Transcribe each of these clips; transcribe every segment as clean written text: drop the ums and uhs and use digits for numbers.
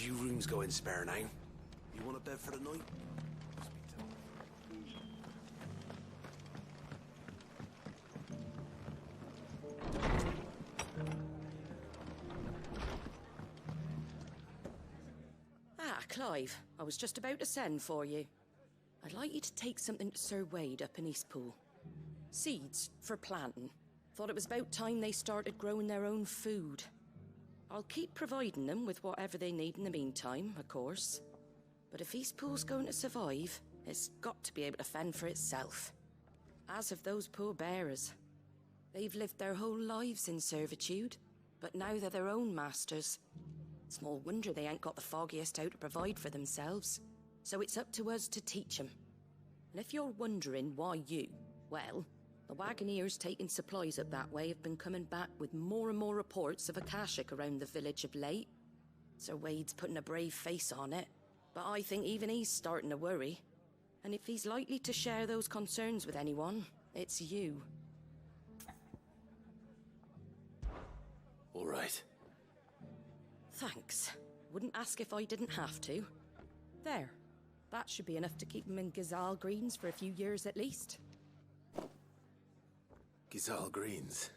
few rooms going spare now. You want a bed for the night? Ah, Clive. I was just about to send for you. I'd like you to take something to Sir Wade up in Eastpool. Seeds for planting. Thought it was about time they started growing their own food. I'll keep providing them with whatever they need in the meantime, of course. But if Eastpool's going to survive, it's got to be able to fend for itself. As of those poor bearers. They've lived their whole lives in servitude, but now they're their own masters. Small wonder they ain't got the foggiest how to provide for themselves. So it's up to us to teach them. And if you're wondering why you, well, the Wagoneers taking supplies up that way have been coming back with more and more reports of Akashic around the village of late. Sir Wade's putting a brave face on it, but I think even he's starting to worry. And if he's likely to share those concerns with anyone, it's you. All right. Thanks. Wouldn't ask if I didn't have to. There. That should be enough to keep them in Gazal Greens for a few years at least. Gazal Greens.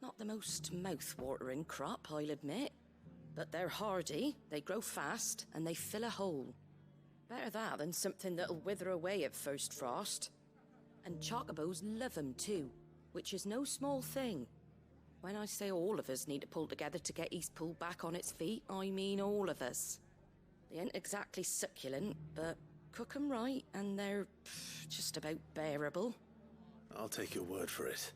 Not the most mouth-watering crop, I'll admit. But they're hardy, they grow fast, and they fill a hole. Better that than something that'll wither away at first frost. And chocobos love 'em too, which is no small thing. When I say all of us need to pull together to get Eastpool back on its feet, I mean all of us. They ain't exactly succulent, but cook 'em right and they're just about bearable. I'll take your word for it.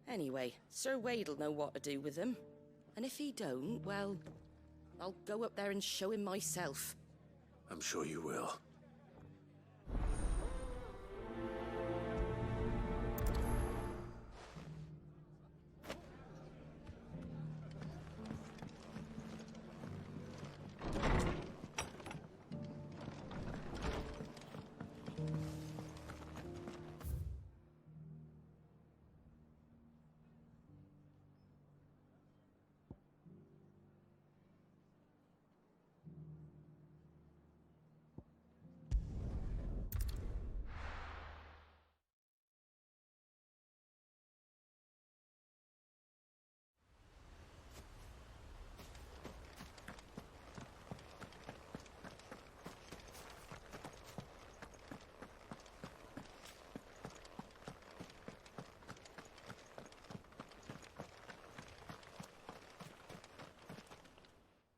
Anyway, Sir Wade'll know what to do with them. And if he don't, well, I'll go up there and show him myself. I'm sure you will.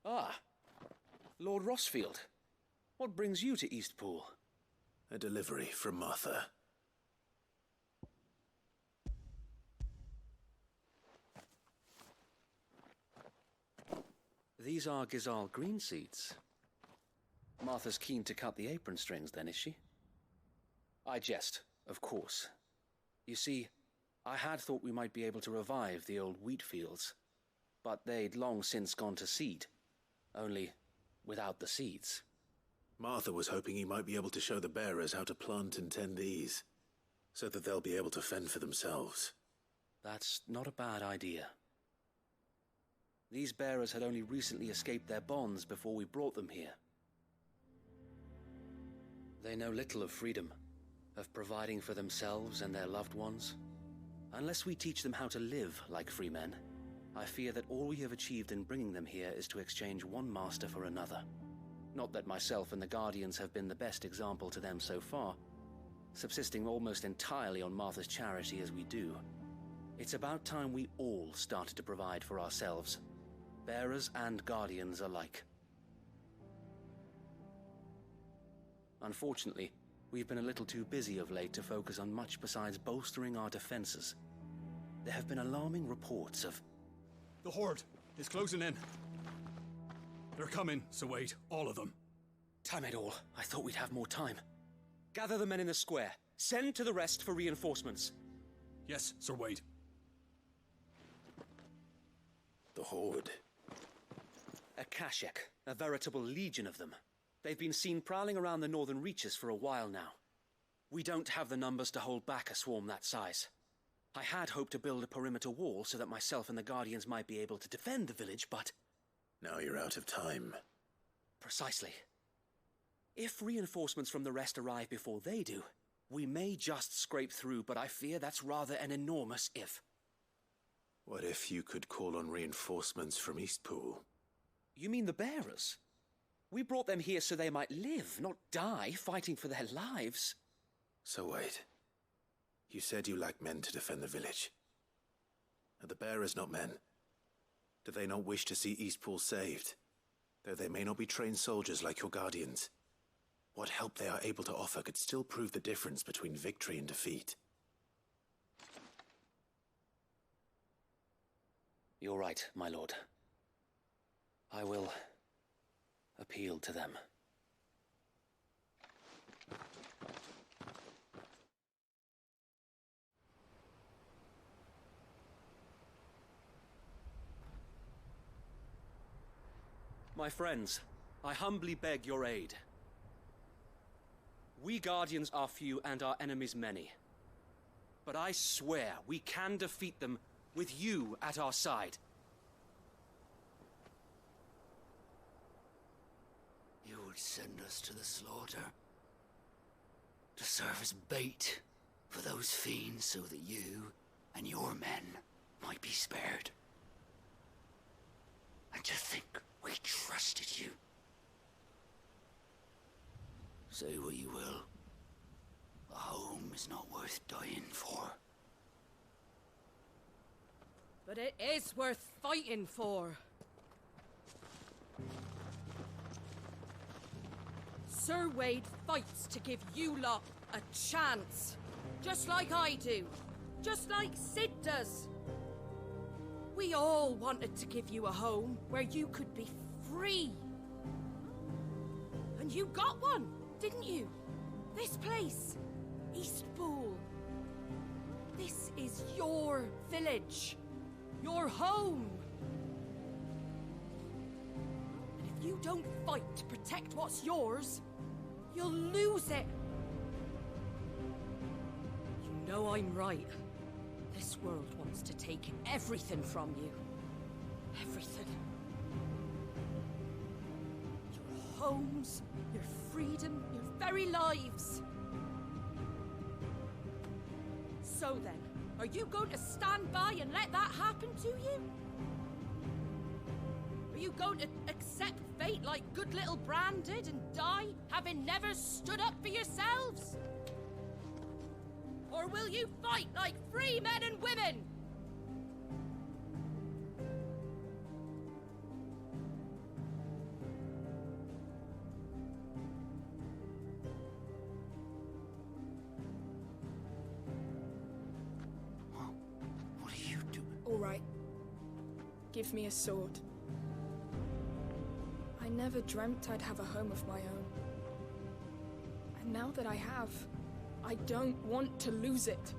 Ah, Lord Rossfield. What brings you to Eastpool? A delivery from Martha. These are Gazal green seeds. Martha's keen to cut the apron strings then, is she? I jest, of course. You see, I had thought we might be able to revive the old wheat fields, but they'd long since gone to seed. Only without the seeds. Martha was hoping he might be able to show the bearers how to plant and tend these, so that they'll be able to fend for themselves. That's not a bad idea. These bearers had only recently escaped their bonds before we brought them here. They know little of freedom, of providing for themselves and their loved ones. Unless we teach them how to live like free men, I fear that all we have achieved in bringing them here is to exchange one master for another. Not that myself and the Guardians have been the best example to them so far, subsisting almost entirely on Martha's charity as we do. It's about time we all started to provide for ourselves, bearers and Guardians alike. Unfortunately, we've been a little too busy of late to focus on much besides bolstering our defenses. There have been alarming reports of... The Horde is closing in. They're coming, Sir Wade, all of them. Damn it all, I thought we'd have more time. Gather the men in the square. Send to the rest for reinforcements. Yes, Sir Wade. The Horde. Akashic, a veritable legion of them. They've been seen prowling around the northern reaches for a while now. We don't have the numbers to hold back a swarm that size. I had hoped to build a perimeter wall so that myself and the Guardians might be able to defend the village, but Now you're out of time. Precisely. If reinforcements from the rest arrive before they do, we may just scrape through, but I fear that's rather an enormous if. What if you could call on reinforcements from Eastpool? You mean the bearers? We brought them here so they might live, not die fighting for their lives. So wait. You said you lack men to defend the village. Are the bearers not men? Do they not wish to see Eastpool saved? Though they may not be trained soldiers like your guardians. What help they are able to offer could still prove the difference between victory and defeat. You're right, my lord. I will appeal to them. My friends, I humbly beg your aid. We Guardians are few and our enemies many. But I swear we can defeat them with you at our side. You would send us to the slaughter, to serve as bait for those fiends so that you and your men might be spared. And to think we trusted you. Say what you will, a home is not worth dying for. But it is worth fighting for. Sir Wade fights to give you lot a chance. Just like I do. Just like Sid does. We all wanted to give you a home where you could be free. And you got one, didn't you? This place, Eastpool. This is your village. Your home. And if you don't fight to protect what's yours, you'll lose it. You know I'm right. This world wants to take everything from you. Everything. Your homes, your freedom, your very lives. So then, are you going to stand by and let that happen to you? Are you going to accept fate like good little Bran did and die, having never stood up for yourselves? Or will you fight like free men and women? What are you doing? All right. Give me a sword. I never dreamt I'd have a home of my own. And now that I have, I don't want to lose it.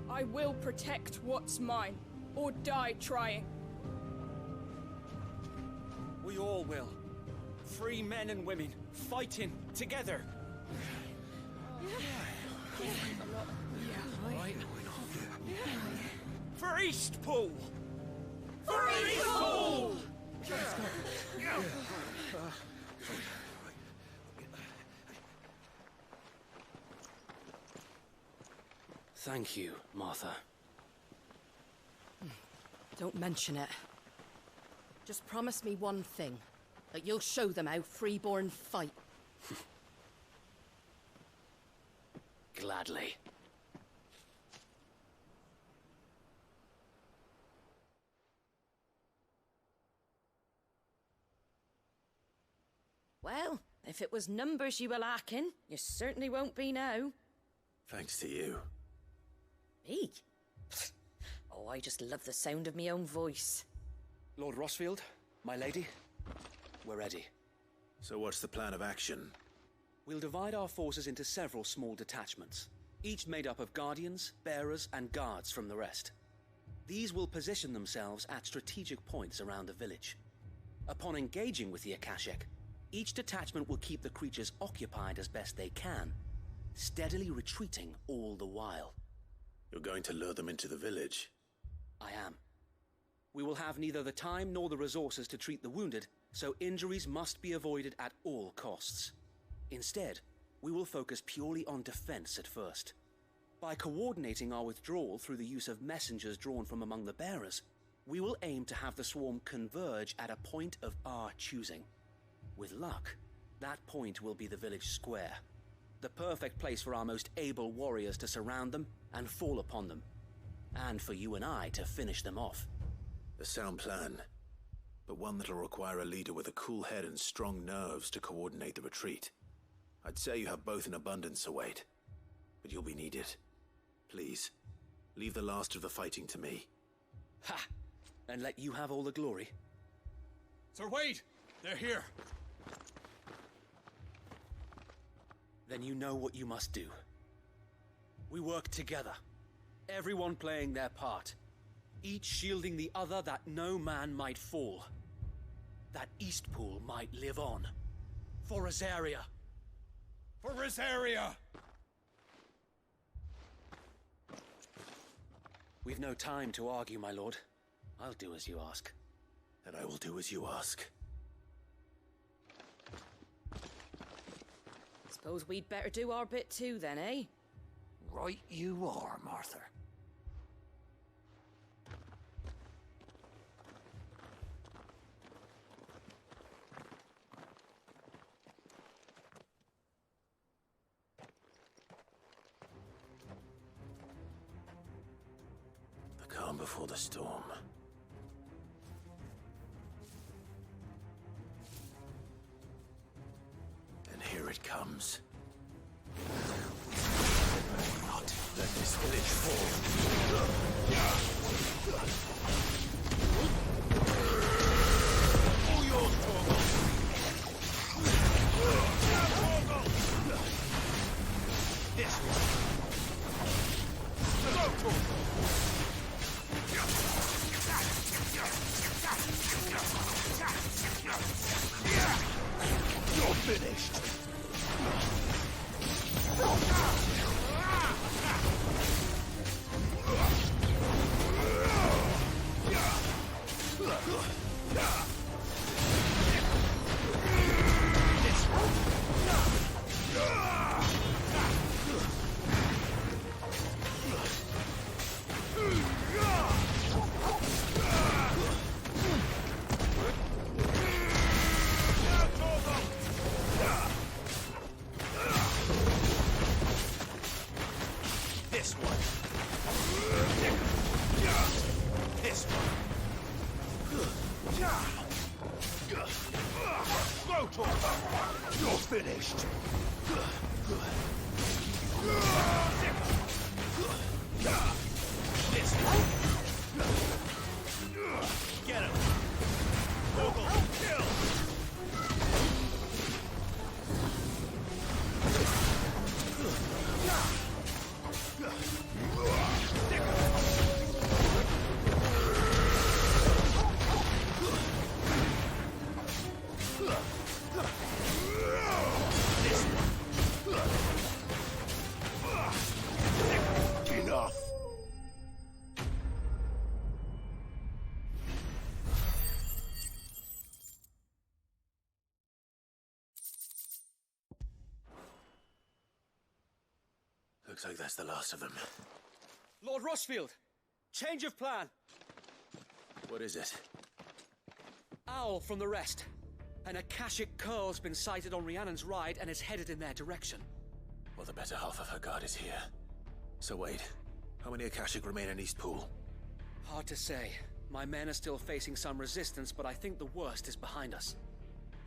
I will protect what's mine, or die trying. We all will. Free men and women, fighting together. For Eastpool! For Eastpool! Thank you, Martha. Don't mention it. Just promise me one thing. That you'll show them how freeborn fight. Gladly. Well, if it was numbers you were lacking, you certainly won't be now. Thanks to you. Me? Oh, I just love the sound of my own voice. Lord Rossfield, my lady, we're ready. So what's the plan of action? We'll divide our forces into several small detachments, each made up of guardians, bearers, and guards from the rest. These will position themselves at strategic points around the village. Upon engaging with the Akashic, each detachment will keep the creatures occupied as best they can, steadily retreating all the while. You're going to lure them into the village? I am. We will have neither the time nor the resources to treat the wounded, so injuries must be avoided at all costs. Instead, we will focus purely on defense at first. By coordinating our withdrawal through the use of messengers drawn from among the bearers, we will aim to have the swarm converge at a point of our choosing. With luck, that point will be the village square, the perfect place for our most able warriors to surround them and fall upon them, and for you and I to finish them off. A sound plan, but one that'll require a leader with a cool head and strong nerves to coordinate the retreat. I'd say you have both in abundance, Wade, but you'll be needed. Please, leave the last of the fighting to me. Ha! And let you have all the glory. Sir Wade! They're here! Then you know what you must do. We work together, everyone playing their part, each shielding the other that no man might fall, that Eastpool might live on. For Rosaria! For Rosaria! We've no time to argue, my lord. I'll do as you ask. And I will do as you ask. Suppose we'd better do our bit too then, eh? Right you are, Martha. The calm before the storm. And here it comes. Not let this village fall. All yours, Torgal. This one. Go, Torgal. You're finished. You're finished. Get him. Vogel, kill. Enough. Looks like that's the last of them. Lord Rossfield! Change of plan! What is it? Owl from the rest. An Akashic curl's been sighted on Rhiannon's ride and is headed in their direction. Well, the better half of her guard is here. So Wade, how many Akashic remain in Eastpool? Hard to say. My men are still facing some resistance, but I think the worst is behind us.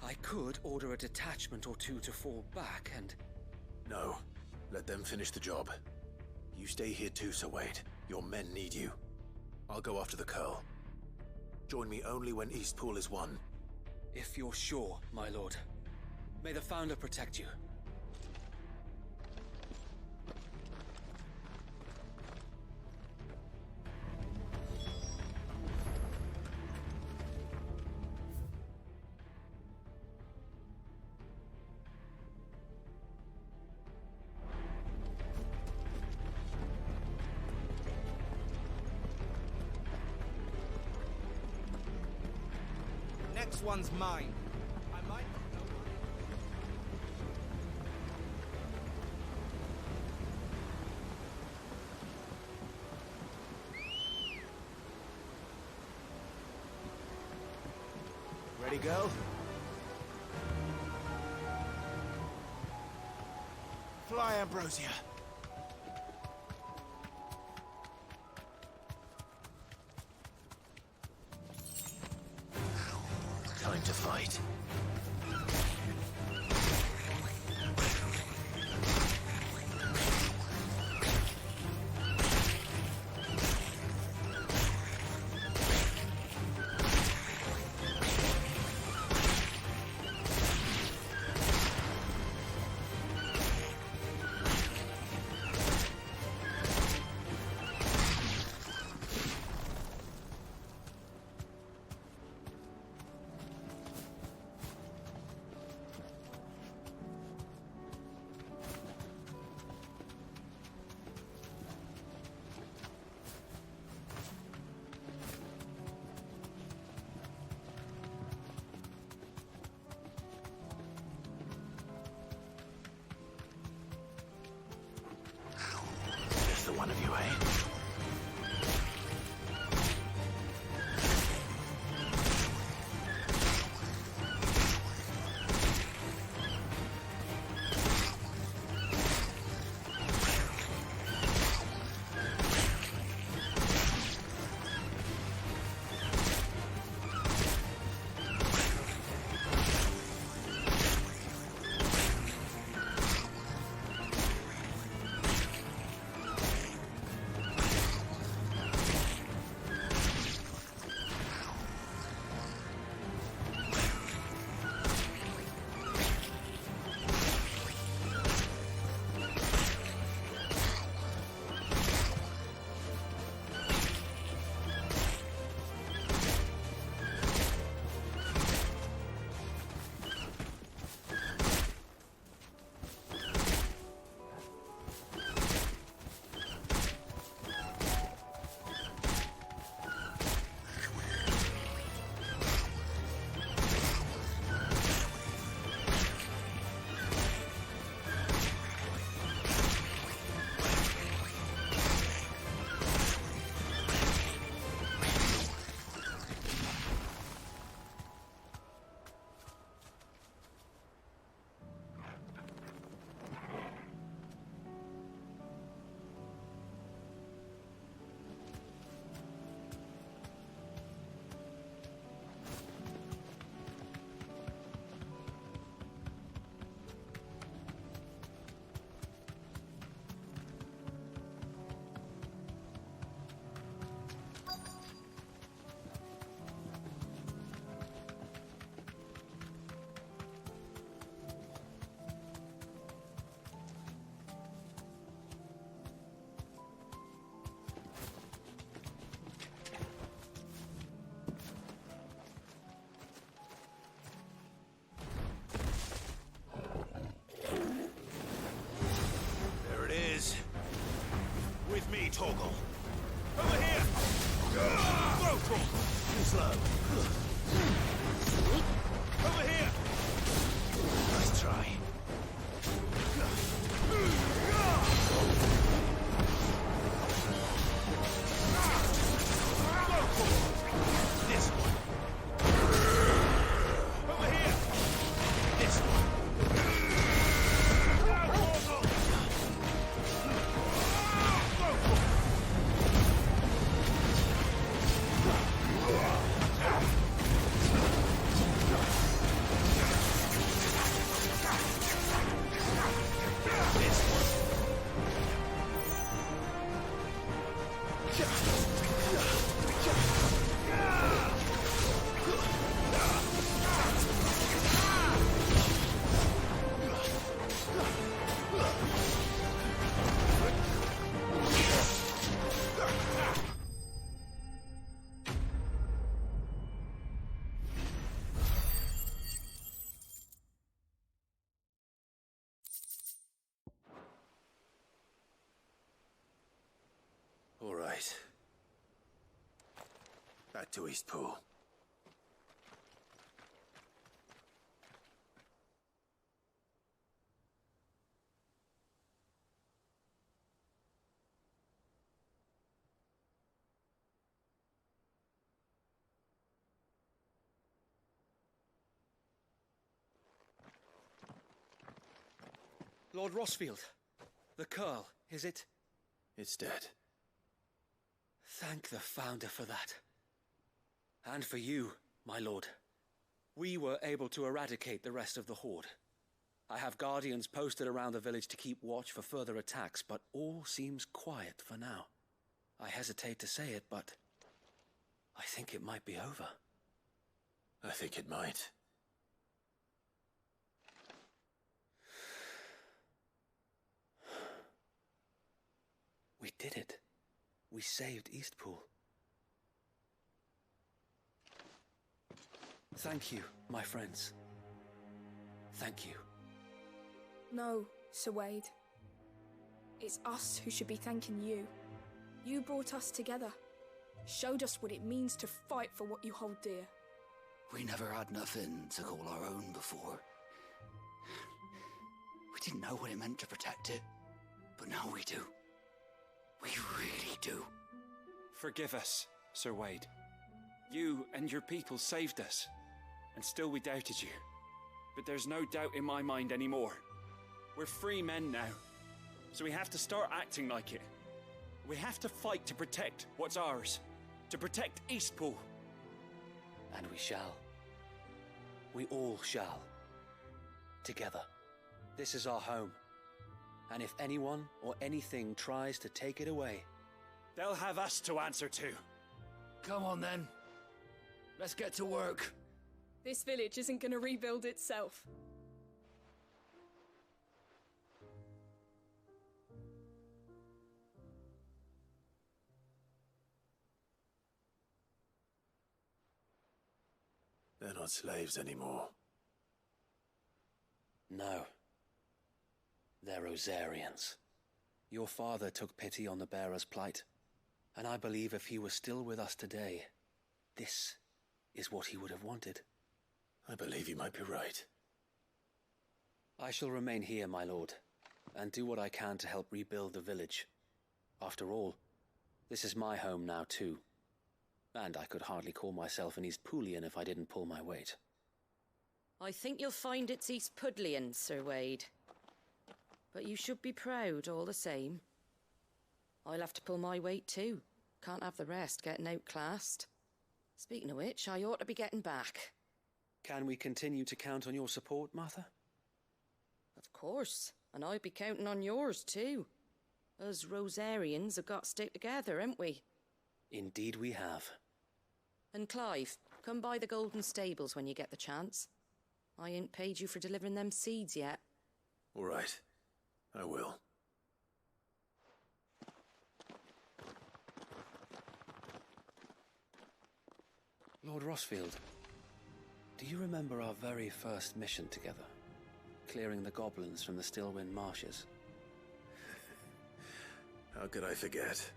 I could order a detachment or two to fall back and... No. Let them finish the job. You stay here too, Sir Wade. Your men need you. I'll go after the Curl. Join me only when Eastpool is won. If you're sure, my lord. May the Founder protect you. next one's mine. I might not know why. Ready, go? Fly, Ambrosia. Time to fight. The one of you, eh? With me, Torgal. Over here! Throw, too slow. Over here! Nice try. This one. Over here! This one. All right. Back to Eastpool. Lord Rossfield. The Curl, is it? It's dead. Thank the Founder for that. And for you, my lord. We were able to eradicate the rest of the Horde. I have guardians posted around the village to keep watch for further attacks, but all seems quiet for now. I hesitate to say it, but I think it might be over. I think it might. We did it. We saved Eastpool. Thank you, my friends. Thank you. No, Sir Wade. It's us who should be thanking you. You brought us together. Showed us what it means to fight for what you hold dear. We never had nothing to call our own before. We didn't know what it meant to protect it, but now we do. We really do. Forgive us, Sir Wade. You and your people saved us, and still we doubted you. But there's no doubt in my mind anymore. We're free men now, so we have to start acting like it. We have to fight to protect what's ours, to protect Eastpool. And we shall. We all shall. Together. This is our home. And if anyone or anything tries to take it away, they'll have us to answer to. Come on then. Let's get to work. This village isn't gonna rebuild itself. They're not slaves anymore. no. They're Rosarians. Your father took pity on the bearer's plight, and I believe if he were still with us today, this is what he would have wanted. I believe you might be right. I shall remain here, my lord, and do what I can to help rebuild the village. After all, this is my home now too, and I could hardly call myself an Eastpoolian if I didn't pull my weight. I think you'll find it's Eastpudlian, Sir Wade. But you should be proud all the same. I'll have to pull my weight too. Can't have the rest getting outclassed. Speaking of which, I ought to be getting back. Can we continue to count on your support, Martha? Of course, and I'd be counting on yours too. Us Rosarians have got to stick together, haven't we? Indeed we have. And Clive, come by the Golden Stables when you get the chance. I ain't paid you for delivering them seeds yet. All right. I will. Lord Rossfield, do you remember our very first mission together? Clearing the goblins from the Stillwind marshes? How could I forget?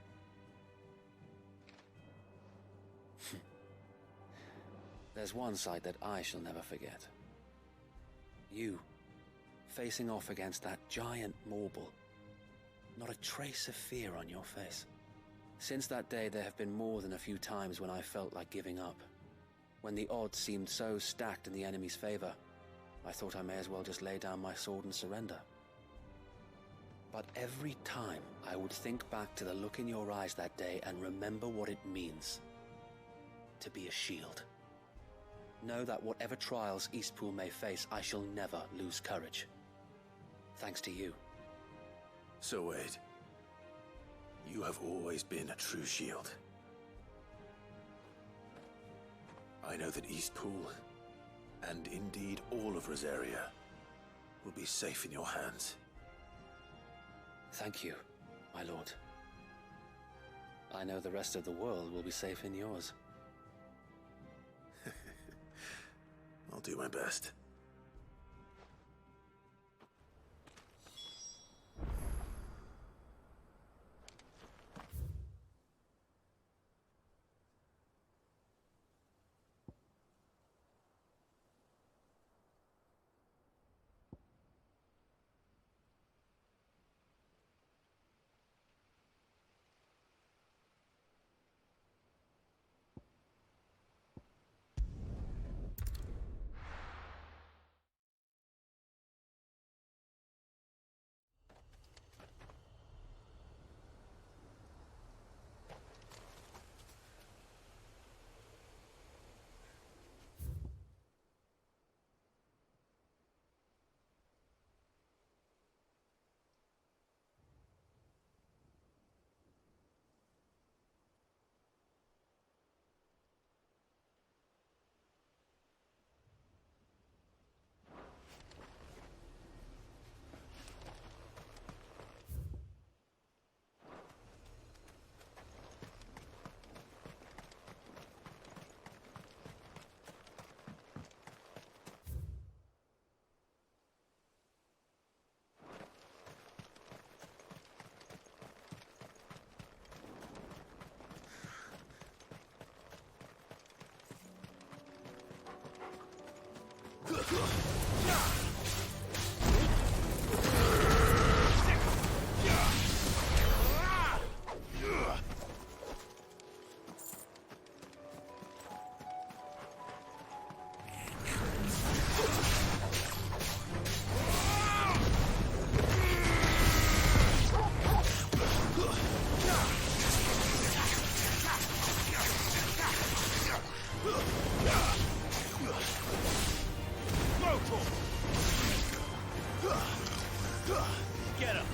There's one sight that I shall never forget. You, facing off against that giant Morble. Not a trace of fear on your face. Since that day, there have been more than a few times when I felt like giving up. When the odds seemed so stacked in the enemy's favor, I thought I may as well just lay down my sword and surrender. But every time, I would think back to the look in your eyes that day and remember what it means to be a shield. Know that whatever trials Eastpool may face, I shall never lose courage. Thanks to you. So Wade, you have always been a true shield. I know that Eastpool, and indeed all of Rosaria, will be safe in your hands. Thank you, my lord. I know the rest of the world will be safe in yours. I'll do my best. Get him!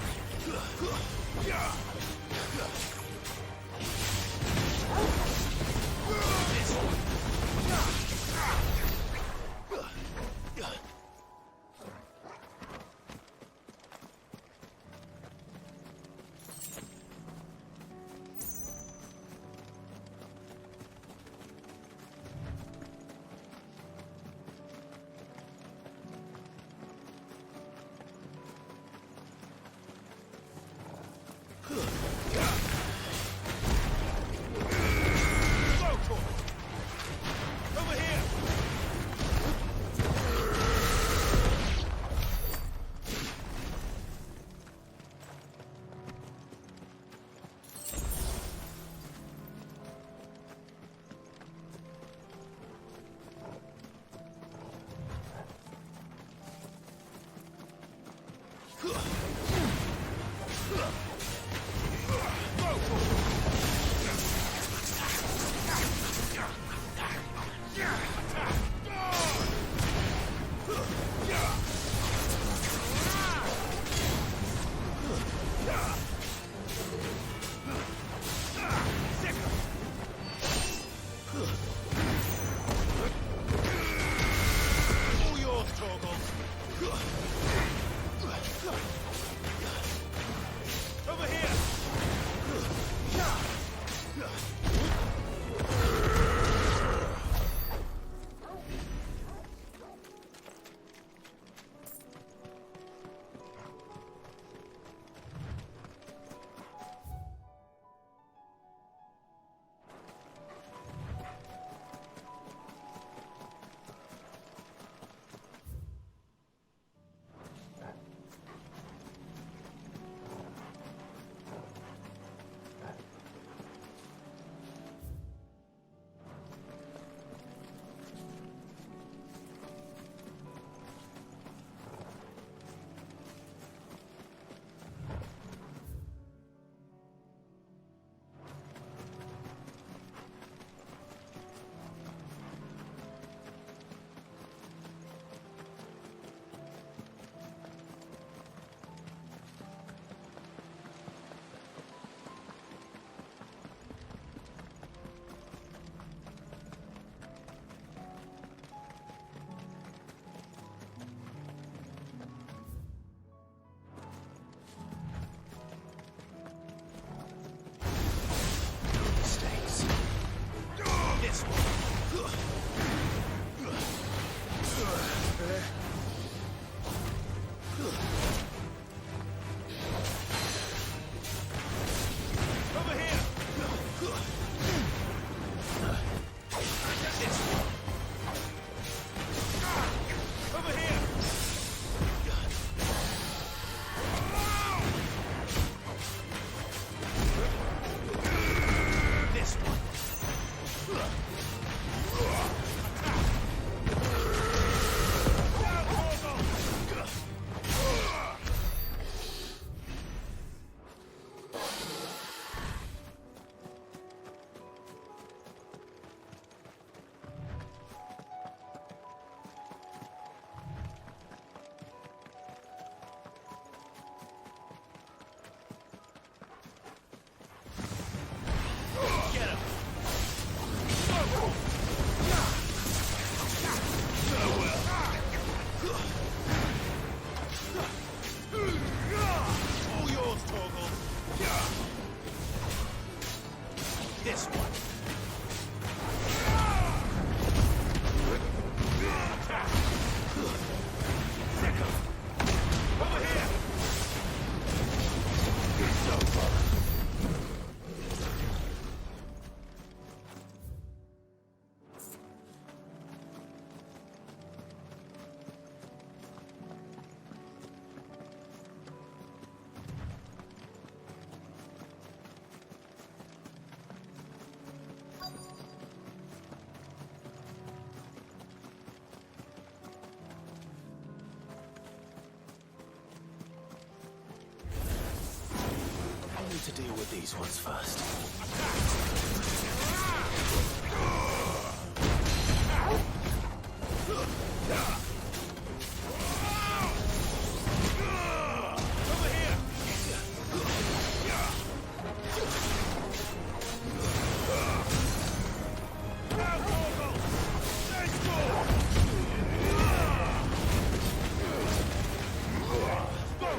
To deal with these ones first.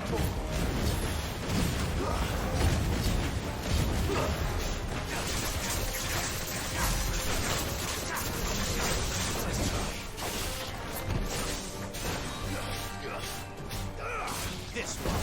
This one.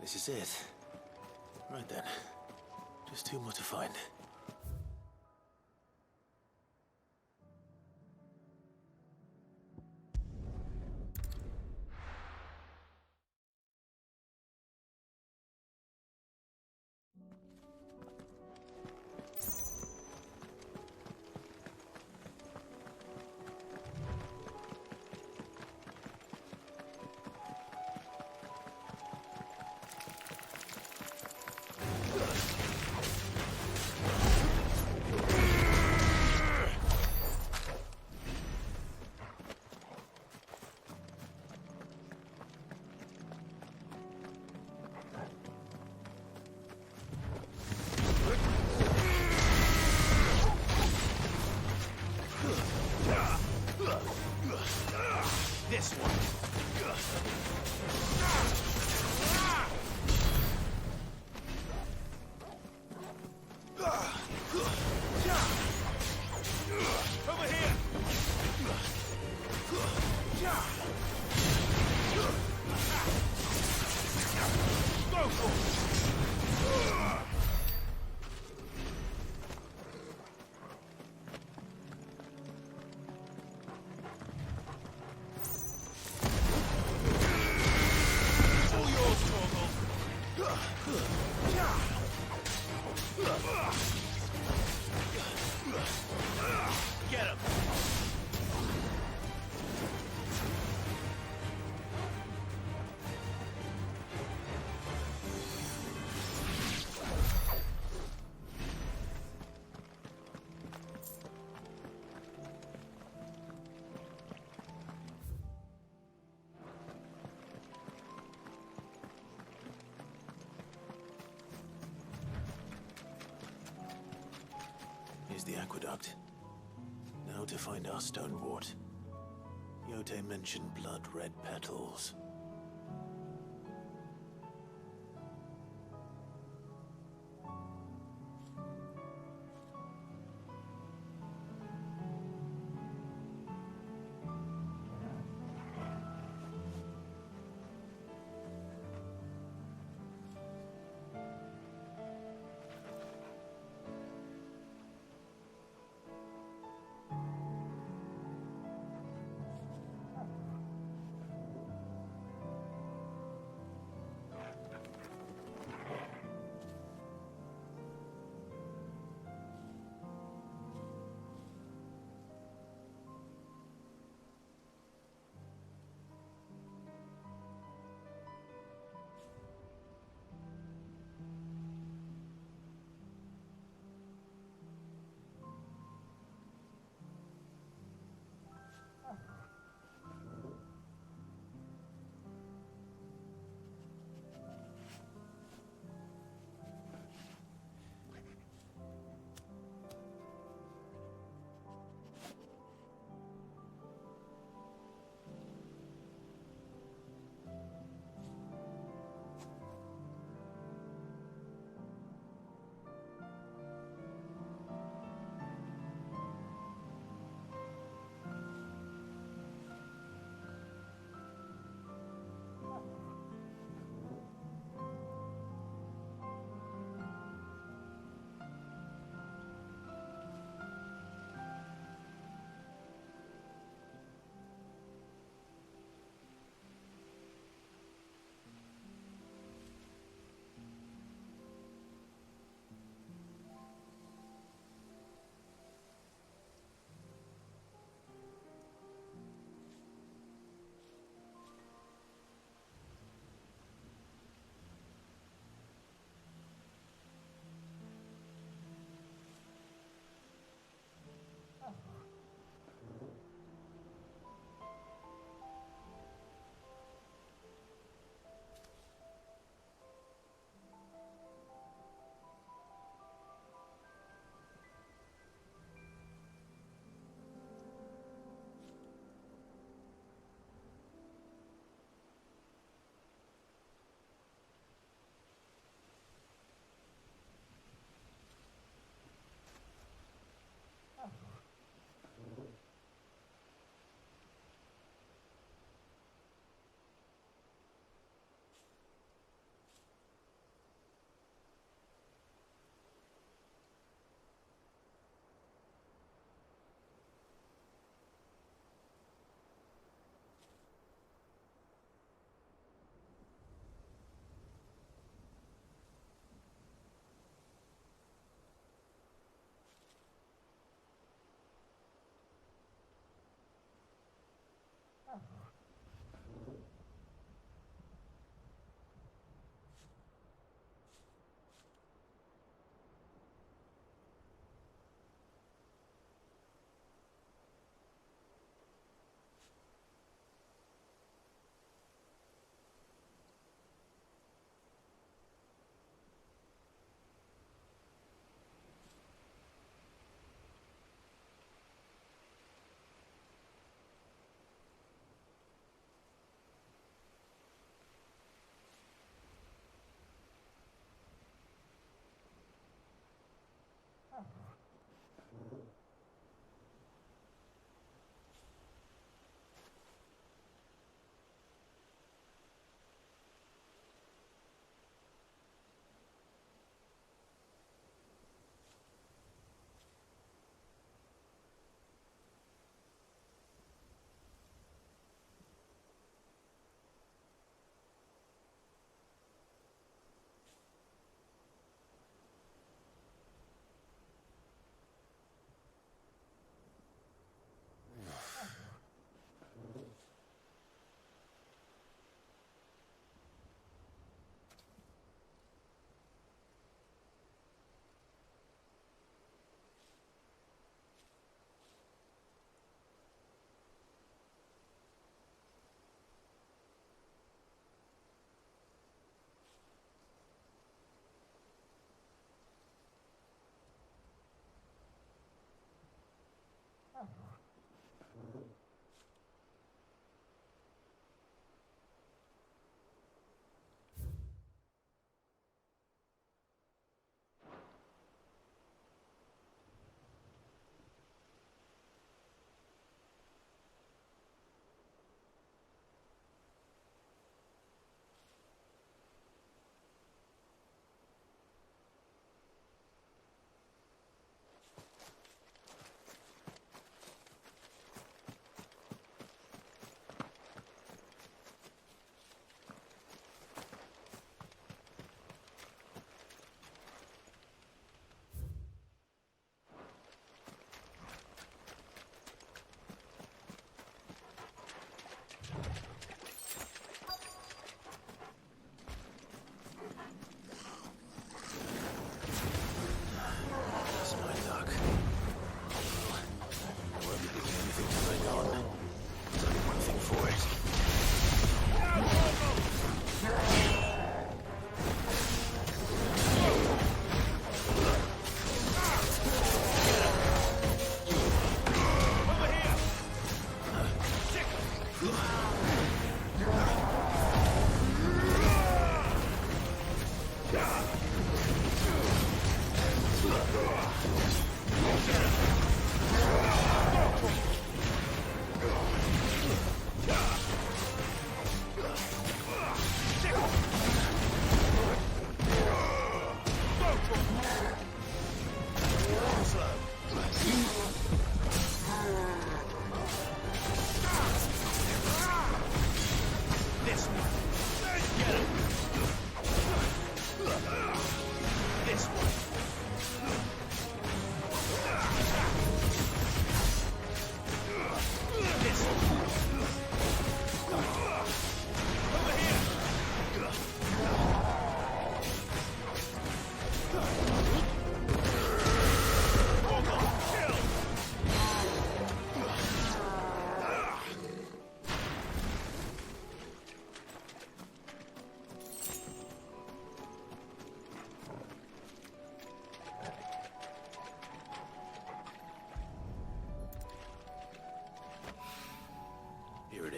This is it. Right then. Just two more to find. This one. Over here. Go for it. Get him! Here's the aqueduct. Now to find our stone wart. Yote mentioned blood-red petals.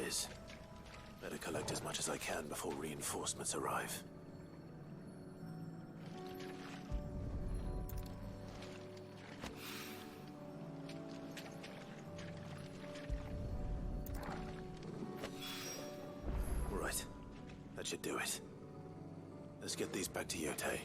is. Better collect as much as I can before reinforcements arrive. Right. That should do it. Let's get these back to Yotei.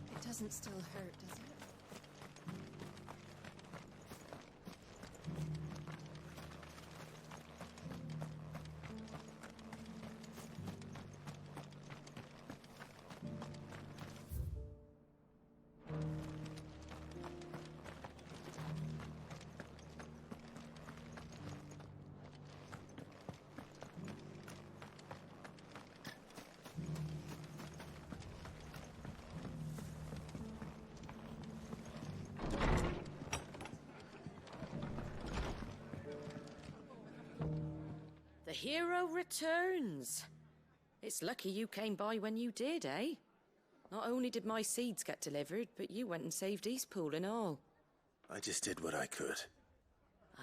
It doesn't still hurt, does it? The hero returns. It's lucky you came by when you did, eh? Not only did my seeds get delivered, but you went and saved Eastpool and all. I just did what I could.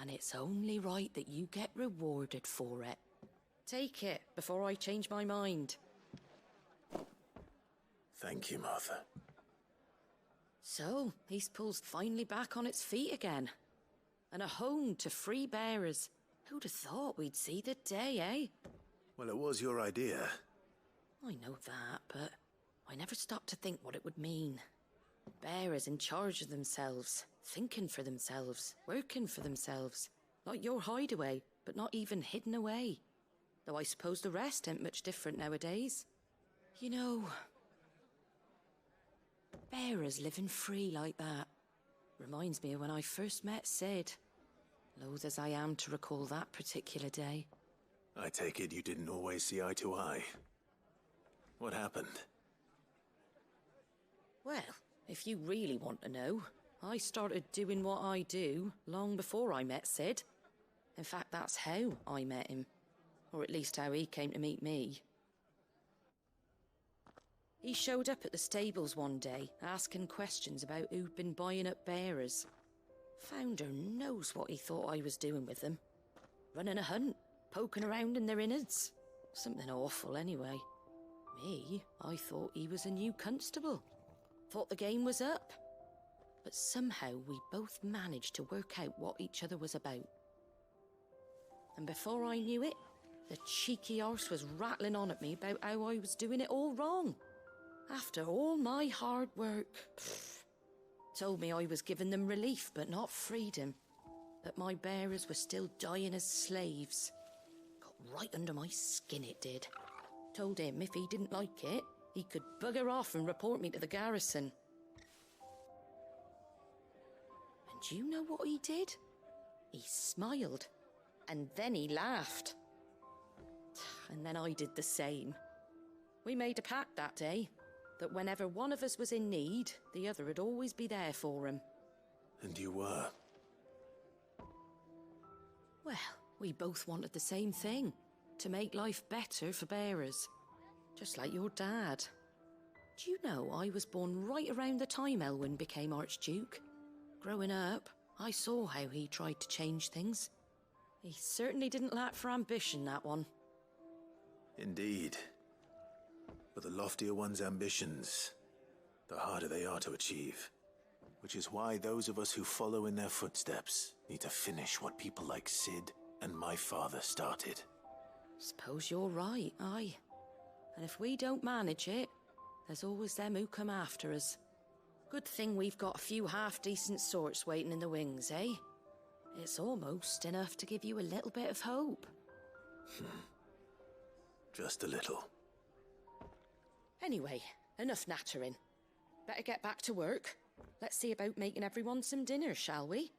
And it's only right that you get rewarded for it. Take it before I change my mind. Thank you, Martha. So, Eastpool's finally back on its feet again. And a home to free bearers. Who'd have thought we'd see the day, eh? Well, it was your idea. I know that, but I never stopped to think what it would mean. Bearers in charge of themselves, thinking for themselves, working for themselves. Like your hideaway, but not even hidden away. Though I suppose the rest ain't much different nowadays. You know, bearers living free like that reminds me of when I first met Sid. Loath as I am to recall that particular day. I take it you didn't always see eye to eye. What happened? Well, if you really want to know, I started doing what I do long before I met Sid. In fact, that's how I met him. Or at least how he came to meet me. He showed up at the stables one day, asking questions about who'd been buying up bearers. Founder knows what he thought I was doing with them. Running a hunt, poking around in their innards. Something awful anyway. Me, I thought he was a new constable. Thought the game was up. But somehow we both managed to work out what each other was about. And before I knew it, the cheeky arse was rattling on at me about how I was doing it all wrong. After all my hard work. Told me I was giving them relief, but not freedom. That my bearers were still dying as slaves. Got right under my skin, it did. Told him if he didn't like it, he could bugger off and report me to the garrison. And do you know what he did? He smiled. And then he laughed. And then I did the same. We made a pact that day. That whenever one of us was in need, the other would always be there for him. And you were? Well, we both wanted the same thing. To make life better for bearers. Just like your dad. Do you know I was born right around the time Elwyn became Archduke? Growing up, I saw how he tried to change things. He certainly didn't lack for ambition, that one. Indeed. But the loftier one's ambitions, the harder they are to achieve. Which is why those of us who follow in their footsteps need to finish what people like Sid and my father started. Suppose you're right, aye. And if we don't manage it, there's always them who come after us. Good thing we've got a few half-decent sorts waiting in the wings, eh? It's almost enough to give you a little bit of hope. Just a little. Anyway, enough nattering. Better get back to work. Let's see about making everyone some dinner, shall we?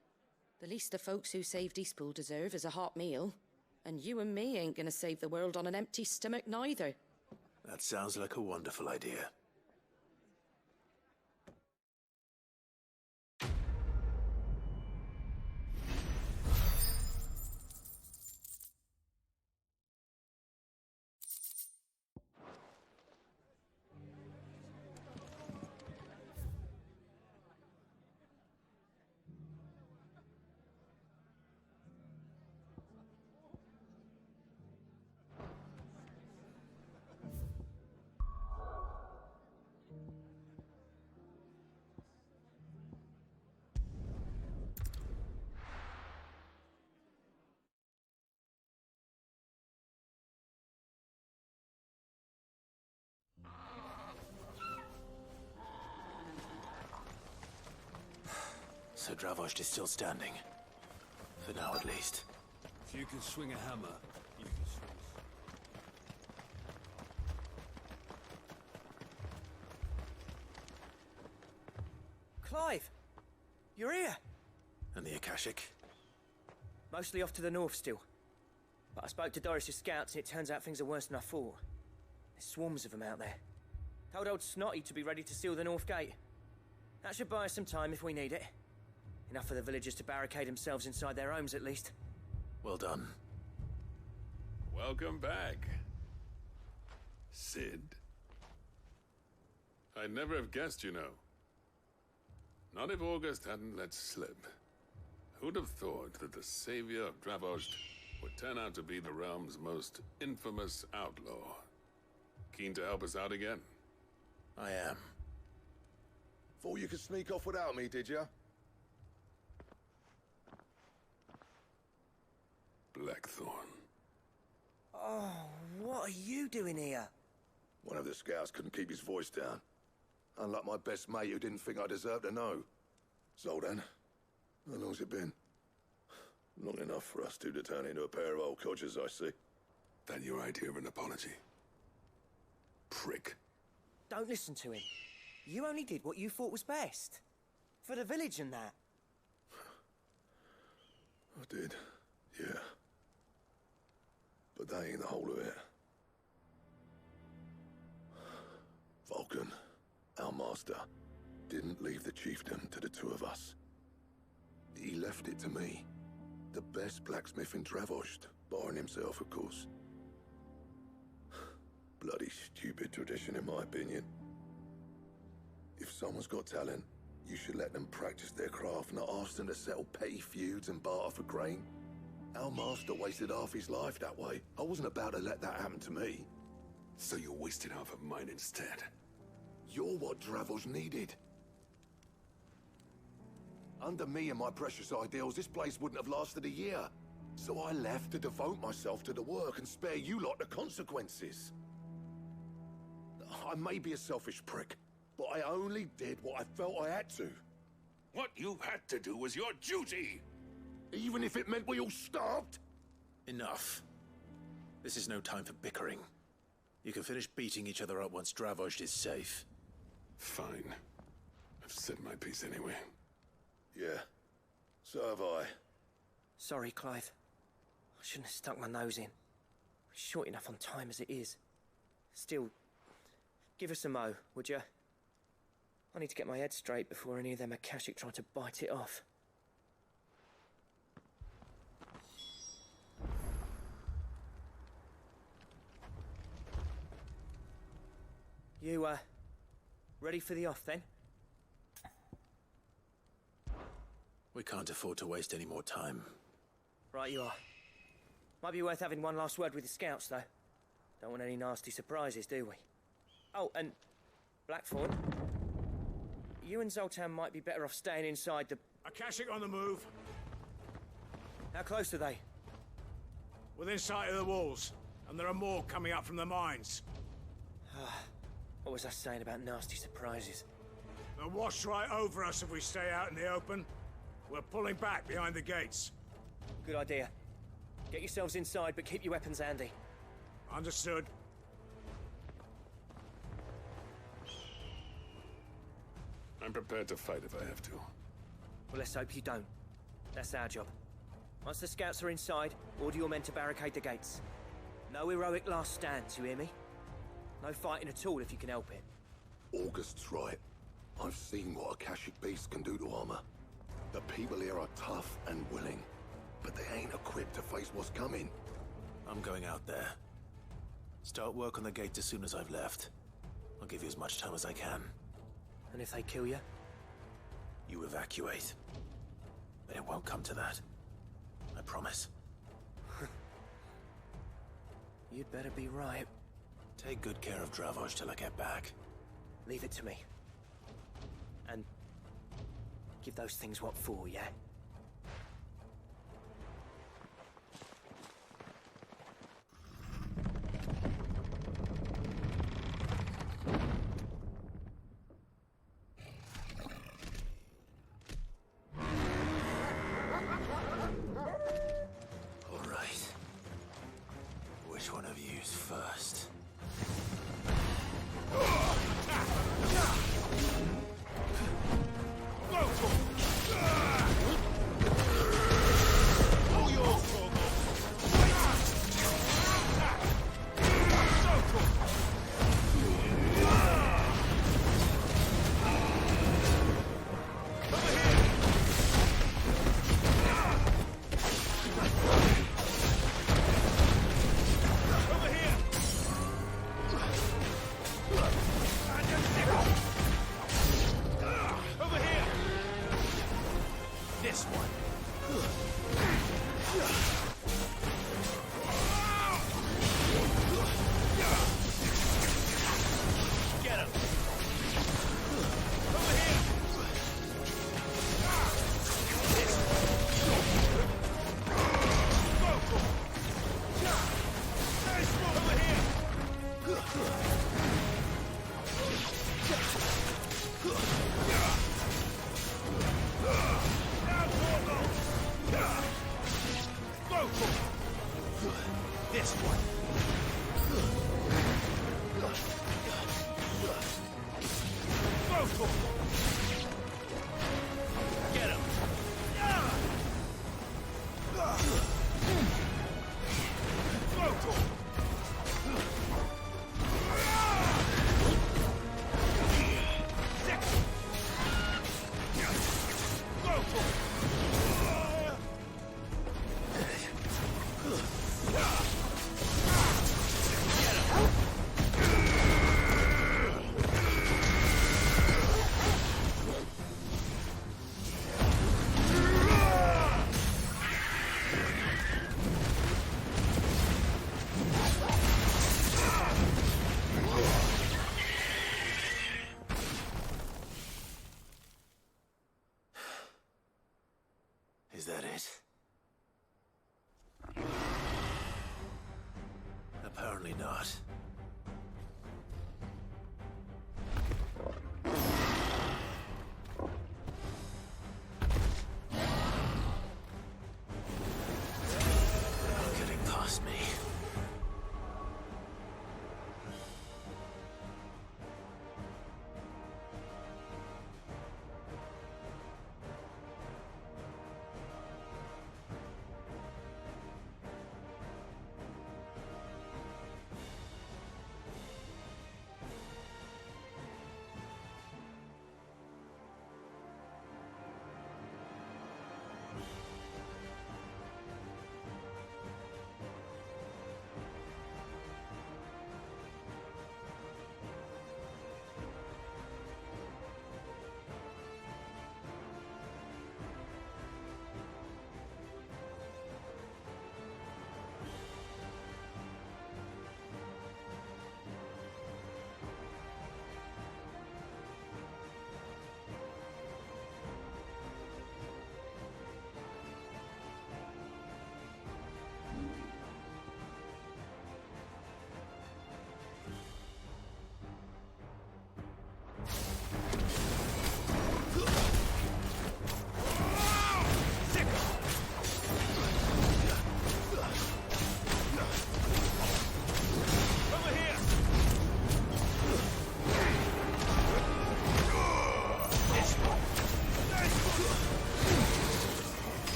The least the folks who saved Eastpool deserve is a hot meal. And you and me ain't gonna save the world on an empty stomach neither. That sounds like a wonderful idea. So Dravost is still standing. For now, at least. If you can swing a hammer, you can swing. Clive! You're here! And the Akashic? Mostly off to the north still. But I spoke to Doris's scouts and it turns out things are worse than I thought. There's swarms of them out there. Told old Snotty to be ready to seal the north gate. That should buy us some time if we need it. Enough for the villagers to barricade themselves inside their homes, at least. Well done. Welcome back, Sid. I'd never have guessed, you know. Not if August hadn't let slip. Who'd have thought that the savior of Dravost would turn out to be the realm's most infamous outlaw? Keen to help us out again? I am. Thought you could sneak off without me, did you? Blackthorn. Oh, what are you doing here? One of the scouts couldn't keep his voice down. Unlike my best mate who didn't think I deserved to know. Zoldan, how long's it been? Long enough for us two to turn into a pair of old codgers, I see. That your idea of an apology? Prick. Don't listen to him. You only did what you thought was best. For the village and that. I did, yeah. But that ain't the whole of it. Vulcan, our master, didn't leave the chiefdom to the two of us. He left it to me. The best blacksmith in Dravost, barring himself, of course. Bloody stupid tradition, in my opinion. If someone's got talent, you should let them practice their craft, not ask them to settle petty feuds and barter for grain. Our master wasted half his life that way. I wasn't about to let that happen to me. So you wasted half of mine instead? You're what Dravost needed. Under me and my precious ideals, this place wouldn't have lasted a year. So I left to devote myself to the work and spare you lot the consequences. I may be a selfish prick, but I only did what I felt I had to. What you had to do was your duty! Even if it meant we all starved? Enough. This is no time for bickering. You can finish beating each other up once Dravost is safe. Fine. I've said my piece anyway. Yeah, so have I. Sorry, Clive. I shouldn't have stuck my nose in. We're short enough on time as it is. Still, give us a mo, would you? I need to get my head straight before any of them Akashic try to bite it off. You, ready for the off, then? We can't afford to waste any more time. Right you are. Might be worth having one last word with the scouts, though. Don't want any nasty surprises, do we? Oh, and Blackthorn, you and Zoltan might be better off staying inside the... Akashic on the move. How close are they? Within sight of the walls. And there are more coming up from the mines. What was I saying about nasty surprises? They'll wash right over us if we stay out in the open. We're pulling back behind the gates. Good idea. Get yourselves inside, but keep your weapons handy. Understood. I'm prepared to fight if I have to. Well, let's hope you don't. That's our job. Once the scouts are inside, order your men to barricade the gates. No heroic last stands, you hear me? No fighting at all if you can help it. August's right. I've seen what Akashic beasts can do to armor. The people here are tough and willing, but they ain't equipped to face what's coming. I'm going out there. Start work on the gate as soon as I've left. I'll give you as much time as I can. And if they kill you? You evacuate. But it won't come to that. I promise. You'd better be right. Take good care of Dravoj till I get back. Leave it to me. And give those things what for, yeah? All right. Which one of you's first?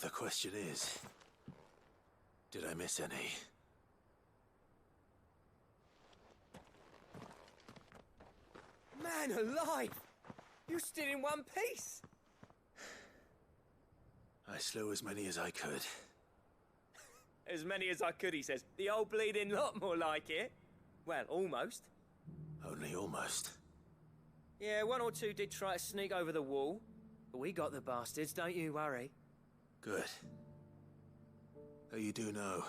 The question is, did I miss any? Man alive! You're still in one piece! I slew as many as I could. As many as I could, he says. The old bleeding lot, more like it. Well, almost. Only almost. Yeah, one or two did try to sneak over the wall. But we got the bastards, don't you worry. Good. Though you do know,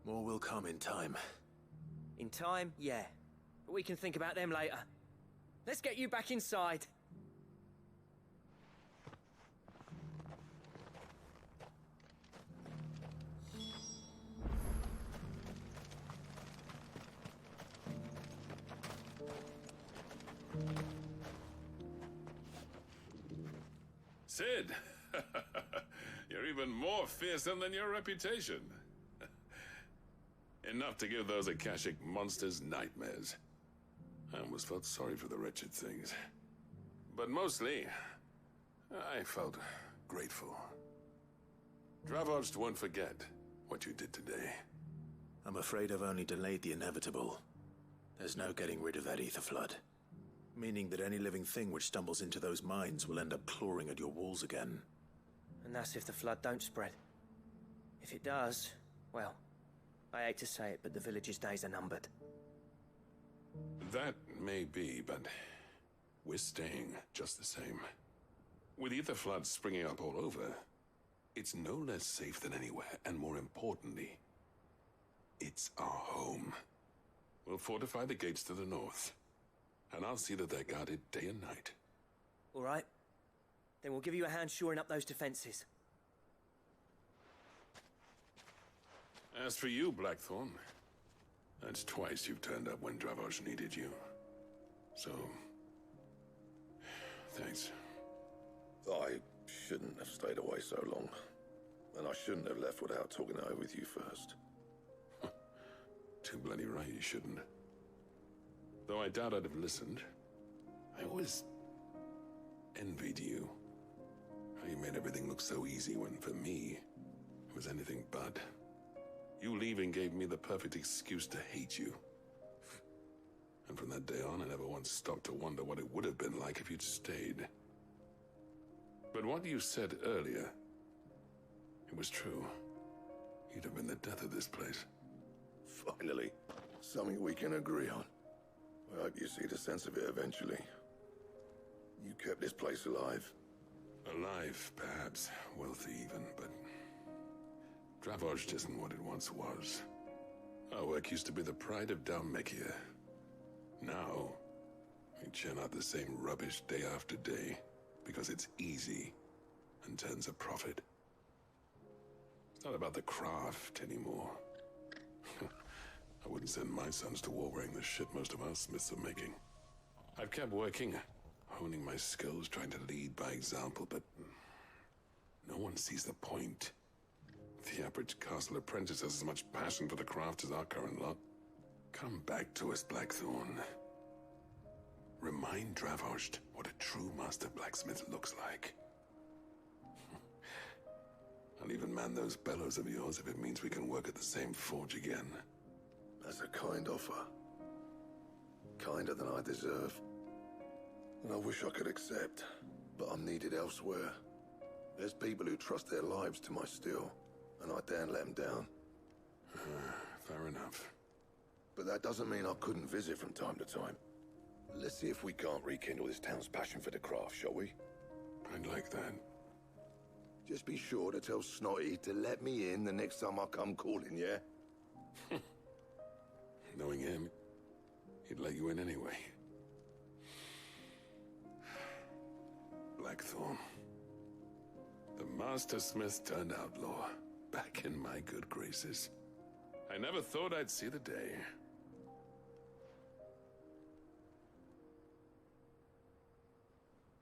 more will come in time. In time, yeah. But we can think about them later. Let's get you back inside. Sid! You're even more fearsome than your reputation. Enough to give those Akashic monsters nightmares. I almost felt sorry for the wretched things. But mostly, I felt grateful. Dravost won't forget what you did today. I'm afraid I've only delayed the inevitable. There's no getting rid of that ether flood. Meaning that any living thing which stumbles into those mines will end up clawing at your walls again. And that's if the flood don't spread. If it does, well, I hate to say it, but the village's days are numbered. That may be, but we're staying just the same. With ether floods springing up all over, it's no less safe than anywhere, and more importantly, it's our home. We'll fortify the gates to the north, and I'll see that they're guarded day and night. All right. Then we'll give you a hand shoring up those defenses. As for you, Blackthorn, that's twice you've turned up when Dravosh needed you. So, thanks. I shouldn't have stayed away so long. And I shouldn't have left without talking it over with you first. Too bloody right you shouldn't. Though I doubt I'd have listened. I always envied you. How you made everything look so easy when, for me, it was anything but. You leaving gave me the perfect excuse to hate you. And from that day on, I never once stopped to wonder what it would have been like if you'd stayed. But what you said earlier, it was true. You'd have been the death of this place. Finally, something we can agree on. I hope you see the sense of it eventually. You kept this place alive. Alive, perhaps. Wealthy even, but Dravosh isn't what it once was. Our work used to be the pride of Dalmekia. Now, we churn out the same rubbish day after day because it's easy and turns a profit. It's not about the craft anymore. I wouldn't send my sons to war wearing the shit most of our smiths are making. I've kept working, honing my skills, trying to lead by example, but no one sees the point. The average castle apprentice has as much passion for the craft as our current lot. Come back to us, Blackthorn. Remind Dravosh what a true master blacksmith looks like. I'll even man those bellows of yours if it means we can work at the same forge again. That's a kind offer. Kinder than I deserve. And I wish I could accept, but I'm needed elsewhere. There's people who trust their lives to my steel, and I daren't let them down. Fair enough. But that doesn't mean I couldn't visit from time to time. Let's see if we can't rekindle this town's passion for the craft, shall we? I'd like that. Just be sure to tell Snotty to let me in the next time I come calling, yeah? Knowing him, he'd let you in anyway. Blackthorn. The Master Smith turned outlaw, back in my good graces. I never thought I'd see the day.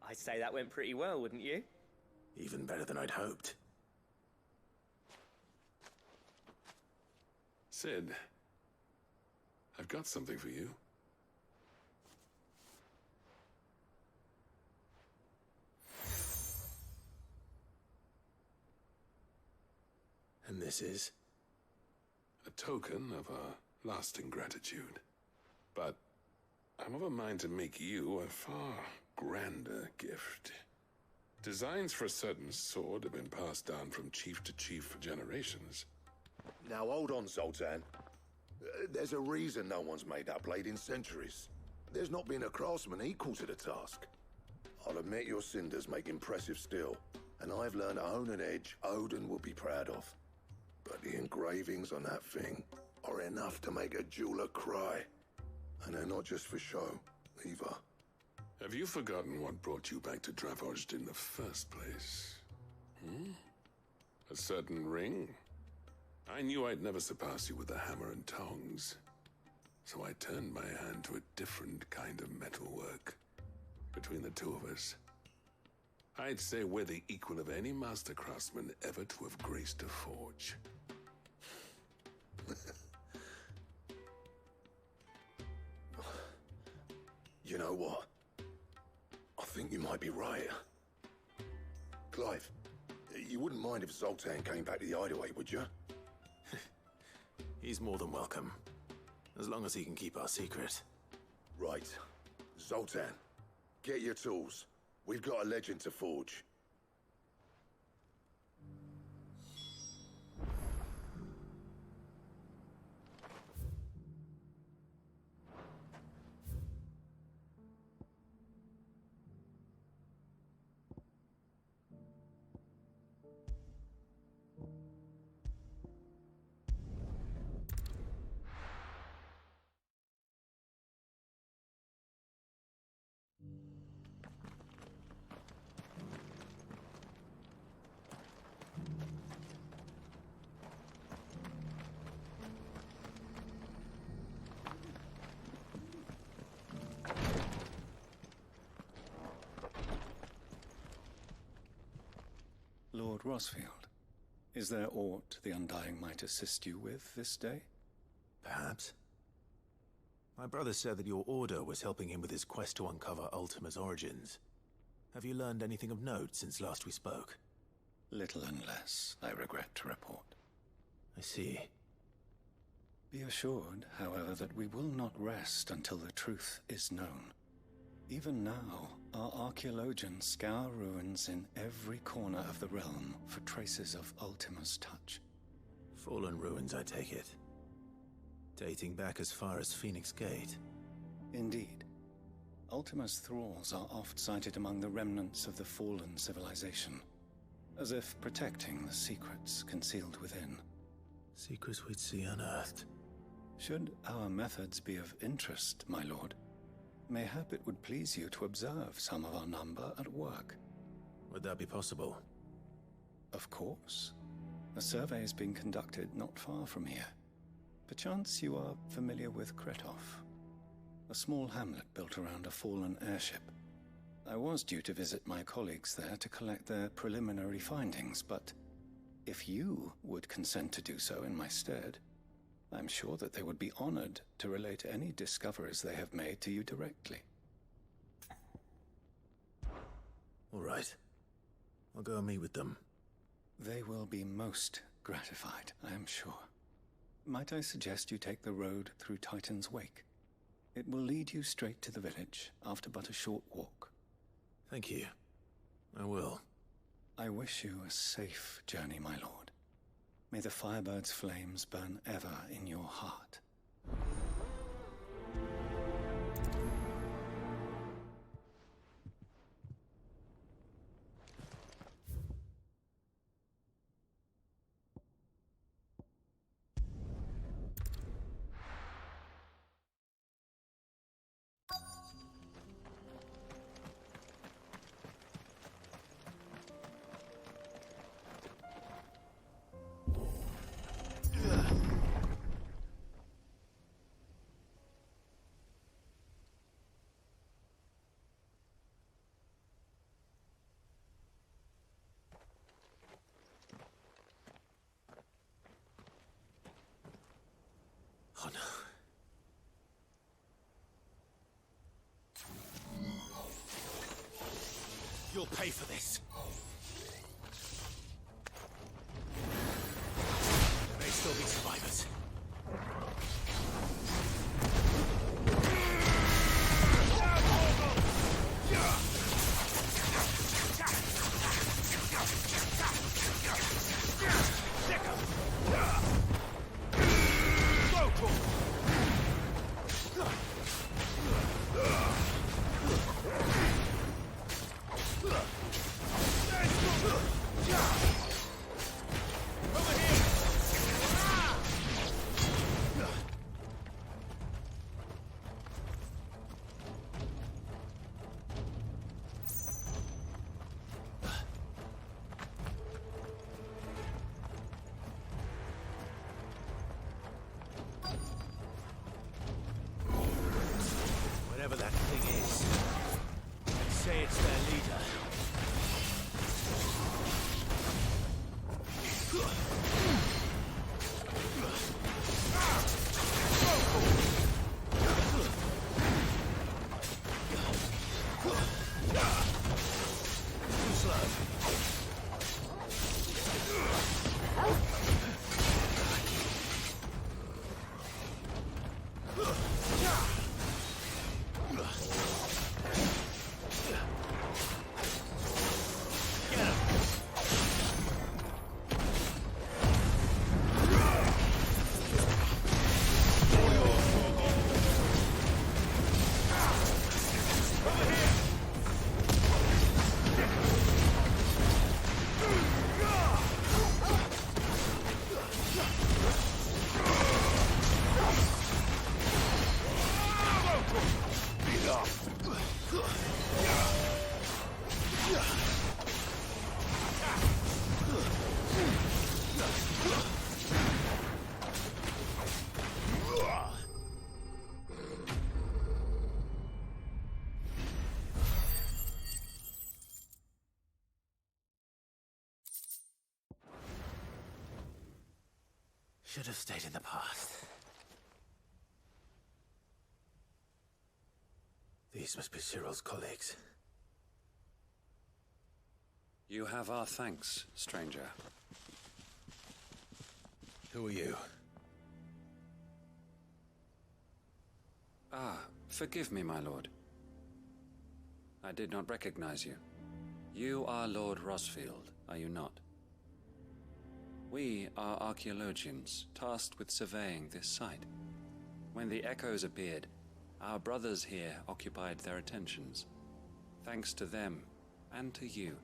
I'd say that went pretty well, wouldn't you? Even better than I'd hoped. Sid, I've got something for you. And this is? A token of our lasting gratitude. But I'm of a mind to make you a far grander gift. Designs for a certain sword have been passed down from chief to chief for generations. Now hold on, Zoltan. There's a reason no one's made that blade in centuries. There's not been a craftsman equal to the task. I'll admit your cinders make impressive steel, and I've learned to own an edge Odin will be proud of. But the engravings on that thing are enough to make a jeweler cry. And they're not just for show, either. Have you forgotten what brought you back to Dravozd in the first place? A certain ring? I knew I'd never surpass you with a hammer and tongs. So I turned my hand to a different kind of metalwork. Between the two of us, I'd say we're the equal of any master craftsman ever to have graced a forge. You know what? I think you might be right. Clive, you wouldn't mind if Zoltan came back to the hideaway, would you? He's more than welcome. As long as he can keep our secret. Right. Zoltan, get your tools. We've got a legend to forge. Lord Rosfield, is there aught the Undying might assist you with this day? Perhaps. My brother said that your order was helping him with his quest to uncover Ultima's origins. Have you learned anything of note since last we spoke? Little unless, I regret to report. I see. Be assured, however, that we will not rest until the truth is known. Even now, our archaeologians scour ruins in every corner of the realm for traces of Ultima's touch. Fallen ruins, I take it. Dating back as far as Phoenix Gate. Indeed. Ultima's thralls are oft sighted among the remnants of the fallen civilization, as if protecting the secrets concealed within. Secrets we'd see unearthed. Should our methods be of interest, my lord, mayhap it would please you to observe some of our number at work. Would that be possible? Of course. A survey is being conducted not far from here. Perchance you are familiar with Kretov, a small hamlet built around a fallen airship. I was due to visit my colleagues there to collect their preliminary findings, but if you would consent to do so in my stead, I'm sure that they would be honored to relate any discoveries they have made to you directly. All right. I'll go and meet with them. They will be most gratified, I am sure. Might I suggest you take the road through Titan's Wake? It will lead you straight to the village after but a short walk. Thank you. I will. I wish you a safe journey, my lord. May the Firebird's flames burn ever in your heart. Oh no. You'll pay for this. Should have stayed in the past. These must be Cyril's colleagues. You have our thanks, stranger. Who are you? Ah, forgive me, my lord. I did not recognize you. You are Lord Rosfield, are you not? We are archaeologians, tasked with surveying this site. When the echoes appeared, our brothers here occupied their attentions. Thanks to them, and to you,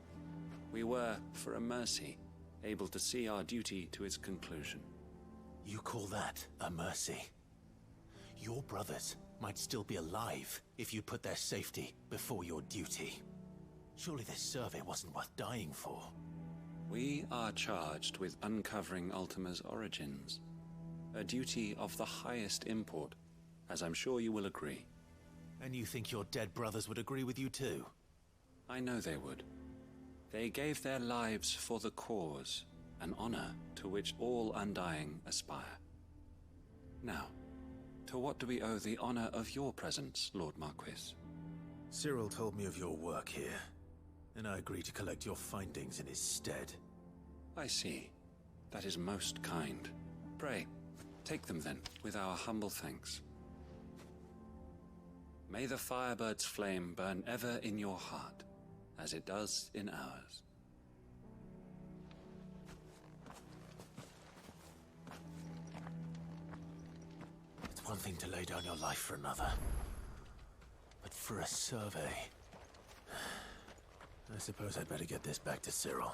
we were, for a mercy, able to see our duty to its conclusion. You call that a mercy? Your brothers might still be alive if you put their safety before your duty. Surely this survey wasn't worth dying for. We are charged with uncovering Ultima's origins. A duty of the highest import, as I'm sure you will agree. And you think your dead brothers would agree with you too? I know they would. They gave their lives for the cause, an honor to which all Undying aspire. Now, to what do we owe the honor of your presence, Lord Marquis? Cyril told me of your work here, and I agreed to collect your findings in his stead. I see. That is most kind. Pray, take them then, with our humble thanks. May the Firebird's flame burn ever in your heart, as it does in ours. It's one thing to lay down your life for another, but for a survey... I suppose I'd better get this back to Cyril.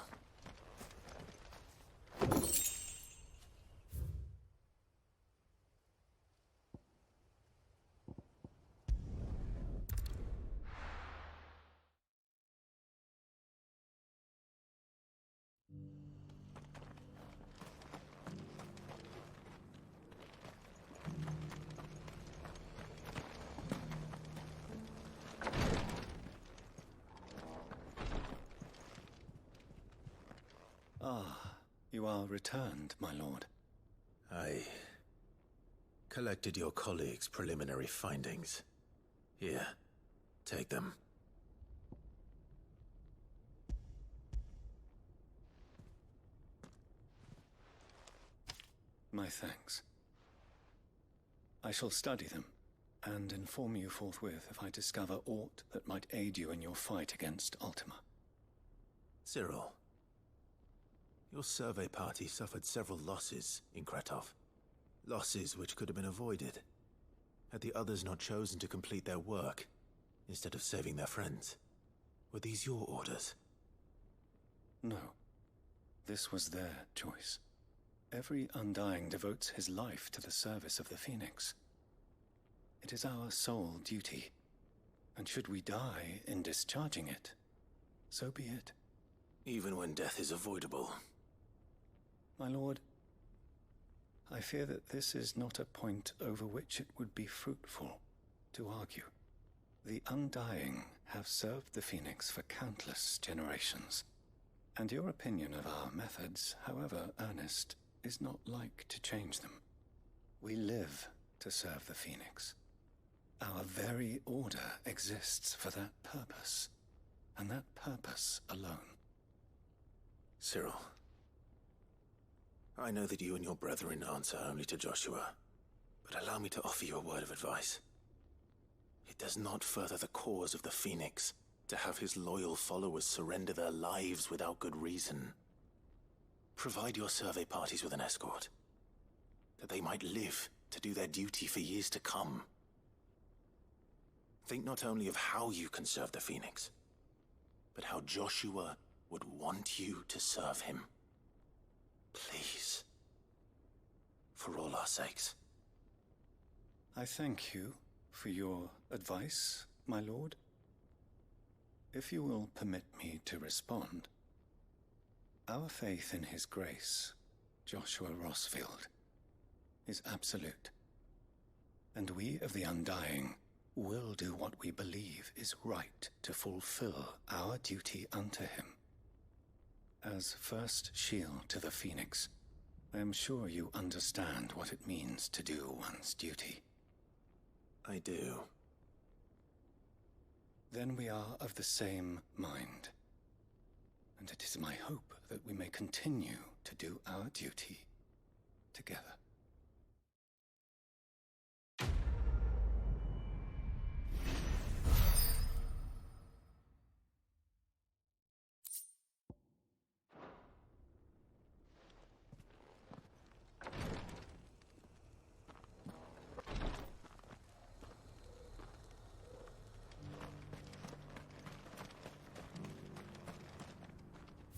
Ah, you are returned, my lord. I collected your colleagues' preliminary findings. Here, take them. My thanks. I shall study them, and inform you forthwith if I discover aught that might aid you in your fight against Ultima. Cyril, your survey party suffered several losses in Kretov. Losses which could have been avoided, had the others not chosen to complete their work, instead of saving their friends. Were these your orders? No. This was their choice. Every Undying devotes his life to the service of the Phoenix. It is our sole duty, and should we die in discharging it, so be it. Even when death is avoidable. My lord, I fear that this is not a point over which it would be fruitful to argue. The Undying have served the Phoenix for countless generations, and your opinion of our methods, however earnest, is not like to change them. We live to serve the Phoenix. Our very order exists for that purpose, and that purpose alone. Cyril, I know that you and your brethren answer only to Joshua, but allow me to offer you a word of advice. It does not further the cause of the Phoenix to have his loyal followers surrender their lives without good reason. Provide your survey parties with an escort, that they might live to do their duty for years to come. Think not only of how you can serve the Phoenix, but how Joshua would want you to serve him. Please. For all our sakes. I thank you for your advice, my lord. If you will permit me to respond, our faith in his grace, Joshua Rosfield, is absolute. And we of the Undying will do what we believe is right to fulfill our duty unto him. As first shield to the Phoenix, I am sure you understand what it means to do one's duty. I do. Then we are of the same mind. And it is my hope that we may continue to do our duty together.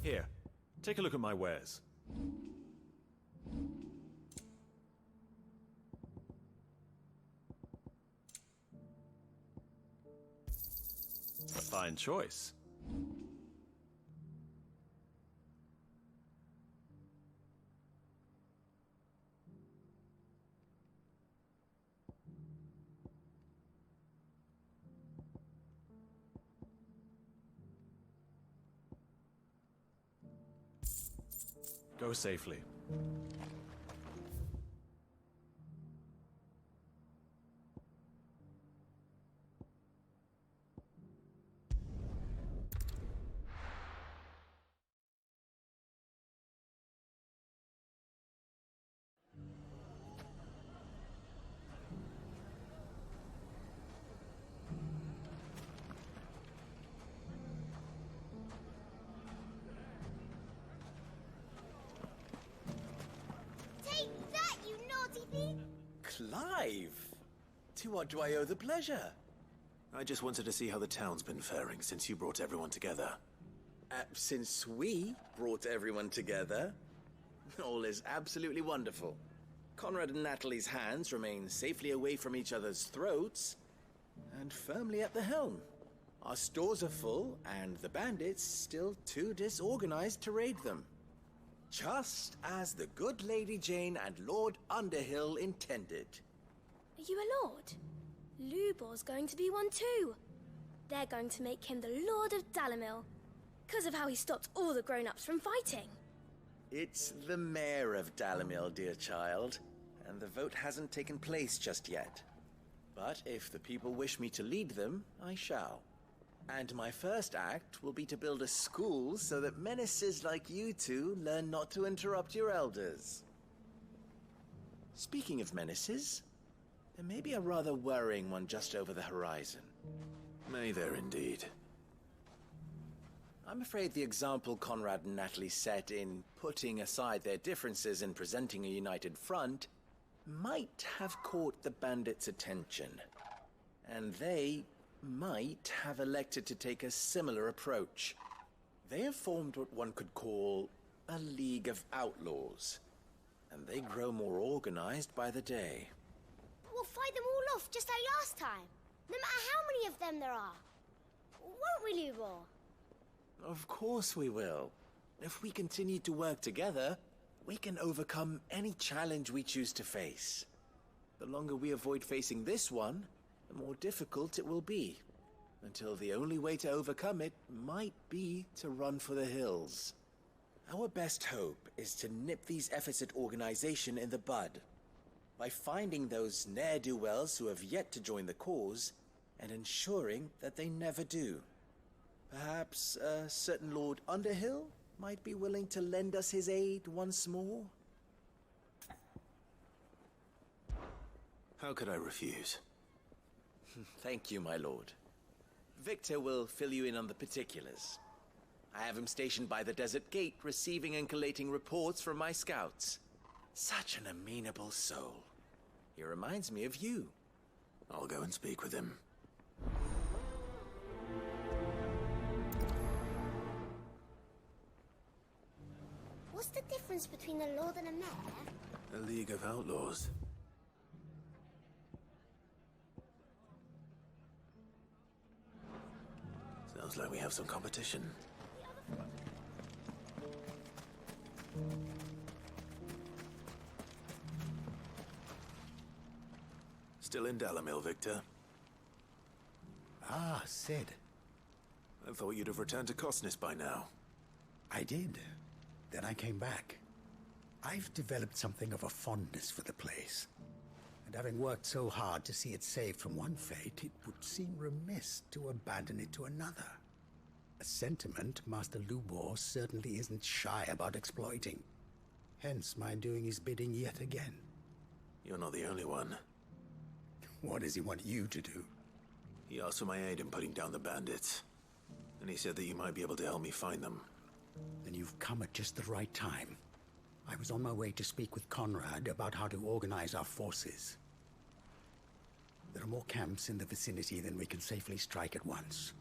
Here, take a look at my wares. A fine choice. Go safely. Clive! To what do I owe the pleasure? I just wanted to see how the town's been faring since you brought everyone together. Since we brought everyone together, all is absolutely wonderful. Conrad and Natalie's hands remain safely away from each other's throats, and firmly at the helm. Our stores are full, and the bandits still too disorganized to raid them. Just as the good Lady Jane and Lord Underhill intended. Are you a lord? Lubor's going to be one too. They're going to make him the Lord of Dalimil, because of how he stopped all the grown-ups from fighting. It's the mayor of Dalimil, dear child, and the vote hasn't taken place just yet. But if the people wish me to lead them, I shall. And my first act will be to build a school so that menaces like you two learn not to interrupt your elders. Speaking of menaces, there may be a rather worrying one just over the horizon. May there indeed. I'm afraid the example Conrad and Natalie set in putting aside their differences and presenting a united front might have caught the bandits' attention. And they might have elected to take a similar approach. They have formed what one could call a League of Outlaws, and they grow more organized by the day. But we'll fight them all off just like last time, no matter how many of them there are. Won't we, Lubor? Of course we will. If we continue to work together, we can overcome any challenge we choose to face. The longer we avoid facing this one, the more difficult it will be, until the only way to overcome it might be to run for the hills. Our best hope is to nip these efforts at organization in the bud, by finding those ne'er-do-wells who have yet to join the cause, and ensuring that they never do. Perhaps a certain Lord Underhill might be willing to lend us his aid once more? How could I refuse? Thank you, my lord. Victor will fill you in on the particulars. I have him stationed by the desert gate, receiving and collating reports from my scouts. Such an amenable soul. He reminds me of you. I'll go and speak with him. What's the difference between a lord and a mayor? A League of Outlaws. Sounds like we have some competition. Still in Dalimil, Victor? Ah, Sid. I thought you'd have returned to Cosnis by now. I did. Then I came back. I've developed something of a fondness for the place. And having worked so hard to see it saved from one fate, it would seem remiss to abandon it to another. A sentiment Master Lubor certainly isn't shy about exploiting. Hence my doing his bidding yet again. You're not the only one. What does he want you to do? He asked for my aid in putting down the bandits. And he said that you might be able to help me find them. Then you've come at just the right time. I was on my way to speak with Conrad about how to organize our forces. There are more camps in the vicinity than we can safely strike at once.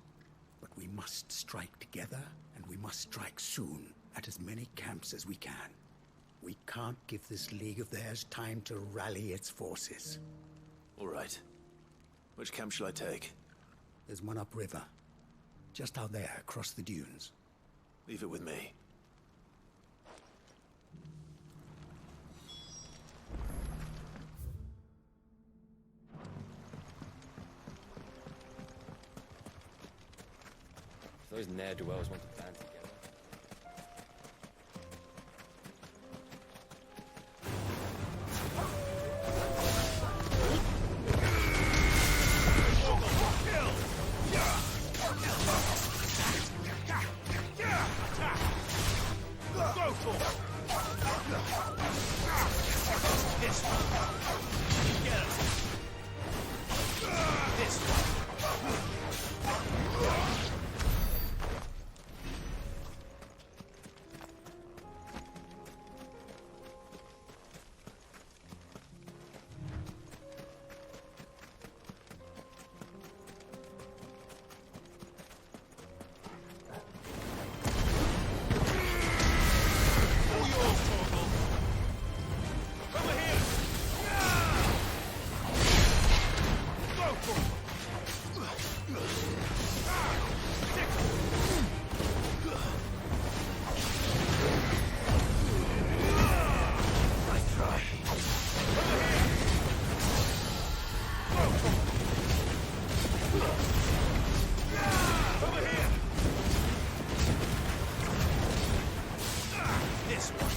But we must strike together, and we must strike soon at as many camps as we can. We can't give this league of theirs time to rally its forces. All right. Which camp shall I take? There's one upriver. Just out there, across the dunes. Leave it with me. Those ne'er-do-wells want to band together. Go for it! This one! Get him! This one!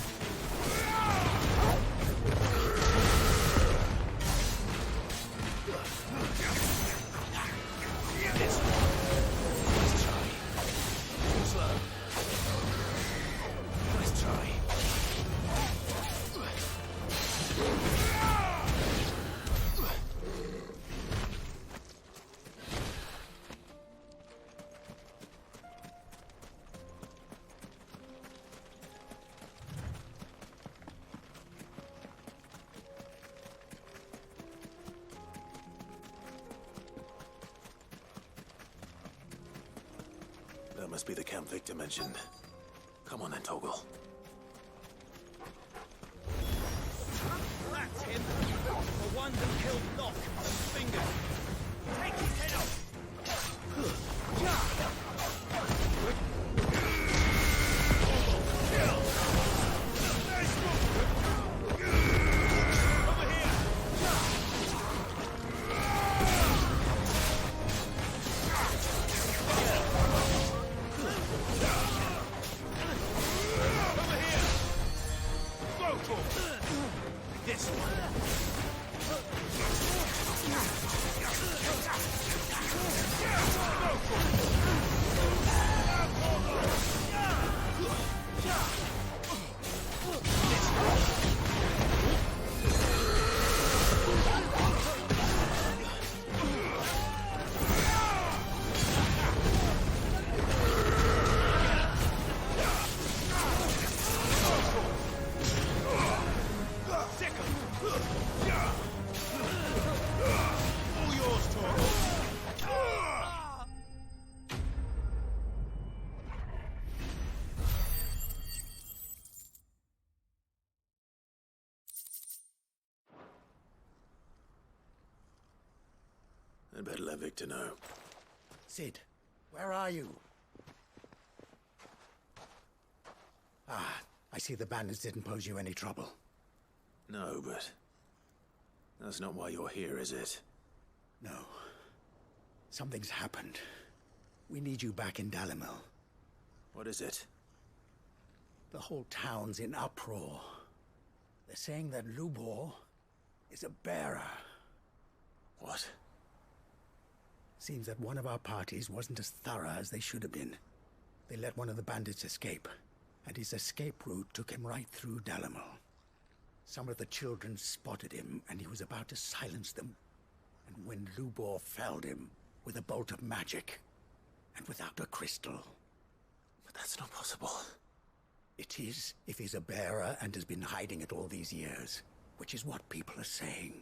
That must be the camp Victor mentioned. Come on then, Toggle. That's him! The one who killed Locke on his finger! Take his head off! I'd better let Victor know. Sid, where are you? Ah, I see the bandits didn't pose you any trouble. No, but that's not why you're here, is it? No. Something's happened. We need you back in Dalimil. What is it? The whole town's in uproar. They're saying that Lubor is a bearer. What? Seems that one of our parties wasn't as thorough as they should have been. They let one of the bandits escape, and his escape route took him right through Dalimil. Some of the children spotted him, and he was about to silence them. And when Lubor felled him with a bolt of magic, and without a crystal. But that's not possible. It is, if he's a bearer and has been hiding it all these years, which is what people are saying.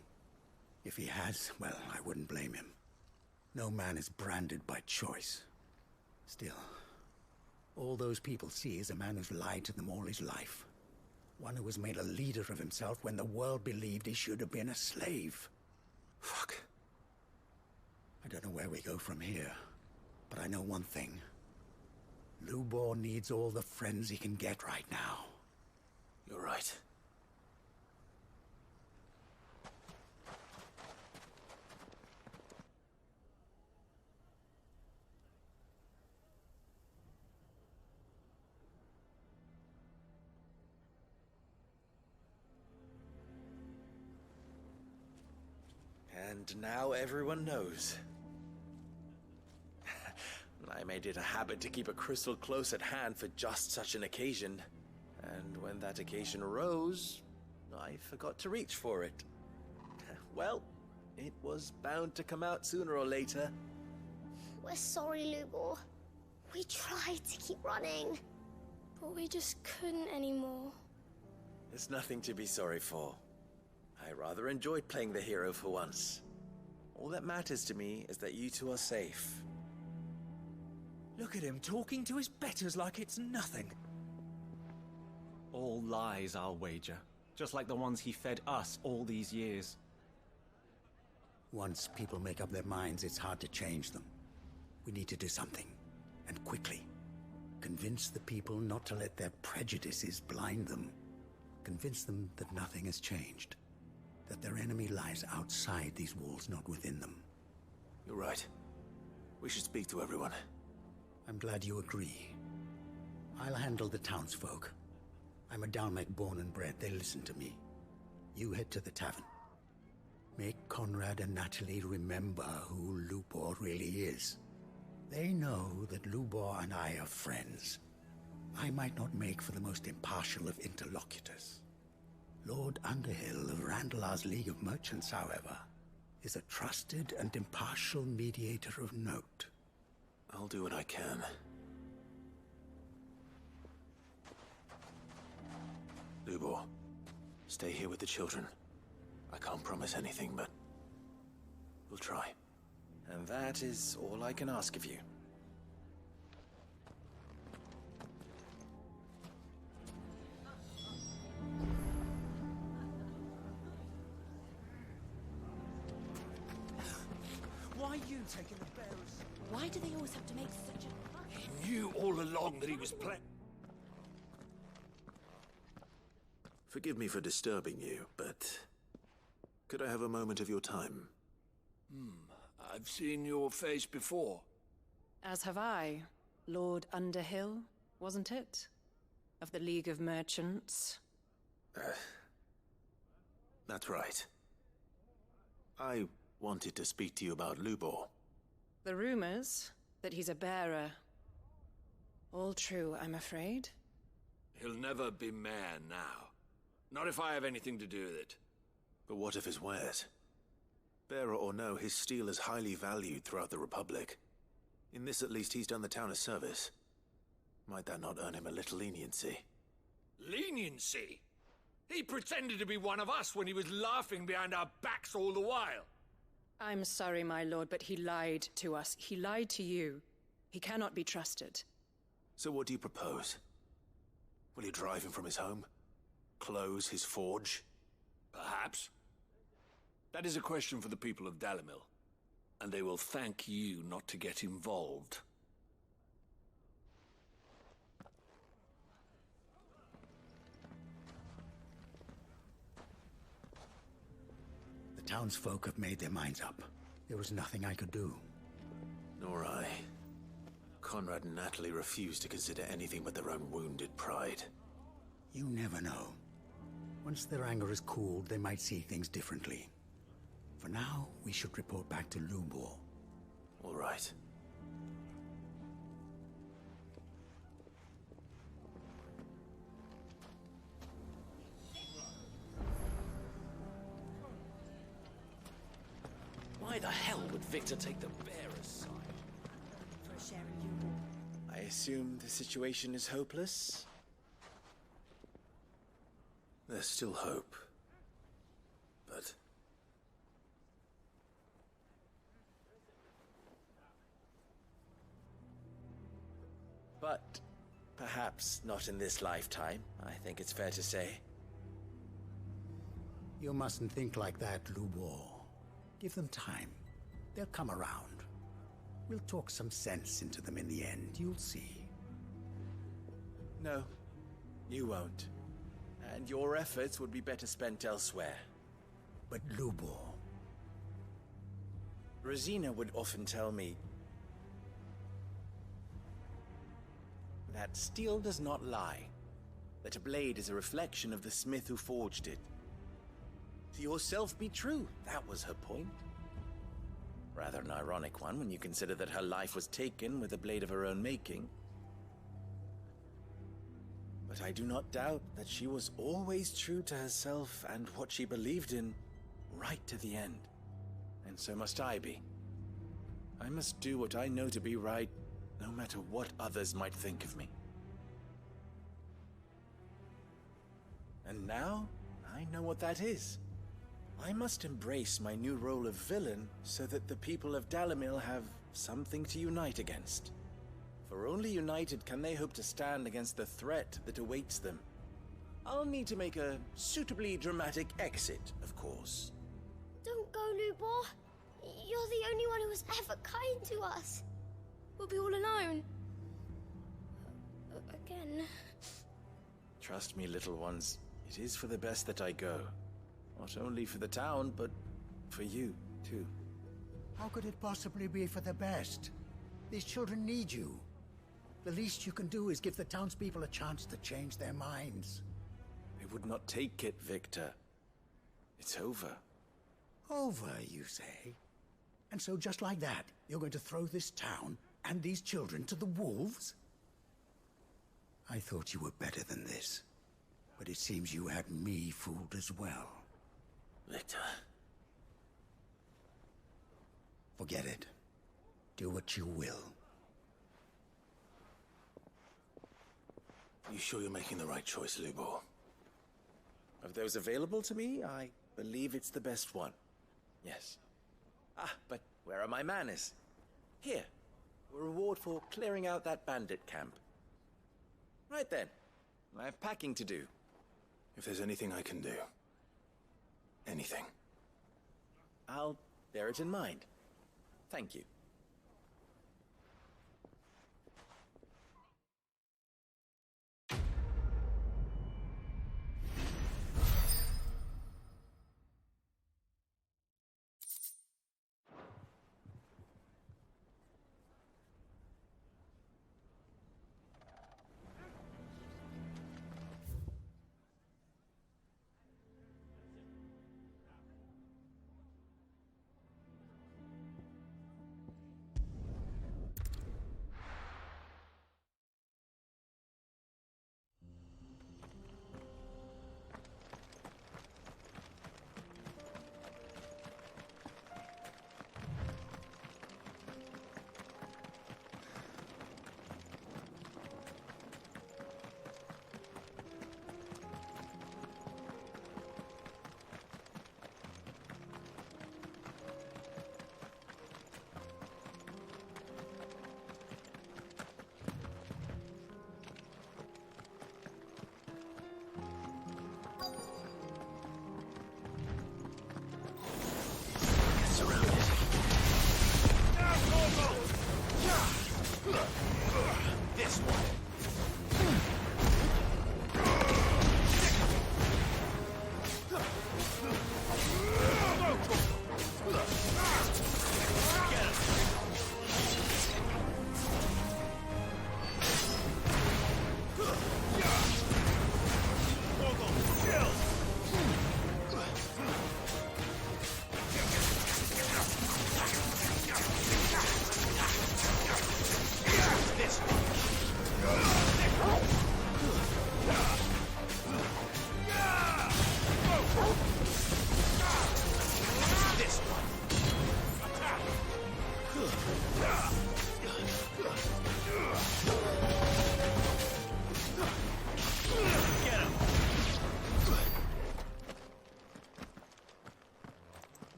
If he has, well, I wouldn't blame him. No man is branded by choice. Still, all those people see is a man who's lied to them all his life. One who was made a leader of himself when the world believed he should have been a slave. Fuck. I don't know where we go from here, but I know one thing. Lubor needs all the friends he can get right now. You're right. And now everyone knows. I made it a habit to keep a crystal close at hand for just such an occasion. And when that occasion arose, I forgot to reach for it. Well, it was bound to come out sooner or later. We're sorry, Lubor. We tried to keep running, but we just couldn't anymore. There's nothing to be sorry for. I rather enjoyed playing the hero for once. All that matters to me is that you two are safe. Look at him talking to his betters like it's nothing. All lies, I'll wager. Just like the ones he fed us all these years. Once people make up their minds, it's hard to change them. We need to do something, and quickly. Convince the people not to let their prejudices blind them. Convince them that nothing has changed. That their enemy lies outside these walls, not within them. You're right. We should speak to everyone. I'm glad you agree. I'll handle the townsfolk. I'm a Dalmec born and bred. They listen to me. You head to the tavern. Make Conrad and Natalie remember who Lubor really is. They know that Lubor and I are friends. I might not make for the most impartial of interlocutors. Lord Underhill of Randalar's League of Merchants, however, is a trusted and impartial mediator of note. I'll do what I can. Lubor, stay here with the children. I can't promise anything, but we'll try. And that is all I can ask of you. Why are you taking the bearers? Why do they always have to make such a... He knew all along that he was Forgive me for disturbing you, but could I have a moment of your time? I've seen your face before. As have I. Lord Underhill, wasn't it? Of the League of Merchants. That's right. I wanted to speak to you about Lubor. The rumors that he's a bearer. All true, I'm afraid. He'll never be mayor now. Not if I have anything to do with it. But what of his wares? Bearer or no, his steel is highly valued throughout the Republic. In this at least, he's done the town a service. Might that not earn him a little leniency? Leniency? He pretended to be one of us when he was laughing behind our backs all the while. I'm sorry, my lord, but he lied to us. He lied to you. He cannot be trusted. So what do you propose? Will you drive him from his home? Close his forge? Perhaps. That is a question for the people of Dalimil, and they will thank you not to get involved. The townsfolk have made their minds up. There was nothing I could do. Nor I. Conrad and Natalie refused to consider anything but their own wounded pride. You never know. Once their anger is cooled, they might see things differently. For now, we should report back to Lubor. All right. Why the hell would Victor take the bearer's side? For sharing Lubor. I assume the situation is hopeless? There's still hope. But... But perhaps not in this lifetime, I think it's fair to say. You mustn't think like that, Lubor. Give them time. They'll come around. We'll talk some sense into them in the end, you'll see. No, you won't. And your efforts would be better spent elsewhere. But Lubor... Rosina would often tell me that steel does not lie, that a blade is a reflection of the smith who forged it. To yourself be true, that was her point. Rather an ironic one when you consider that her life was taken with a blade of her own making. But I do not doubt that she was always true to herself and what she believed in, right to the end. And so must I be. I must do what I know to be right, no matter what others might think of me. And now, I know what that is. I must embrace my new role of villain so that the people of Dalimil have something to unite against. For only united can they hope to stand against the threat that awaits them. I'll need to make a suitably dramatic exit, of course. Don't go, Lubor. You're the only one who was ever kind to us. We'll be all alone. Again. Trust me, little ones. It is for the best that I go. Not only for the town, but for you, too. How could it possibly be for the best? These children need you. The least you can do is give the townspeople a chance to change their minds. They would not take it, Victor. It's over. Over, you say? And so just like that, you're going to throw this town and these children to the wolves? I thought you were better than this. But it seems you had me fooled as well. Victor. Forget it. Do what you will. You sure you're making the right choice, Lubor? Of those available to me, I believe it's the best one. Yes. Ah, but where are my manners? Here. A reward for clearing out that bandit camp. Right then. I have packing to do. If there's anything I can do. Anything. I'll bear it in mind. Thank you.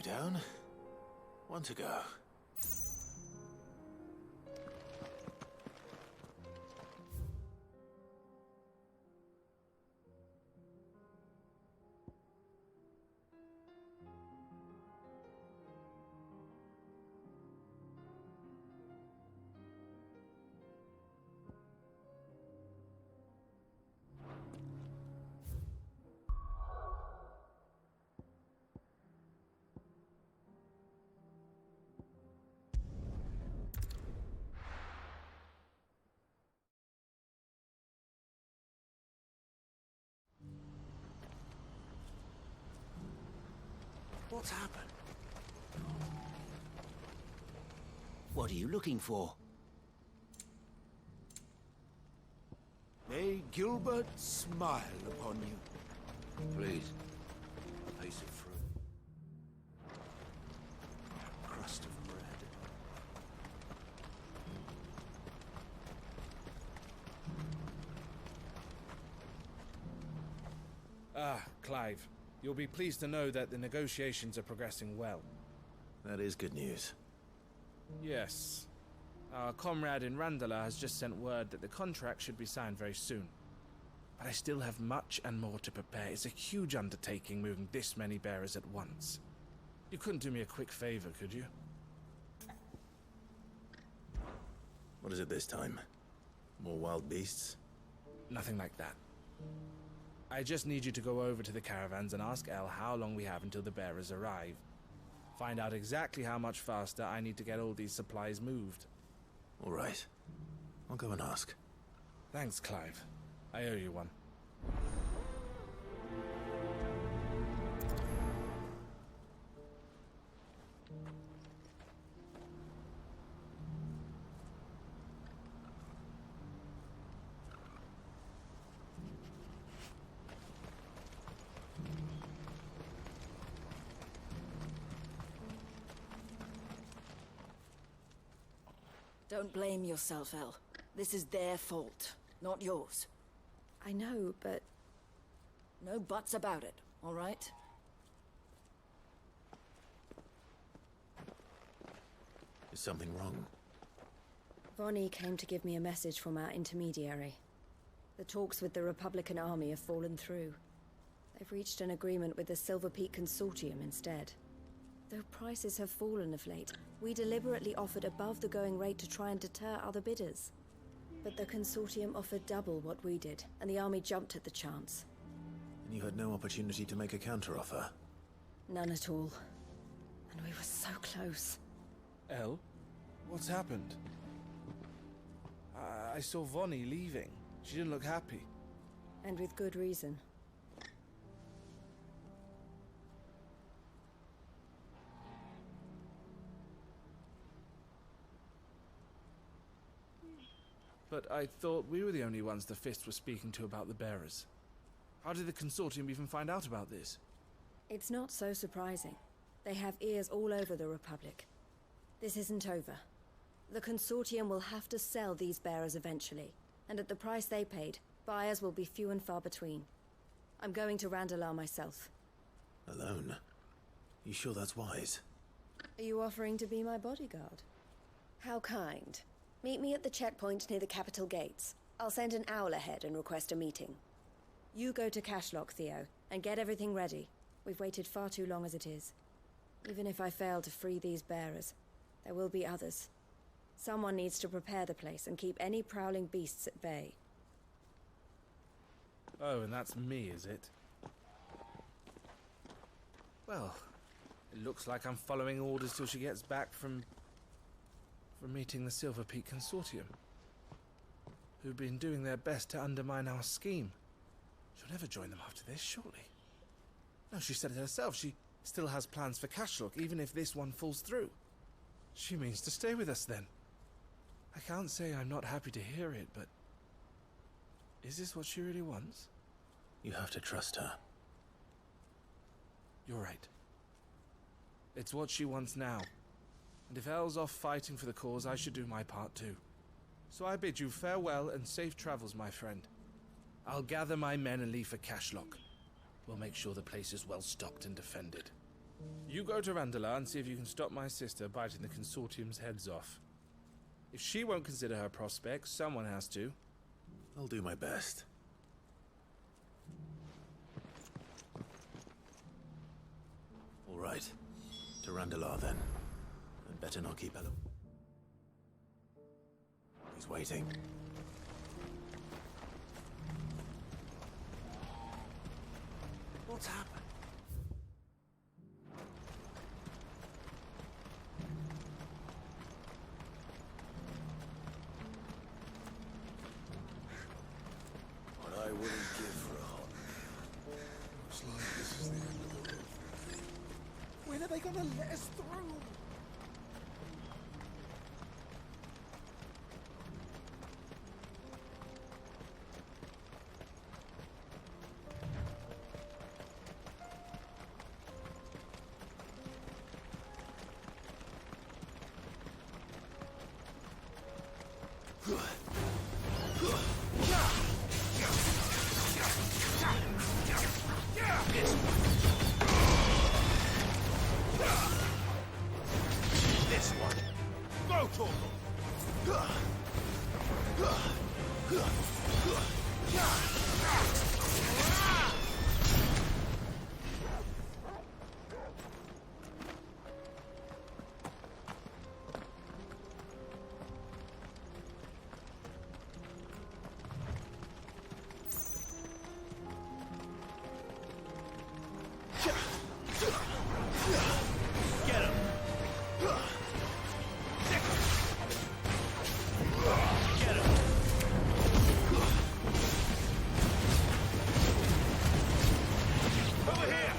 down. One to go. What's happened? What are you looking for? May Gilbert smile upon you. Please. A piece of fruit. A crust of bread. Clive. You'll be pleased to know that the negotiations are progressing well. That is good news. Yes. Our comrade in Randala has just sent word that the contract should be signed very soon. But I still have much and more to prepare. It's a huge undertaking moving this many bearers at once. You couldn't do me a quick favor, could you? What is it this time? More wild beasts? Nothing like that. I just need you to go over to the caravans and ask El how long we have until the bearers arrive. Find out exactly how much faster I need to get all these supplies moved. All right. I'll go and ask. Thanks, Clive. I owe you one. Don't blame yourself, El. This is their fault, not yours. I know, but... No buts about it, all right? Is something wrong? Vonnie came to give me a message from our intermediary. The talks with the Republican army have fallen through. They've reached an agreement with the Silver Peak Consortium instead. Though prices have fallen of late, we deliberately offered above the going rate to try and deter other bidders. But the Consortium offered double what we did, and the army jumped at the chance. And you had no opportunity to make a counteroffer? None at all. And we were so close. El? What's happened? I saw Vonnie leaving. She didn't look happy. And with good reason. But I thought we were the only ones the Fist were speaking to about the bearers. How did the Consortium even find out about this? It's not so surprising. They have ears all over the Republic. This isn't over. The Consortium will have to sell these bearers eventually, and at the price they paid, buyers will be few and far between. I'm going to Randalar myself. Alone? You sure that's wise? Are you offering to be my bodyguard? How kind. Meet me at the checkpoint near the capital gates. I'll send an owl ahead and request a meeting. You go to Cashlock, Theo, and get everything ready. We've waited far too long as it is. Even if I fail to free these bearers, there will be others. Someone needs to prepare the place and keep any prowling beasts at bay. Oh, and that's me, is it? Well, it looks like I'm following orders till she gets back from meeting the Silver Peak Consortium, who've been doing their best to undermine our scheme. She'll never join them after this, surely. No, she said it herself. She still has plans for Cashlock, even if this one falls through. She means to stay with us, then. I can't say I'm not happy to hear it, but... is this what she really wants? You have to trust her. You're right. It's what she wants now. And if Elle's off fighting for the cause, I should do my part too. So I bid you farewell and safe travels, my friend. I'll gather my men and leave for Cashlock. We'll make sure the place is well stocked and defended. You go to Randala and see if you can stop my sister biting the Consortium's heads off. If she won't consider her prospects, someone has to. I'll do my best. All right. To Randala, then. And better not keep Ella. He's waiting. What's happened? What I wouldn't give for a hot meal. Looks like this is the end of the road. When are they gonna let us through? This one. Go, Torgal. Get him. Get him. Over here.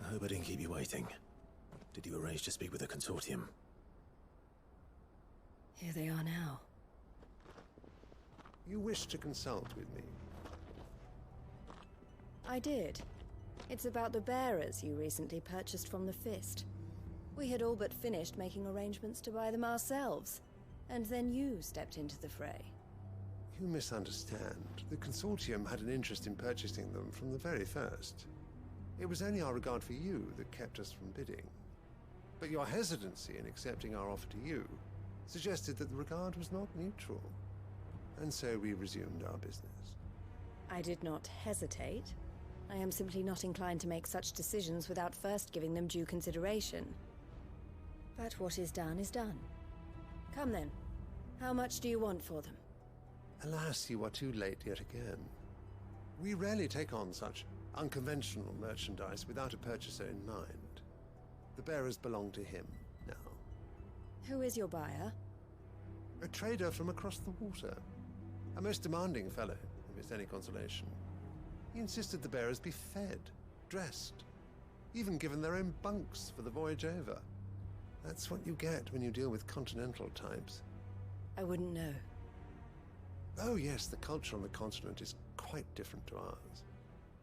I hope I didn't keep you waiting. Did you arrange to speak with the Consortium? Here they are now. You wish to consult with me? I did. It's about the bearers you recently purchased from the Fist. We had all but finished making arrangements to buy them ourselves, and then you stepped into the fray. You misunderstand. The Consortium had an interest in purchasing them from the very first. It was only our regard for you that kept us from bidding. But your hesitancy in accepting our offer to you suggested that the regard was not mutual. And so we resumed our business. I did not hesitate. I am simply not inclined to make such decisions without first giving them due consideration. But what is done is done. Come then. How much do you want for them? Alas, you are too late yet again. We rarely take on such unconventional merchandise without a purchaser in mind. The bearers belong to him now. Who is your buyer? A trader from across the water. A most demanding fellow, if it's any consolation. He insisted the bearers be fed, dressed, even given their own bunks for the voyage over. That's what you get when you deal with continental types. I wouldn't know. Oh yes, the culture on the continent is quite different to ours.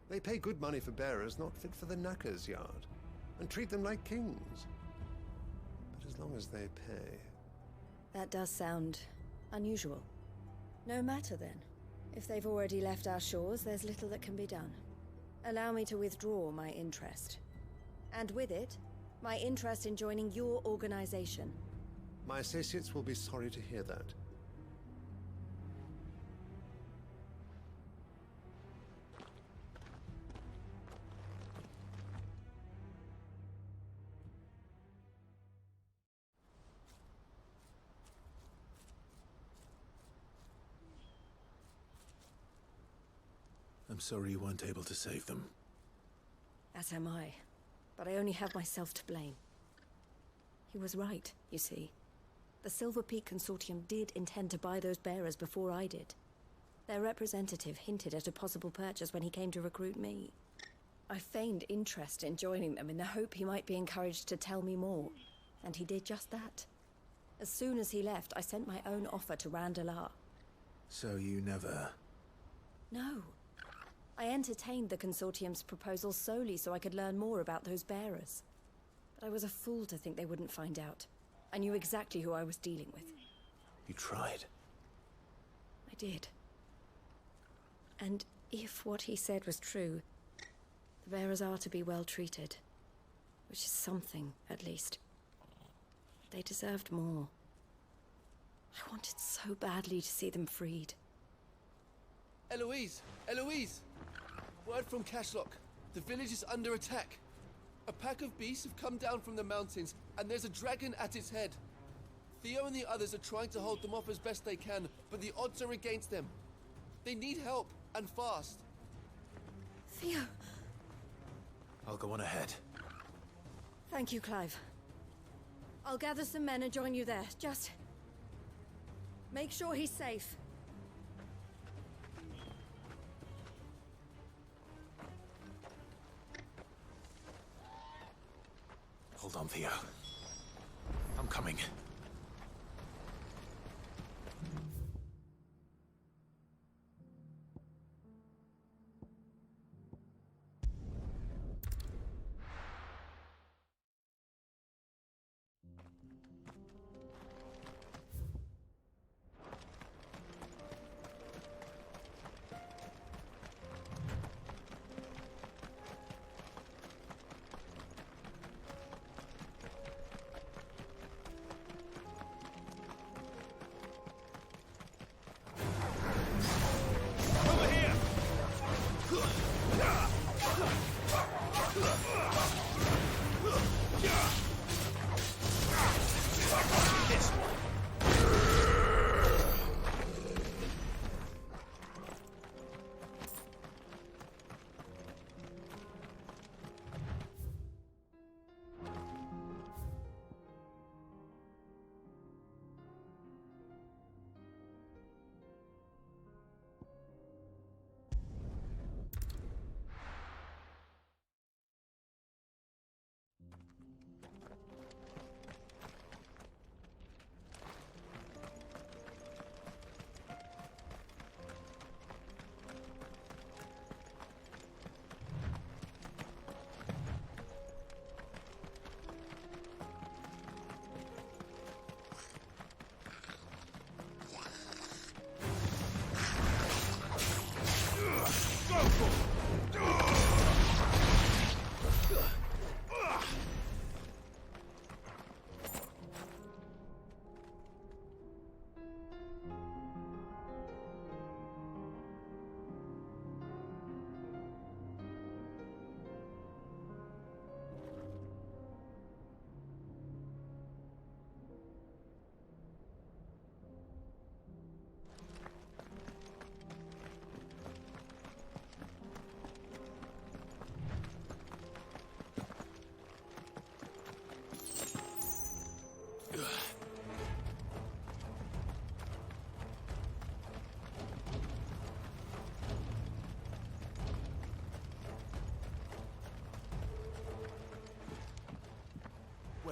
They pay good money for bearers not fit for the knacker's yard, and treat them like kings. But as long as they pay... That does sound unusual. No matter then. If they've already left our shores, there's little that can be done. Allow me to withdraw my interest. And with it, my interest in joining your organization. My associates will be sorry to hear that. I'm sorry you weren't able to save them. As am I. But I only have myself to blame. He was right, you see. The Silver Peak Consortium did intend to buy those bearers before I did. Their representative hinted at a possible purchase when he came to recruit me. I feigned interest in joining them in the hope he might be encouraged to tell me more, and he did just that. As soon as he left, I sent my own offer to Randalar. So you never... No. I entertained the Consortium's proposal solely so I could learn more about those bearers. But I was a fool to think they wouldn't find out. I knew exactly who I was dealing with. You tried. I did. And if what he said was true, the bearers are to be well treated. Which is something, at least. They deserved more. I wanted so badly to see them freed. Eloise! Eloise! Word from Cashlock. The village is under attack. A pack of beasts have come down from the mountains, and there's a dragon at its head. Theo and the others are trying to hold them off as best they can, but the odds are against them. They need help, and fast. Theo! I'll go on ahead. Thank you, Clive. I'll gather some men and join you there. Just... make sure he's safe. Hold on, Theo. I'm coming.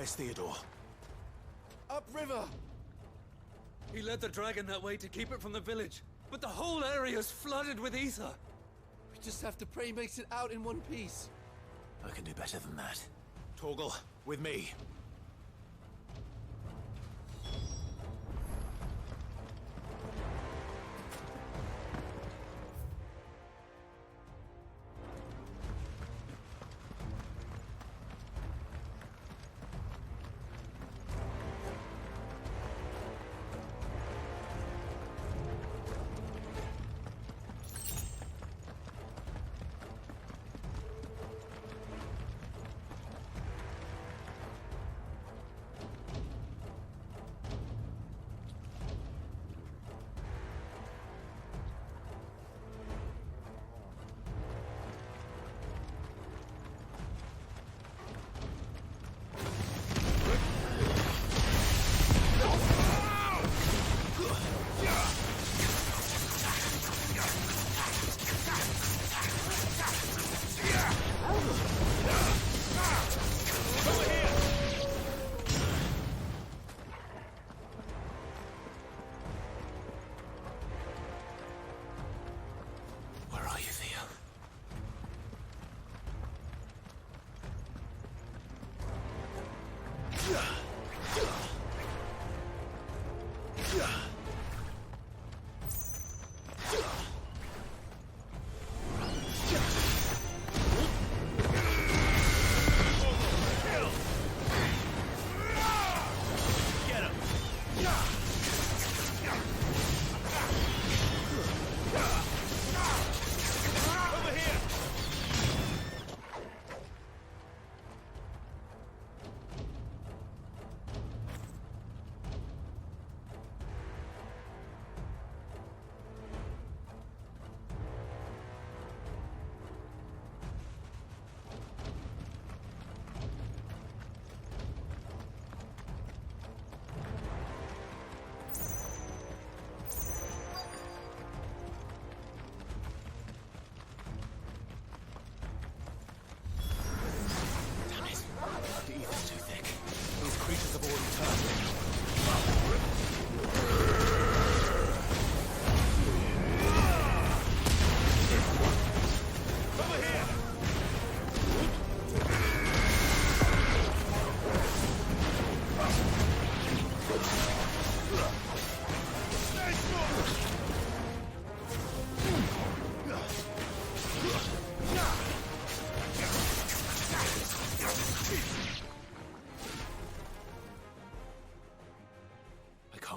Where's Theodore? Upriver! He led the dragon that way to keep it from the village, but the whole area is flooded with ether. We just have to pray he makes it out in one piece. I can do better than that. Torgal, with me.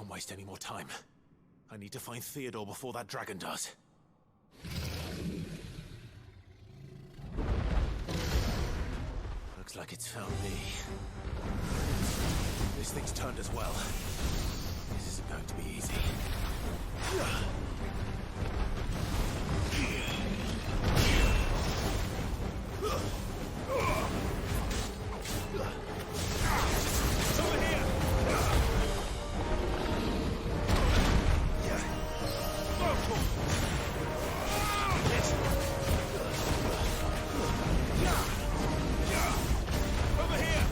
can't waste any more time. I need to find Theodore before that dragon does. Looks like it's found me. This thing's turned as well. This isn't going to be easy. Over here! Over here!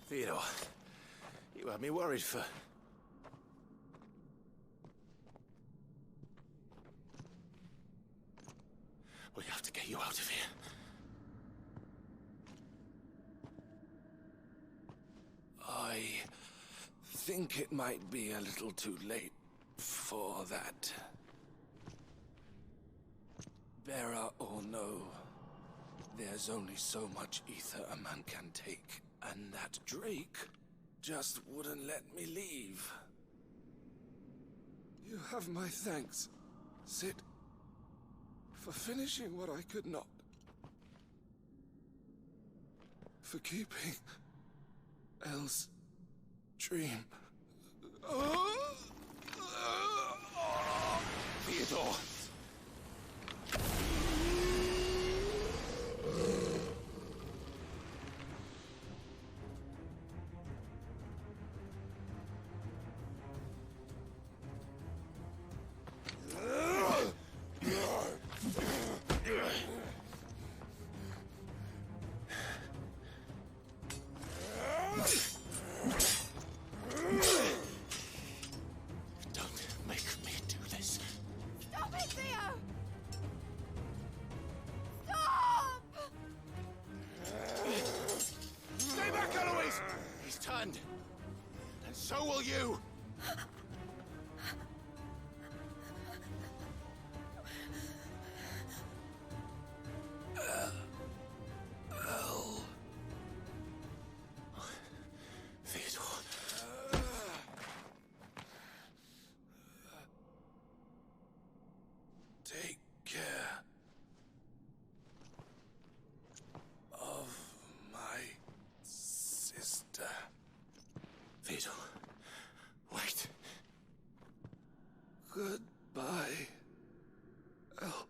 Theodore, you had me worried for... We have to get you out of here. I think it might be a little too late for that. Bearer or no, there's only so much ether a man can take, and that Drake just wouldn't let me leave. You have my thanks, Sid, for finishing what I could not. For keeping Elle's dream. Theodore! end. And so will you! Take care of my sister. Theodore, wait. Goodbye, El.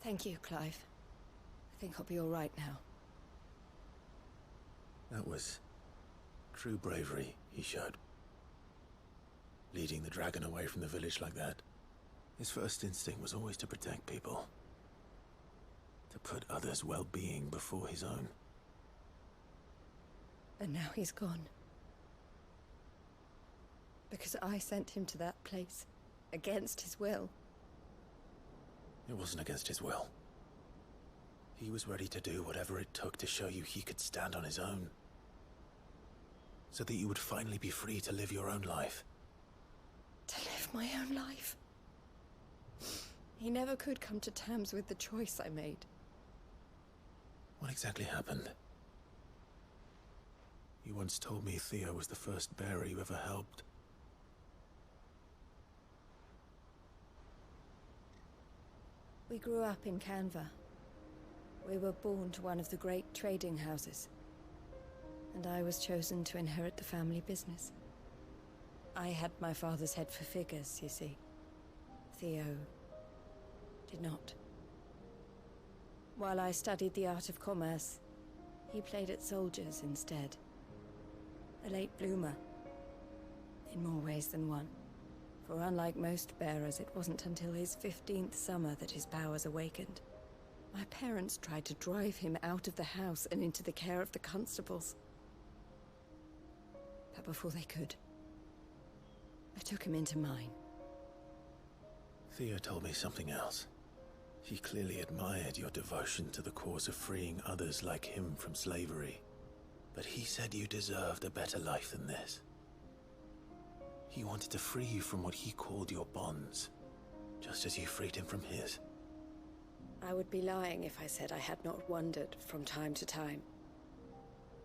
Thank you, Clive. I think I'll be all right now. That was true bravery he showed. Leading the dragon away from the village like that. His first instinct was always to protect people. To put others' well-being before his own. And now he's gone. Because I sent him to that place, against his will. It wasn't against his will. He was ready to do whatever it took to show you he could stand on his own. So that you would finally be free to live your own life. To live my own life? He never could come to terms with the choice I made. What exactly happened? You once told me Theo was the first bearer you ever helped. We grew up in Canva. We were born to one of the great trading houses. And I was chosen to inherit the family business. I had my father's head for figures, you see. Theo did not. While I studied the art of commerce, he played at soldiers instead. A late bloomer. In more ways than one. For unlike most bearers, it wasn't until his 15th summer that his powers awakened. My parents tried to drive him out of the house and into the care of the constables. But before they could, I took him into mine. Theo told me something else. He clearly admired your devotion to the cause of freeing others like him from slavery. But he said you deserved a better life than this. He wanted to free you from what he called your bonds, just as you freed him from his. I would be lying if I said I had not wondered from time to time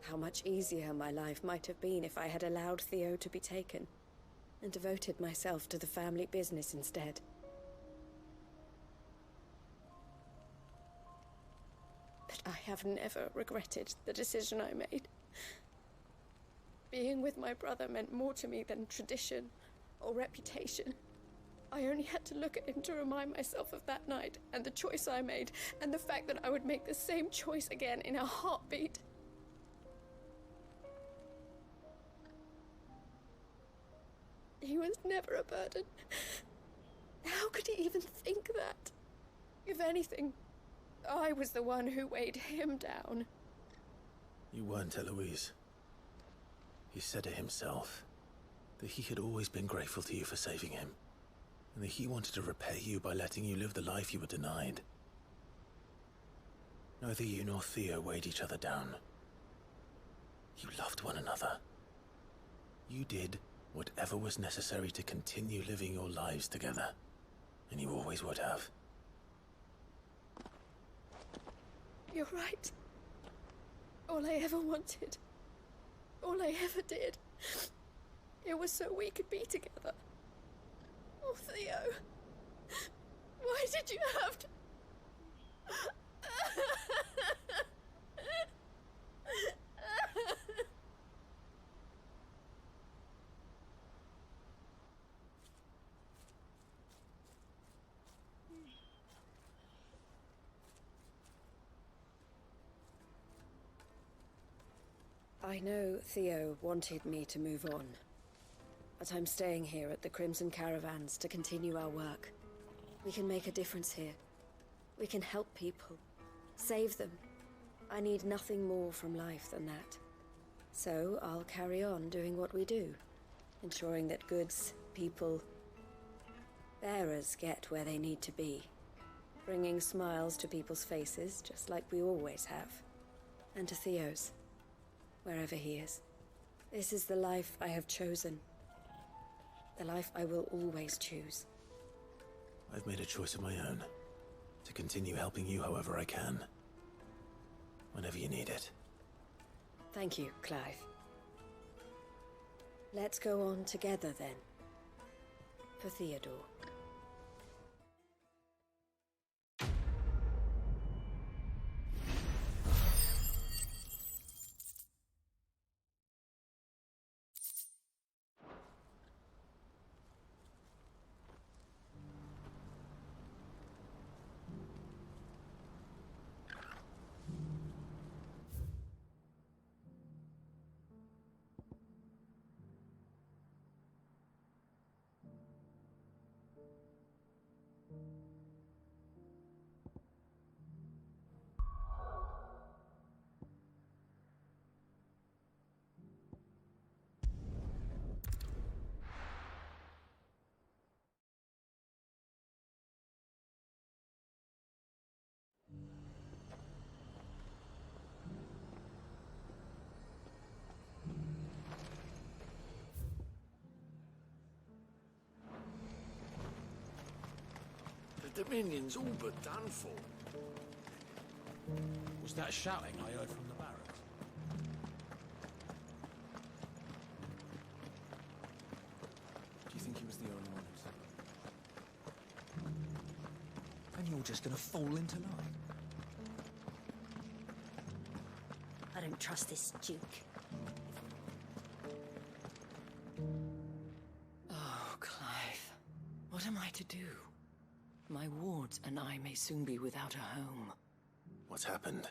how much easier my life might have been if I had allowed Theo to be taken and devoted myself to the family business instead. But I have never regretted the decision I made. Being with my brother meant more to me than tradition or reputation. I only had to look at him to remind myself of that night and the choice I made and the fact that I would make the same choice again in a heartbeat. He was never a burden. How could he even think that? If anything, I was the one who weighed him down. You weren't, Eloise. He said it himself, that he had always been grateful to you for saving him, and that he wanted to repay you by letting you live the life you were denied. Neither you nor Theo weighed each other down. You loved one another. You did whatever was necessary to continue living your lives together, and you always would have. You're right. All I ever wanted. All I ever did. It was so we could be together. Oh, Theo. Why did you have to... I know Theo wanted me to move on, but I'm staying here at the Crimson Caravans to continue our work. We can make a difference here. We can help people, save them. I need nothing more from life than that. So I'll carry on doing what we do, ensuring that goods, people, bearers get where they need to be, bringing smiles to people's faces just like we always have, and to Theo's. Wherever he is. This is the life I have chosen. The life I will always choose. I've made a choice of my own. To continue helping you however I can. Whenever you need it. Thank you, Clive. Let's go on together then. For Theodore. The Dominion's all but done for. Was that shouting I heard from the barracks? Do you think he was the only one who said it? And you're just gonna fall into line? I don't trust this Duke. Oh, Clive. What am I to do? My wards and I may soon be without a home. What's happened?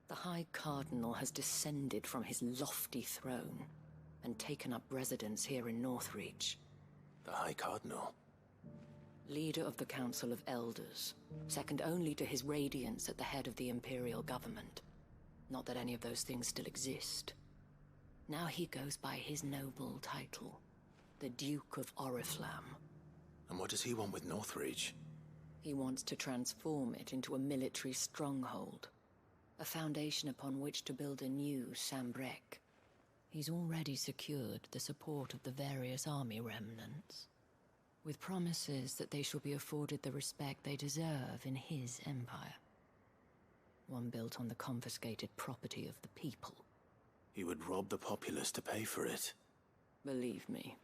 The High Cardinal has descended from his lofty throne and taken up residence here in Northreach. The High Cardinal? Leader of the Council of Elders, second only to his Radiance at the head of the Imperial government. Not that any of those things still exist. Now he goes by his noble title, the Duke of Oriflamme. And what does he want with Northreach? He wants to transform it into a military stronghold, a foundation upon which to build a new Sambrec. He's already secured the support of the various army remnants, with promises that they shall be afforded the respect they deserve in his empire. One built on the confiscated property of the people. He would rob the populace to pay for it. Believe me,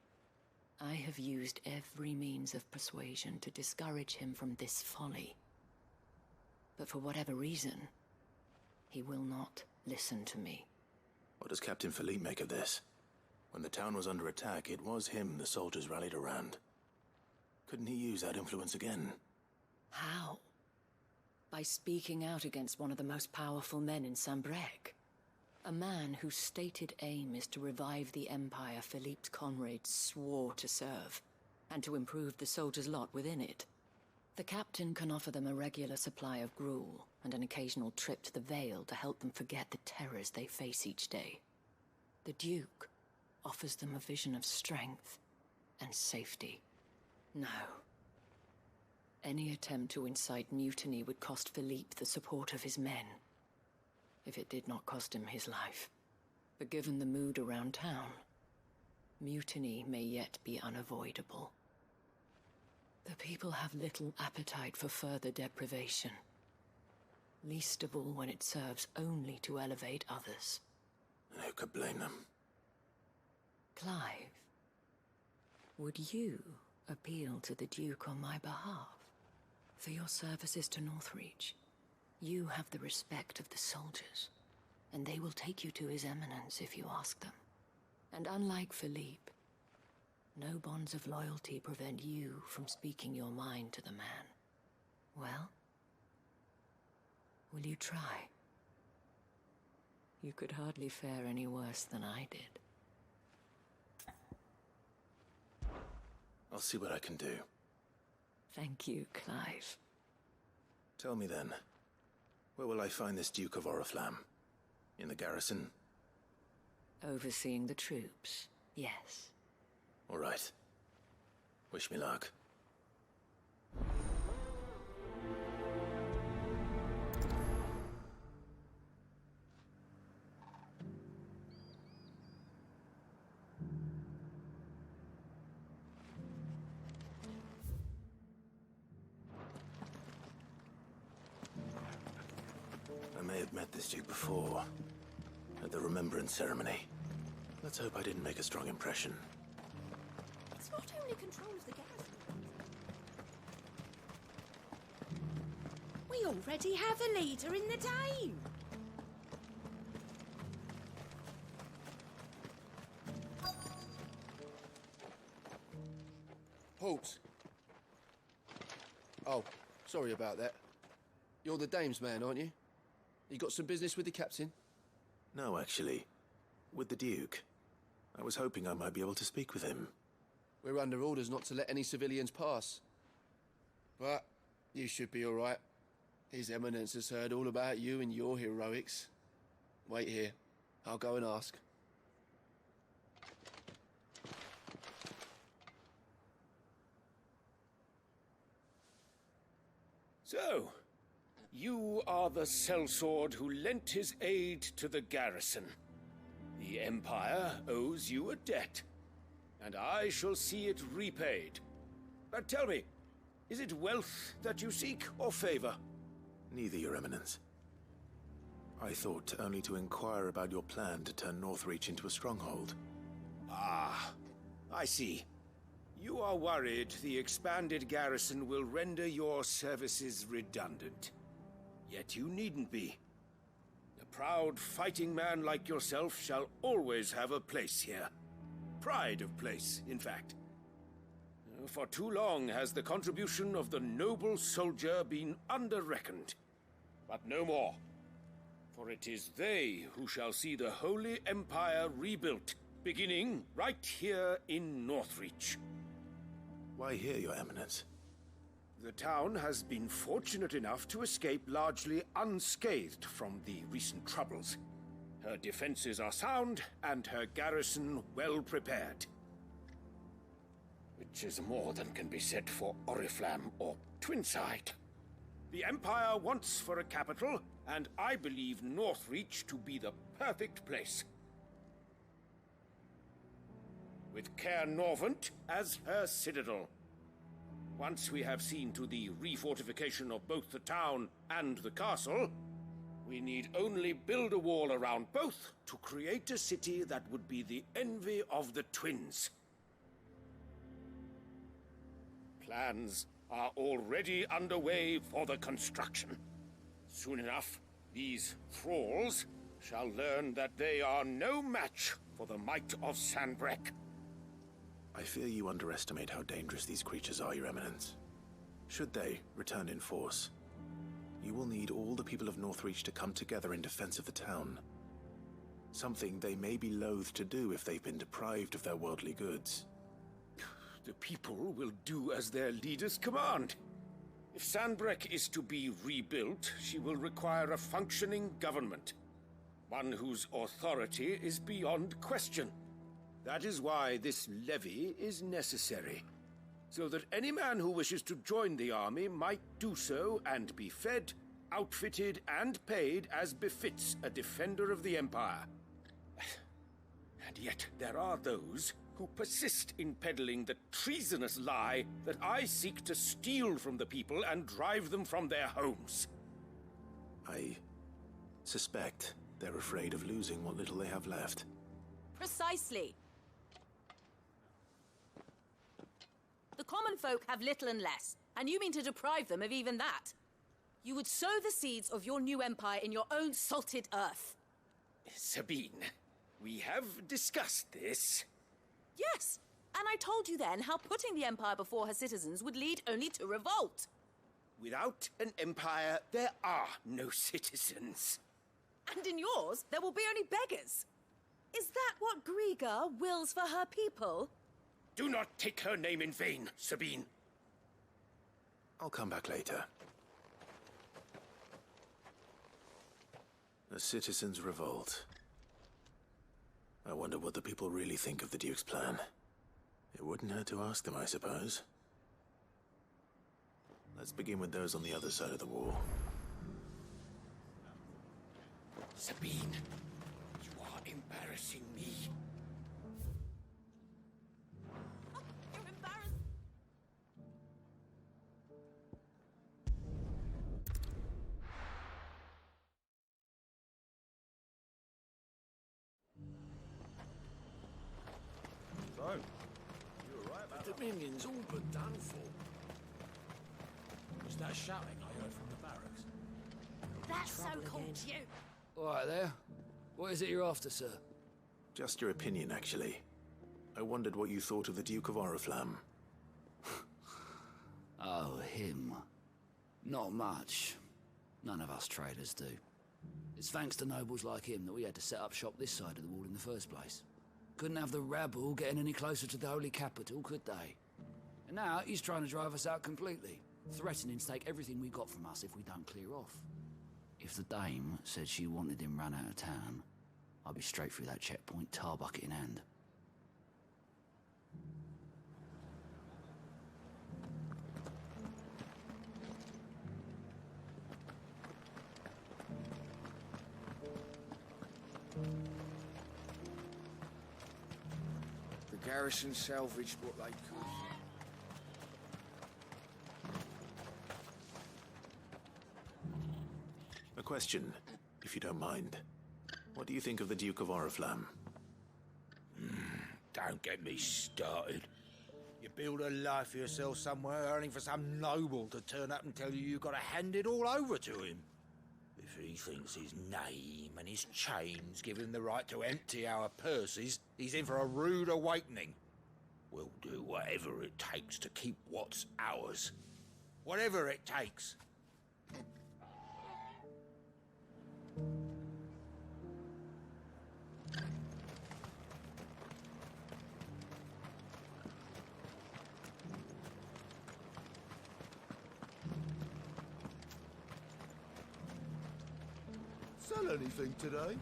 I have used every means of persuasion to discourage him from this folly. But for whatever reason, he will not listen to me. What does Captain Philippe make of this? When the town was under attack, it was him the soldiers rallied around. Couldn't he use that influence again? How? By speaking out against one of the most powerful men in Sambrec. A man whose stated aim is to revive the empire Philippe's comrades swore to serve, and to improve the soldiers' lot within it. The captain can offer them a regular supply of gruel, and an occasional trip to the Vale to help them forget the terrors they face each day. The Duke offers them a vision of strength and safety. No. Any attempt to incite mutiny would cost Philippe the support of his men, if it did not cost him his life. But given the mood around town, mutiny may yet be unavoidable. The people have little appetite for further deprivation. Least of all when it serves only to elevate others. And who could blame them? Clive, would you appeal to the Duke on my behalf? For your services to Northreach, you have the respect of the soldiers, and they will take you to His Eminence if you ask them. And unlike Philippe, no bonds of loyalty prevent you from speaking your mind to the man. Well? Will you try? You could hardly fare any worse than I did. I'll see what I can do. Thank you, Clive. Tell me then, where will I find this Duke of Oriflamme? In the garrison? Overseeing the troops, yes. All right. Wish me luck. I may have met this Duke before, at the Remembrance Ceremony. Let's hope I didn't make a strong impression. It's not only control of the garrison. We already have a leader in the Dame. Halt! Oh, sorry about that. You're the Dame's man, aren't you? You got some business with the captain? No, actually. With the Duke. I was hoping I might be able to speak with him. We're under orders not to let any civilians pass. But you should be all right. His Eminence has heard all about you and your heroics. Wait here. I'll go and ask. So, you are the sellsword who lent his aid to the garrison. The Empire owes you a debt, and I shall see it repaid. But tell me, is it wealth that you seek, or favor? Neither, Your Eminence. I thought only to inquire about your plan to turn Northreach into a stronghold. Ah, I see. You are worried the expanded garrison will render your services redundant. Yet you needn't be. A proud fighting man like yourself shall always have a place here. Pride of place, in fact. For too long has the contribution of the noble soldier been under-reckoned. But no more. For it is they who shall see the Holy Empire rebuilt, beginning right here in Northreach. Why here, Your Eminence? The town has been fortunate enough to escape largely unscathed from the recent troubles. Her defenses are sound, and her garrison well prepared. Which is more than can be said for Oriflamme or Twinside. The Empire wants for a capital, and I believe Northreach to be the perfect place. With Caer Norvent as her citadel. Once we have seen to the refortification of both the town and the castle, we need only build a wall around both to create a city that would be the envy of the twins. Plans are already underway for the construction. Soon enough, these thralls shall learn that they are no match for the might of Sanbreque. I fear you underestimate how dangerous these creatures are, Your Eminence. Should they return in force, you will need all the people of Northreach to come together in defense of the town. Something they may be loath to do if they've been deprived of their worldly goods. The people will do as their leaders command. If Sanbreque is to be rebuilt, she will require a functioning government. One whose authority is beyond question. That is why this levy is necessary. So that any man who wishes to join the army might do so and be fed, outfitted, and paid as befits a defender of the Empire. And yet there are those who persist in peddling the treasonous lie that I seek to steal from the people and drive them from their homes. I suspect they're afraid of losing what little they have left. Precisely. The common folk have little and less, and you mean to deprive them of even that. You would sow the seeds of your new empire in your own salted earth. Sabine, we have discussed this. Yes, and I told you then how putting the empire before her citizens would lead only to revolt. Without an empire, there are no citizens. And in yours, there will be only beggars. Is that what Griga wills for her people? Do not take her name in vain, Sabine. I'll come back later. The citizens revolt. I wonder what the people really think of the Duke's plan. It wouldn't hurt to ask them, I suppose. Let's begin with those on the other side of the wall. Sabine, you are embarrassing me. You're embarrassed. So, you were right about the Dominion's all but done for. Was that shouting I heard from the barracks? That's so called you. All right there. What is it you're after, sir? Just your opinion, actually. I wondered what you thought of the Duke of Oriflamme. Oh, him. Not much. None of us traders do. It's thanks to nobles like him that we had to set up shop this side of the wall in the first place. Couldn't have the rabble getting any closer to the holy capital, could they? And now he's trying to drive us out completely, threatening to take everything we got from us if we don't clear off. If the dame said she wanted him run out of town, I'd be straight through that checkpoint, tar bucket in hand. The garrison salvaged what they could. A question, if you don't mind. What do you think of the Duke of Oriflamme? Don't get me started. You build a life for yourself somewhere, only for some noble to turn up and tell you you've got to hand it all over to him. If he thinks his name and his chains give him the right to empty our purses, he's in for a rude awakening. We'll do whatever it takes to keep what's ours. Whatever it takes. Sell anything today?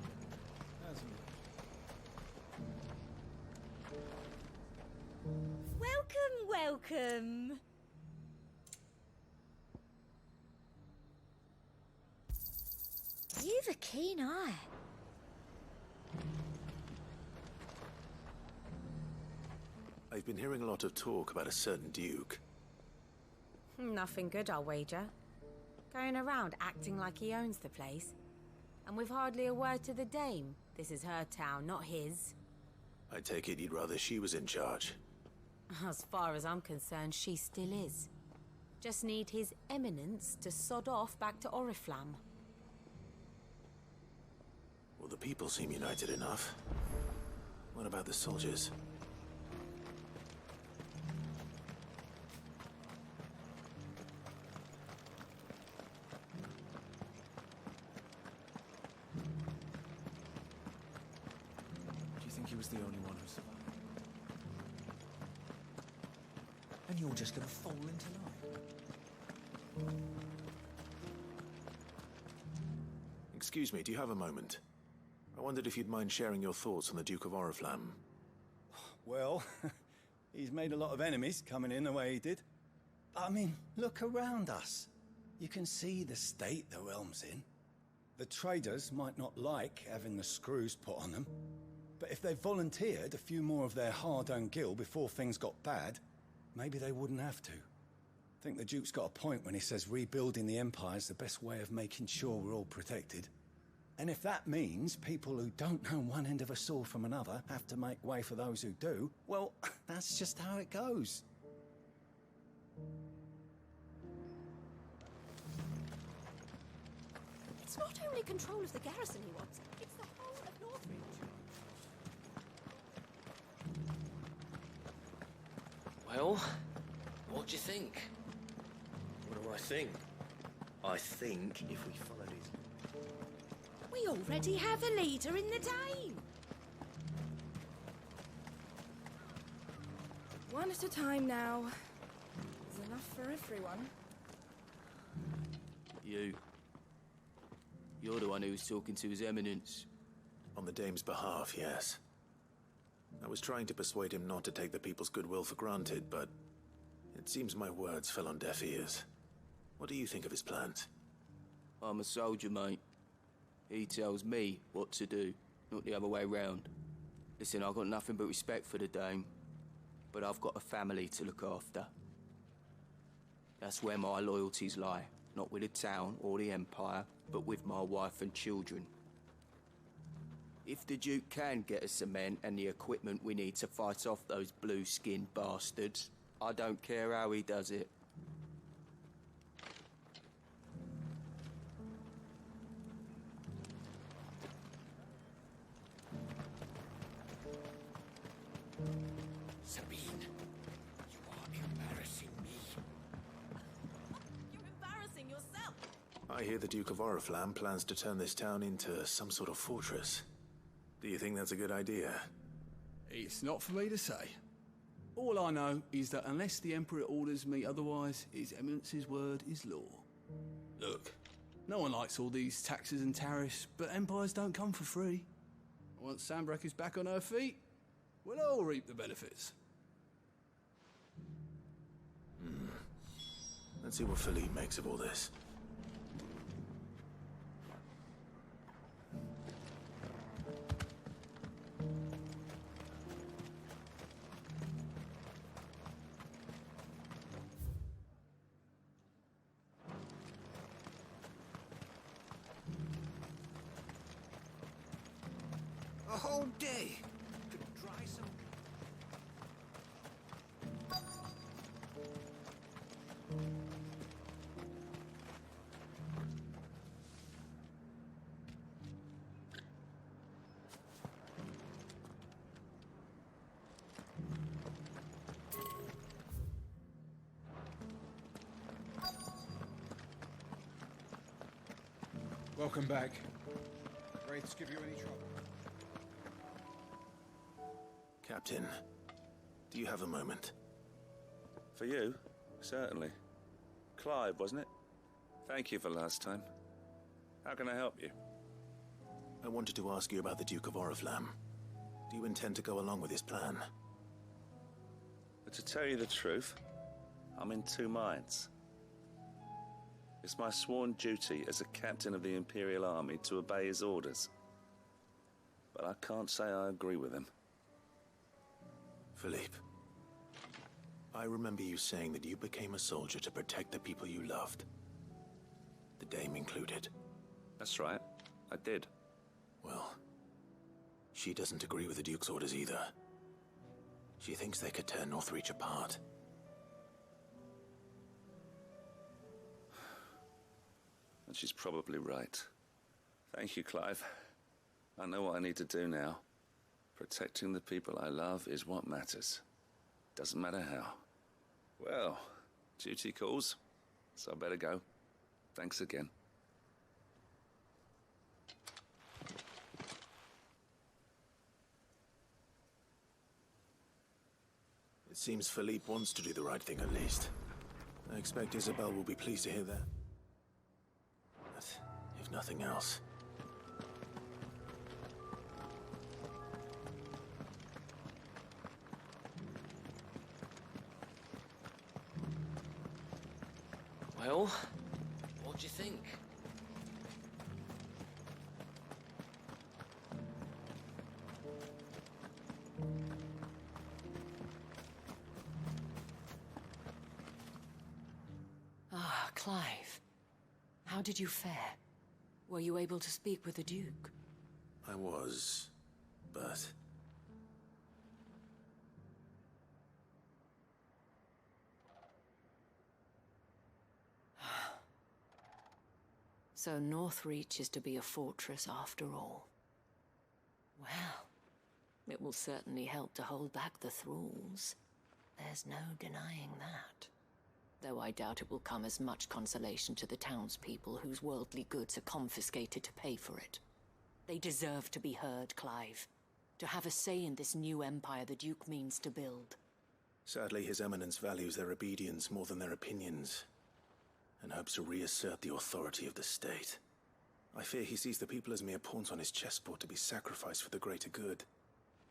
Welcome. You've a keen eye. I've been hearing a lot of talk about a certain Duke. Nothing good, I'll wager. Going around acting like he owns the place. And with hardly a word to the dame. This is her town, not his. I take it you'd rather she was in charge. As far as I'm concerned, she still is. Just need his eminence to sod off back to Oriflamme. Well, the people seem united enough. What about the soldiers? Do you think he was the only one who survived? And you're just gonna fall into line? Excuse me, do you have a moment? I wondered if you'd mind sharing your thoughts on the Duke of Oriflamme. Well, he's made a lot of enemies coming in the way he did. I mean, look around us. You can see the state the realm's in. The traders might not like having the screws put on them, but if they volunteered a few more of their hard-earned gil before things got bad, maybe they wouldn't have to. think the Duke's got a point when he says rebuilding the Empire is the best way of making sure we're all protected. And if that means people who don't know one end of a sword from another have to make way for those who do, well, that's just how it goes. It's not only control of the garrison he wants, it's the whole of Northridge. Well, what do you think? What do I think? I think if we followed his... We already have a leader in the Dame. One at a time now. There's enough for everyone. You're the one who was talking to His Eminence. On the Dame's behalf, yes. I was trying to persuade him not to take the people's goodwill for granted, but it seems my words fell on deaf ears. What do you think of his plans? I'm a soldier, mate. He tells me what to do, not the other way round. Listen, I've got nothing but respect for the Dame, but I've got a family to look after. That's where my loyalties lie, not with the town or the Empire, but with my wife and children. If the Duke can get us the men and the equipment we need to fight off those blue-skinned bastards, I don't care how he does it. Sabine, you are embarrassing me. You're embarrassing yourself. I hear the Duke of Oriflamme plans to turn this town into some sort of fortress. Do you think that's a good idea? It's not for me to say. All I know is that unless the Emperor orders me otherwise, His Eminence's word is law. Look, no one likes all these taxes and tariffs, but empires don't come for free. Once Sandbreak is back on her feet, we'll all reap the benefits. Let's see what Philippe makes of all this. A whole day. Could dry some... Welcome back. Wraiths give you any trouble? Captain, do you have a moment? For you? Certainly. Clive, wasn't it? Thank you for last time. How can I help you? I wanted to ask you about the Duke of Oriflamme. Do you intend to go along with his plan? But to tell you the truth, I'm in two minds. It's my sworn duty as a captain of the Imperial Army to obey his orders. But I can't say I agree with him. Philippe, I remember you saying that you became a soldier to protect the people you loved. The Dame included. That's right, I did. Well, she doesn't agree with the Duke's orders either. She thinks they could tear Northreach apart. And she's probably right. Thank you, Clive. I know what I need to do now. Protecting the people I love is what matters. Doesn't matter how. Well, duty calls, so I better go. Thanks again. It seems Philippe wants to do the right thing at least. I expect Isabel will be pleased to hear that. But if nothing else... Well, what do you think? Clive, how did you fare? Were you able to speak with the Duke? I was, but... So Northreach is to be a fortress after all. Well, it will certainly help to hold back the thralls. There's no denying that. Though I doubt it will come as much consolation to the townspeople whose worldly goods are confiscated to pay for it. They deserve to be heard, Clive. To have a say in this new empire the Duke means to build. Sadly, His Eminence values their obedience more than their opinions, and hopes to reassert the authority of the state. I fear he sees the people as mere pawns on his chessboard to be sacrificed for the greater good.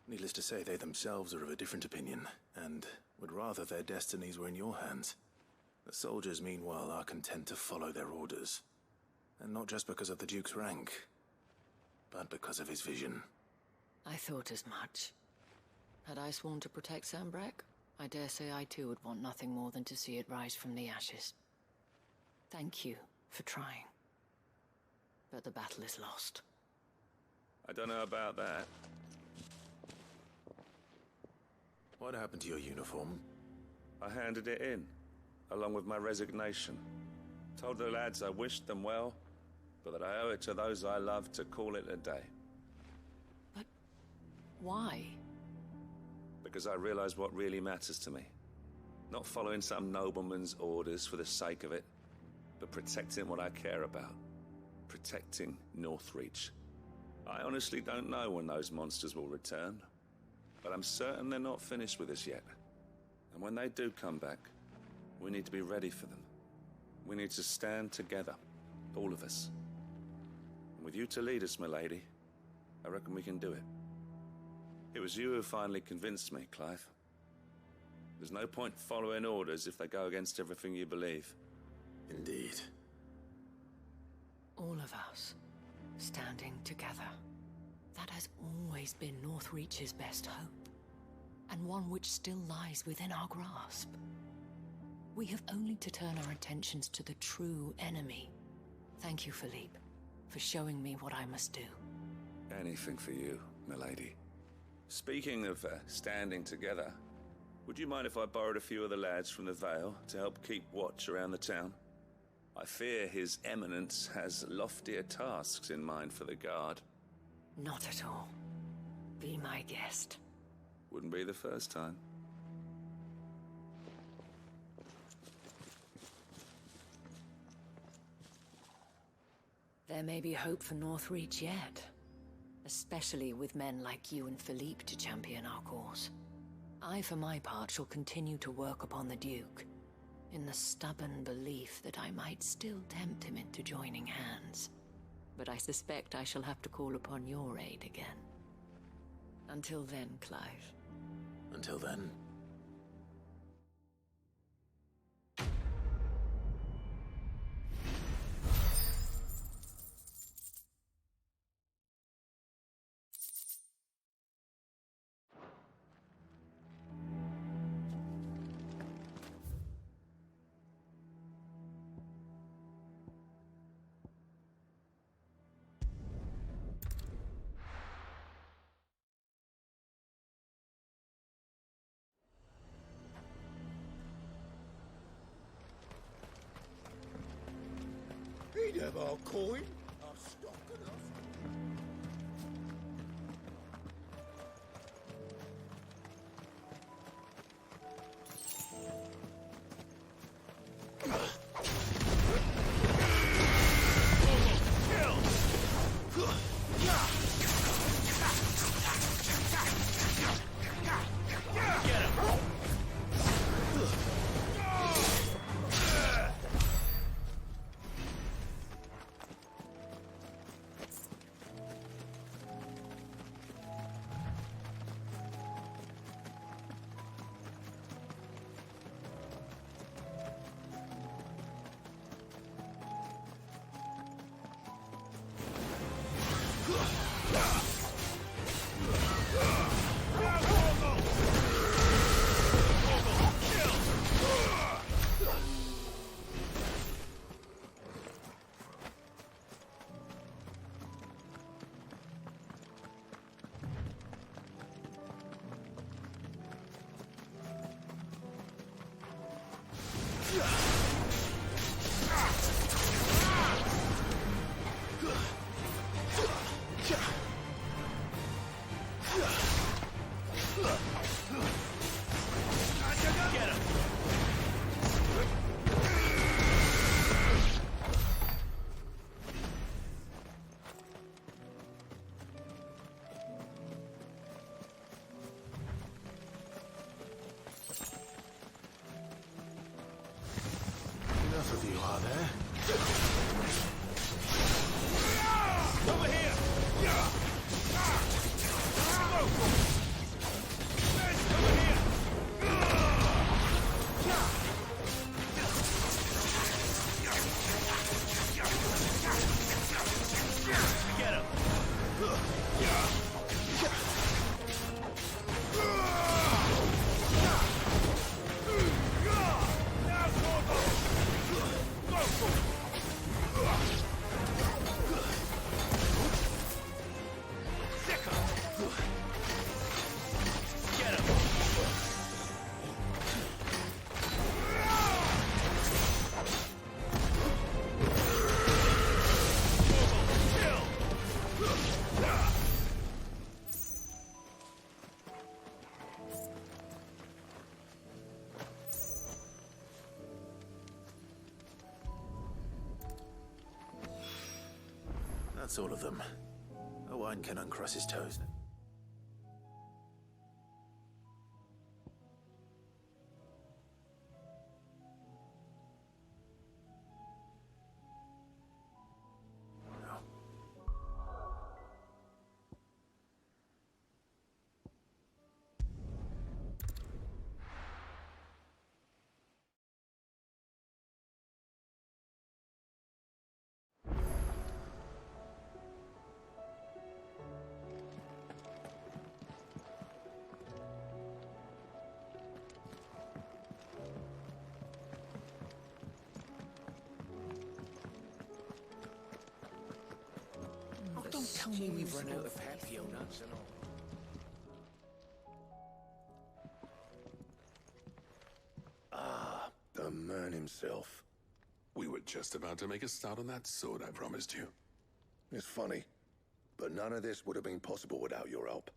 Needless to say, they themselves are of a different opinion, and would rather their destinies were in your hands. The soldiers, meanwhile, are content to follow their orders. And not just because of the Duke's rank, but because of his vision. I thought as much. Had I sworn to protect Sambrak, I dare say I too would want nothing more than to see it rise from the ashes. Thank you for trying. But the battle is lost. I don't know about that. What happened to your uniform? I handed it in, along with my resignation. Told the lads I wished them well, but that I owe it to those I love to call it a day. But why? Because I realize what really matters to me. Not following some nobleman's orders for the sake of it, but protecting what I care about. Protecting Northreach. I honestly don't know when those monsters will return, but I'm certain they're not finished with us yet. And when they do come back, we need to be ready for them. We need to stand together, all of us. And with you to lead us, milady, I reckon we can do it. It was you who finally convinced me, Clive. There's no point following orders if they go against everything you believe. Indeed. All of us, standing together. That has always been Northreach's best hope, and one which still lies within our grasp. We have only to turn our attentions to the true enemy. Thank you, Philippe, for showing me what I must do. Anything for you, milady. Speaking of standing together, would you mind if I borrowed a few of the lads from the Vale to help keep watch around the town? I fear His Eminence has loftier tasks in mind for the guard. Not at all. Be my guest. Wouldn't be the first time. There may be hope for Northreach yet. Especially with men like you and Philippe to champion our cause. I, for my part, shall continue to work upon the Duke, in the stubborn belief that I might still tempt him into joining hands. But I suspect I shall have to call upon your aid again. Until then, Clive. Until then. He'd have our coin, our stock and our... Enough of you, are there? Over here! Over here! Get him! That's all of them. Owain can uncross his toes. Don't tell me we've run out of happy nuts and all. Ah, the man himself. We were just about to make a start on that sword I promised you. It's funny, but none of this would have been possible without your help.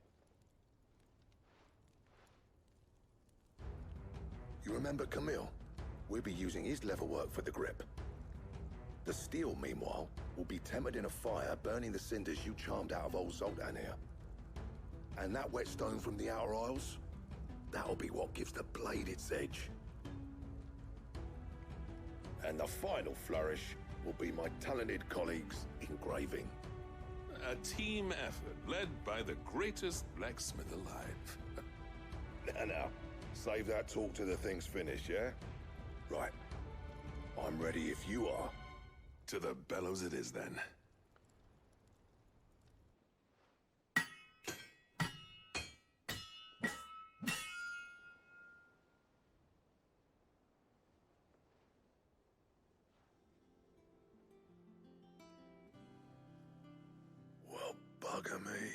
You remember Camille? We'll be using his leather work for the grip. The steel, meanwhile, will be tempered in a fire, burning the cinders you charmed out of old Zoltan here. And that whetstone from the Outer Isles, that'll be what gives the blade its edge. And the final flourish will be my talented colleagues' engraving. A team effort led by the greatest blacksmith alive. Now, save that talk till the thing's finished, yeah? Right. I'm ready if you are. To the bellows it is, then. Well, bugger me.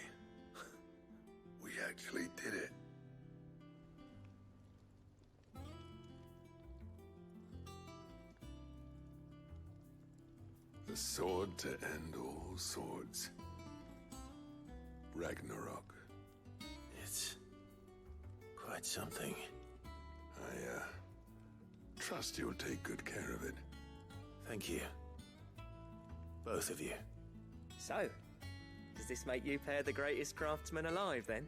We actually did it. The sword to end all swords. Ragnarok. It's quite something. I, trust you'll take good care of it. Thank you. Both of you. So, does this make you pair the greatest craftsman alive, then?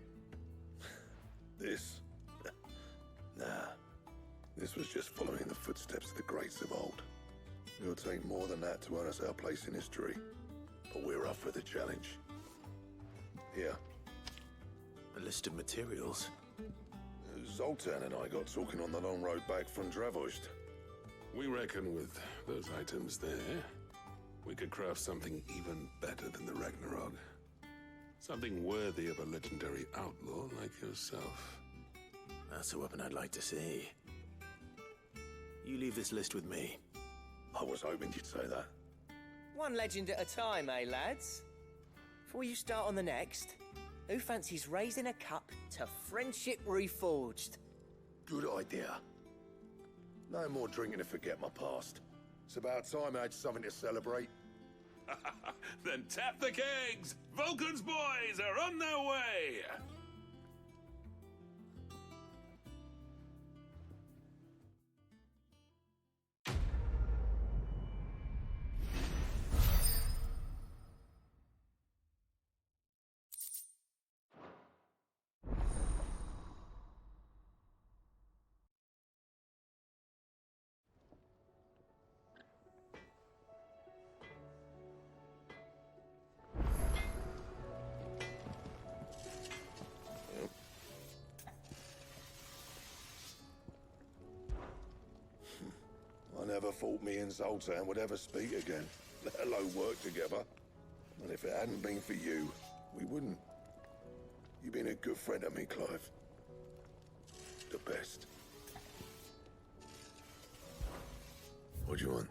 This? Nah. This was just following the footsteps of the greats of old. It'll take more than that to earn us our place in history. But we're up for the challenge. Here. A list of materials. Zoltan and I got talking on the long road back from Dravost. We reckon with those items there, we could craft something even better than the Ragnarok. Something worthy of a legendary outlaw like yourself. That's a weapon I'd like to see. You leave this list with me. I was hoping you'd say that. One legend at a time, eh, lads? Before you start on the next, who fancies raising a cup to friendship reforged? Good idea. No more drinking to forget my past. It's about time I had something to celebrate. Then tap the kegs! Vulcan's boys are on their way! I never thought me and Zoltan would ever speak again, let alone work together. And if it hadn't been for you, we wouldn't. You've been a good friend to me, Clive. The best. What do you want?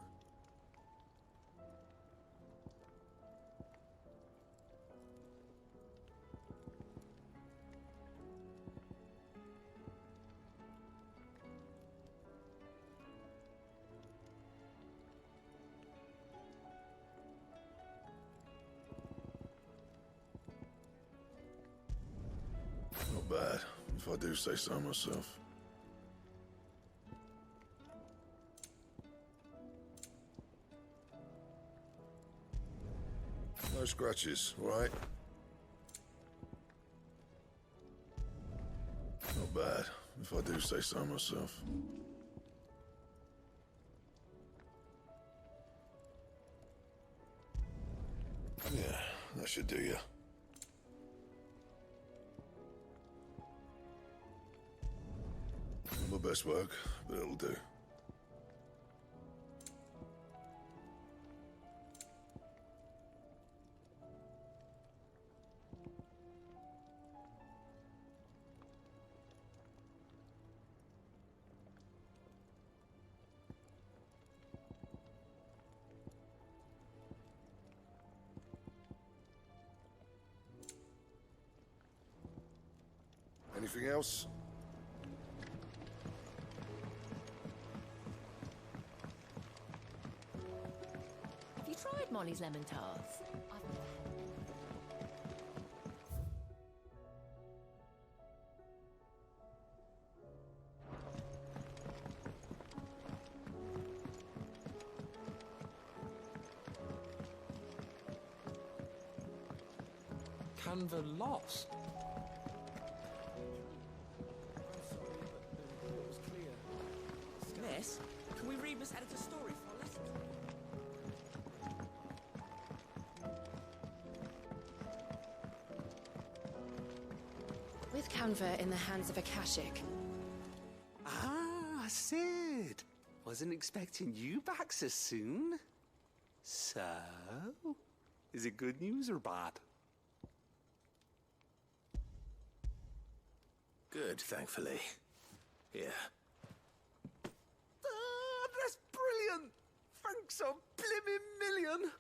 Not bad, if I do say so myself. No scratches, right? Not bad, if I do say so myself. Yeah, that should do you. Not my best work, but it'll do. Anything else? Have you tried Molly's lemon tarts? Canva lost. Miss, can we read Miss Editor's story for our lesson? With Canva in the hands of Akashic. Ah, Sid. Wasn't expecting you back so soon. So, is it good news or bad? Good, thankfully. Here. That's brilliant! Thanks a blimmin' million!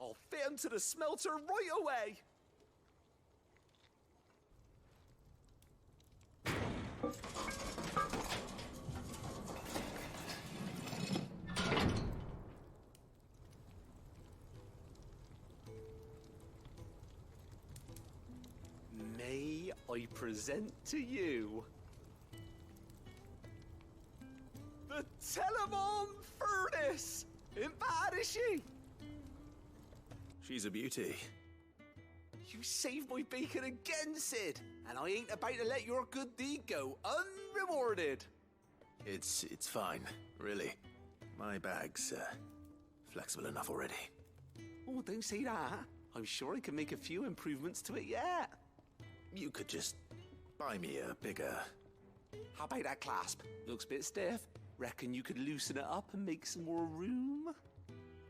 I'll fit 'em to the smelter right away! May I present to you the Telemon Furnace! Ain't bad, is she? She's a beauty. You saved my bacon again, Sid, and I ain't about to let your good deed go unrewarded. It's fine, really. My bag's flexible enough already. Oh, don't say that. I'm sure I can make a few improvements to it yet. You could just buy me a bigger... How about that clasp? Looks a bit stiff. Reckon you could loosen it up and make some more room?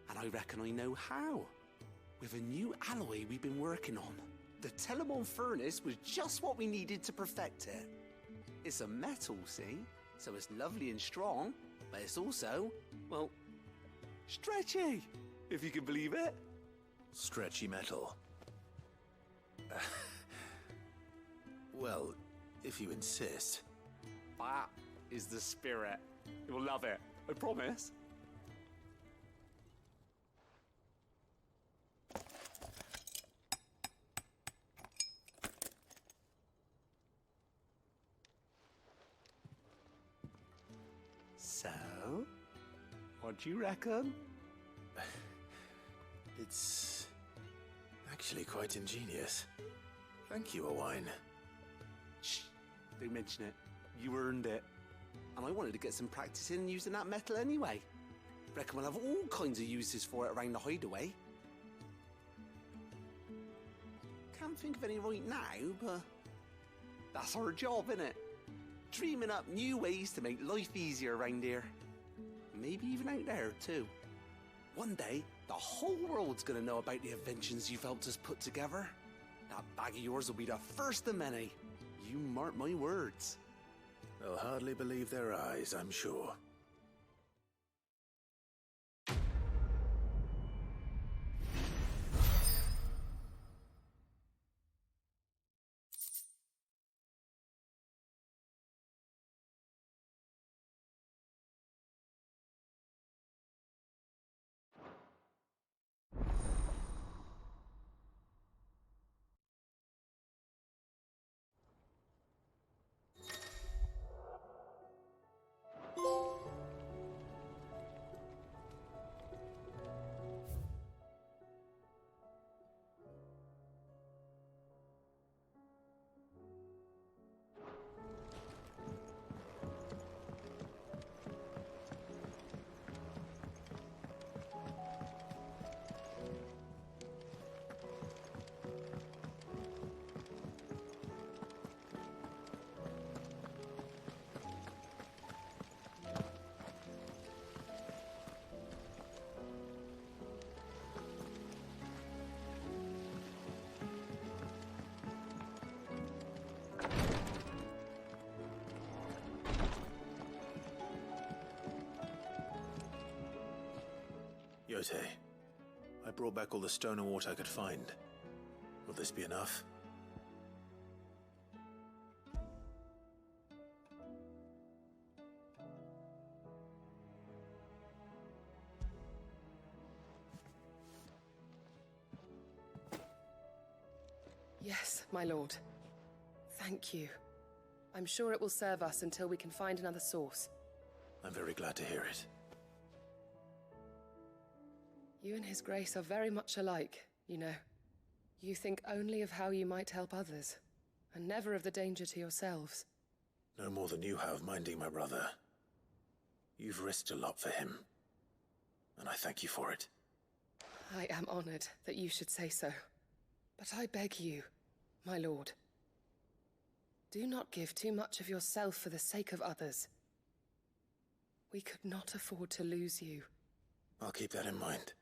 And I reckon I know how. With a new alloy we've been working on. The Telemon Furnace was just what we needed to perfect it. It's a metal, see? So it's lovely and strong, but it's also, well, stretchy, if you can believe it. Stretchy metal. Well, if you insist. That is the spirit. You'll love it, I promise. So, what do you reckon? It's actually quite ingenious. Thank you, Owain. Shh, don't mention it. You earned it. And I wanted to get some practice in using that metal anyway. Reckon we'll have all kinds of uses for it around the hideaway. Can't think of any right now, but that's our job, innit? Dreaming up new ways to make life easier around here. Maybe even out there, too. One day, the whole world's gonna know about the inventions you've helped us put together. That bag of yours will be the first of many. You mark my words. They'll hardly believe their eyes, I'm sure. Yote, I brought back all the stone and water I could find. Will this be enough? Yes, my lord. Thank you. I'm sure it will serve us until we can find another source. I'm very glad to hear it. You and His Grace are very much alike, you know. You think only of how you might help others, and never of the danger to yourselves. No more than you have minding my brother. You've risked a lot for him, and I thank you for it. I am honored that you should say so. But I beg you, my lord, do not give too much of yourself for the sake of others. We could not afford to lose you. I'll keep that in mind.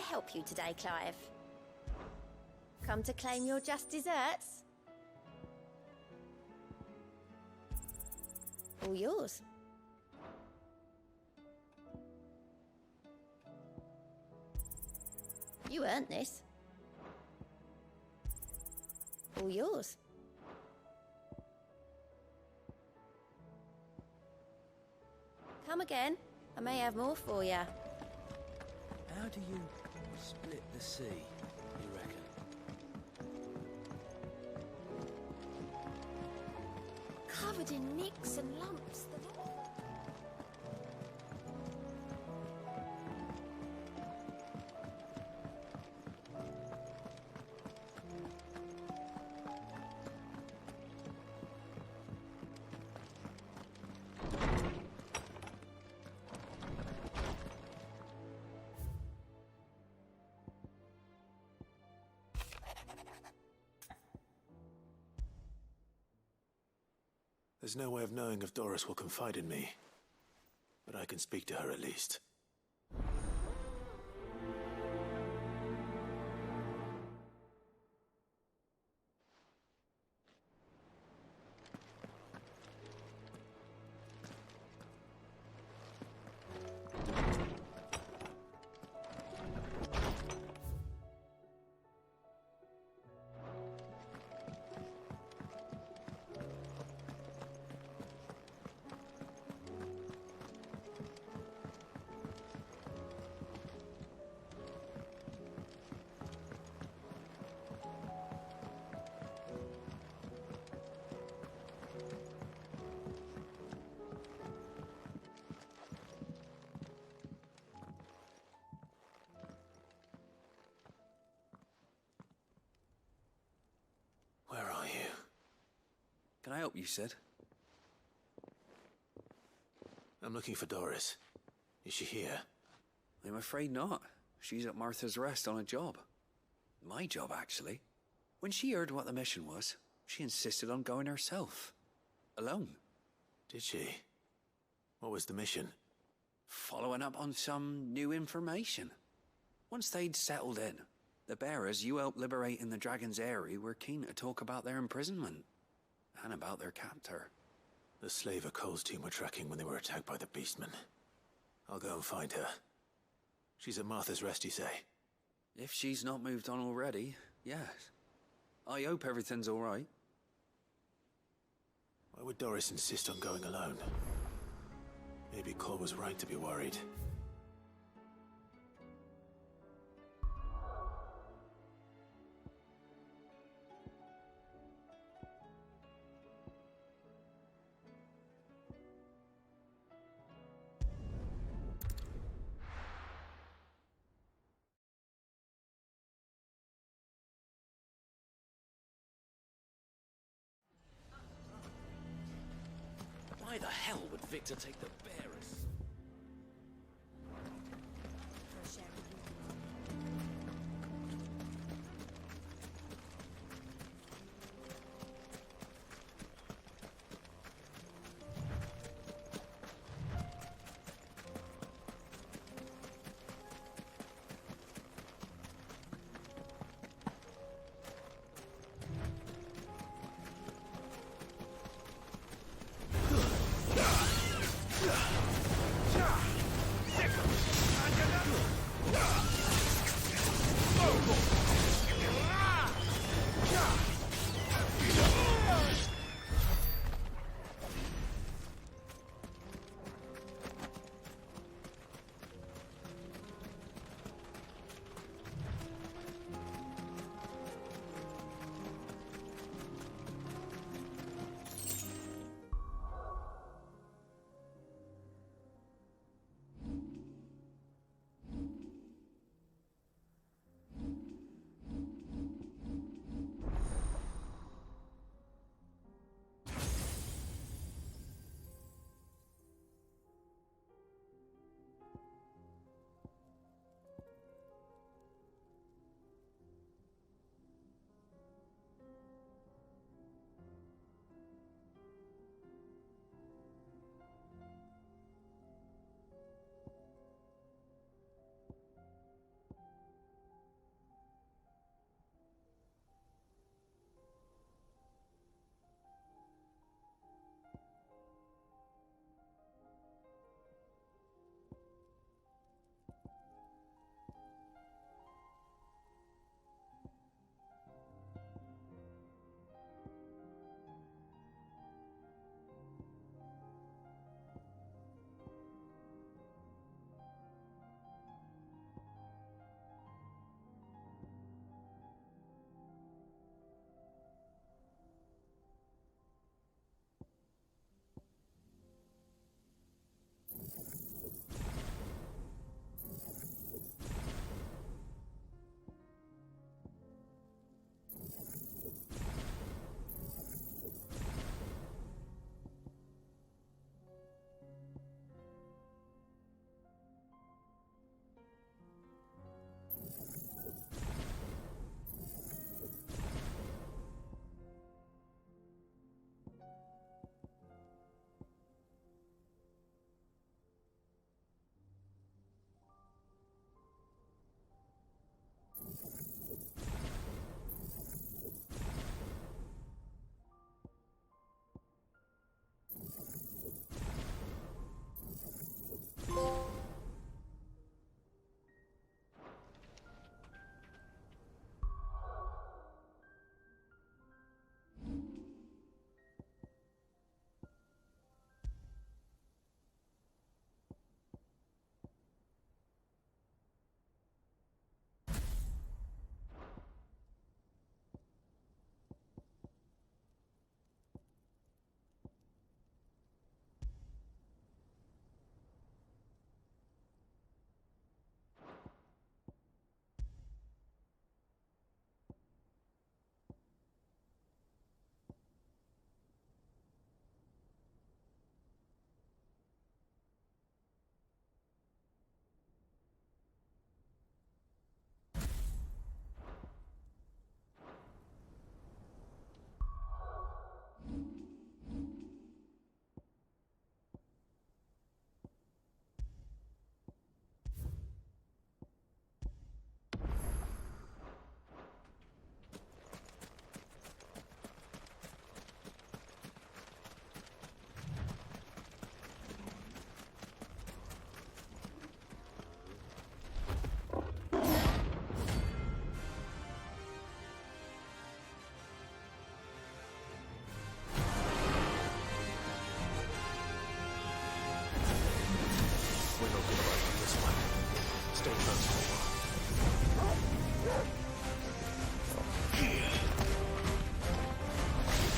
help you today, Clive? Come to claim your just desserts? All yours. You earned this. All yours. Come again. I may have more for you. How do you split the sea, you reckon? Covered in nicks and lumps. There's no way of knowing if Doris will confide in me, but I can speak to her at least. Where are you? Can I help you, Sid? I'm looking for Doris. Is she here? I'm afraid not. She's at Martha's Rest on a job. My job, actually. When she heard what the mission was, she insisted on going herself. Alone. Did she? What was the mission? Following up on some new information. Once they'd settled in, the bearers you helped liberate in the Dragon's Eyrie were keen to talk about their imprisonment. And about their captor. The slaver Cole's team were tracking when they were attacked by the Beastmen. I'll go and find her. She's at Martha's Rest, you say? If she's not moved on already, yes. I hope everything's all right. Why would Doris insist on going alone? Maybe Cole was right to be worried. Why the hell would Victor take the bearers? Yeah. Stay close.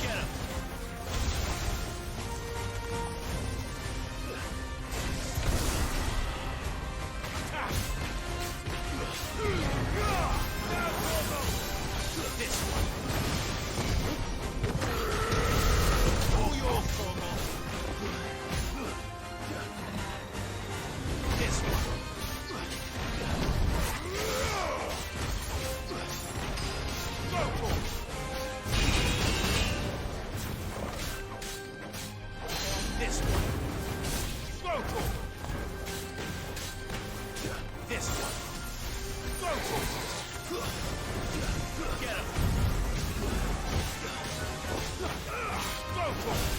Get him! This one. Oh, your formal. This one. This one. Go for it. This one. Go for it. Get him. Go for it.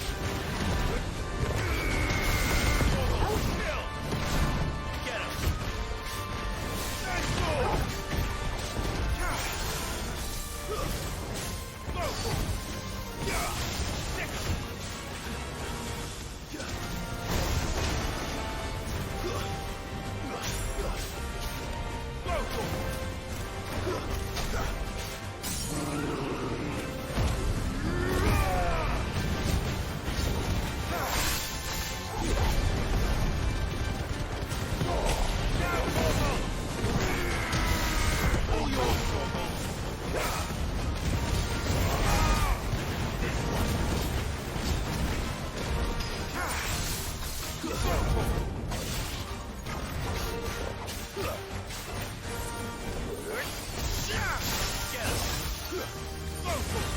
Kill. Get him. Nice move. Go for it. Stick him. Go for it.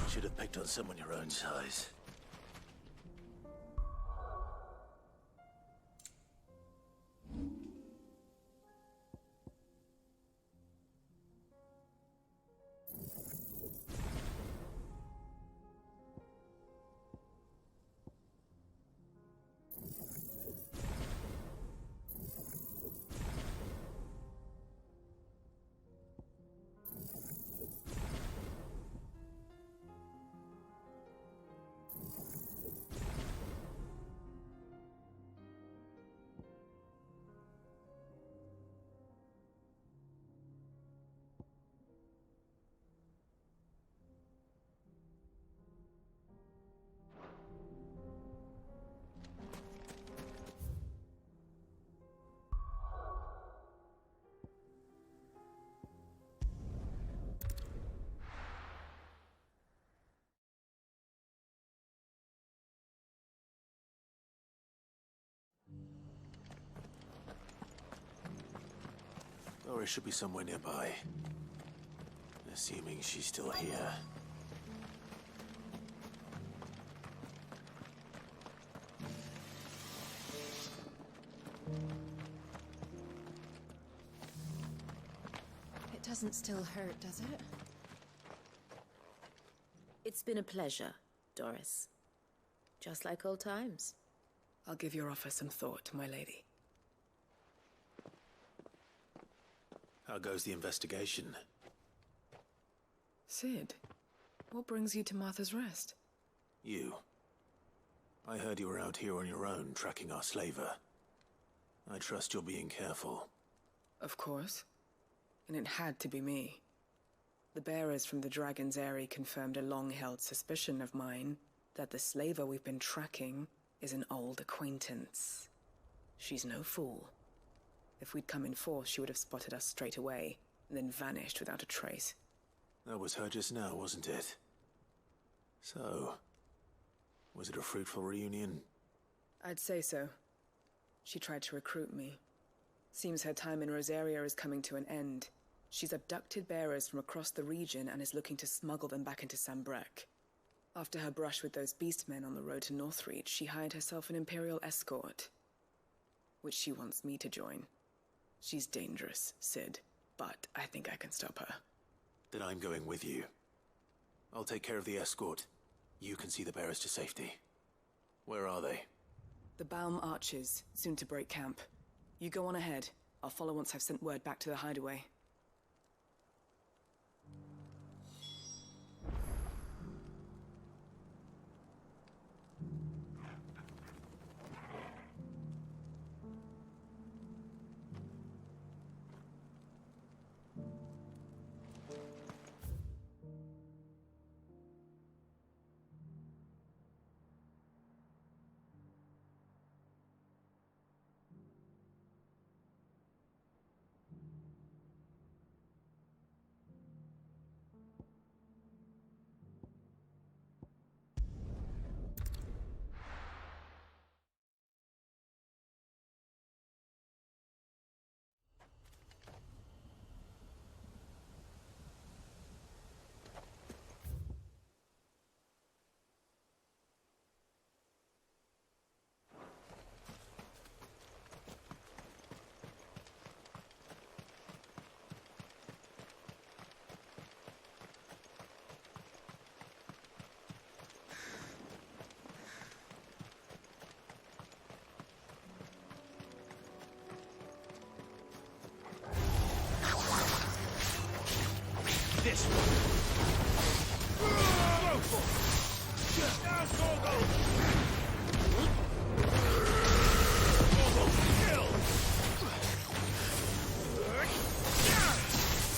Should have picked on someone your own size. Doris should be somewhere nearby. Assuming she's still here. doesn't still hurt, does it? It's been a pleasure, Doris. Just like old times. I'll give your offer some thought, my lady. How goes the investigation? Sid, what brings you to Martha's Rest? You. I heard you were out here on your own, tracking our slaver. I trust you're being careful. Of course. And it had to be me. The bearers from the Dragon's Eyrie confirmed a long-held suspicion of mine that the slaver we've been tracking is an old acquaintance. She's no fool. If we'd come in force, she would have spotted us straight away, and then vanished without a trace. That was her just now, wasn't it? So, was it a fruitful reunion? I'd say so. She tried to recruit me. Seems her time in Rosaria is coming to an end. She's abducted bearers from across the region and is looking to smuggle them back into Sambrec. After her brush with those beastmen on the road to Northreach, she hired herself an Imperial escort, which she wants me to join. She's dangerous, Sid, but I think I can stop her. Then I'm going with you. I'll take care of the escort. You can see the bearers to safety. Where are they? The Baum Archers, soon to break camp. You go on ahead. I'll follow once I've sent word back to the hideaway. This one. Go for it. Now, Sorgo. Kill.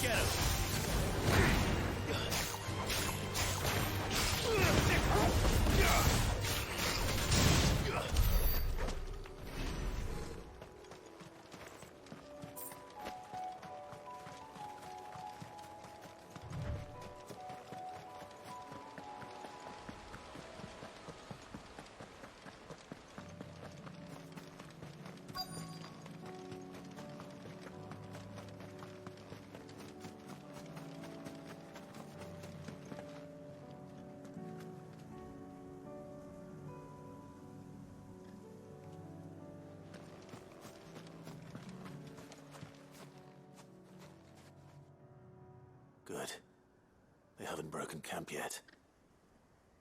Get him. Good. They haven't broken camp yet.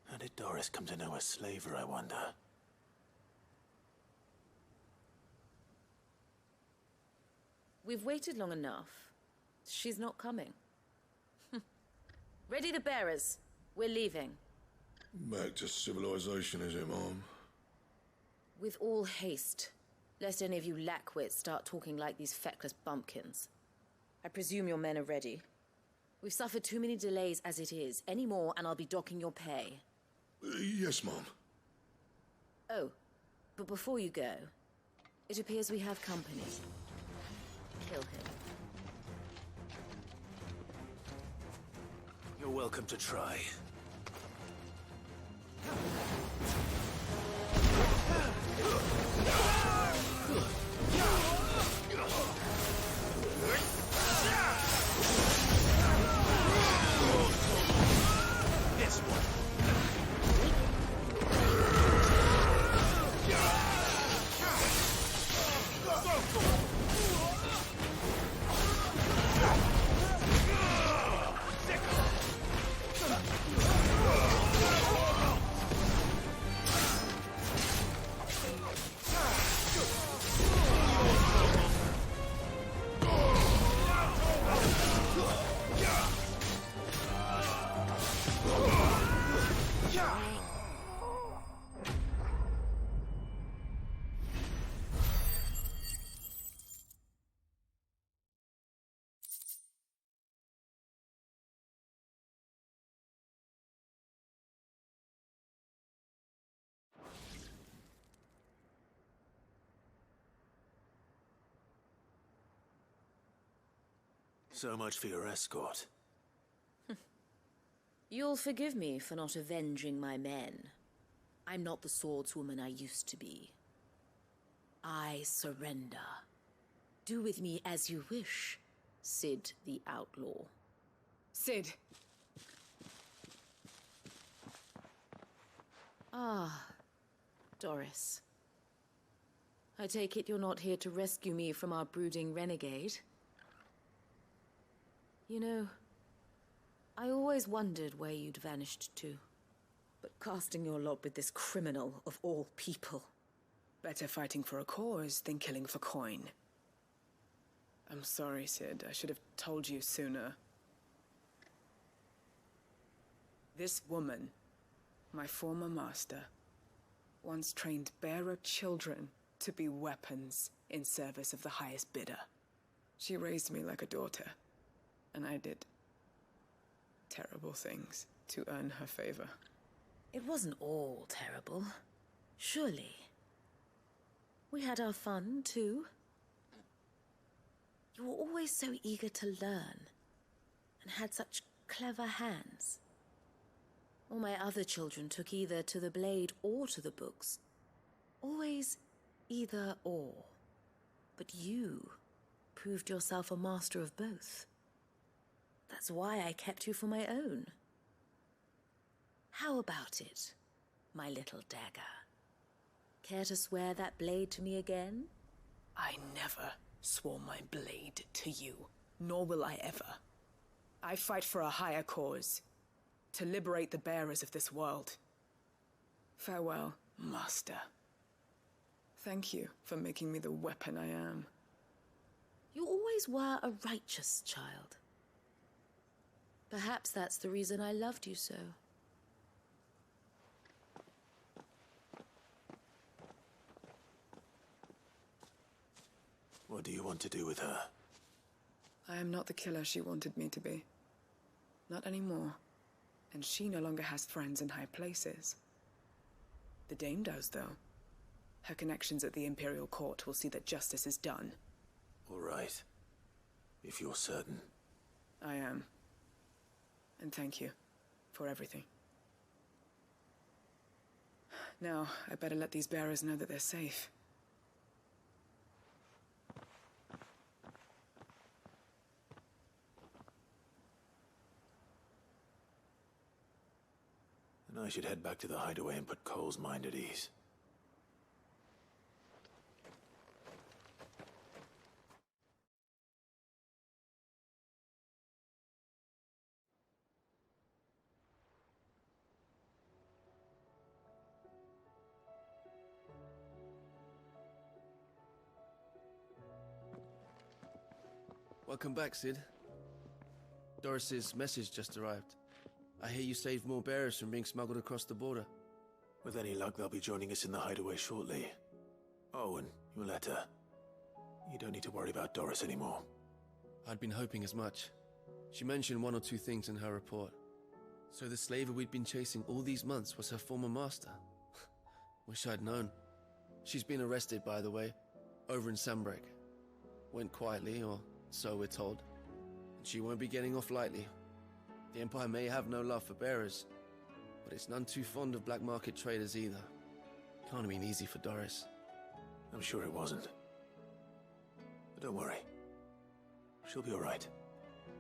How did Doris come to know a slaver, I wonder? We've waited long enough. She's not coming. Ready the bearers. We're leaving. Back to civilization, is it, Mom? With all haste, lest any of you lackwits start talking like these feckless bumpkins. I presume your men are ready. We've suffered too many delays as it is. Any more and I'll be docking your pay. Yes, Mom. Oh, but before you go, it appears we have company. Kill him. You're welcome to try. This one. So much for your escort. You'll forgive me for not avenging my men. I'm not the swordswoman I used to be. I surrender. Do with me as you wish, Sid the Outlaw. Sid. Ah, Doris. I take it you're not here to rescue me from our brooding renegade? You know, I always wondered where you'd vanished to. But casting your lot with this criminal of all people... Better fighting for a cause than killing for coin. I'm sorry, Sid. I should have told you sooner. This woman, my former master, once trained bearer children to be weapons in service of the highest bidder. She raised me like a daughter, and I did terrible things to earn her favor. It wasn't all terrible, surely. We had our fun, too. You were always so eager to learn, and had such clever hands. All my other children took either to the blade or to the books. Always either or. But you proved yourself a master of both. That's why I kept you for my own. How about it, my little dagger? Care to swear that blade to me again? I never swore my blade to you, nor will I ever. I fight for a higher cause, to liberate the bearers of this world. Farewell, Master. Thank you for making me the weapon I am. You always were a righteous child. Perhaps that's the reason I loved you so. What do you want to do with her? I am not the killer she wanted me to be. Not anymore. And she no longer has friends in high places. The Dame does, though. Her connections at the Imperial Court will see that justice is done. All right. If you're certain. I am. And thank you for everything. Now, I better let these bearers know that they're safe. And I should head back to the hideaway and put Cole's mind at ease. Welcome back, Sid. Doris's message just arrived. I hear you saved more bearers from being smuggled across the border. With any luck, they'll be joining us in the hideaway shortly. Oh, and your letter. You don't need to worry about Doris anymore. I'd been hoping as much. She mentioned one or two things in her report. So the slaver we'd been chasing all these months was her former master. Wish I'd known. She's been arrested, by the way, over in Sandbreak. Went quietly, or so we're told. And she won't be getting off lightly. The Empire may have no love for bearers, but it's none too fond of black market traders either. Can't have been easy for Doris. I'm sure it wasn't. But don't worry. She'll be all right.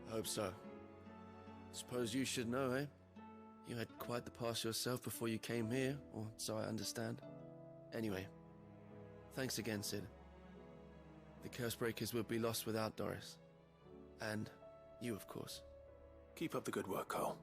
I hope so. Suppose you should know, eh? You had quite the past yourself before you came here, or so I understand. Anyway, thanks again, Sid. The Cursebreakers would be lost without Doris. And you, of course. Keep up the good work, Cole.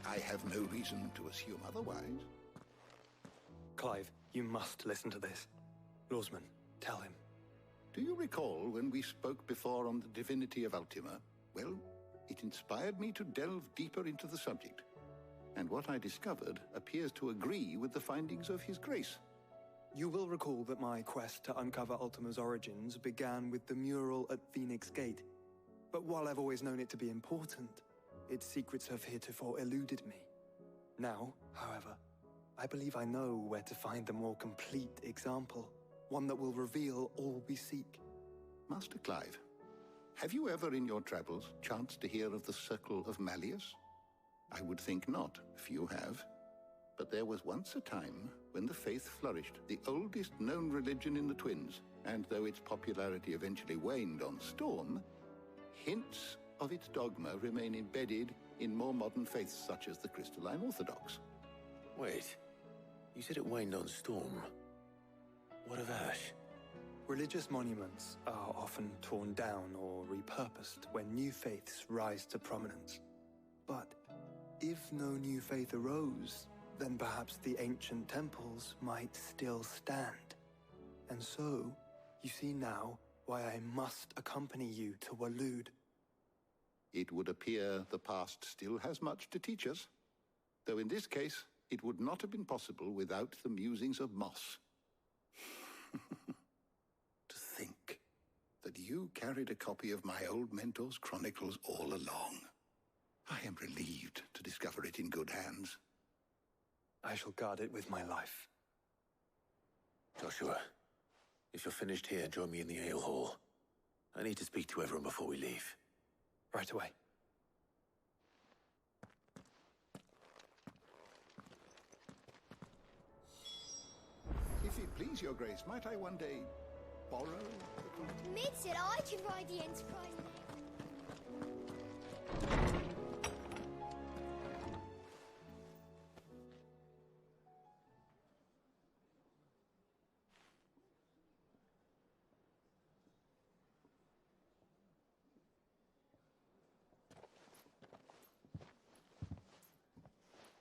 I have no reason to assume otherwise. Clive, you must listen to this. Lawsman, tell him. Do you recall when we spoke before on the divinity of Ultima? Well, it inspired me to delve deeper into the subject. And what I discovered appears to agree with the findings of His Grace. You will recall that my quest to uncover Ultima's origins began with the mural at Phoenix Gate. But while I've always known it to be important, its secrets have heretofore eluded me. Now, however, I believe I know where to find the more complete example, one that will reveal all we seek. Master Clive, have you ever in your travels chanced to hear of the Circle of Malleus? I would think not, if you have. But there was once a time when the faith flourished, the oldest known religion in the Twins, and though its popularity eventually waned on Storm, hints of its dogma remain embedded in more modern faiths such as the Crystalline Orthodox. Wait, you said it waned on Storm. What of Ash? Religious monuments are often torn down or repurposed when new faiths rise to prominence. But if no new faith arose, then perhaps the ancient temples might still stand. And so, you see now why I must accompany you to Waloed. It would appear the past still has much to teach us, though in this case, it would not have been possible without the musings of Moss. To think that you carried a copy of my old mentor's chronicles all along. I am relieved to discover it in good hands. I shall guard it with my life. Joshua, if you're finished here, join me in the ale hall. I need to speak to everyone before we leave. Right away. If it please your grace, might I one day borrow? Mid said I could ride the Enterprise next.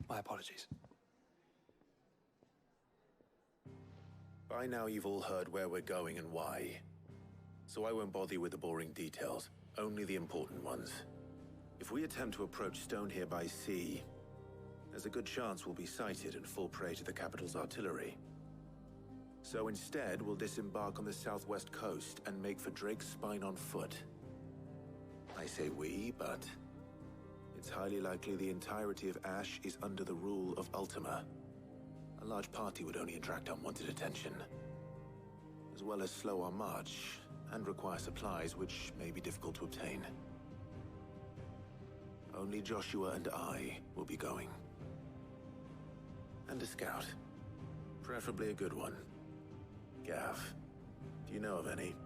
My apologies. By now you've all heard where we're going and why. So I won't bother you with the boring details, only the important ones. If we attempt to approach Stone here by sea, there's a good chance we'll be sighted and fall prey to the capital's artillery. So instead, we'll disembark on the southwest coast and make for Drake's Spine on foot. I say we, but it's highly likely the entirety of Ash is under the rule of Ultima. A large party would only attract unwanted attention, as well as slow our march and require supplies which may be difficult to obtain. Only Joshua and I will be going. And a scout. Preferably a good one. Gav, do you know of any?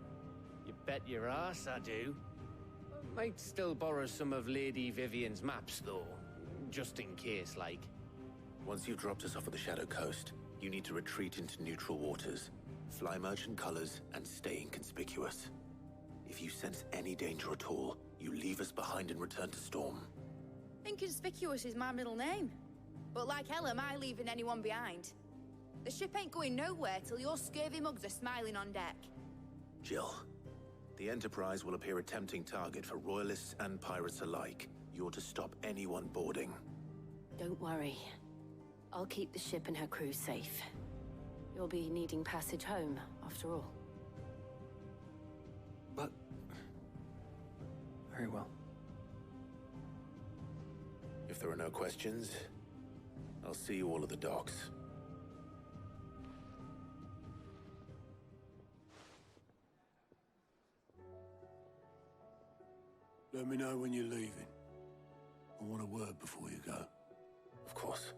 You bet your ass I do. Might still borrow some of Lady Vivian's maps, though. Just in case, like. Once you've dropped us off at the Shadow Coast, you need to retreat into neutral waters, fly merchant colors, and stay inconspicuous. If you sense any danger at all, you leave us behind and return to Storm. Inconspicuous is my middle name. But like hell am I leaving anyone behind. The ship ain't going nowhere till your scurvy mugs are smiling on deck. Jill, the Enterprise will appear a tempting target for Royalists and pirates alike. You're to stop anyone boarding. Don't worry. I'll keep the ship and her crew safe. You'll be needing passage home, after all. But... very well. If there are no questions, I'll see you all at the docks. Let me know when you're leaving. I want a word before you go. Of course.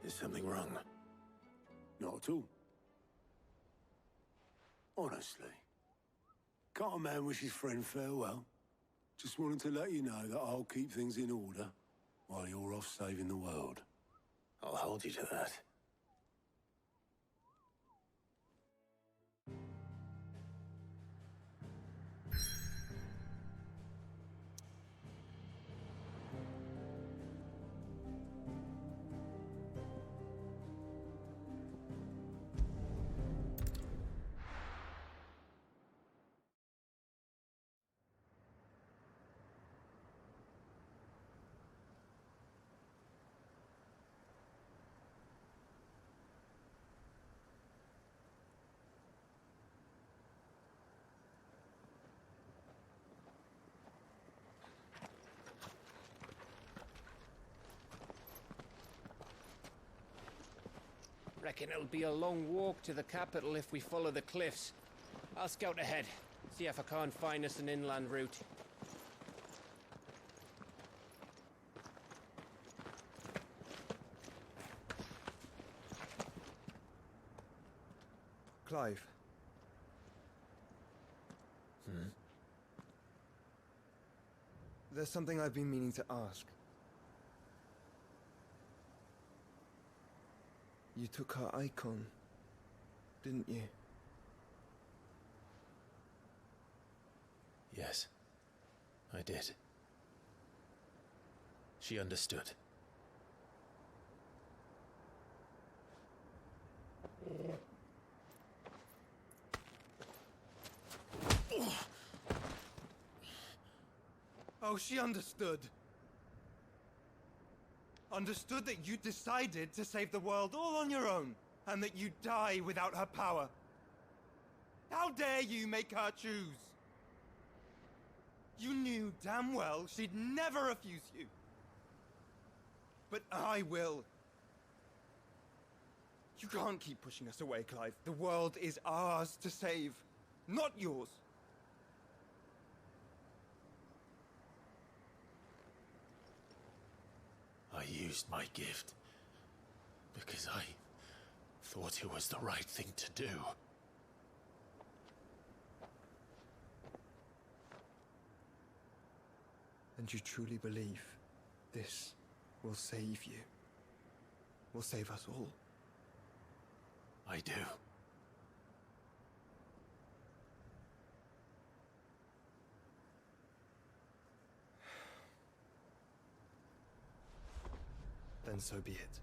Is something wrong? Not at all. Honestly. Can't a man wish his friend farewell? Just wanted to let you know that I'll keep things in order while you're off saving the world. I'll hold you to that. Reckon it'll be a long walk to the capital if we follow the cliffs. I'll scout ahead, see if I can't find us an inland route. Clive. There's something I've been meaning to ask. You took her icon, didn't you? Yes, I did. She understood. Oh, she understood. Understood that you decided to save the world all on your own, and that you'd die without her power. How dare you make her choose? You knew damn well she'd never refuse you. But I will. You can't keep pushing us away, Clive. The world is ours to save, not yours. I used my gift because I thought it was the right thing to do. And you truly believe this will save you? Will save us all? I do. Then so be it.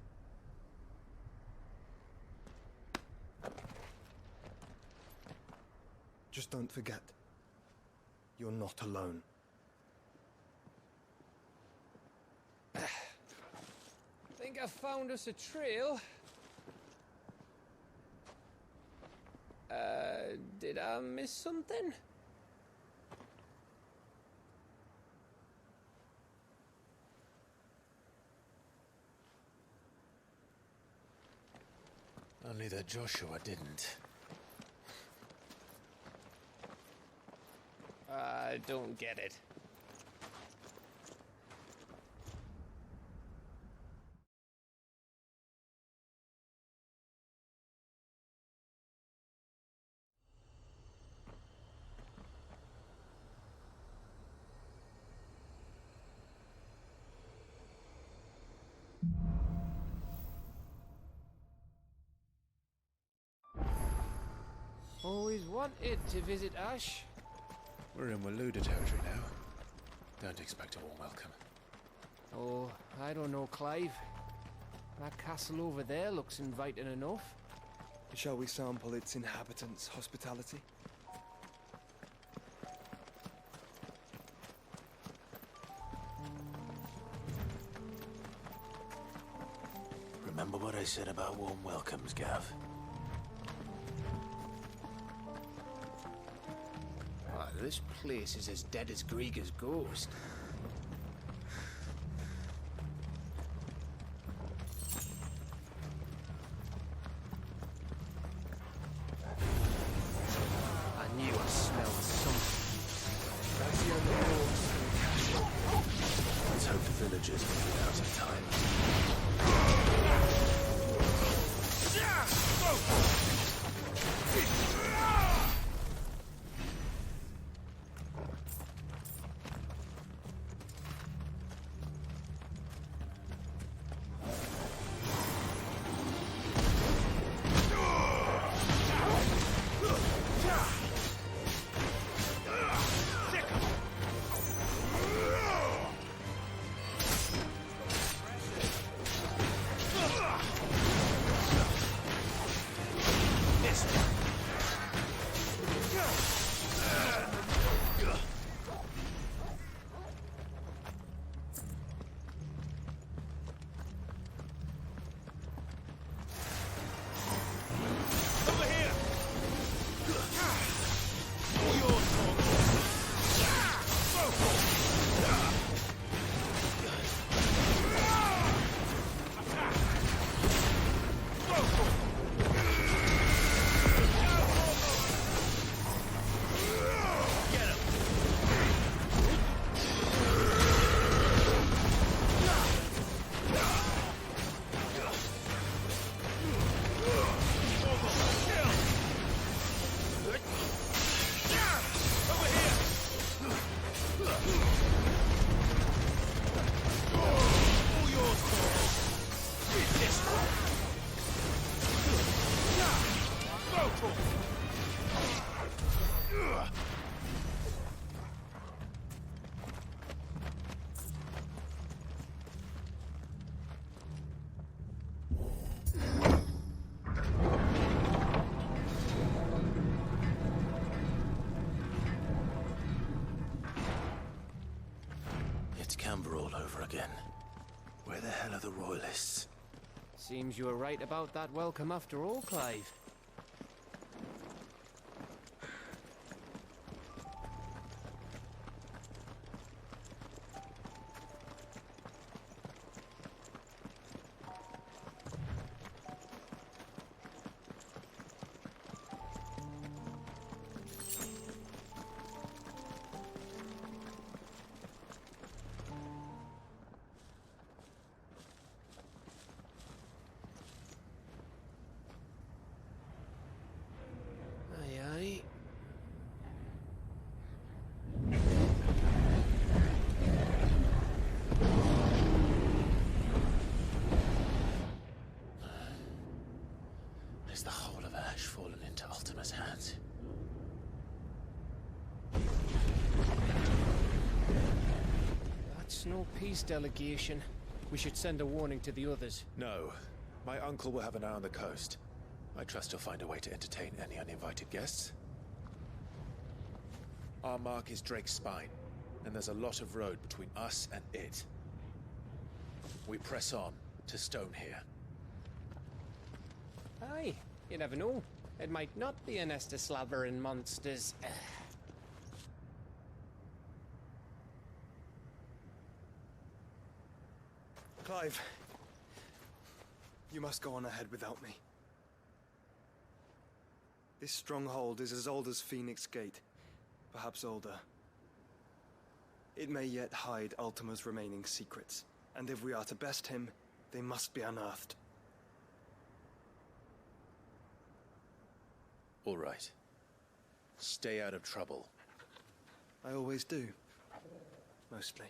Just don't forget, you're not alone. Think I found us a trail. Did I miss something? Only that Joshua didn't. I don't get it. Always wanted to visit Ash. We're in Waluda territory now. Don't expect a warm welcome. Oh, I don't know, Clive. That castle over there looks inviting enough. Shall we sample its inhabitants' hospitality? Remember what I said about warm welcomes, Gav? This place is as dead as Grieger's ghost. I knew I smelled something. Let's hope the villagers will be out in time. again. Where the hell are the royalists? Seems you were right about that welcome after all, Clive. Is the whole of Ash fallen into Ultima's hands? That's no peace delegation. We should send a warning to the others. No. My uncle will have an eye on the coast. I trust he'll find a way to entertain any uninvited guests. Our mark is Drake's Spine, and there's a lot of road between us and it. We press on to Stonehere. Aye, you never know. It might not be a nest of slavering monsters. Clive, you must go on ahead without me. This stronghold is as old as Phoenix Gate, perhaps older. It may yet hide Ultima's remaining secrets, and if we are to best him, they must be unearthed. All right. Stay out of trouble. I always do. Mostly.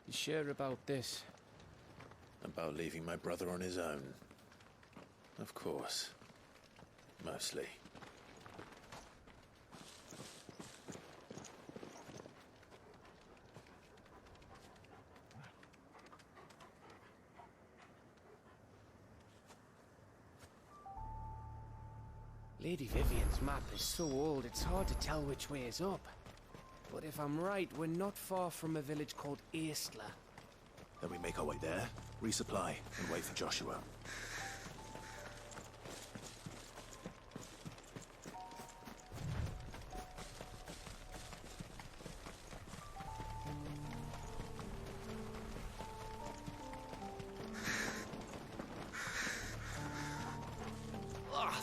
You sure about this? About leaving my brother on his own. Of course. Mostly. Lady Vivian's map is so old it's hard to tell which way is up. But if I'm right, we're not far from a village called Aistla. Then we make our way there, resupply, and wait for Joshua.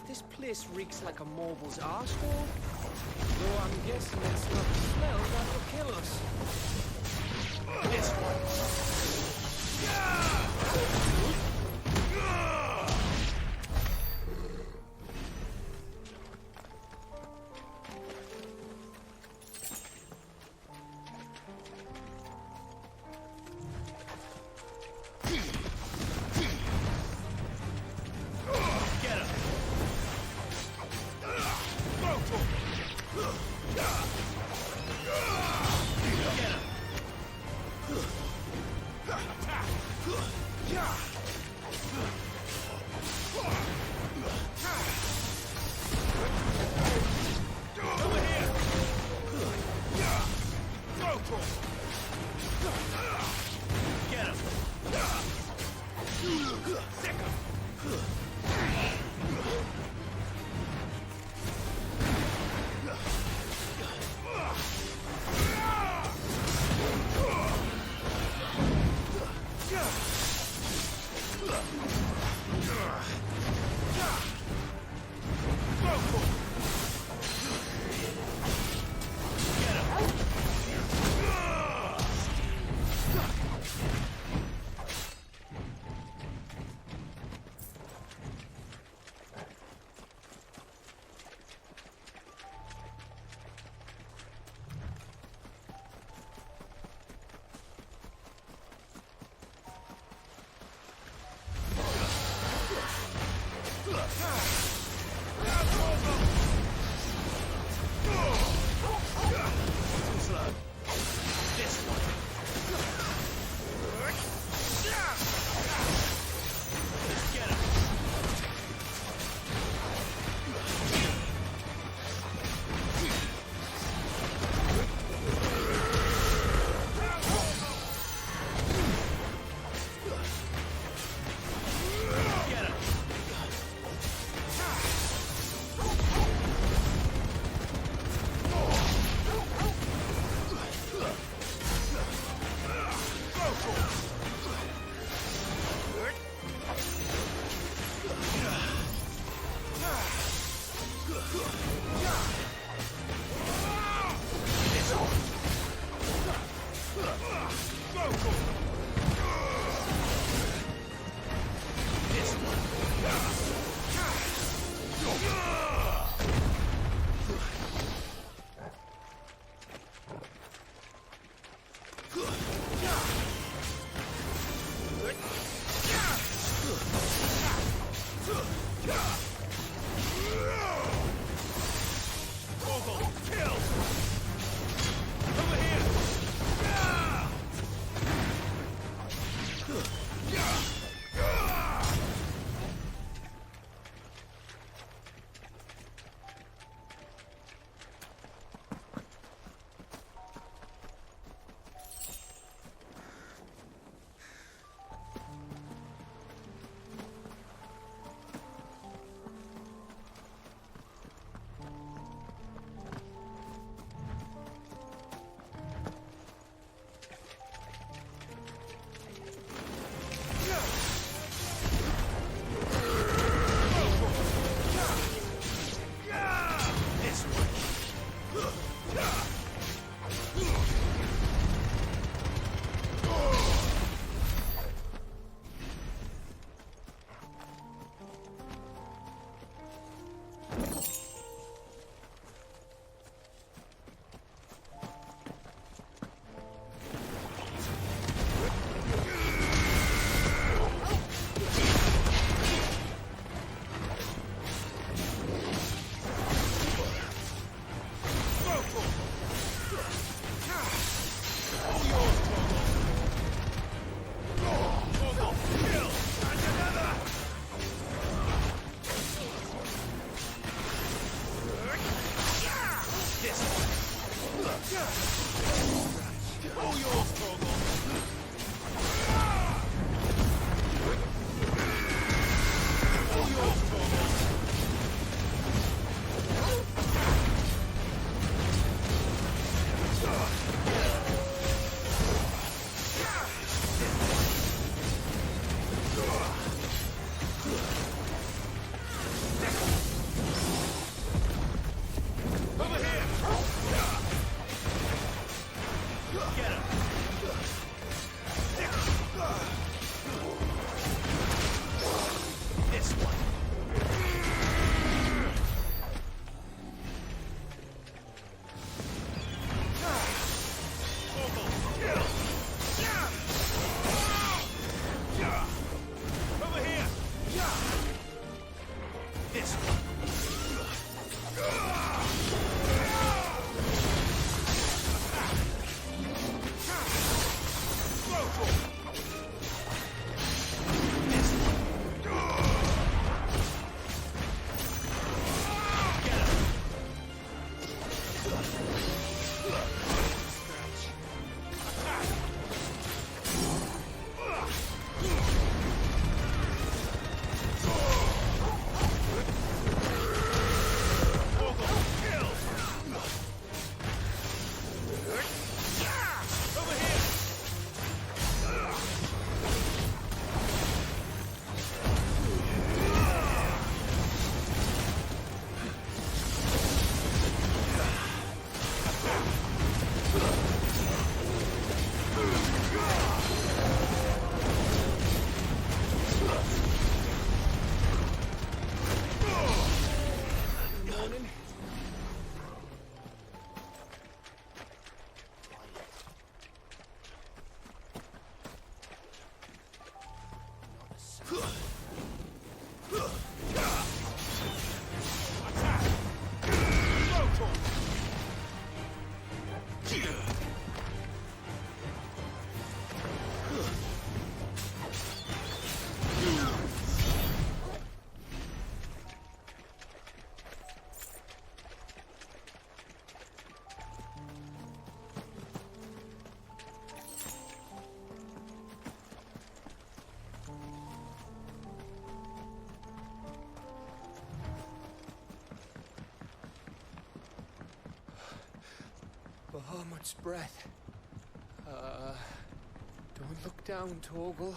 This place reeks like a mobile's arsehole. Though I'm guessing it's not the smell that will kill us. This one. Yeah! Bahamut's breath. Don't look down, Torgal.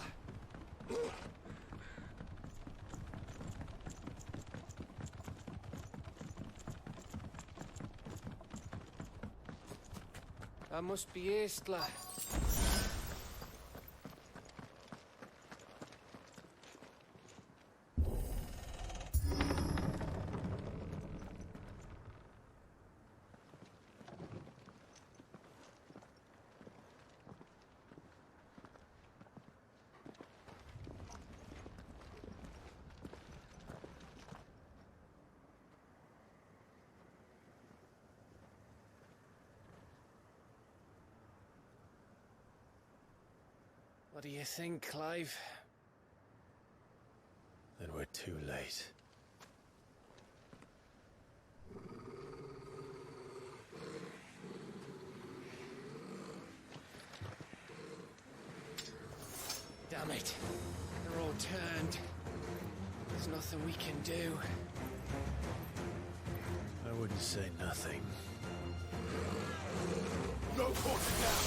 That must be Aistla. What do you think, Clive? Then we're too late. Damn it. They're all turned. There's nothing we can do. I wouldn't say nothing. No quarter down!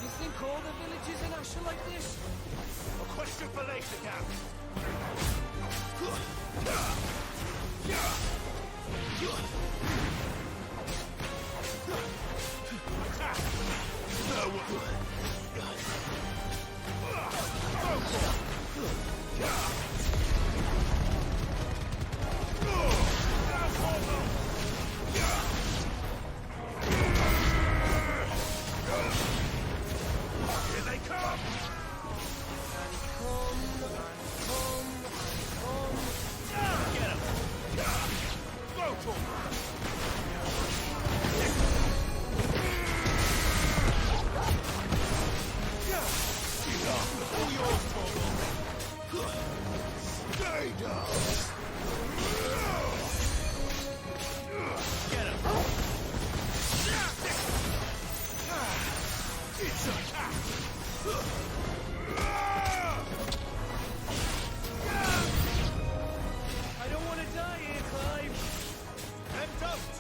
You think all the villages in Ash are like this? A question for later, Cap. Here they come! Get him! Go to him! All yours, Torgal! Stay down! Get him! It's a attack! I don't want to die here, Clive. And don't!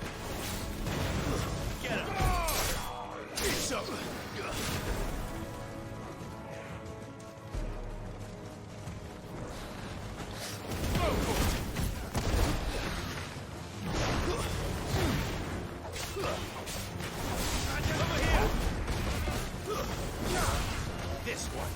Get him! It's over! This one.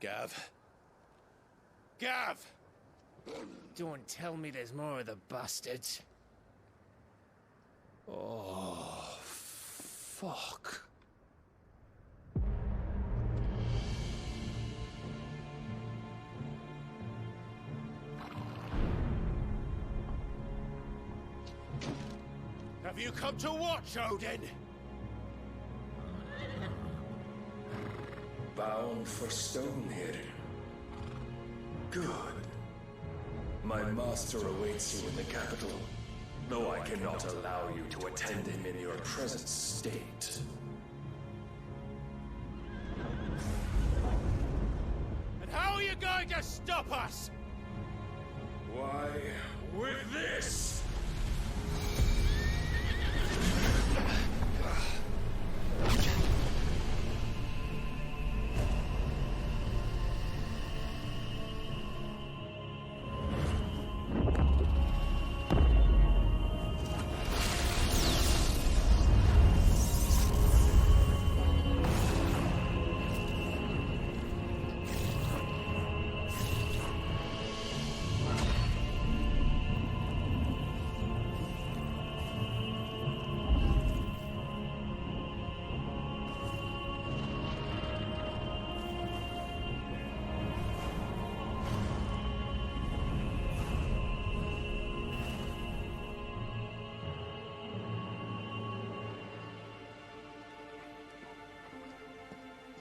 Gav. Gav! Don't tell me there's more of the bastards. Oh, fuck. Have you come to watch, Odin? Bound for Stonehill. Good. My master awaits you in the capital, though I cannot allow you to attend him in your present state. And how are you going to stop us? Why, with this!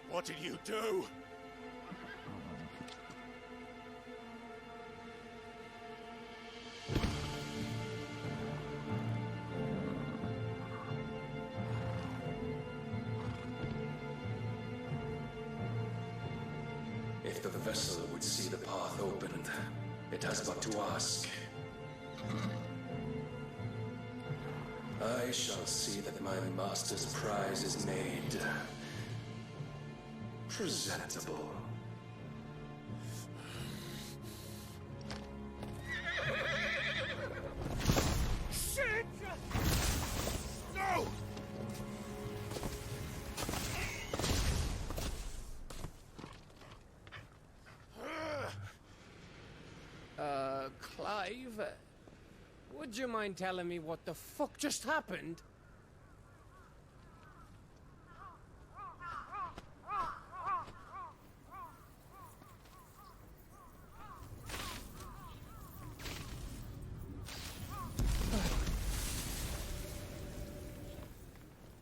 What did you do? If the vessel would see the path opened, it has but to ask. I shall see that my master's prize is made presentable. Shit! No! Clive? Would you mind telling me what the fuck just happened?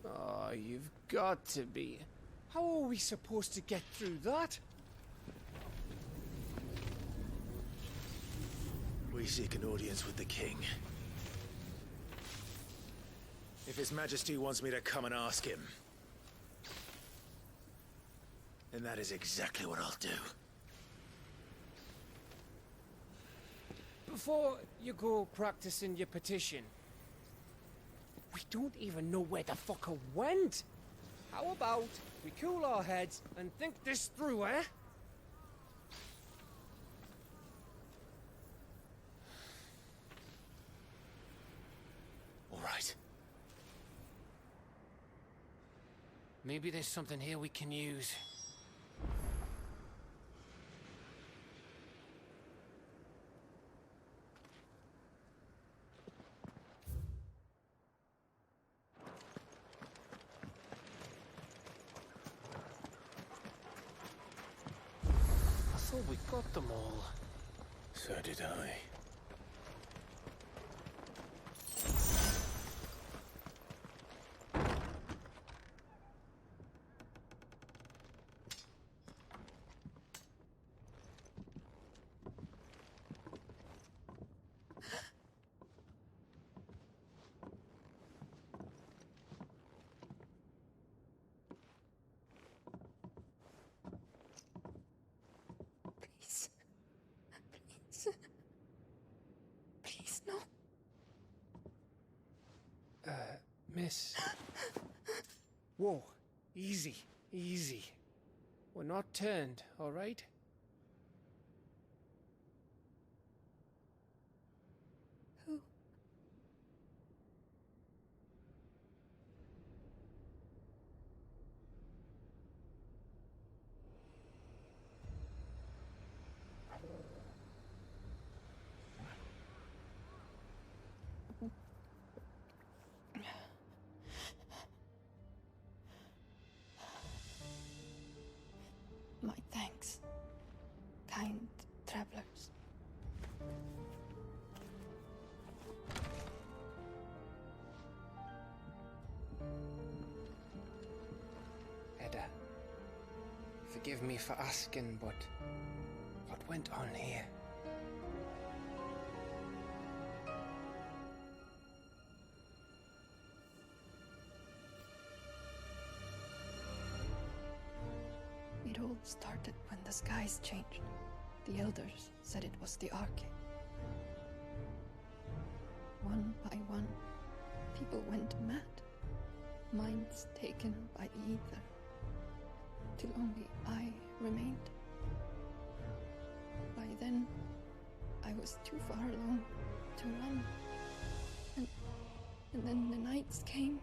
Oh, you've got to be. How are we supposed to get through that? We seek an audience with the king. If His Majesty wants me to come and ask him, then that is exactly what I'll do. Before you go practicing your petition, we don't even know where the fucker went. How about we cool our heads and think this through, eh? All right. Maybe there's something here we can use. I thought we got them all. So did I. Please, no. Miss. Whoa, easy, easy. We're not turned, all right? Who? My thanks, kind travelers. Edda, forgive me for asking, but what went on here? It all started when the skies changed. The elders said it was the Arche. One by one, people went mad. Minds taken by the ether. Till only I remained. By then, I was too far along to run. And then the nights came.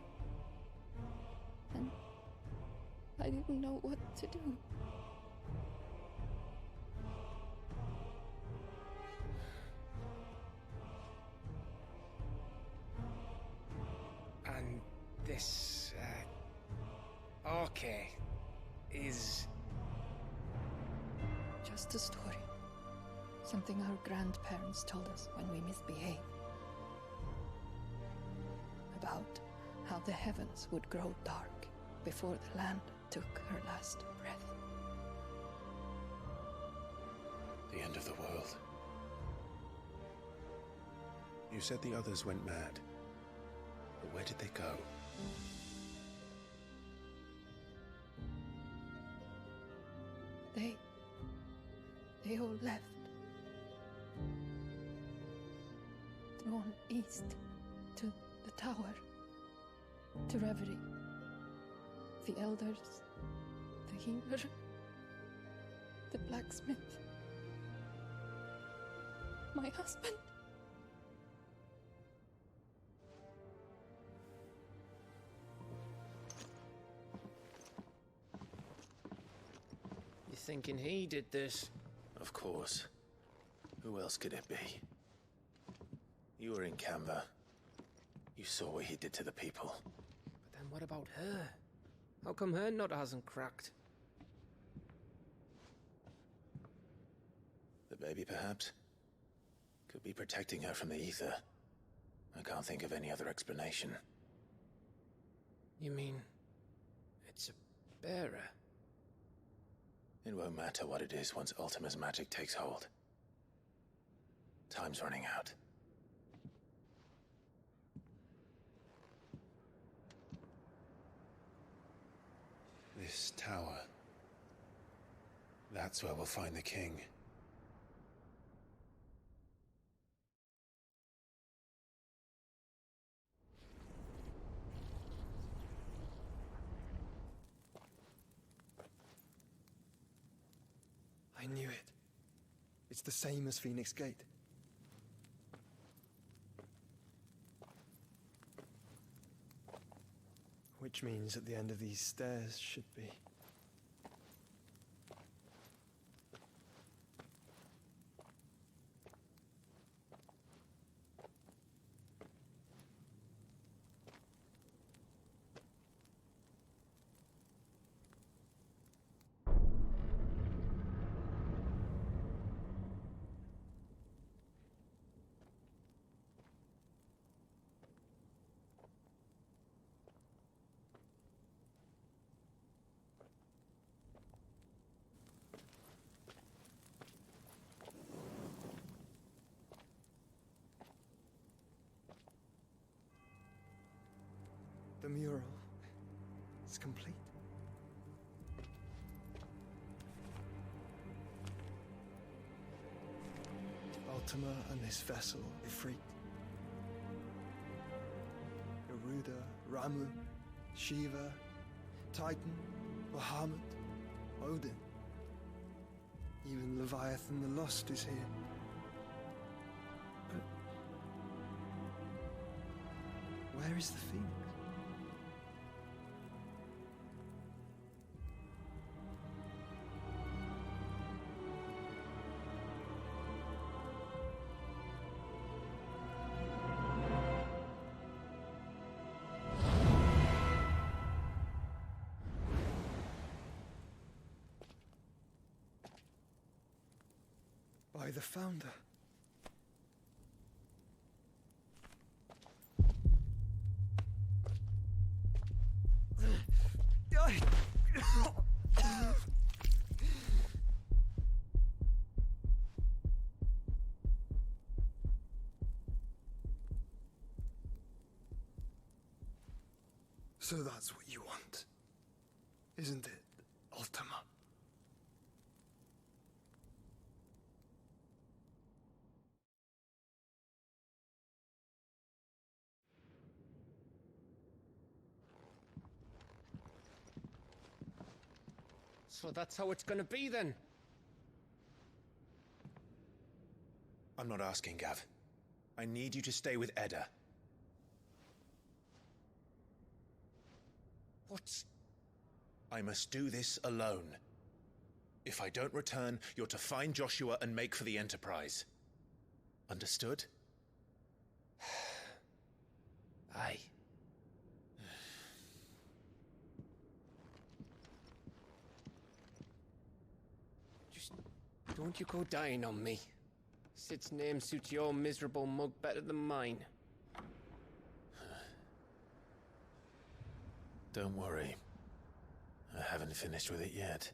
And I didn't know what to do. And this, Arche is... Just a story. Something our grandparents told us when we misbehaved. About how the heavens would grow dark before the land took her last breath. The end of the world. You said the others went mad. But where did they go? They all left. Drawn east to the tower, to Reverie. The elders, the healer, the blacksmith, my husband. You thinking he did this? Of course. Who else could it be? You were in Canva. You saw what he did to the people. But then what about her? How come her nut hasn't cracked? The baby, perhaps? Could be protecting her from the ether. I can't think of any other explanation. You mean... it's a bearer? It won't matter what it is once Ultima's magic takes hold. Time's running out. This tower. That's where we'll find the king. I knew it. It's the same as Phoenix Gate. Which means at the end of these stairs should be... The mural is complete. Ultima and this vessel, Ifrit. Garuda, Ramu, Shiva, Titan, Bahamut, Odin. Even Leviathan the Lost is here. But where is the Phoenix? by the Founder. So that's what you want, isn't it, Ultima? So that's how it's gonna be then? I'm not asking, Gav. I need you to stay with Edda. What's... I must do this alone. If I don't return, you're to find Joshua and make for the Enterprise. Understood? Aye. Just don't you go dying on me. Sid's name suits your miserable mug better than mine. Don't worry. I haven't finished with it yet.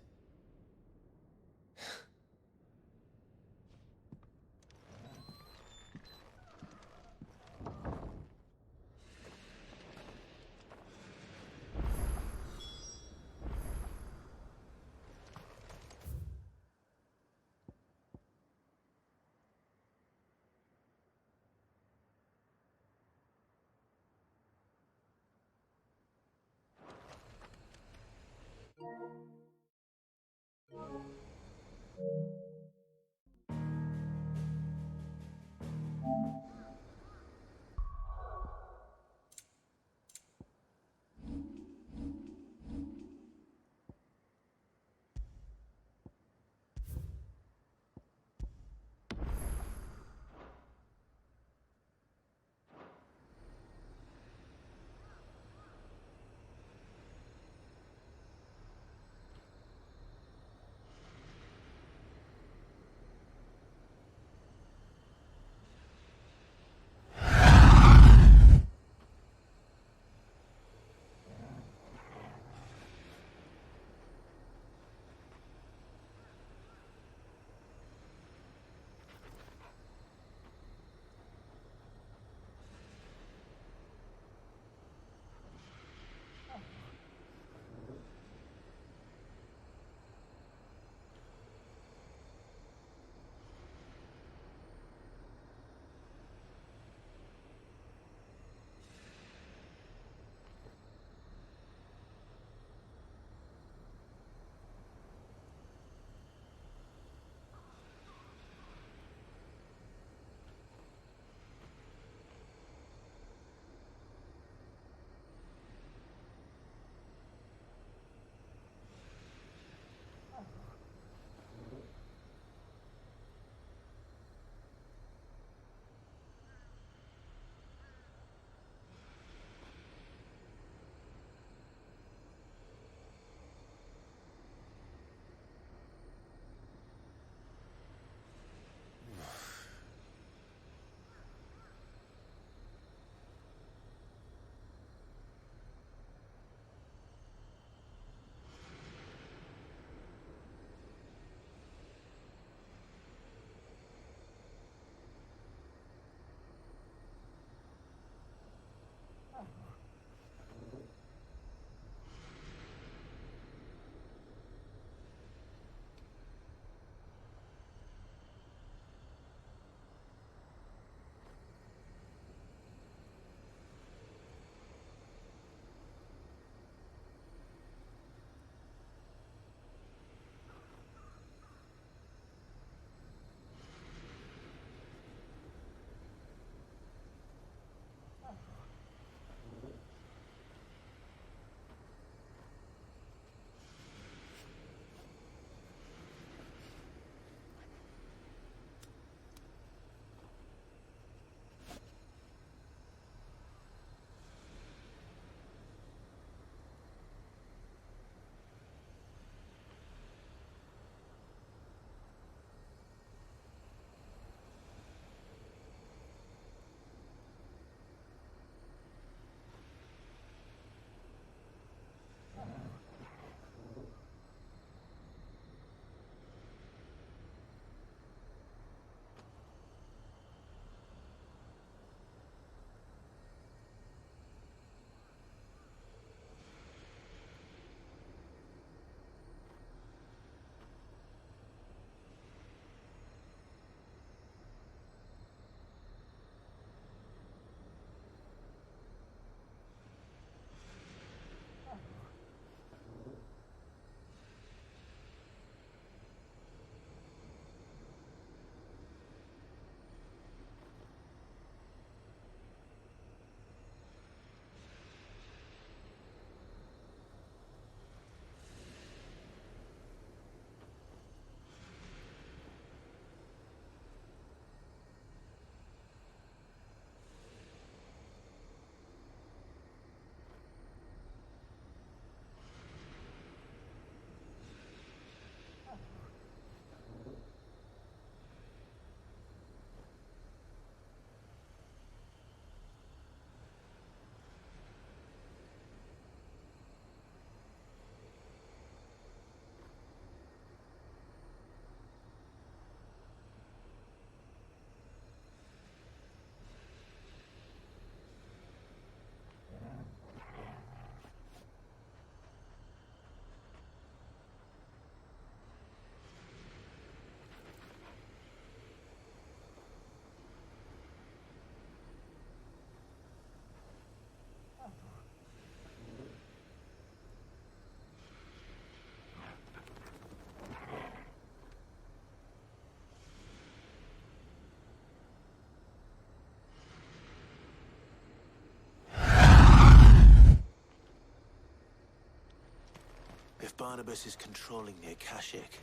Barnabas is controlling the Akashic,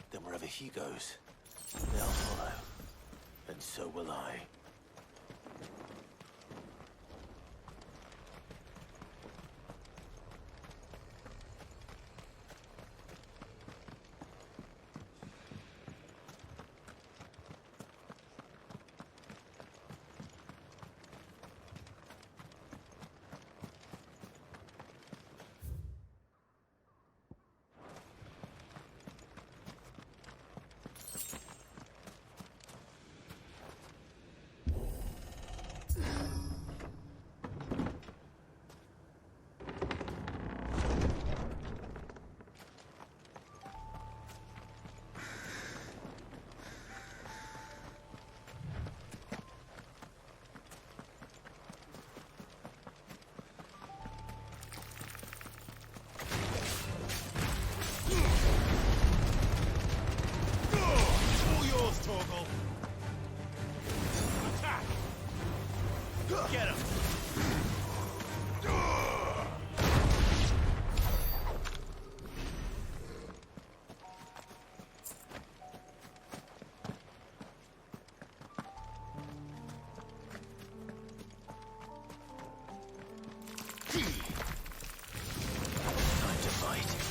then wherever he goes, they'll follow. And so will I. Get him! Time to fight.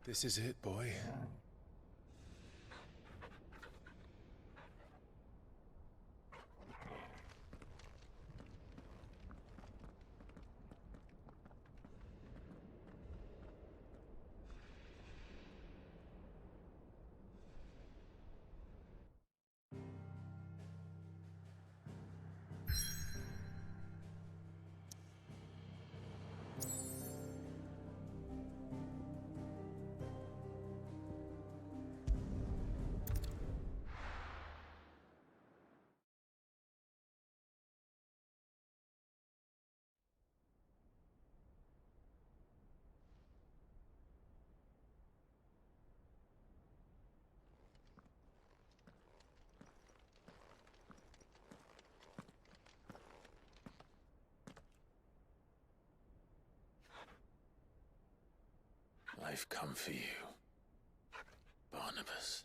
This is it, boy. I've come for you, Barnabas.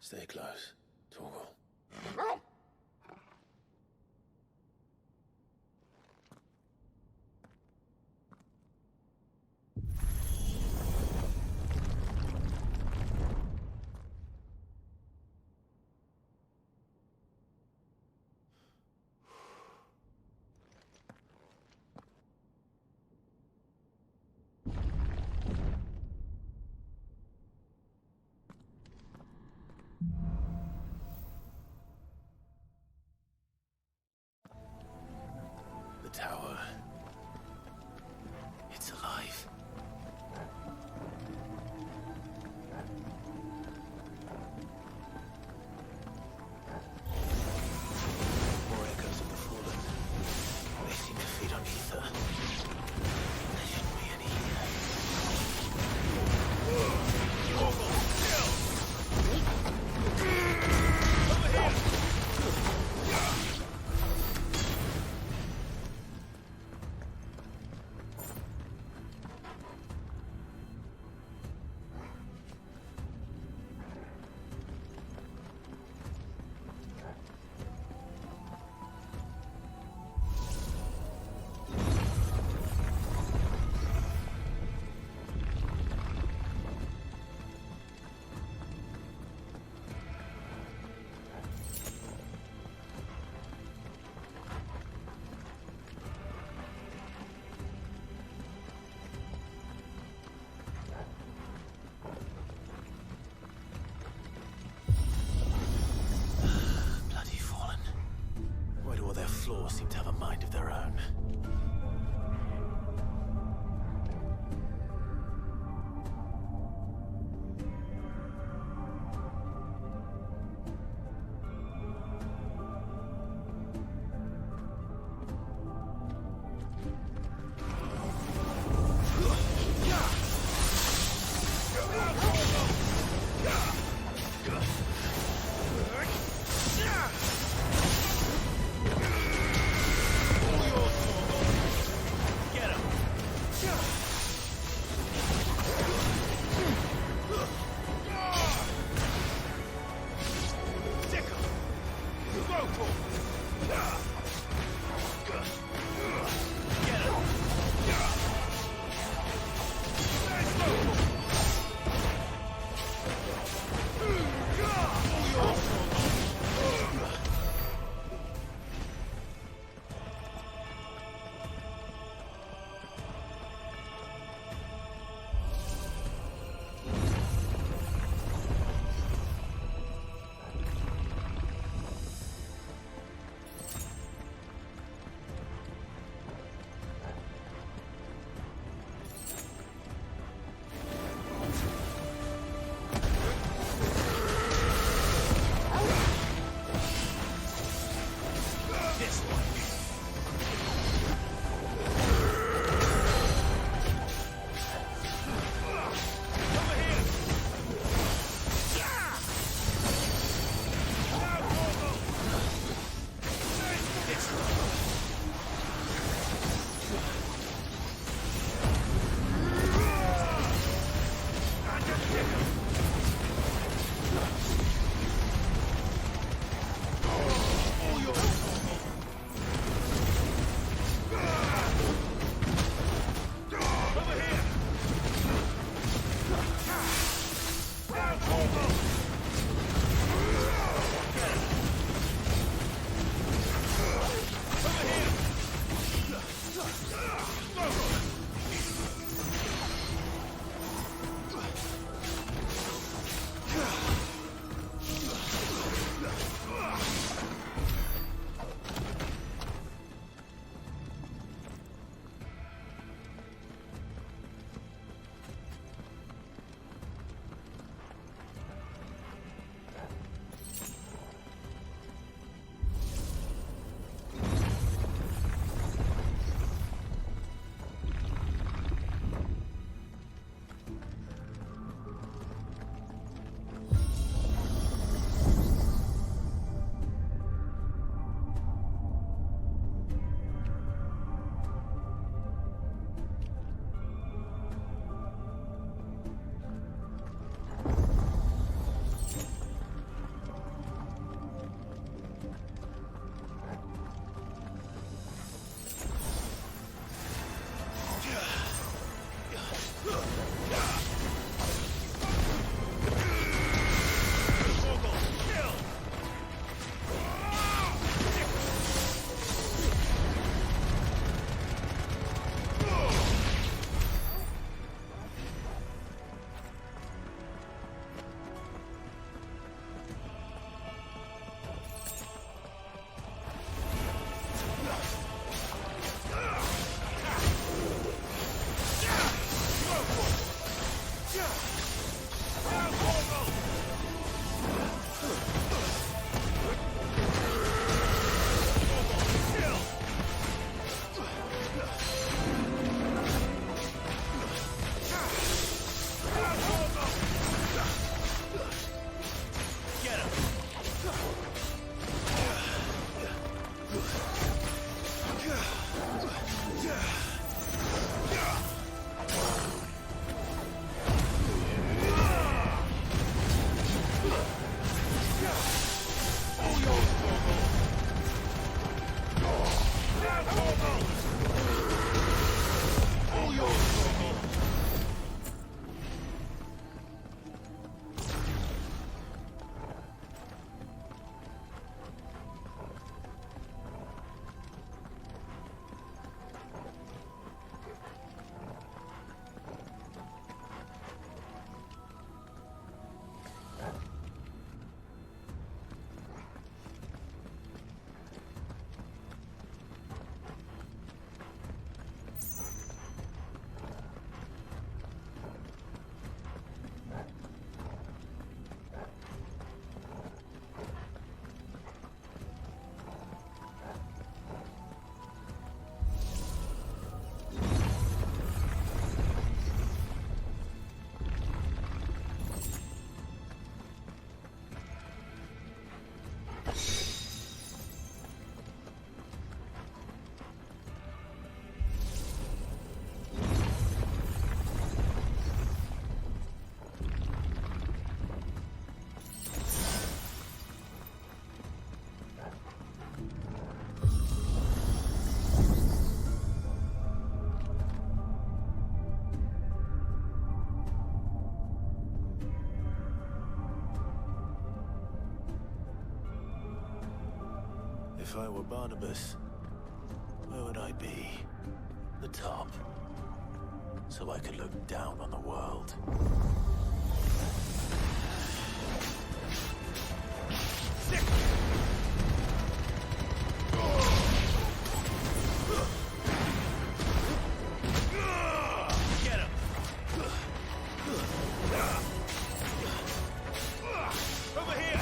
Stay close, Torgal. The tower. It's alive. More echoes of the fallen. They seem to feed on ether. There shouldn't be any here. Floors seem to have a mind of their own. If I were Barnabas, where would I be? The top. So I could look down on the world. Get him! Over here!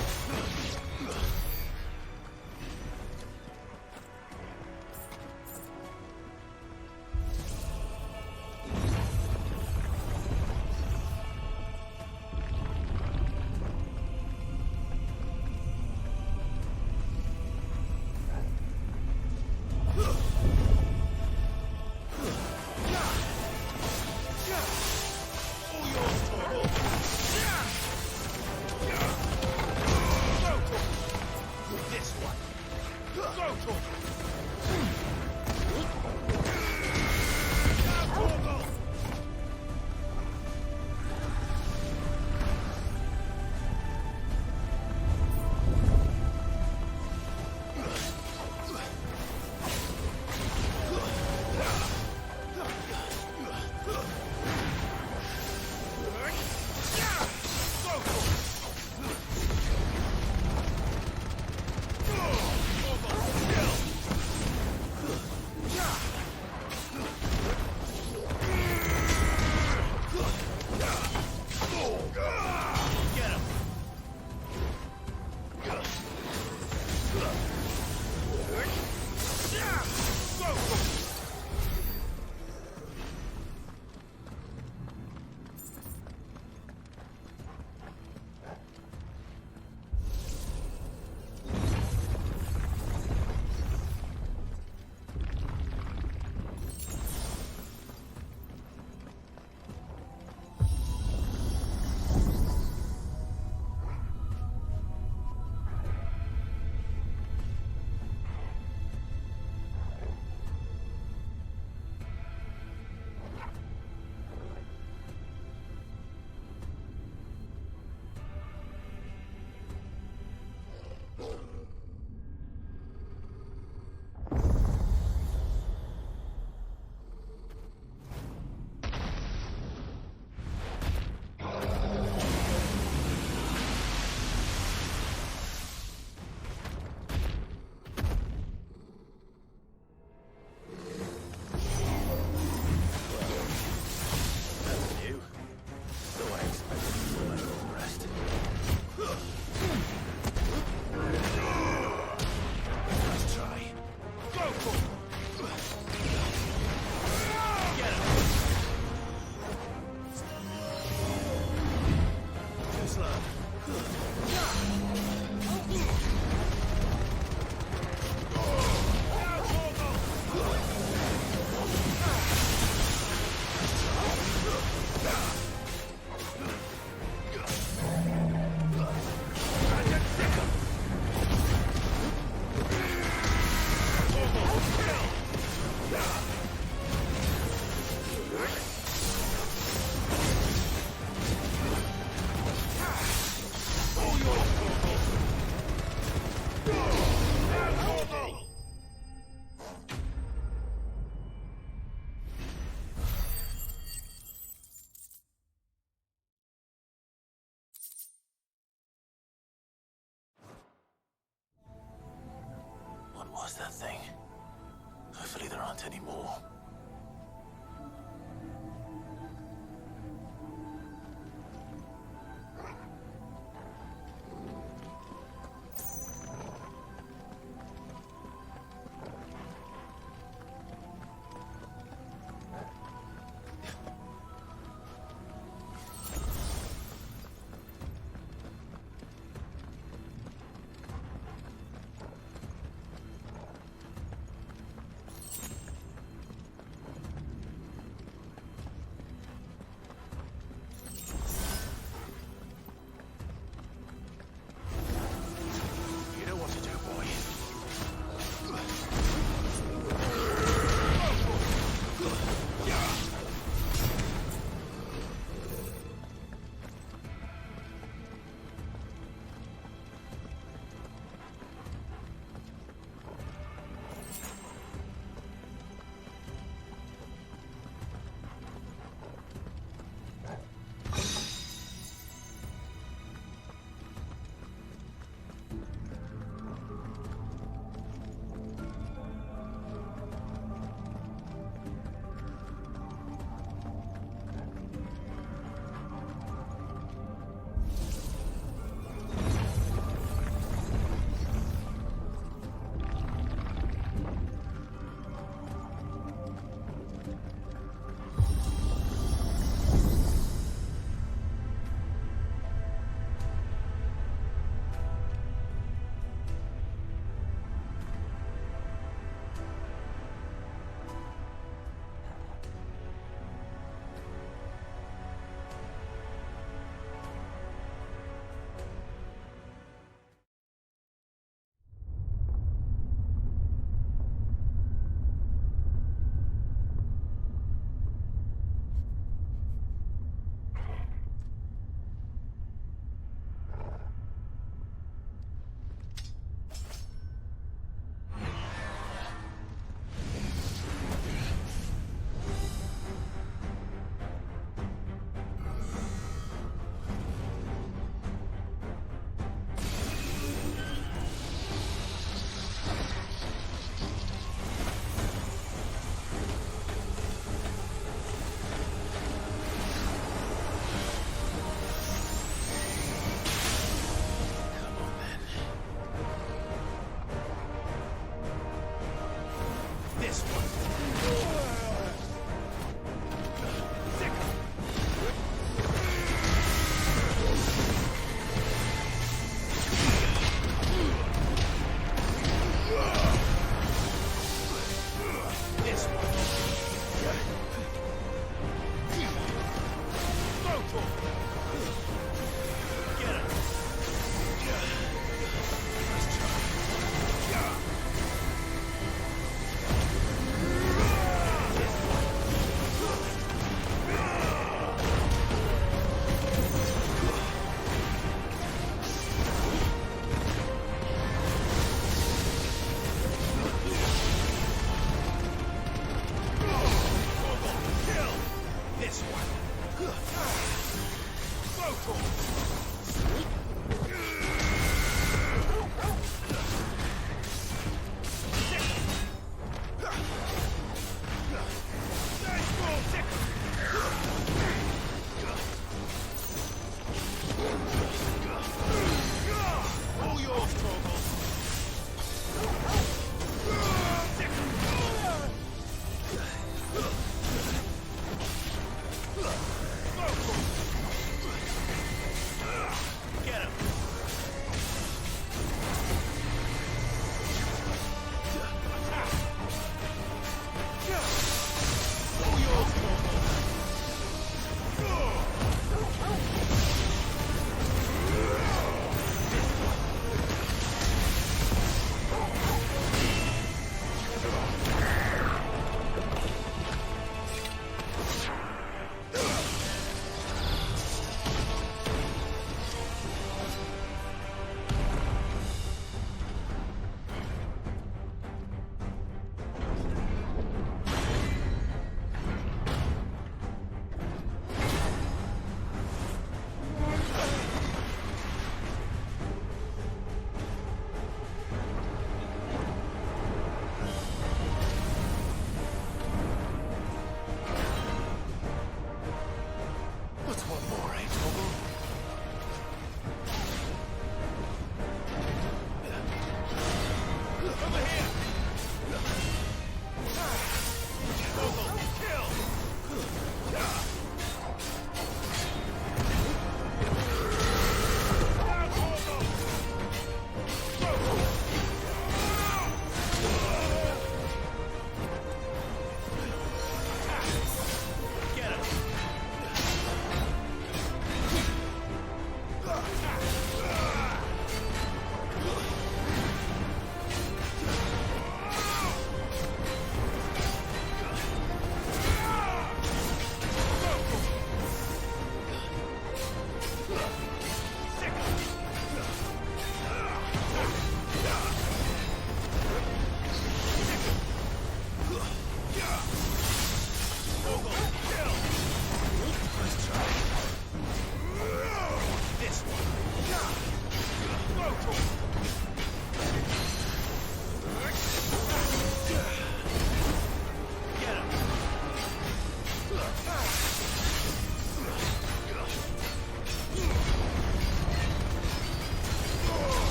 What was that thing? Hopefully there aren't any more.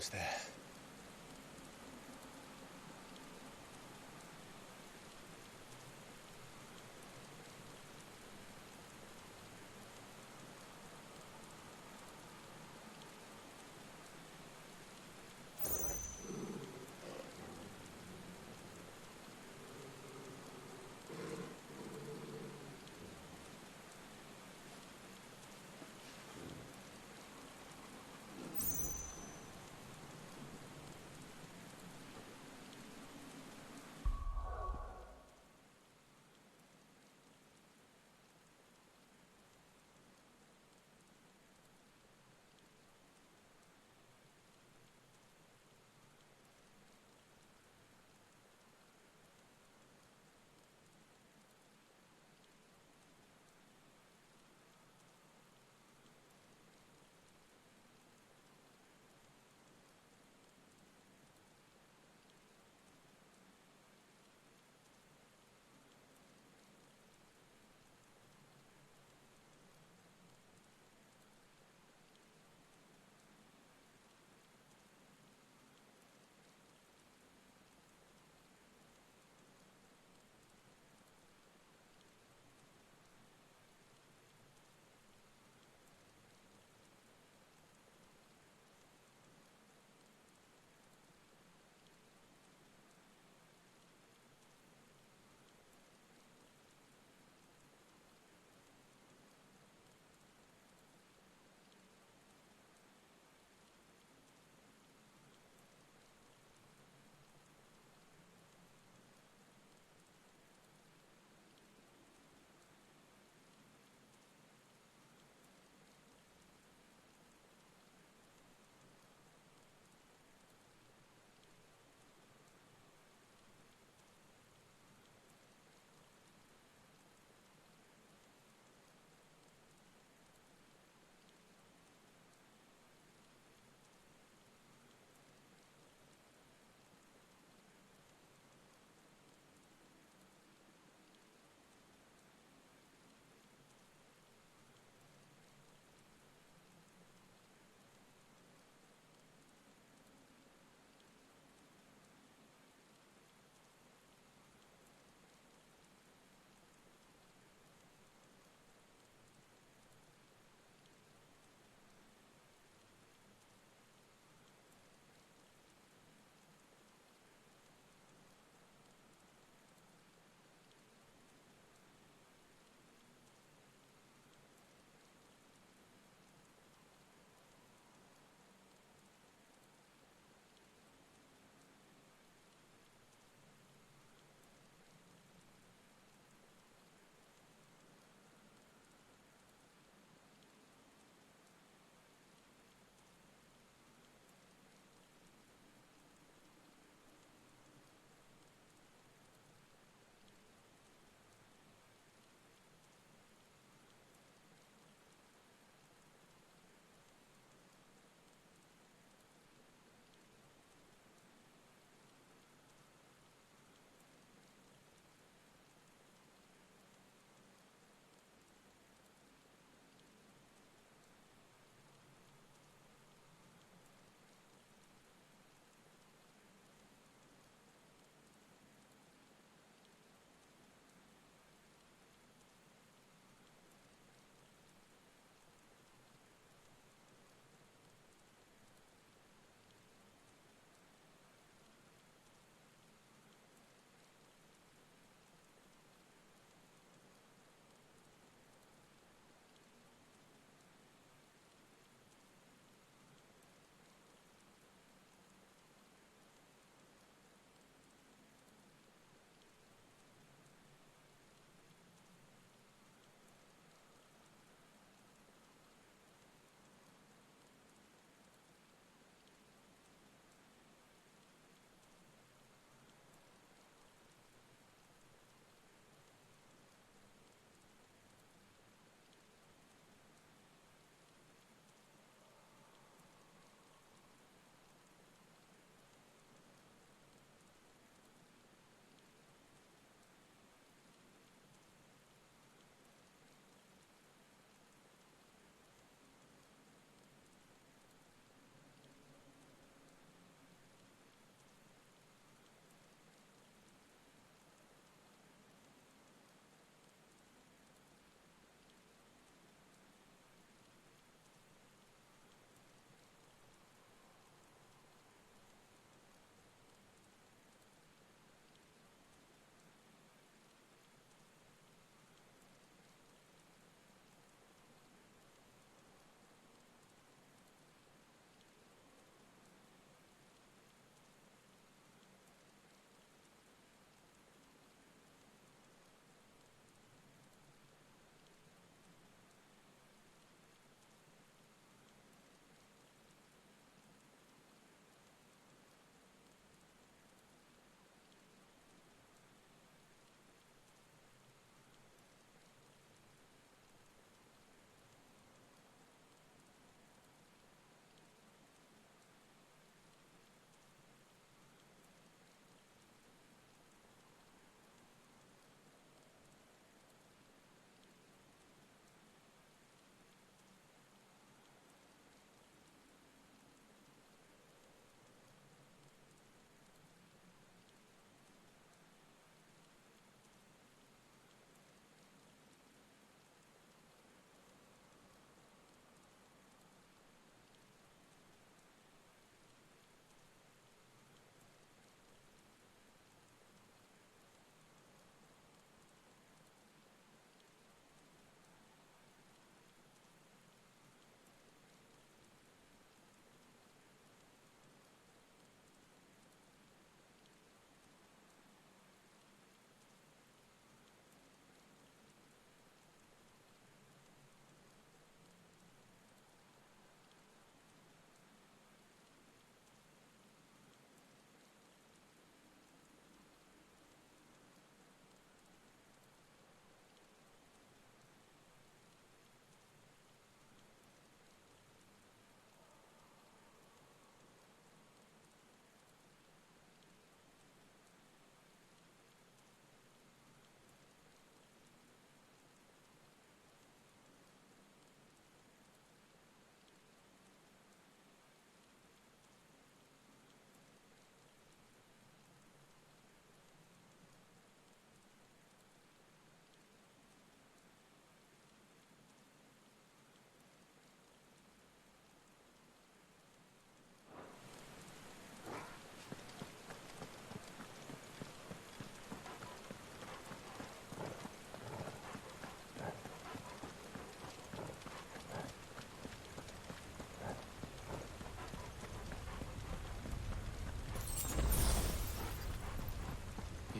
Almost there.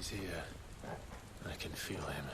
He's here. I can feel him.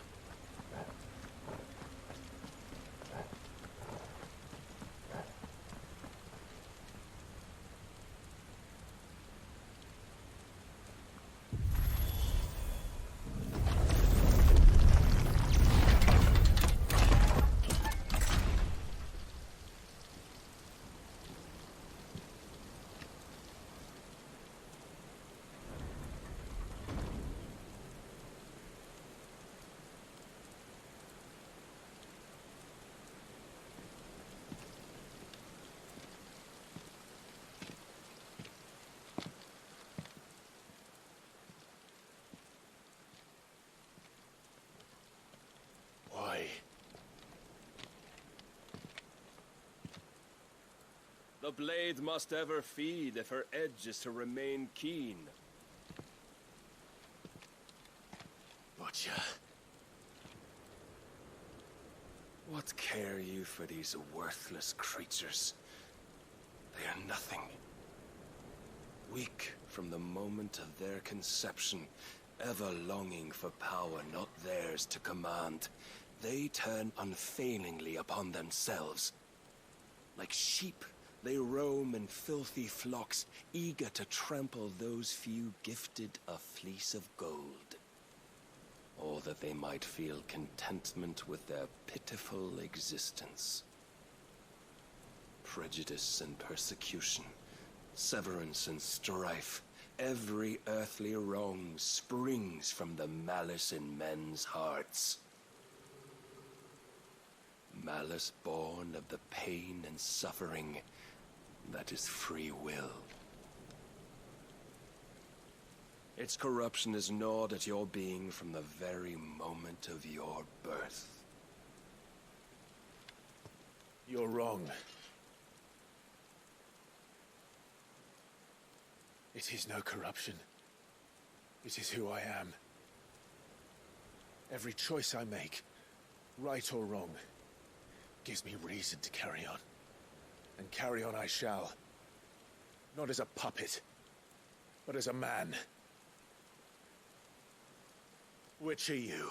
The blade must ever feed if her edge is to remain keen. Butcher. What care you for these worthless creatures? They are nothing. Weak from the moment of their conception, ever longing for power not theirs to command, they turn unfailingly upon themselves. Like sheep, they roam in filthy flocks, eager to trample those few gifted a fleece of gold. Or that they might feel contentment with their pitiful existence. Prejudice and persecution, severance and strife, every earthly wrong springs from the malice in men's hearts. Malice born of the pain and suffering that is free will. Its corruption is gnawed at your being from the very moment of your birth. You're wrong. It is no corruption. It is who I am. Every choice I make, right or wrong, gives me reason to carry on. And carry on I shall. Not as a puppet, but as a man. Which are you?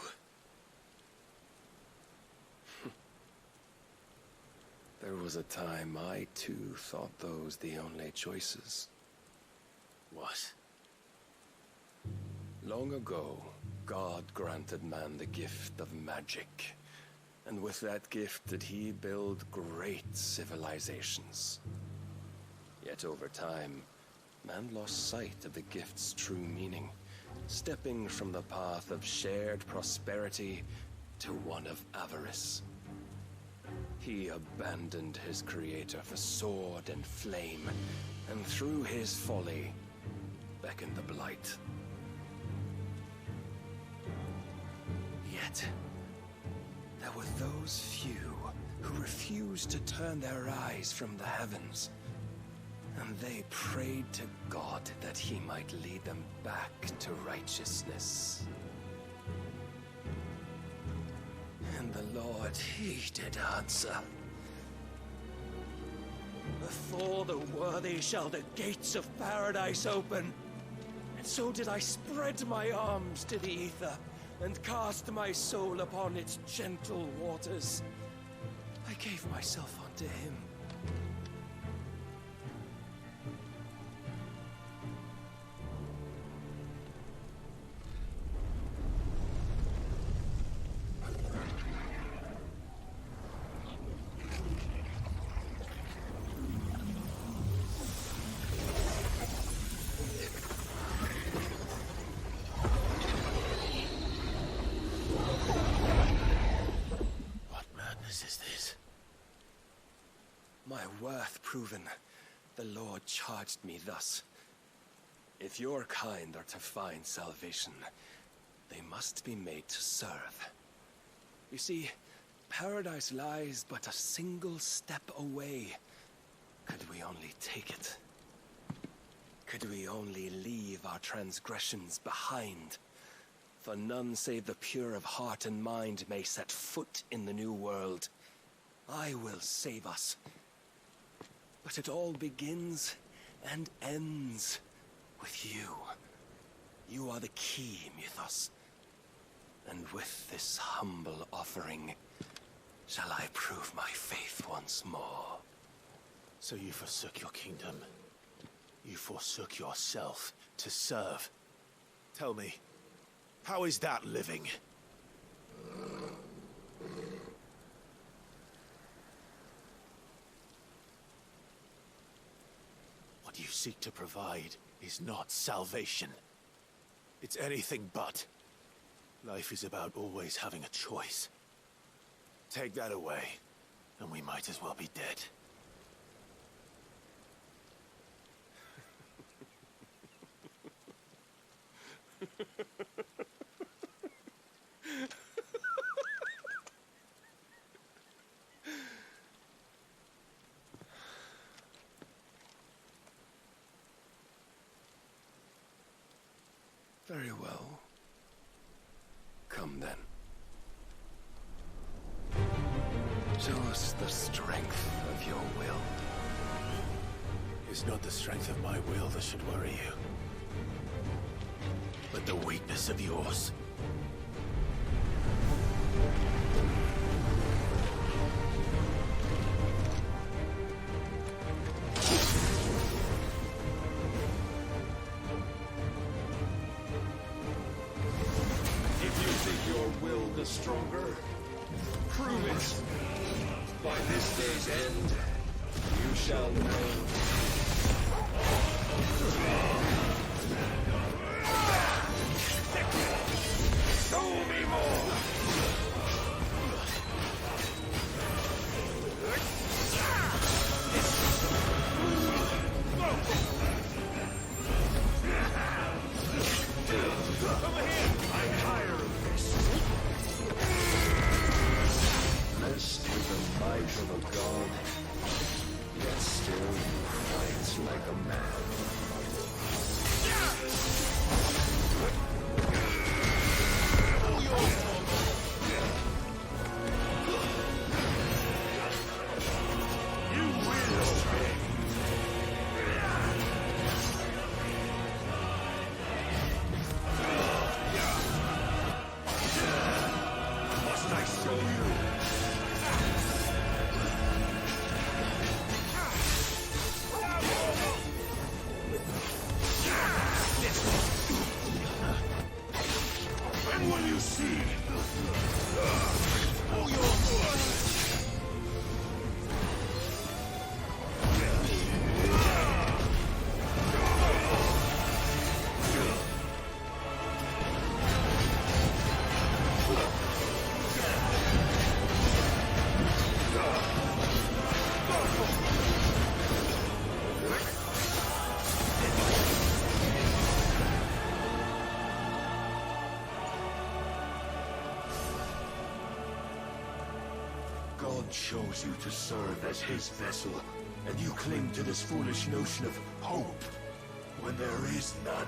There was a time I too thought those the only choices. What? Long ago, God granted man the gift of magic. And with that gift did he build great civilizations. Yet over time, man lost sight of the gift's true meaning, stepping from the path of shared prosperity to one of avarice. He abandoned his creator for sword and flame, and through his folly, beckoned the blight. Yet, there were those few who refused to turn their eyes from the heavens, and they prayed to God that he might lead them back to righteousness. And the Lord, he did answer. Before the worthy shall the gates of paradise open, and so did I spread my arms to the ether, and cast my soul upon its gentle waters. I gave myself unto him. Worth proven, the Lord charged me thus. If your kind are to find salvation, they must be made to serve. You see, paradise lies but a single step away. Could we only take it? Could we only leave our transgressions behind? For none save the pure of heart and mind may set foot in the new world. I will save us. But it all begins and ends with you. You are the key, Mythos. And with this humble offering, shall I prove my faith once more? So you forsook your kingdom. You forsook yourself to serve. Tell me, how is that living? What you seek to provide is not salvation. It's anything but. Life is about always having a choice. Take that away, and we might as well be dead. Very well. Come then. Show us the strength of your will. It's not the strength of my will that should worry you, but the weakness of yours. Stronger? Prove it! By this day's end, you shall know. Show me more! Come here! I'm tired of this. Blessed with the might of a god, yet still you fight like a man. You will obey. Must I show you? When will you see? Oh, your God chose you to serve as his vessel, and you cling to this foolish notion of hope when there is none.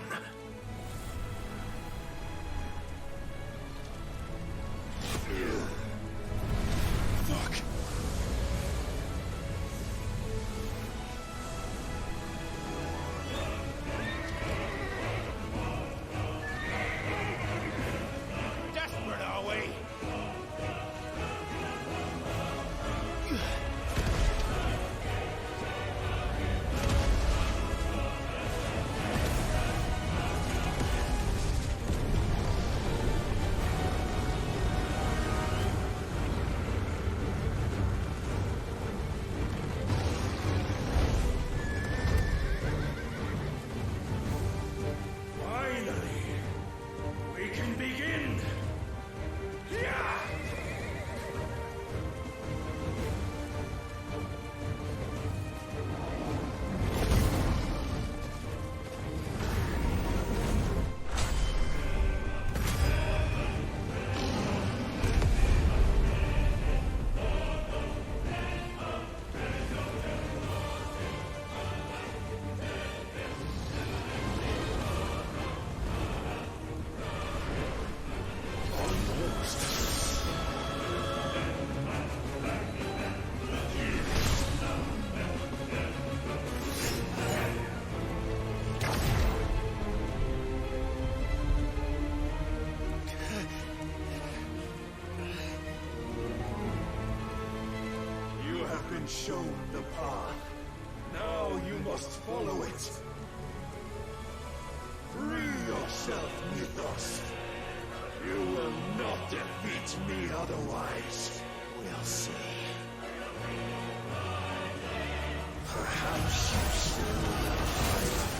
Fuck! Desperate, are we? been shown the path. Now you must follow it. Free yourself, Mythos. You will not defeat me otherwise. We'll see. Perhaps you still have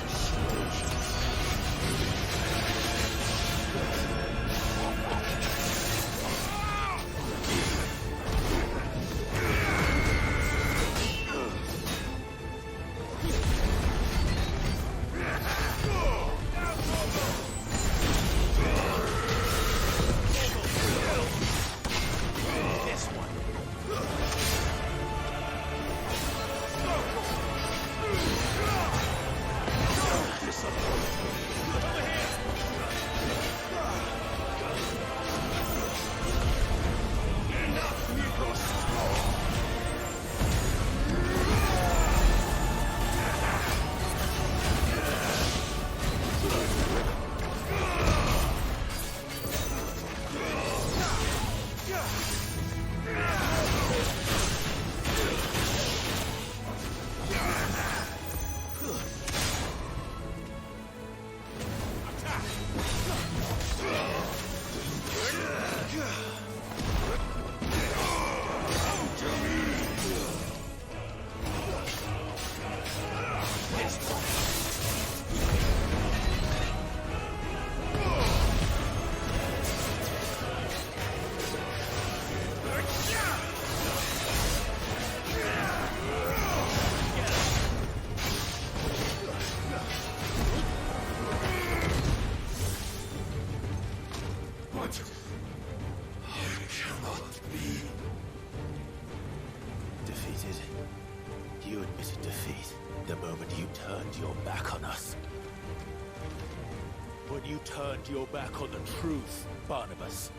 persuasion. You admitted defeat the moment you turned your back on us. When you turned your back on the truth, Barnabas.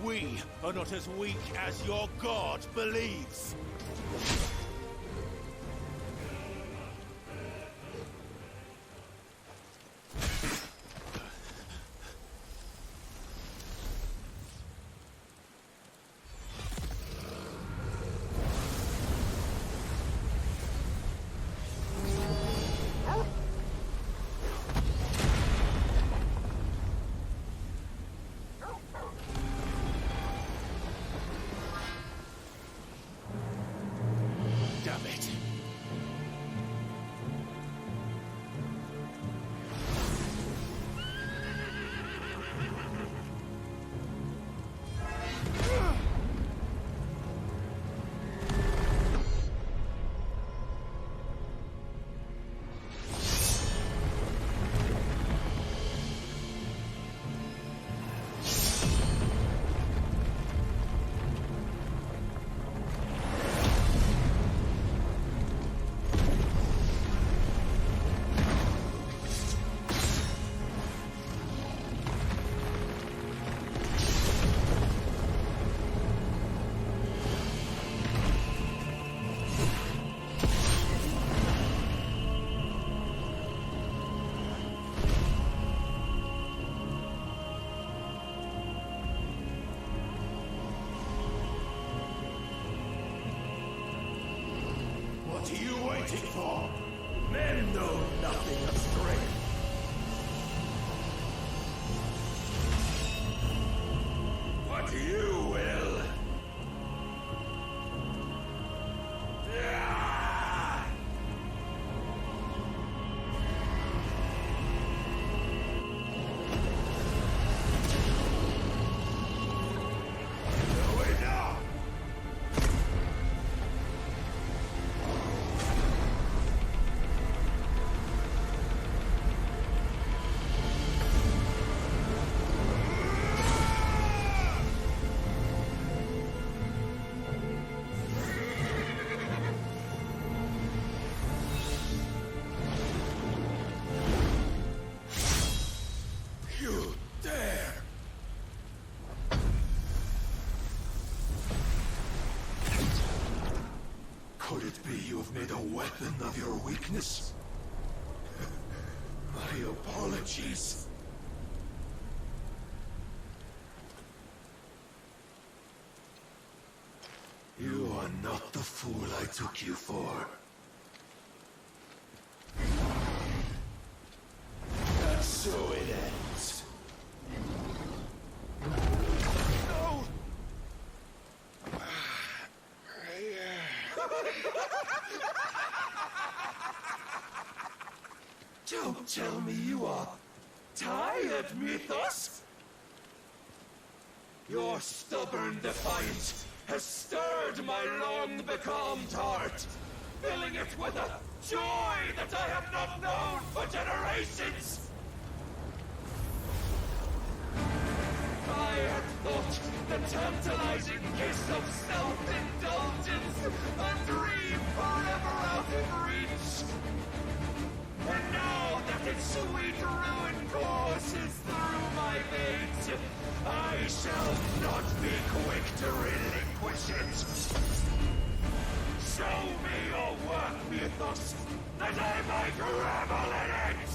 We are not as weak as your God believes. What are you waiting for? Men know nothing of strength. What you will. Could it be you've made a weapon of your weakness? My apologies. You are not the fool I took you for. And so it ends. No! Don't tell me you are tired, Mythos! Your stubborn defiance has stirred my long-becalmed heart, filling it with a joy that I have not known for generations! I had thought the tantalizing kiss of self-indulgence a dream forever out of reach. And now that its sweet ruin courses through my veins, I shall not be quick to relinquish it. Show me your work, Mythos, that I might revel in it!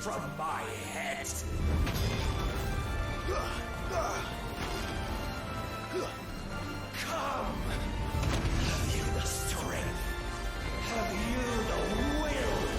From my head. Come! Have you the strength? Have you the will?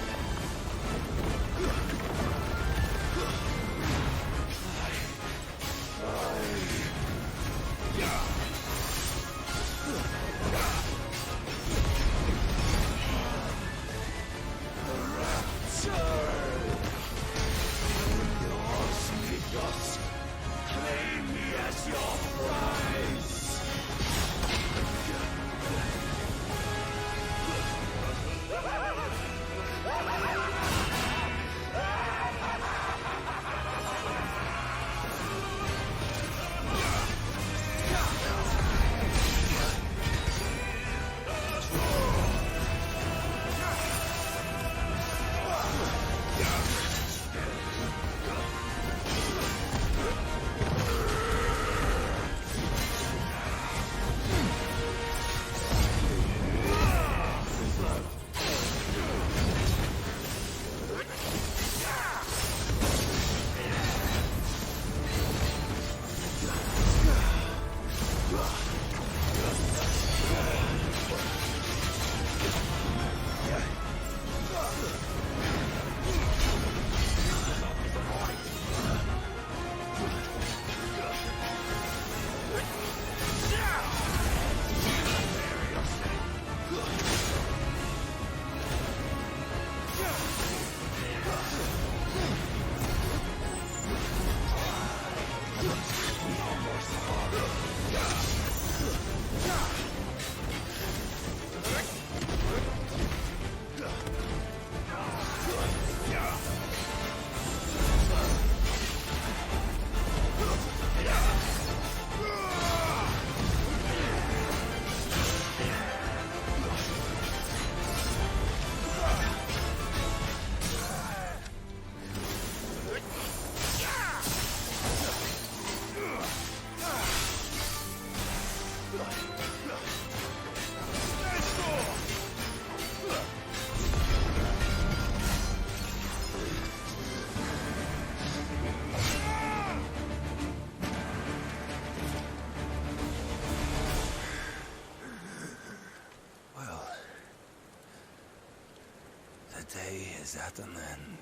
The day is at an end.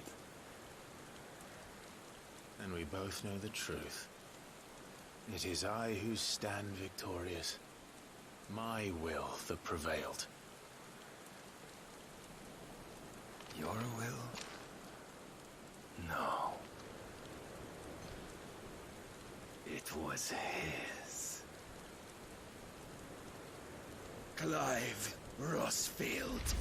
And we both know the truth. It is I who stand victorious. My will that prevailed. Your will? No. It was his. Clive Rossfield.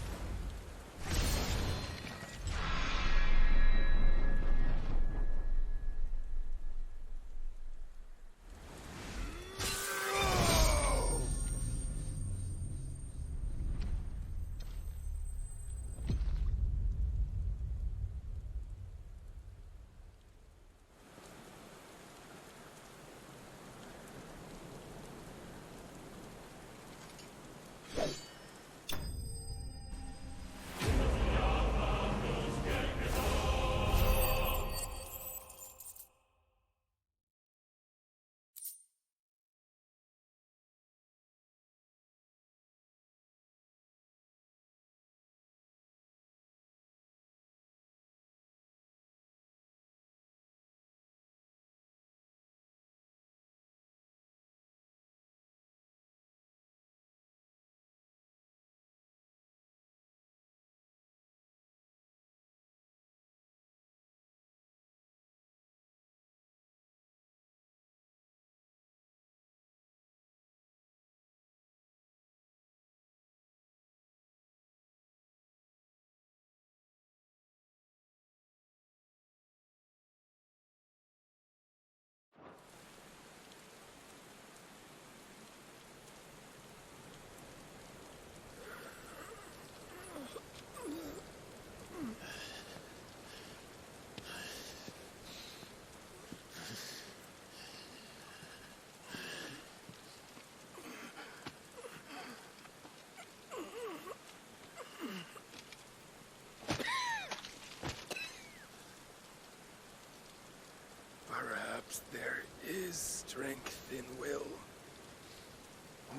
Perhaps there is strength in will.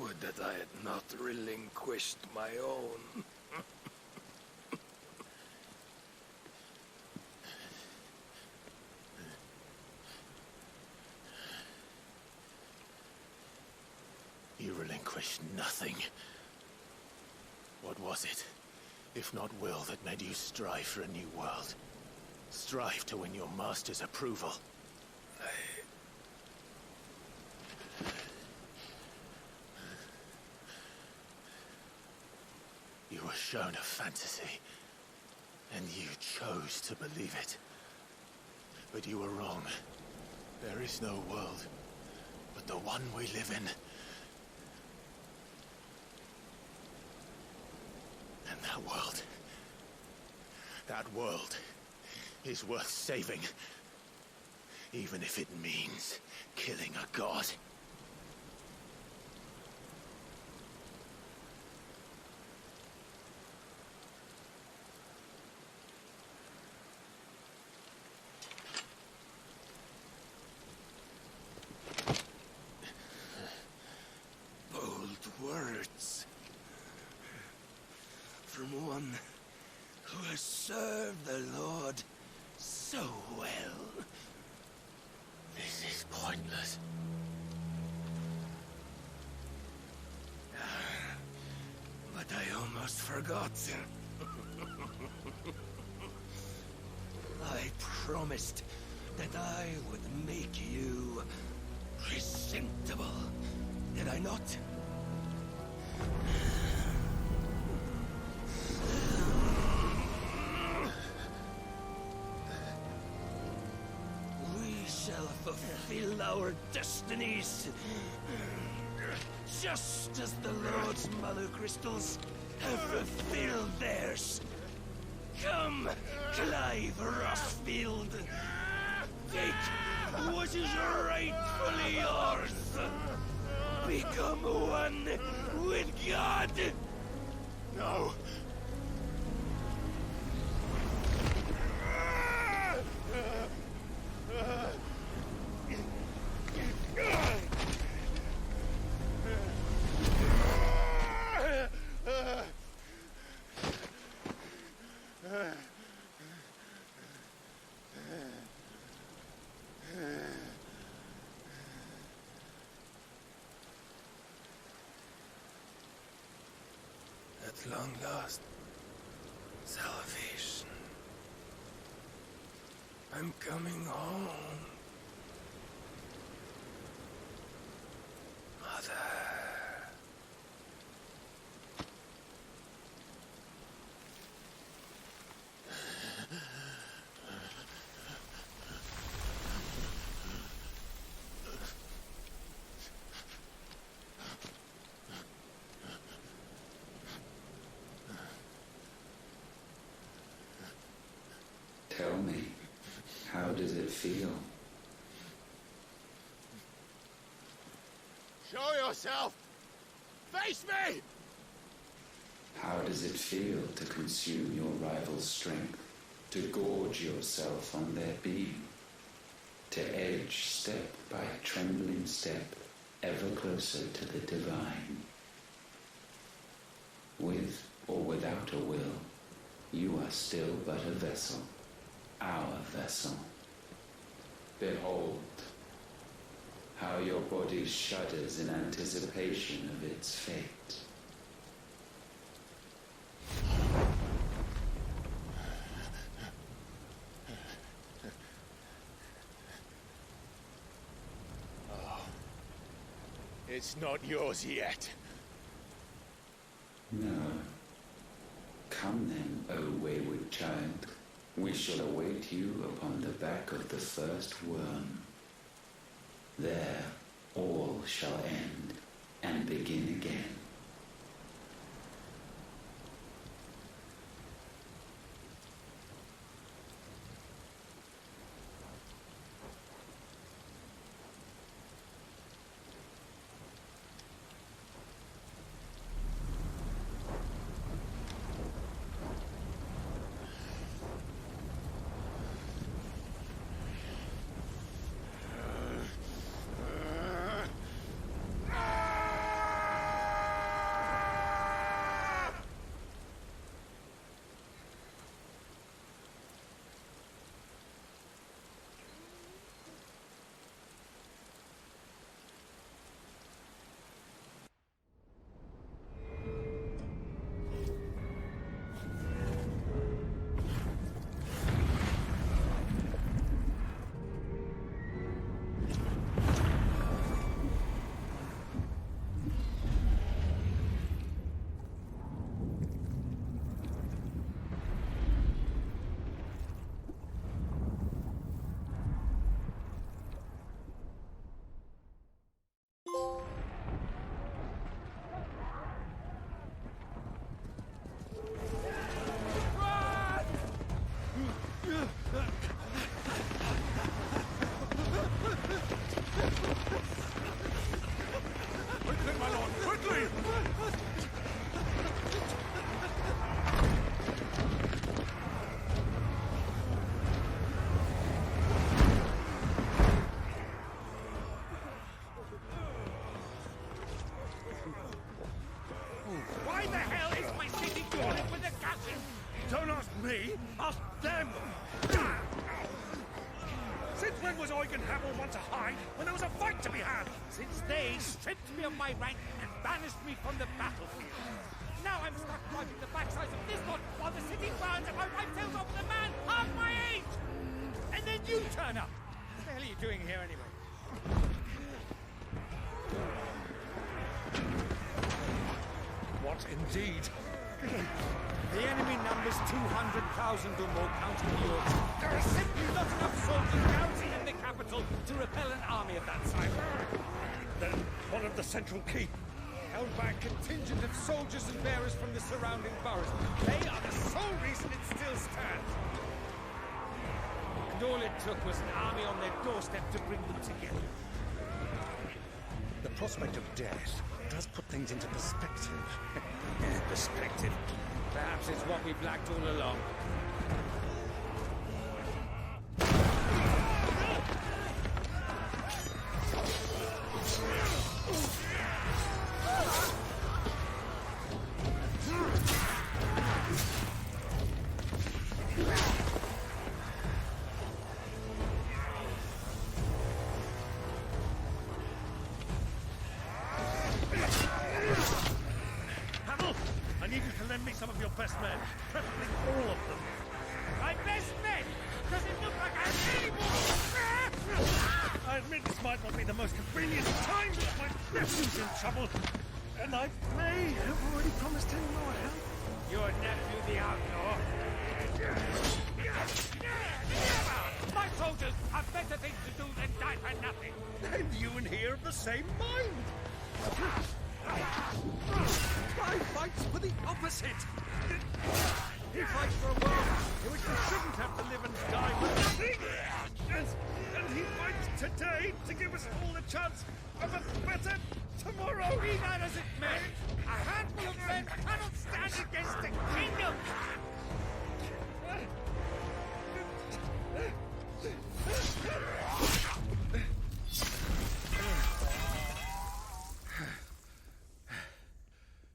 Would that I had not relinquished my own. You relinquished nothing. What was it, if not will, that made you strive for a new world? Strive to win your master's approval? You were shown a fantasy, and you chose to believe it. But you were wrong. There is no world but the one we live in. And that world is worth saving, even if it means killing a god. Words from one who has served the Lord so well. This is pointless. But I almost forgot. I promised that I would make you presentable. Did I not? We shall fulfill our destinies, just as the Lord's Mother Crystals have fulfilled theirs. Come, Clive Rossfield. Take what is rightfully yours. Become one with God! No! At long last, salvation. I'm coming home. Mother. Tell me, how does it feel? Show yourself! Face me! How does it feel to consume your rival's strength? To gorge yourself on their beam? To edge step by trembling step ever closer to the divine? With or without a will, you are still but a vessel. Our vessel. Behold, how your body shudders in anticipation of its fate. Oh, it's not yours yet. No. Come then, O wayward child. We shall await you upon the back of the first worm. There all shall end and begin again. Quickly, my lord, quickly! Why the hell is my city falling with the gases? Don't ask me, ask them! Since when was Eugen Hamel one to hide when there was a fight to be had? Since they stripped me of my rank and banished me from the battlefield. Now I'm stuck driving the backsides of this lot while the city burns and I ride tails over the man half my age! And then you turn up! What the hell are you doing here anyway? What indeed? The enemy numbers 200,000 or more, counting yours. There are simply not enough soldiers garrisoned in the capital to repel an army of that size. Then one of the central keep, held by a contingent of soldiers and bearers from the surrounding boroughs. They are the sole reason it still stands. And all it took was an army on their doorstep to bring them together. The prospect of death does put things into perspective. Perspective. Perhaps it's what we've lacked all along. I need you to lend me some of your best men, preferably all of them. My best men? Does it look like I have any more? I admit this might not be the most convenient time, but my nephew's in trouble, and I may have already promised him more help. Your nephew, the outlaw? My soldiers have better things to do than die for nothing. And you and he are of the same mind. My fight's for the opposite. He fights for a world in which we shouldn't have to live and die for nothing. And he fights today to give us all a chance of a better tomorrow. Be that as it may, a handful of men cannot stand against the kingdom.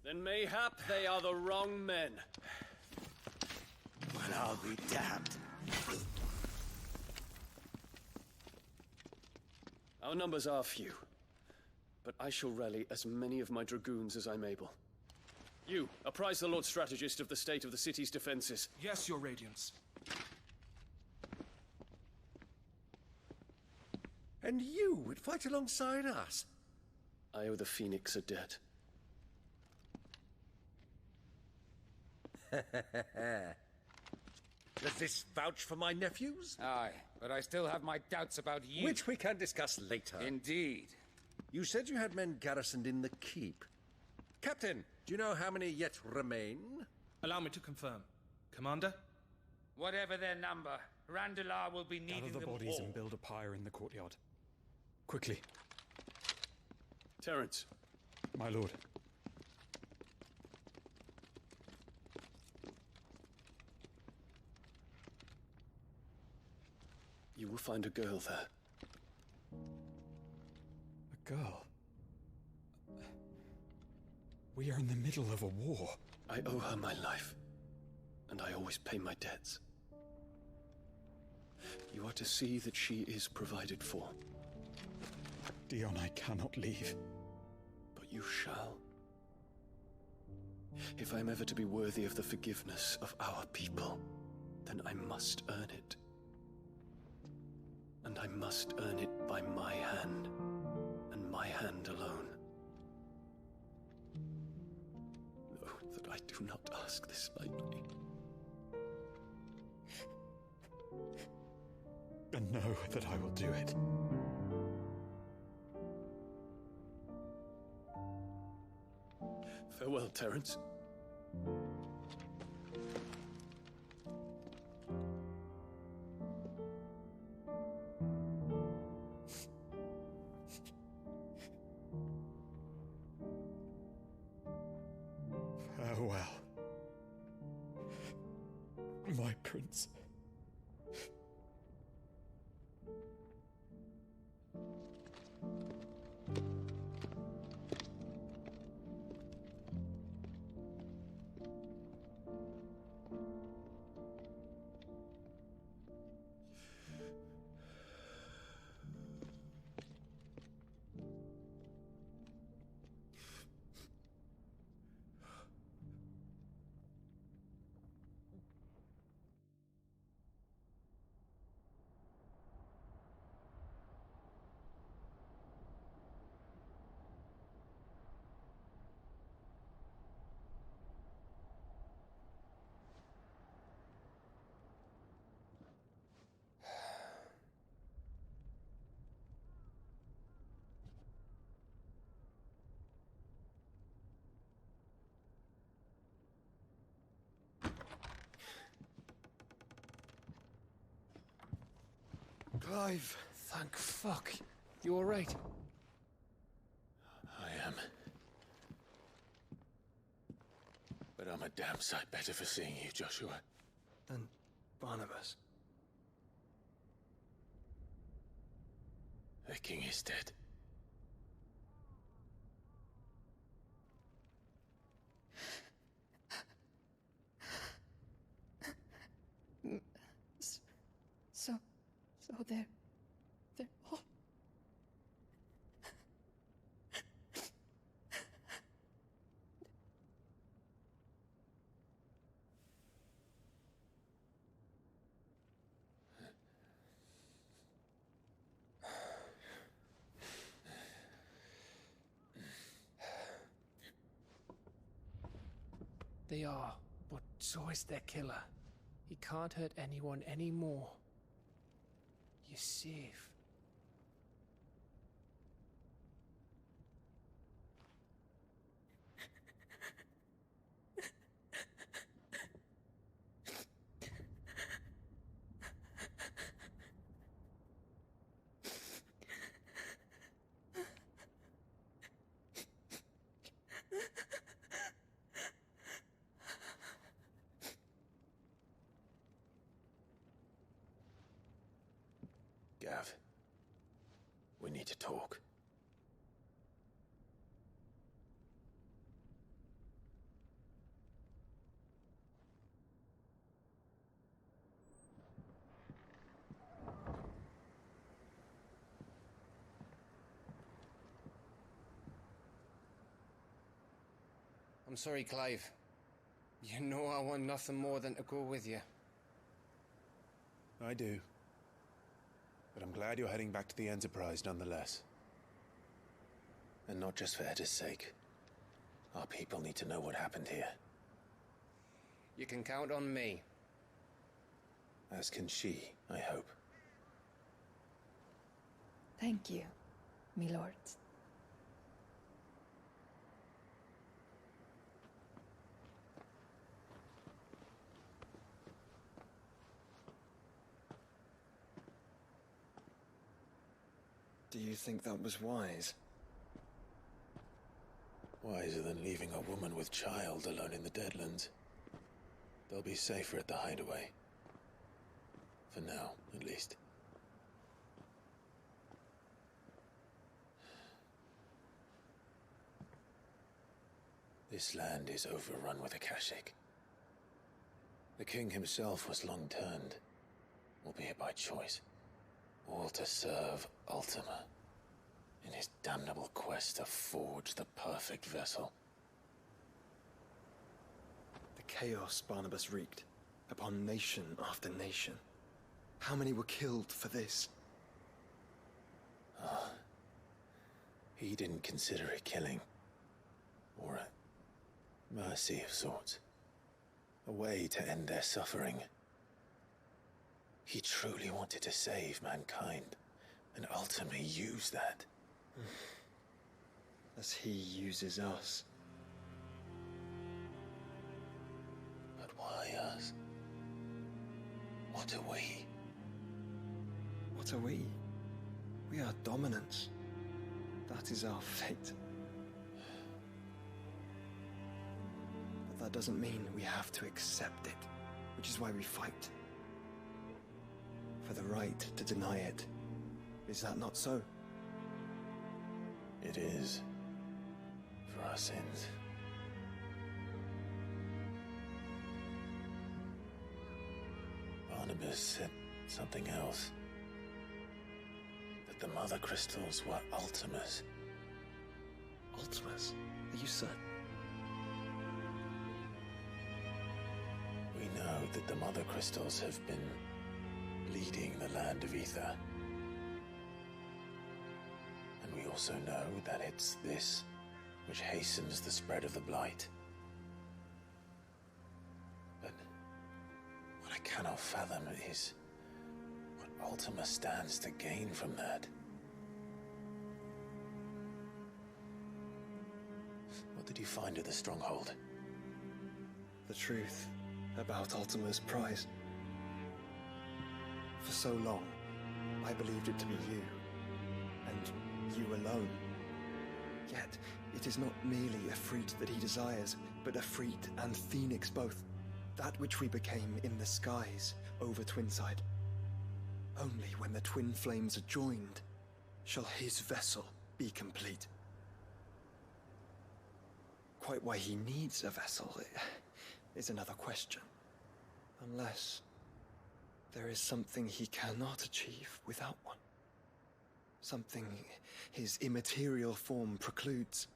Then mayhap they are the wrong men. Well, I'll be damned. Our numbers are few, but I shall rally as many of my dragoons as I'm able. You, apprise the Lord Strategist of the state of the city's defenses. Yes, Your Radiance. And you would fight alongside us? I owe the Phoenix a debt. Does this vouch for my nephews? Aye, but I still have my doubts about you. Which we can discuss later. Indeed. You said you had men garrisoned in the keep. Captain, do you know how many yet remain? Allow me to confirm. Commander? Whatever their number, Randalar will be needing Gather the them bodies all. and build a pyre in the courtyard. Quickly. Terence. My lord. You will find a girl there. A girl? We are in the middle of a war. I owe her my life, and I always pay my debts. You are to see that she is provided for. Dion, I cannot leave. But you shall. If I am ever to be worthy of the forgiveness of our people, then I must earn it. And I must earn it by my hand, and my hand alone. Know that I do not ask this lightly. And know that I will do it. Farewell, Terence. Farewell, my prince. Clive. Thank fuck. You alright? I am. But I'm a damn sight better for seeing you, Joshua. And Barnabas. The king is dead. So they're all... they are, but so is their killer. He can't hurt anyone anymore. You're safe. Gav, we need to talk. I'm sorry, Clive. You know I want nothing more than to go with you. I do. But I'm glad you're heading back to the Enterprise nonetheless. And not just for Edda's sake. Our people need to know what happened here. You can count on me. As can she, I hope. Thank you, my lord. Do you think that was wise? Wiser than leaving a woman with child alone in the Deadlands. They'll be safer at the hideaway. For now, at least. This land is overrun with Akashic. The king himself was long turned, albeit by choice. All to serve Ultima, in his damnable quest to forge the perfect vessel. The chaos Barnabas wreaked upon nation after nation. How many were killed for this? He didn't consider it killing. Or a mercy of sorts. A way to end their suffering. He truly wanted to save mankind, and ultimately used that. As he uses us. But why us? What are we? What are we? We are dominance. That is our fate. But that doesn't mean we have to accept it, which is why we fight. For the right to deny it. Is that not so? It is. For our sins. Barnabas said something else. That the Mother Crystals were Ultimas. Ultimas? Are you certain? We know that the Mother Crystals have been leading the land of Ether. And we also know that it's this which hastens the spread of the Blight. But what I cannot fathom is what Ultima stands to gain from that. What did you find at the Stronghold? The truth about Ultima's prize. For so long, I believed it to be you, and you alone. Yet, it is not merely a Efreet that he desires, but Efreet and Phoenix both. That which we became in the skies over Twinside. Only when the twin flames are joined shall his vessel be complete. Quite why he needs a vessel is another question. Unless there is something he cannot achieve without one. Something his immaterial form precludes.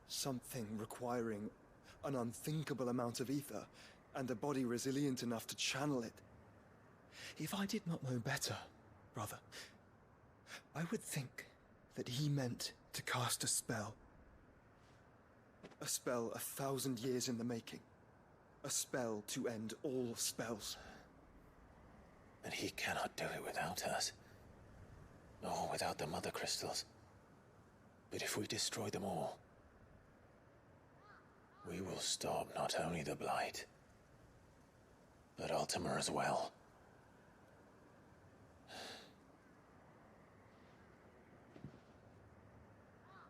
Something requiring an unthinkable amount of ether and a body resilient enough to channel it. If I did not know better, brother, I would think that he meant to cast a spell. A spell 1,000 years in the making. A spell to end all spells. And he cannot do it without us. Or without the Mother Crystals. But if we destroy them all, we will stop not only the Blight, but Ultima as well.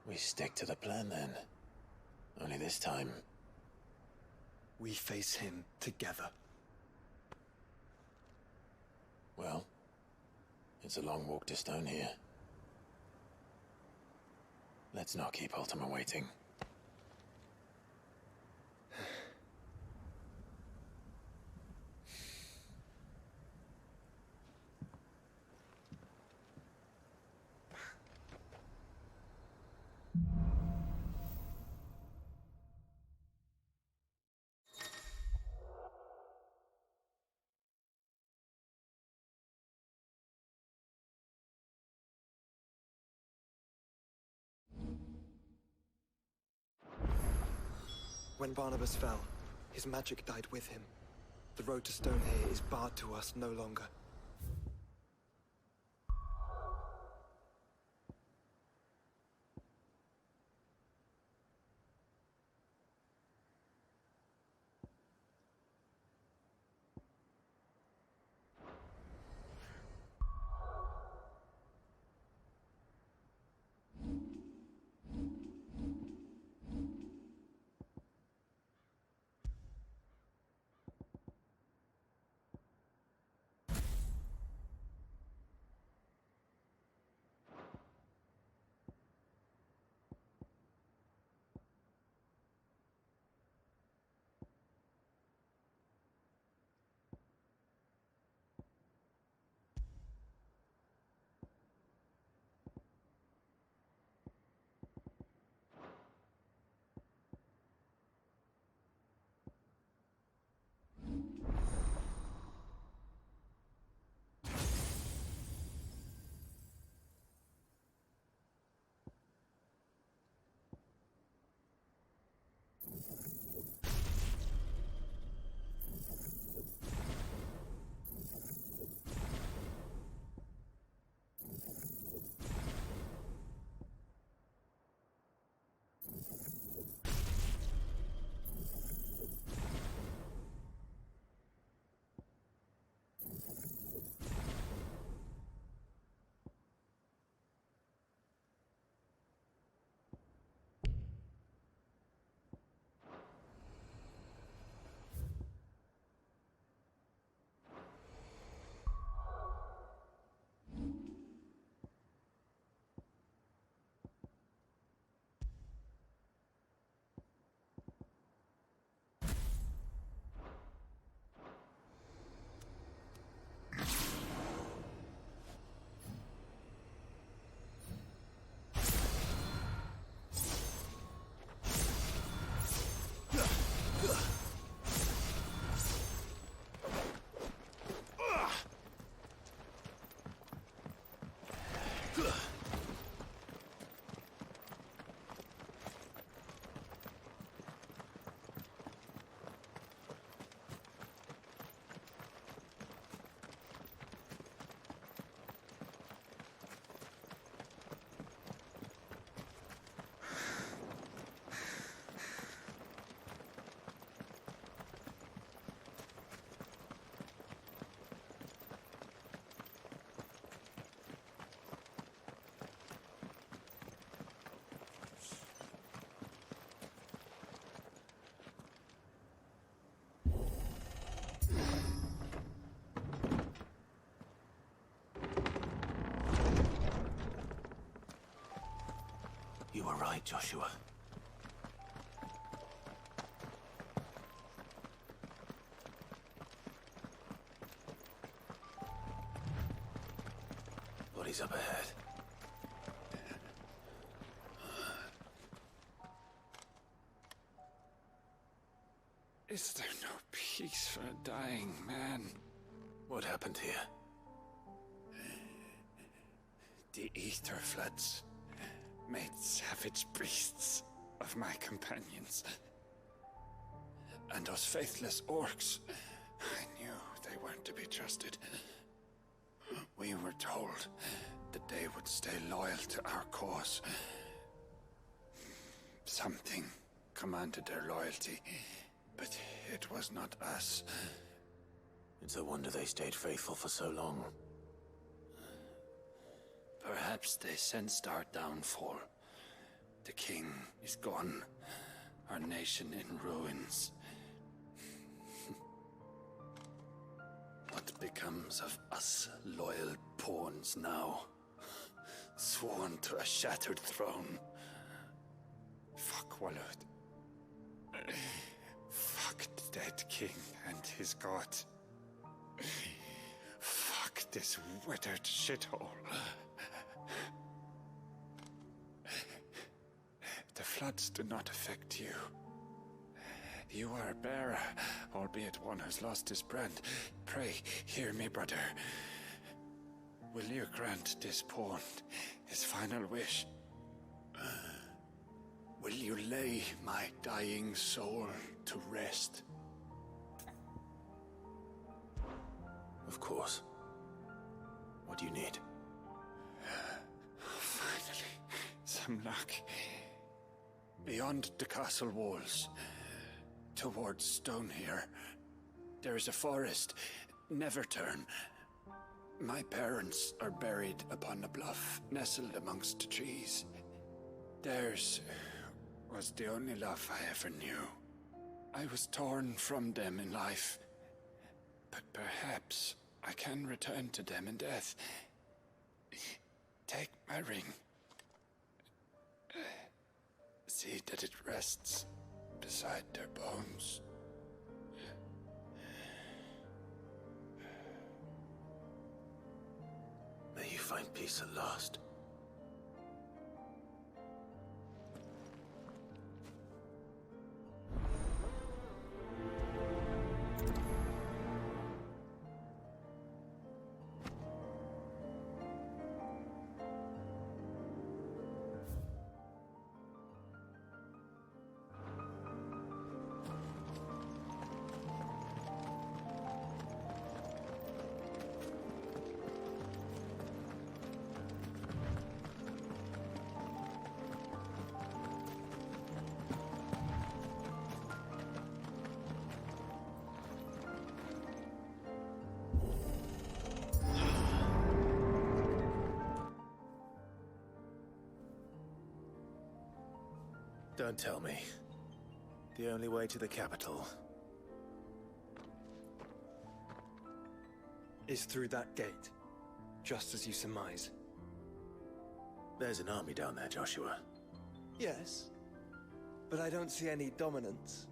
We stick to the plan then. Only this time, we face him together. Well, it's a long walk to Stone here. Let's not keep Ultima waiting. When Barnabas fell, his magic died with him. The road to Stonehere is barred to us no longer. You were right, Joshua. Bodies up ahead. Is there no peace for a dying man? What happened here? The ether floods made savage beasts. of my companions. And those faithless orcs, I knew they weren't to be trusted. We were told that they would stay loyal to our cause. Something commanded their loyalty, but it was not us. It's a wonder they stayed faithful for so long. Perhaps they sensed our downfall. The king is gone, our nation in ruins. What becomes of us loyal pawns now? Sworn to a shattered throne. Fuck Walud. Fuck the dead king and his god. Fuck this withered shithole. The floods do not affect you. You are a bearer, albeit one who's lost his brand. Pray, hear me, brother. Will you grant this pawn his final wish? Will you lay my dying soul to rest? Of course. What do you need? Finally, some luck. Beyond the castle walls, towards Stone here, there is a forest. Never turn. My parents are buried upon a bluff, nestled amongst the trees. Theirs was the only love I ever knew. I was torn from them in life, but perhaps I can return to them in death. Take my ring. See that it rests beside their bones. May you find peace at last. Don't tell me. The only way to the capital is through that gate, just as you surmise. There's an army down there, Joshua. Yes, but I don't see any dominance.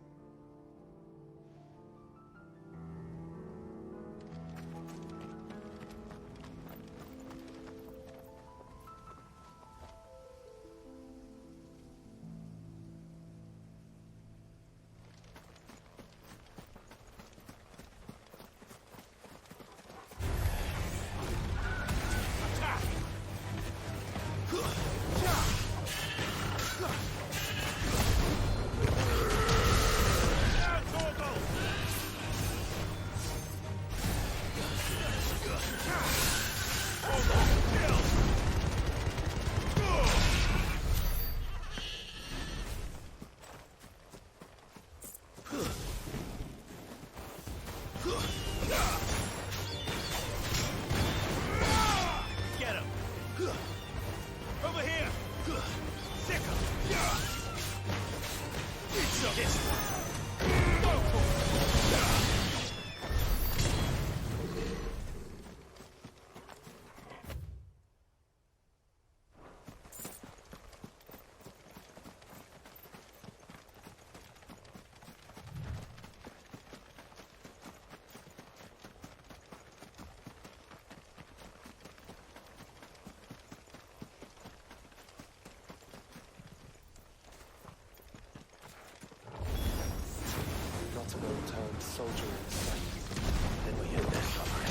Well-turned soldier in sight. Then we hit that cover.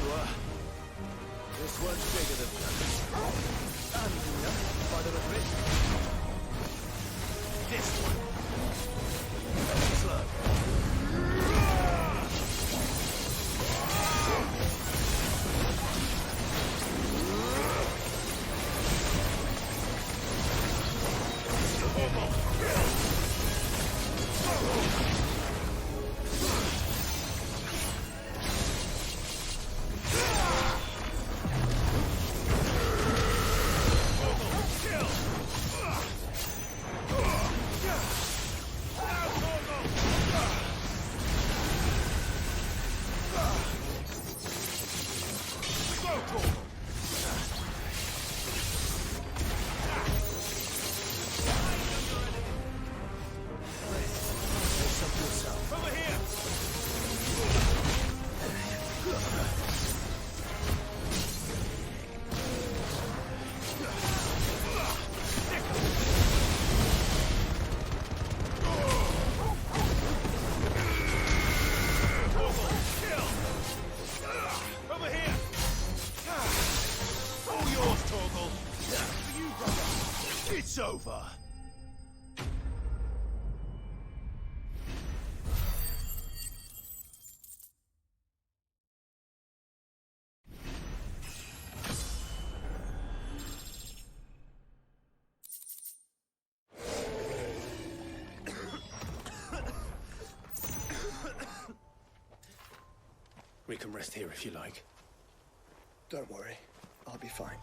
This one's bigger than the others. And by the look of it. This one. Slow. It's over. We can rest here if you like. Don't worry, I'll be fine.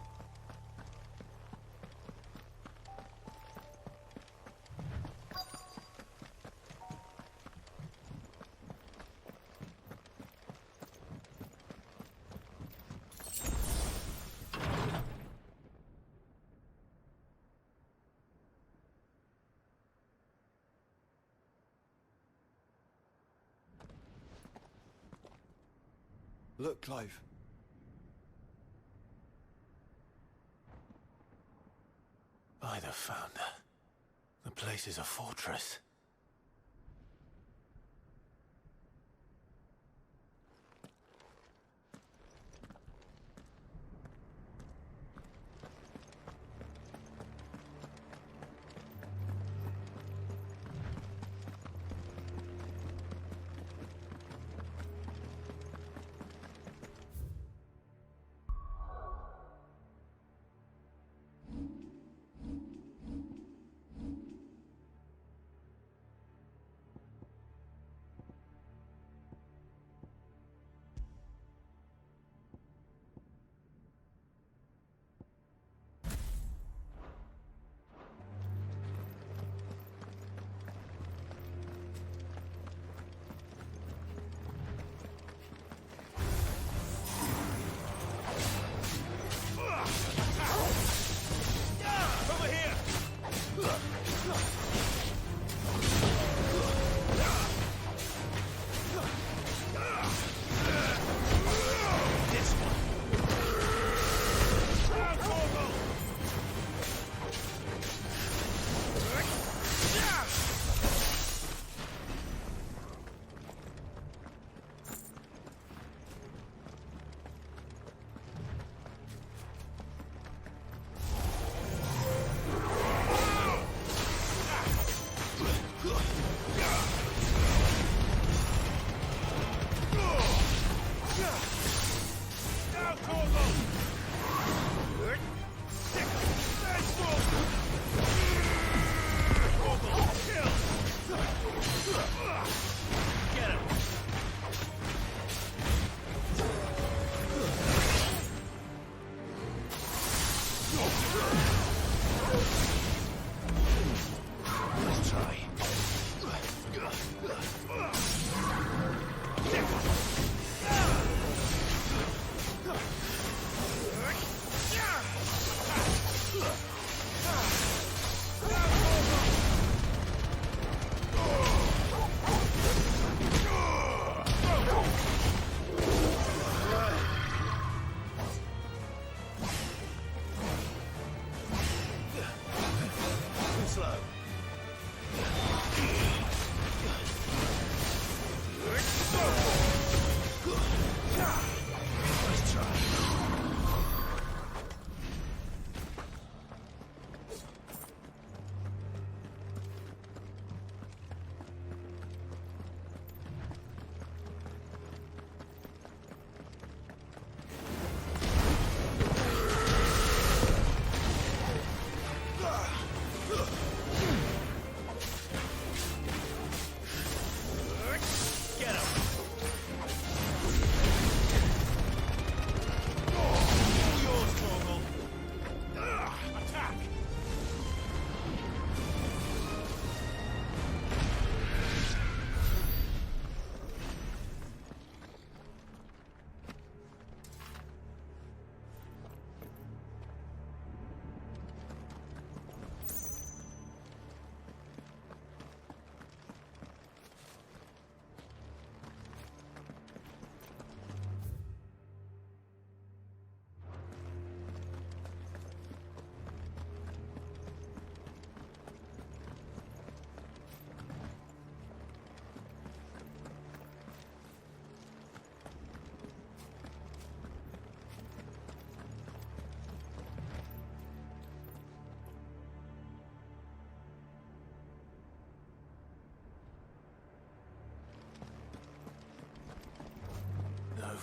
Look, Clive. By the Founder. The place is a fortress.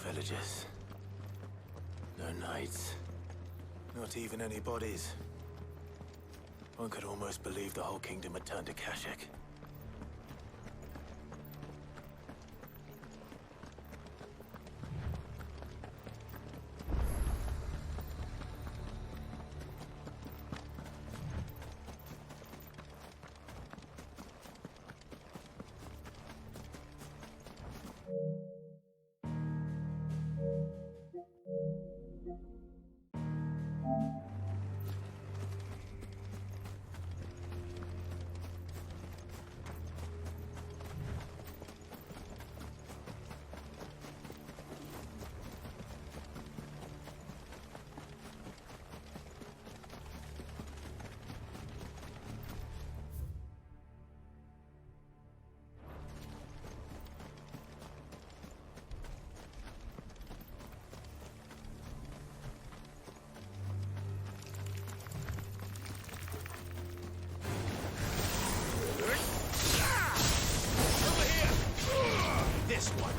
villagers. No knights. Not even any bodies. One could almost believe the whole kingdom had turned to Kashek. This one.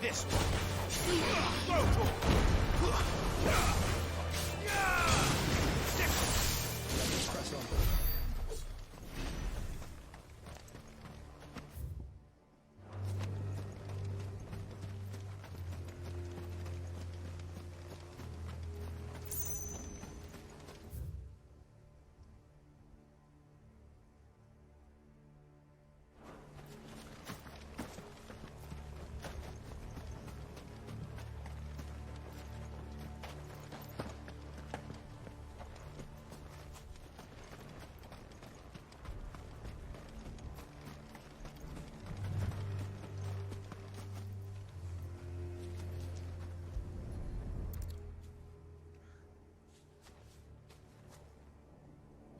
This one. Press on.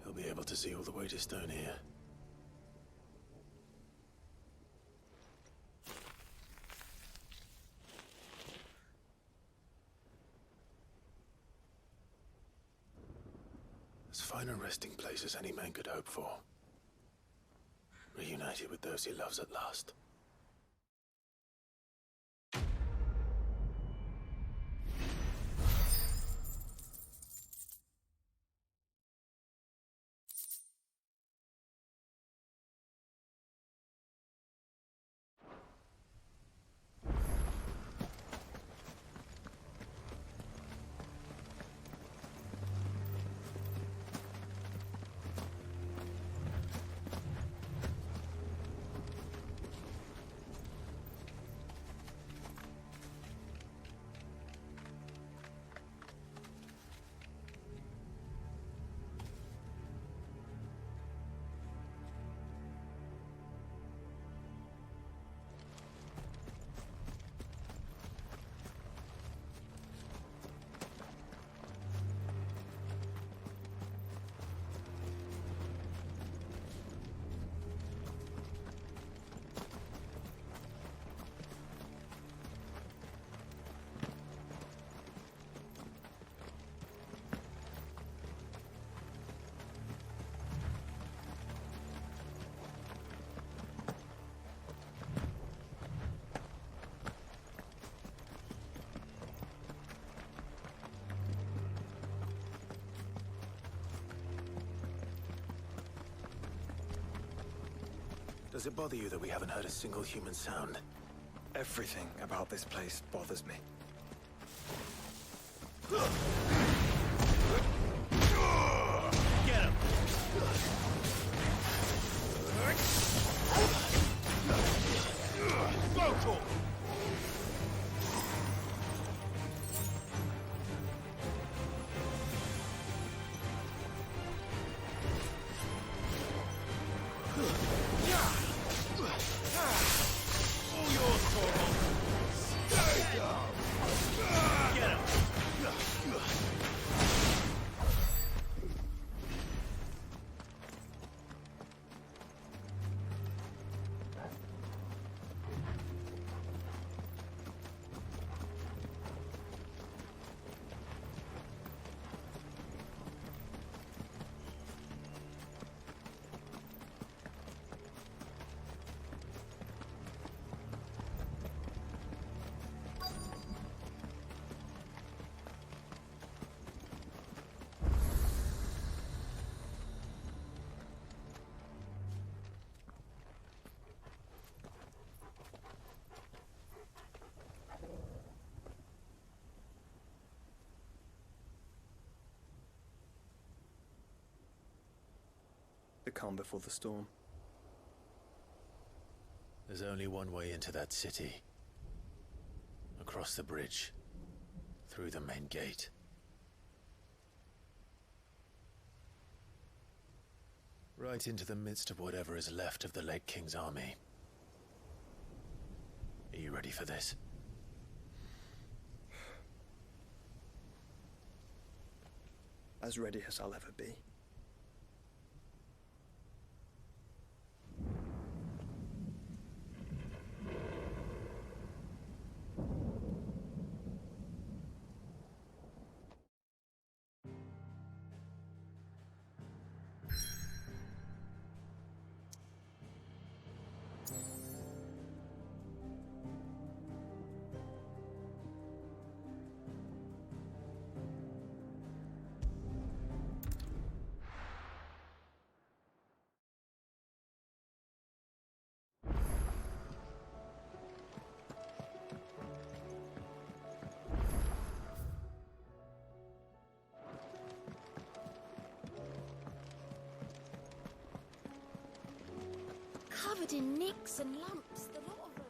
He'll be able to see all the way to Stone here. As fine a resting place as any man could hope for. Reunited with those he loves at last. Does it bother you that we haven't heard a single human sound? Everything about this place bothers me. Get him! Go to him! All yours, Torvald! Stay down! Get him! The calm before the storm. There's only one way into that city. Across the bridge. Through the main gate. Right into the midst of whatever is left of the late King's army. Are you ready for this? As ready as I'll ever be. Covered in nicks and lumps, the lot of them.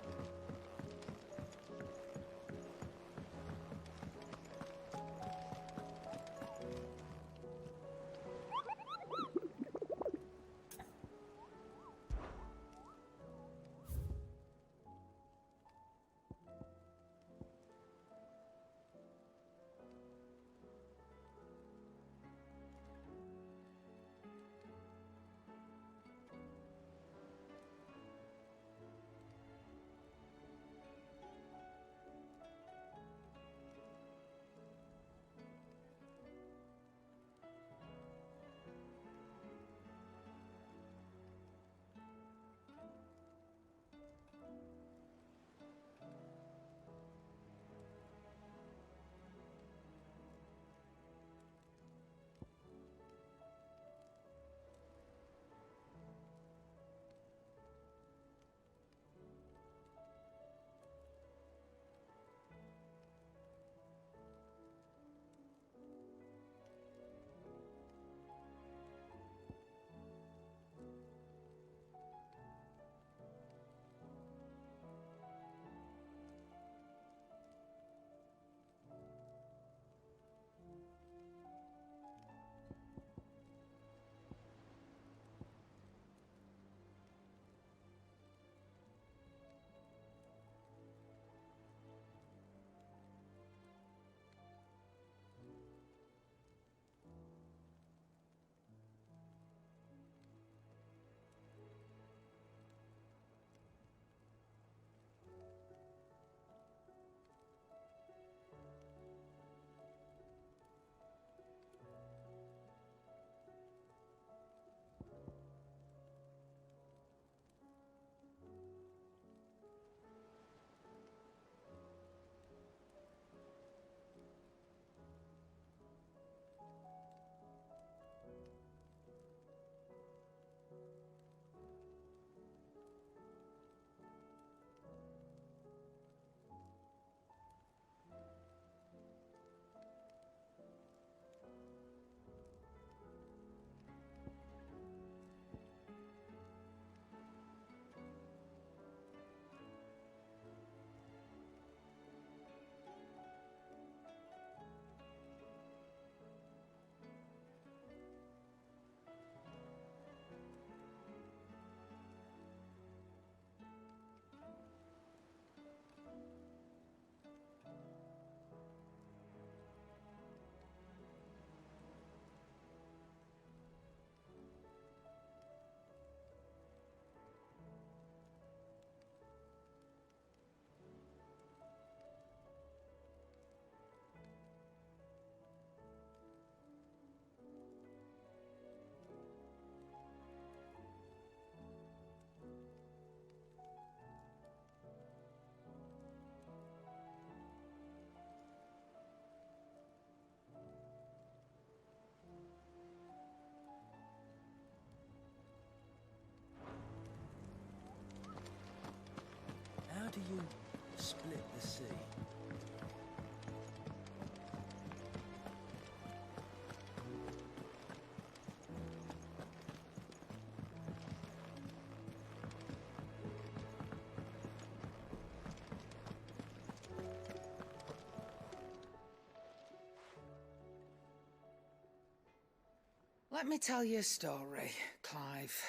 Let me tell you a story, Clive.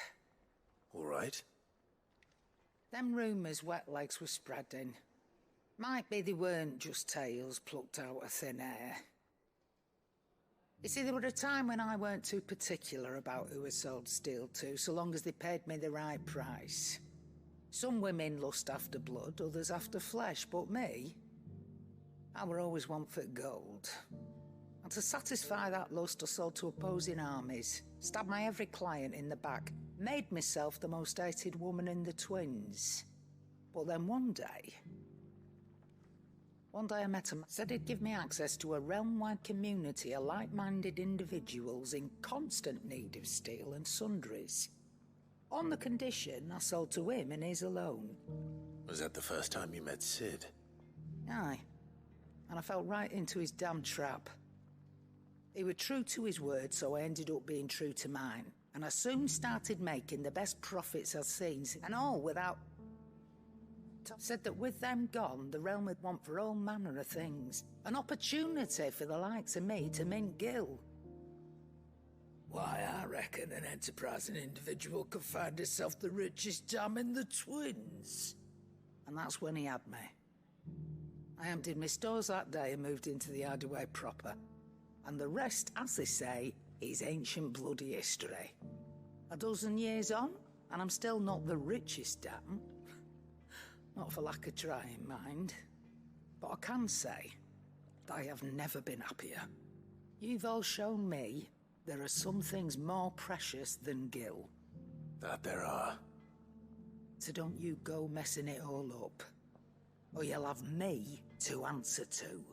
All right. Them rumours Wetlegs were spreading. Might be they weren't just tales plucked out of thin air. You see, there were a time when I weren't too particular about who I sold steel to, so long as they paid me the right price. Some women lust after blood, others after flesh, but me, I were always one for gold. And to satisfy that lust, I sold to opposing armies, stabbed my every client in the back, made myself the most hated woman in the twins. But then one day I met him, said he'd give me access to a realm-wide community of like-minded individuals in constant need of steel and sundries. On the condition I sold to him and his alone. Was that the first time you met Sid? Aye. And I fell right into his damn trap. He was true to his word, so I ended up being true to mine. And I soon started making the best profits I've seen, and all without... Said that with them gone, the realm would want for all manner of things. An opportunity for the likes of me to mint gil. Why, I reckon an enterprising individual could find himself the richest dam in the twins. And that's when he had me. I emptied my stores that day and moved into the hideaway proper. And the rest, as they say, is ancient bloody history. A dozen years on, and I'm still not the richest dam. Not for lack of trying, mind. But I can say that I have never been happier. You've all shown me there are some things more precious than gil. That there are. So don't you go messing it all up, or you'll have me to answer to.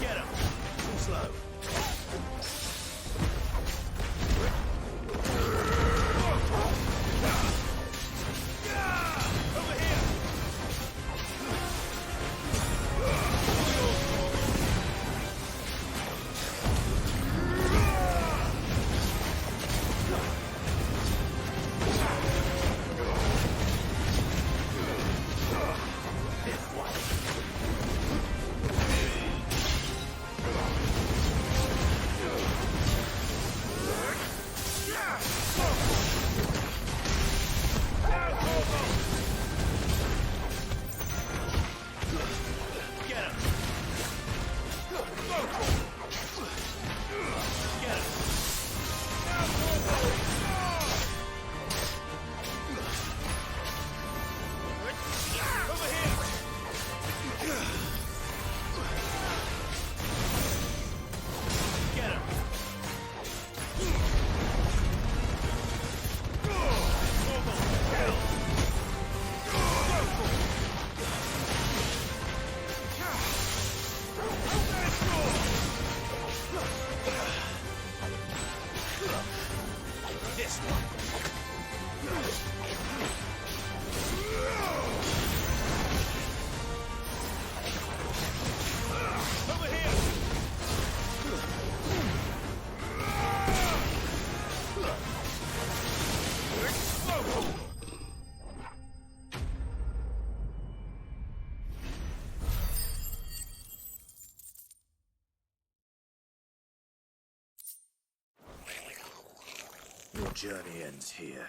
Get him! Too slow. Over here! Your journey ends here.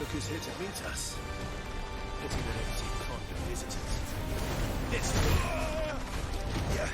Look who's here to meet us. Pity that empty can't be visited. This yeah.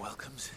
welcomes.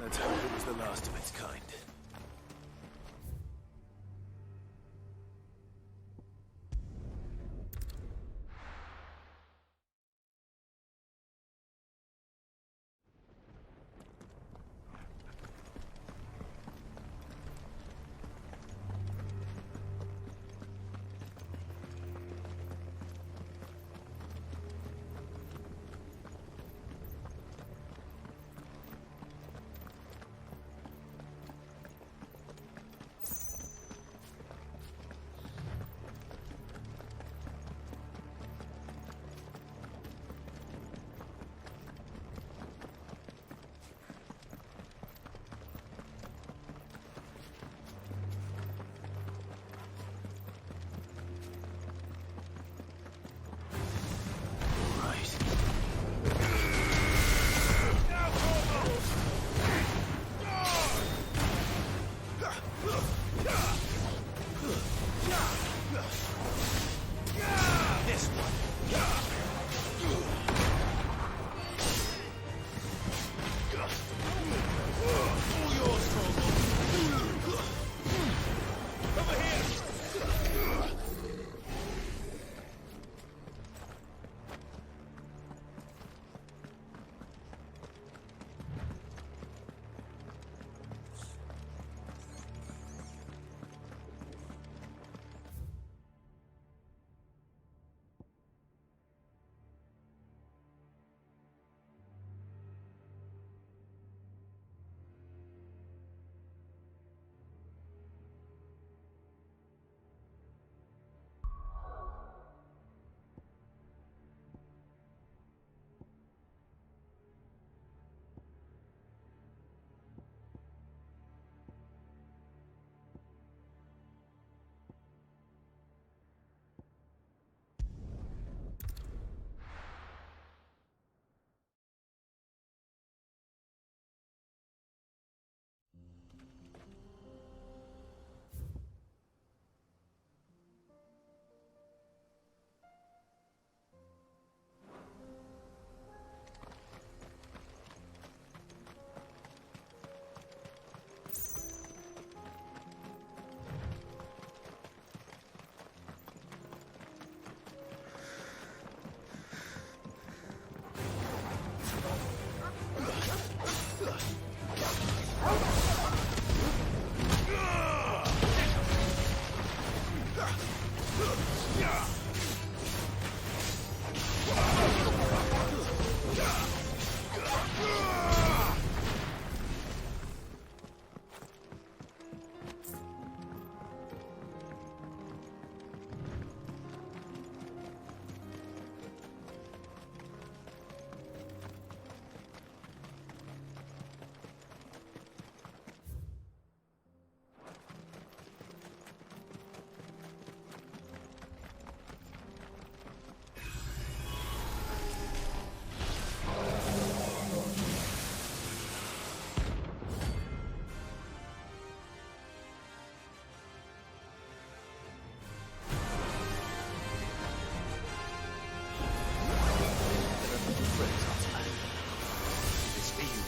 Let's hope it was the last of its kind.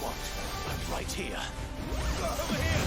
want. I'm right here. Over here!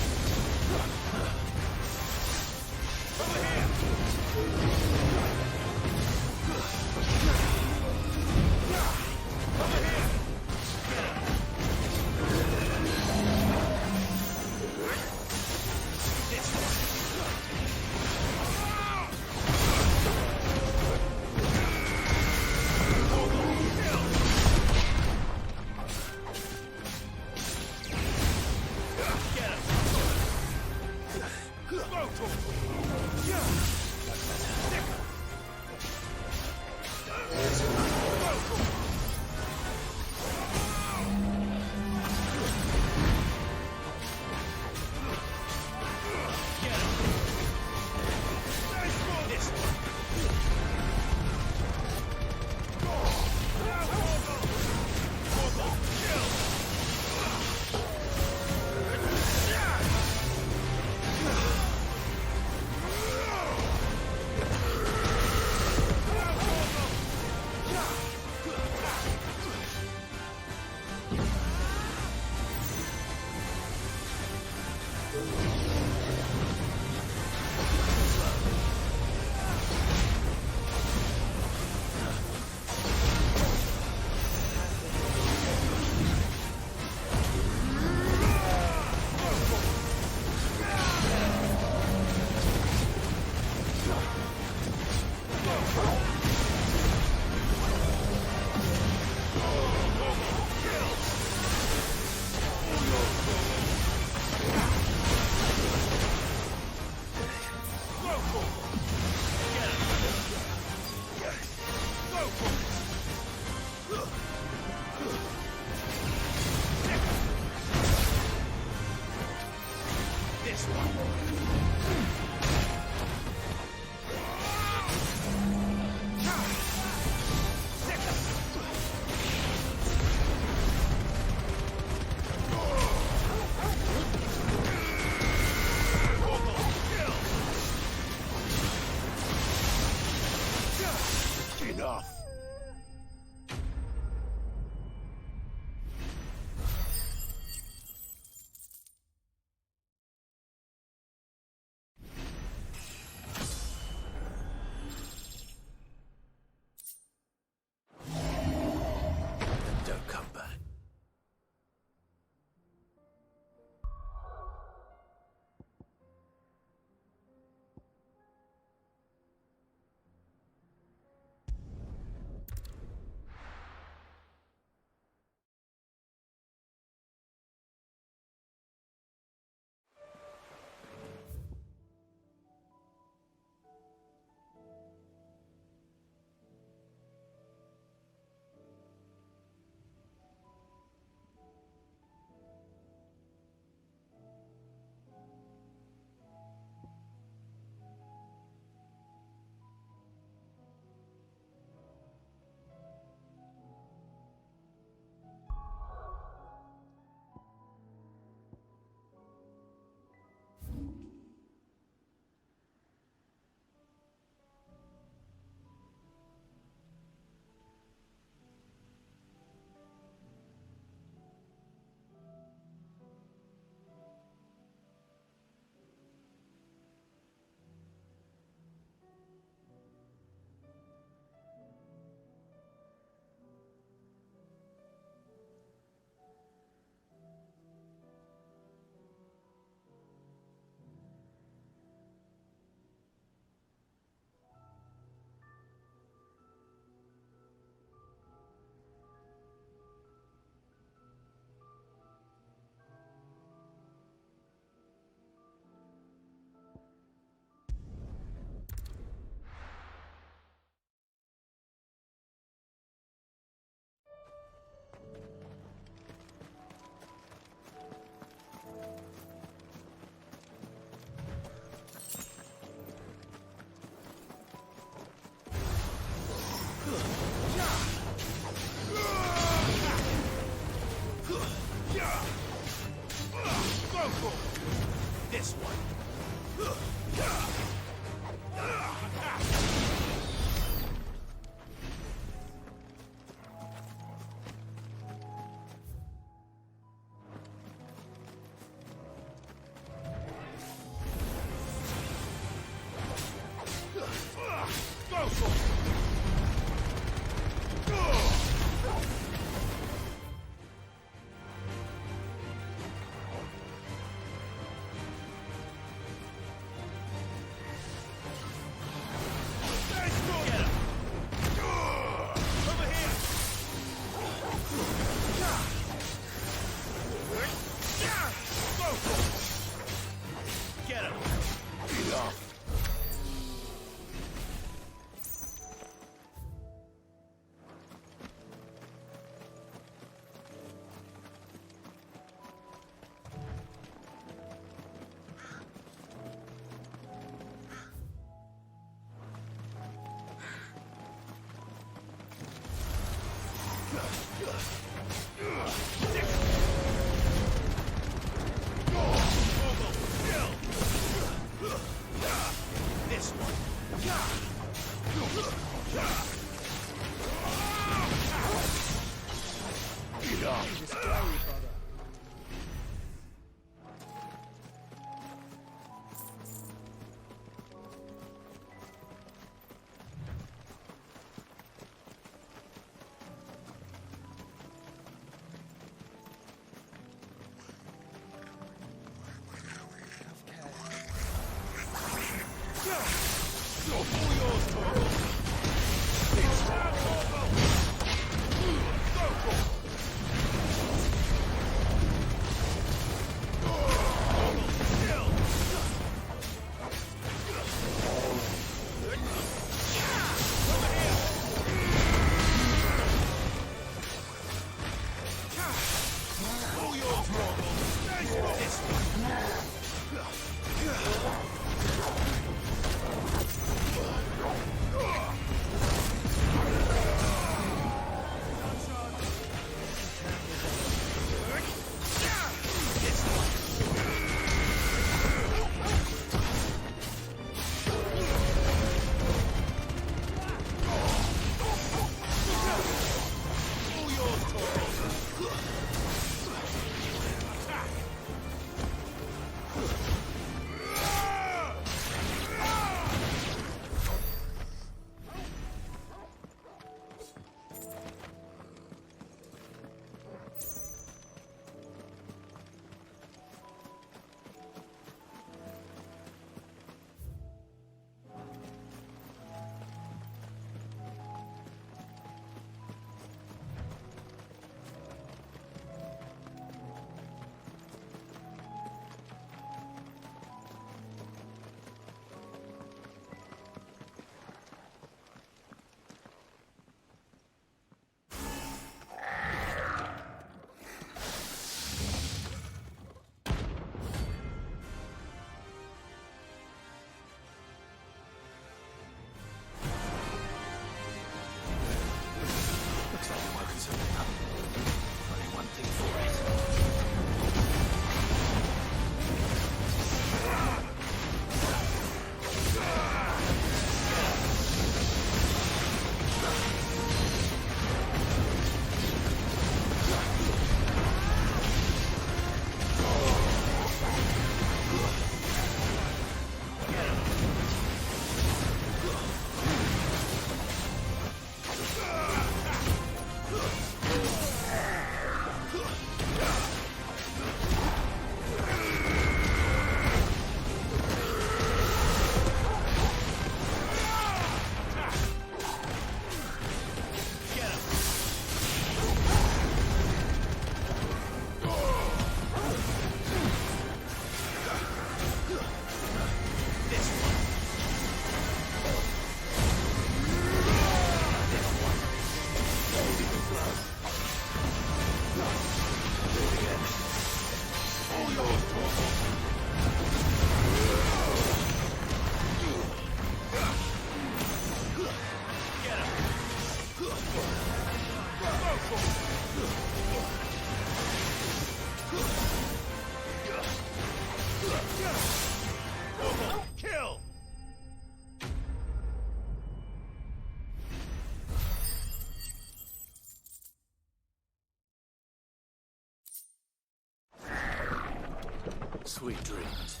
Sweet dreams.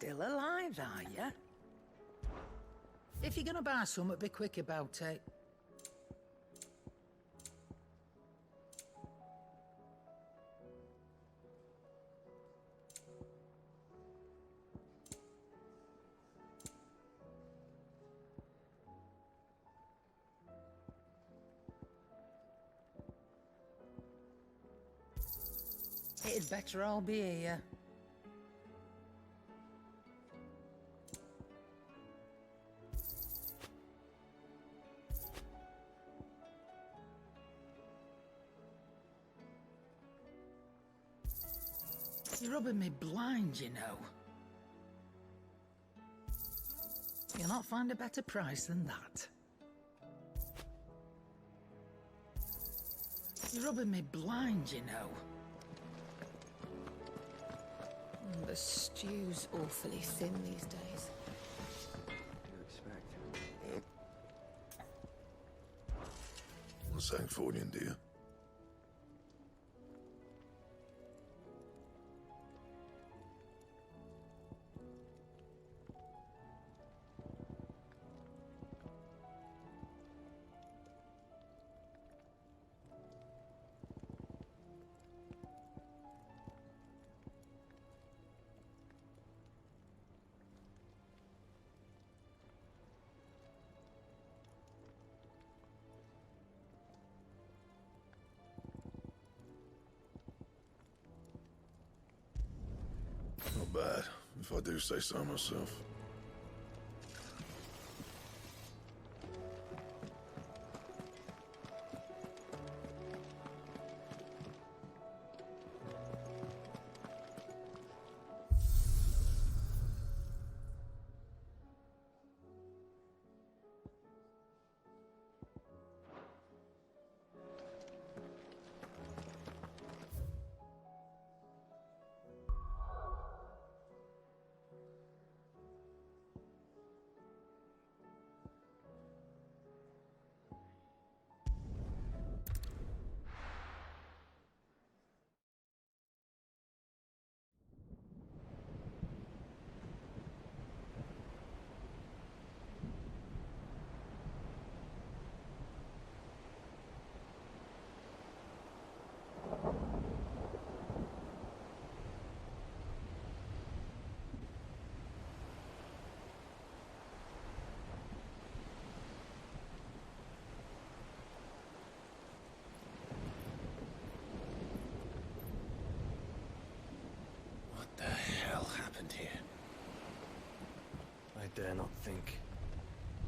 Still alive, are ya? If you're gonna buy something, be quick about it. It'd better all be here. You're rubbing me blind, you know. You'll not find a better price than that. You're rubbing me blind, you know. The stew's awfully thin these days. You expect? What's Sancfordian, dear? Not bad, if I do say so myself. What the hell happened here? I dare not think.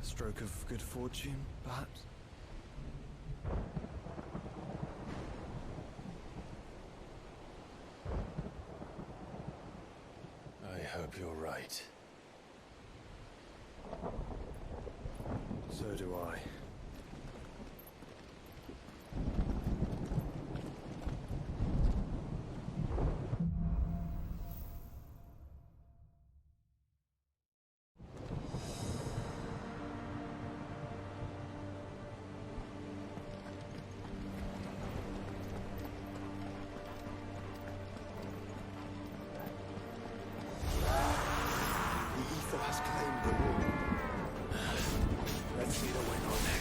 A stroke of good fortune, perhaps? I hope you're right. So do I. Has claimed the wall. Let's see the win on next.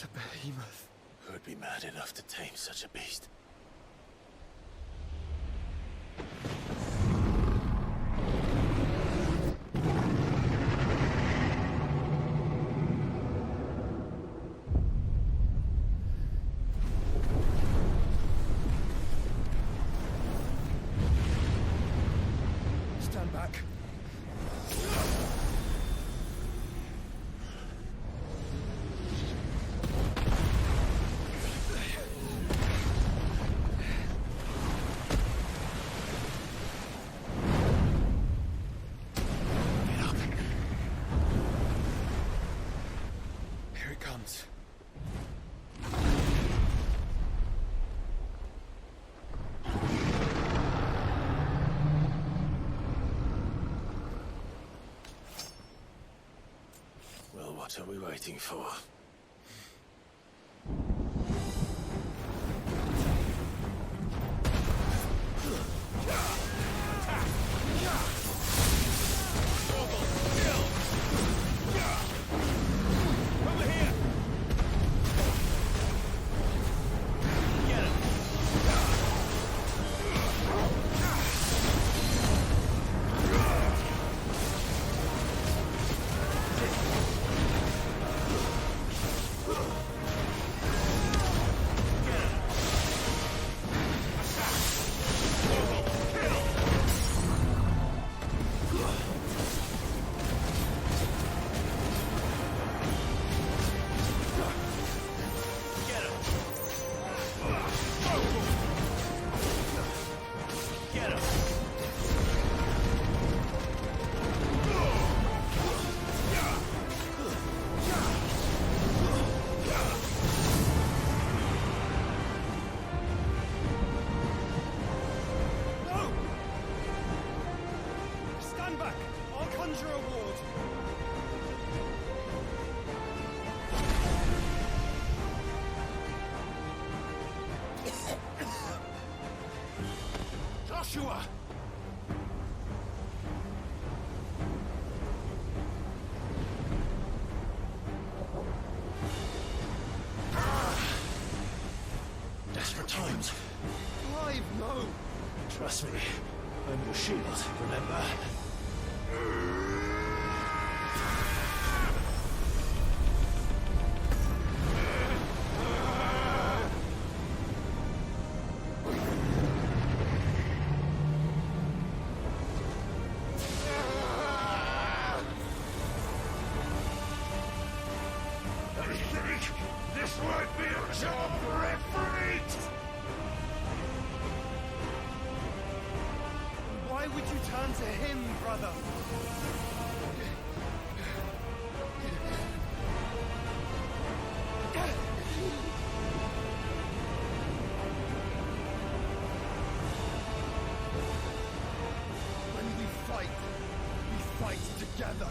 It's a behemoth. Who would be mad enough to tame such a beast? Stand back. Here it comes. Well, what are we waiting for? Stand back! I'll conjure a ward! Joshua! Desperate times. Clive, no! Trust me. I'm your shield, remember? I think this might be a job referee. Why would you turn to him, brother? When we fight together.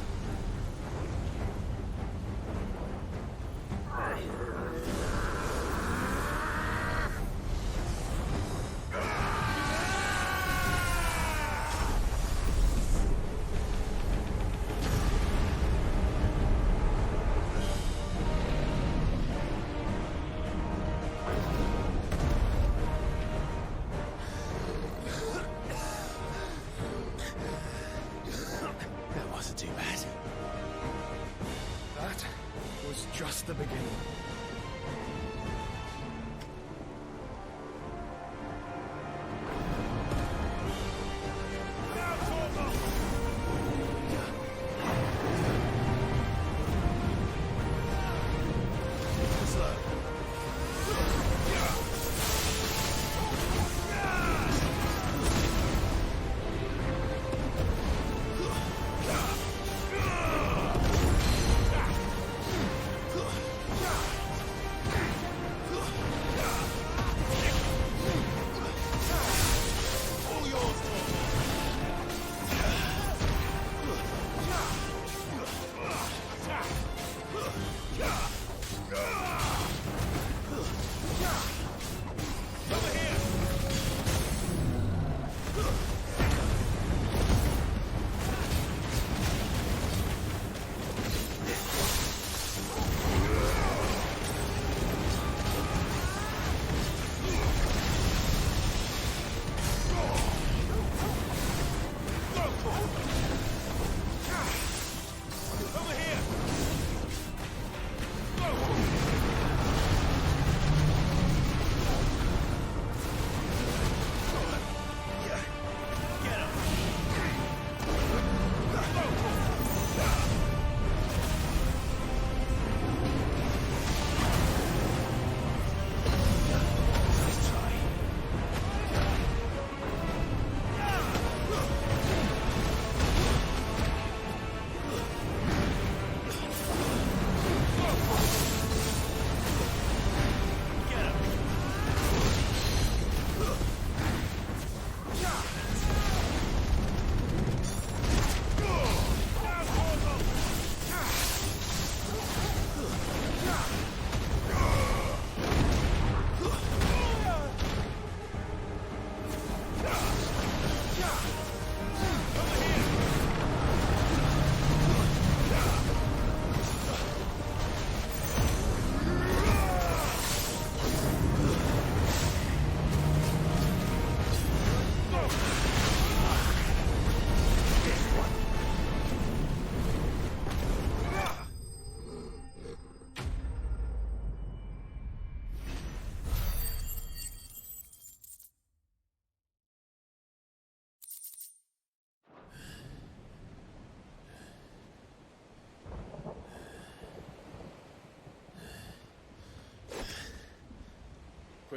That wasn't too bad. That was just the beginning.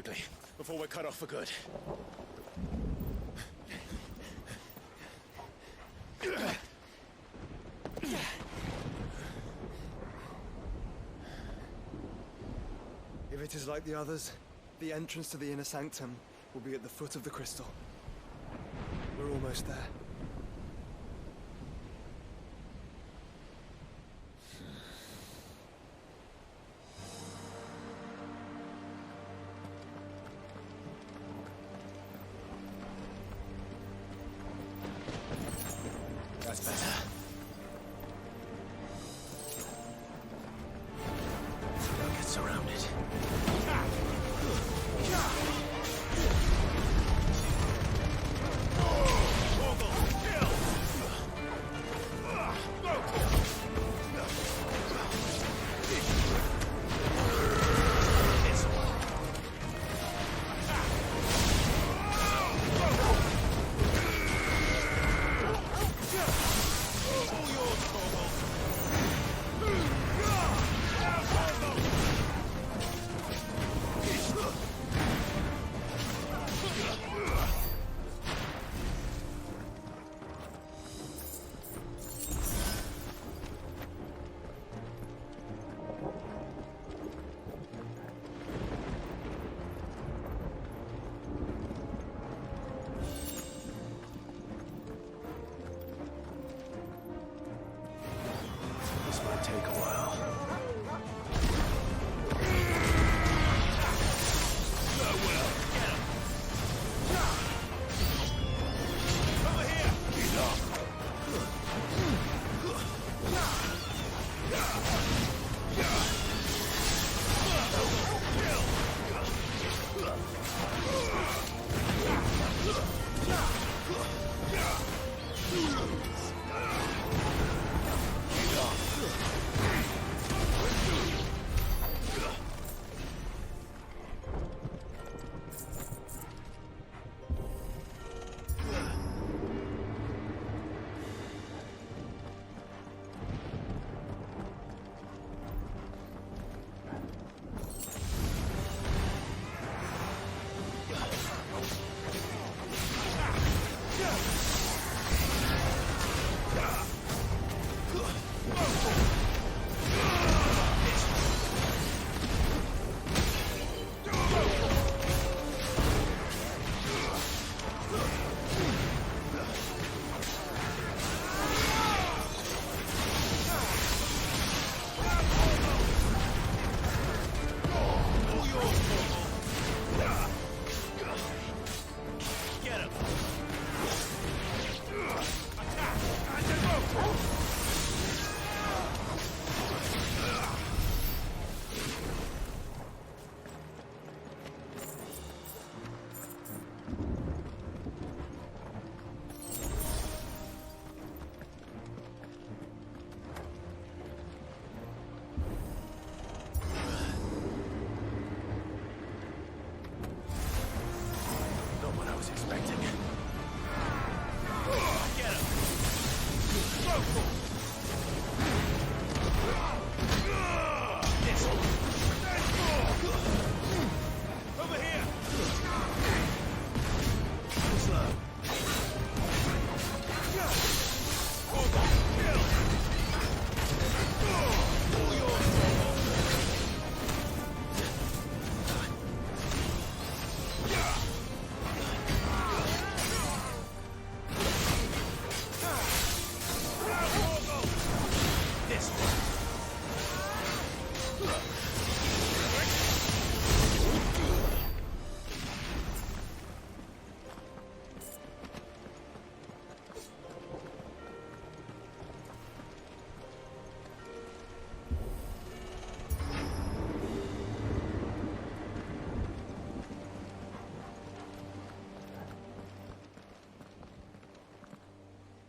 Quickly, before we're cut off for good. If it is like the others, the entrance to the inner sanctum will be at the foot of the crystal. We're almost there. That's better. Don't get surrounded. This might take a while.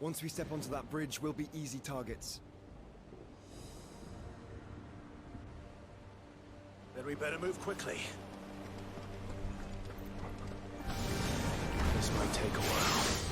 Once we step onto that bridge, we'll be easy targets. Then we better move quickly. This might take a while.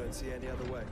don't see any other way.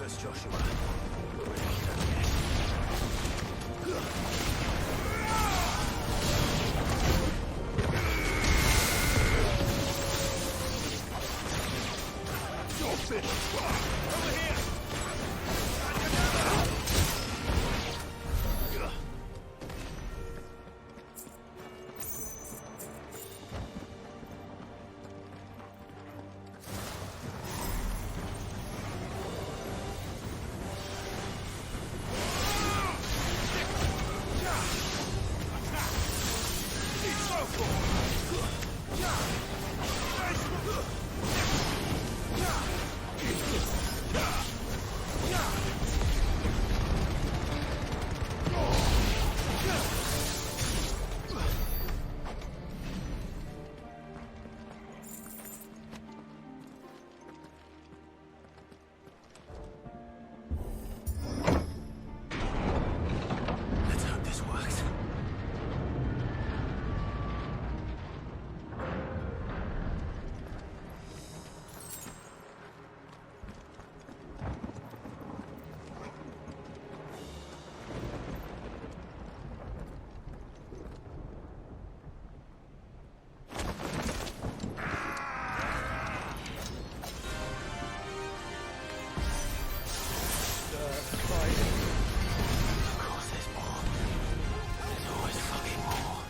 focus, Joshua. Over here! Let's hope this works. Of course there's more. There's always fucking more.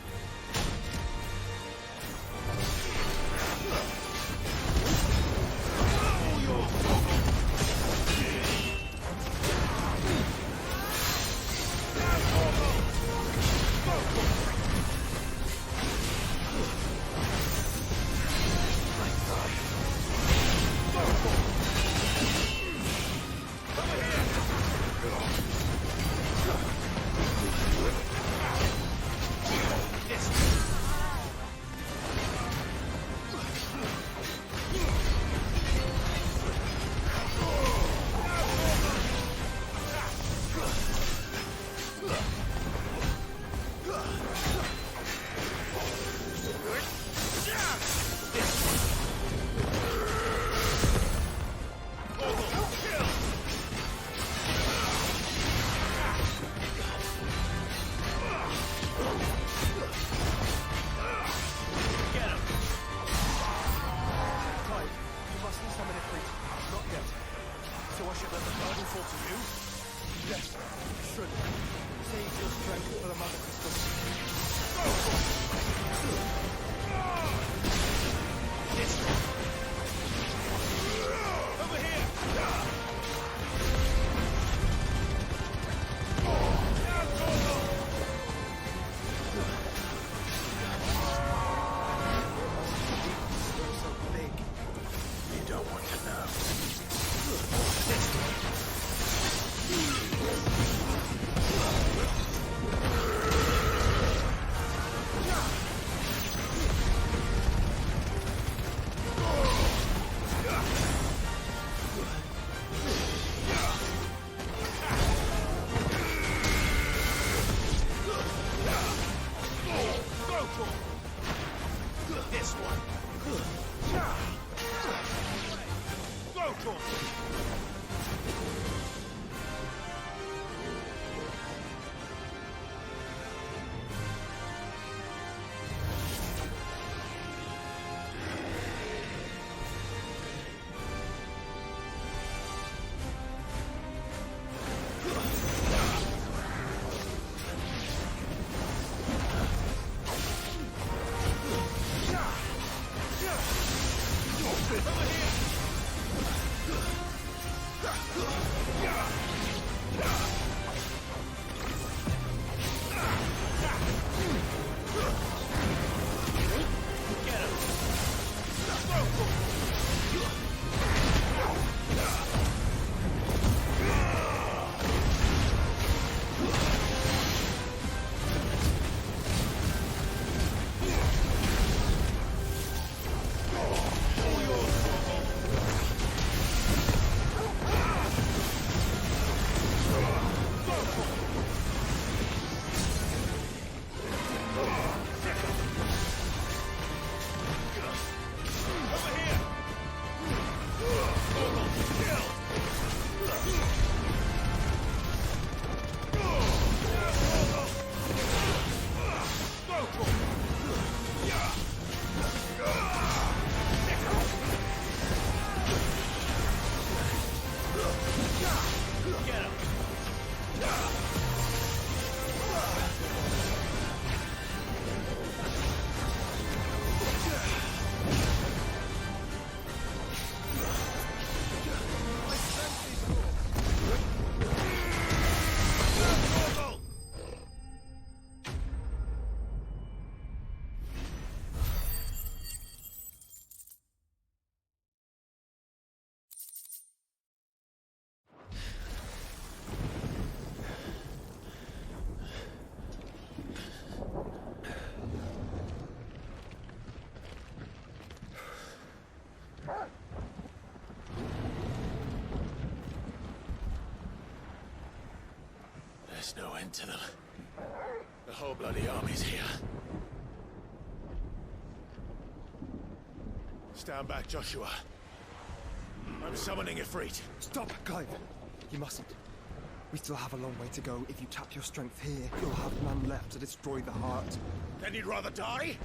end to them. The whole bloody army's here. Stand back, Joshua. I'm summoning Ifrit. Stop, Clive! You mustn't. We still have a long way to go. If you tap your strength here, you'll have none left to destroy the heart. Then you'd rather die?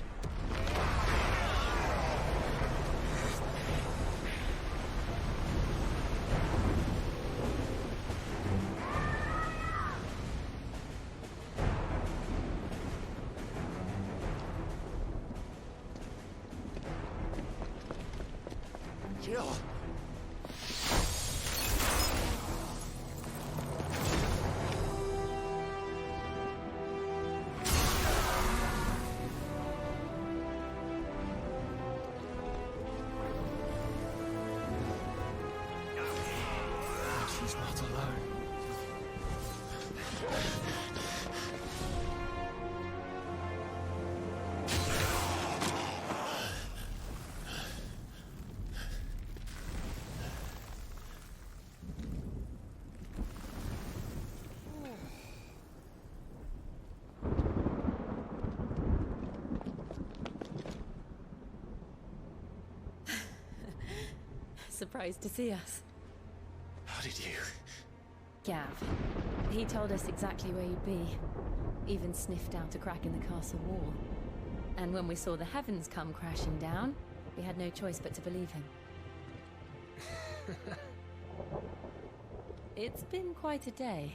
Jill! She's not alone. Surprised to see us. How did you? Gav. He told us exactly where you'd be. Even sniffed out a crack in the castle wall. And when we saw the heavens come crashing down, we had no choice but to believe him. It's been quite a day.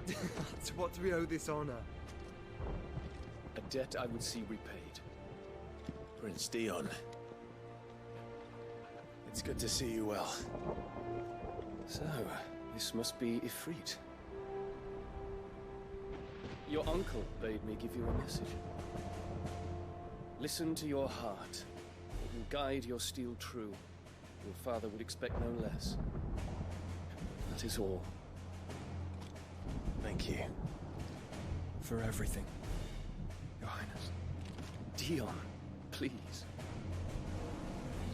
To what do we owe this honor? A debt I would see repaid. Prince Dion. It's good to see you well. So, this must be Ifrit. Your uncle bade me give you a message. Listen to your heart. It will guide your steel true. Your father would expect no less. That is all. Thank you. For everything, Your Highness. Dion, please.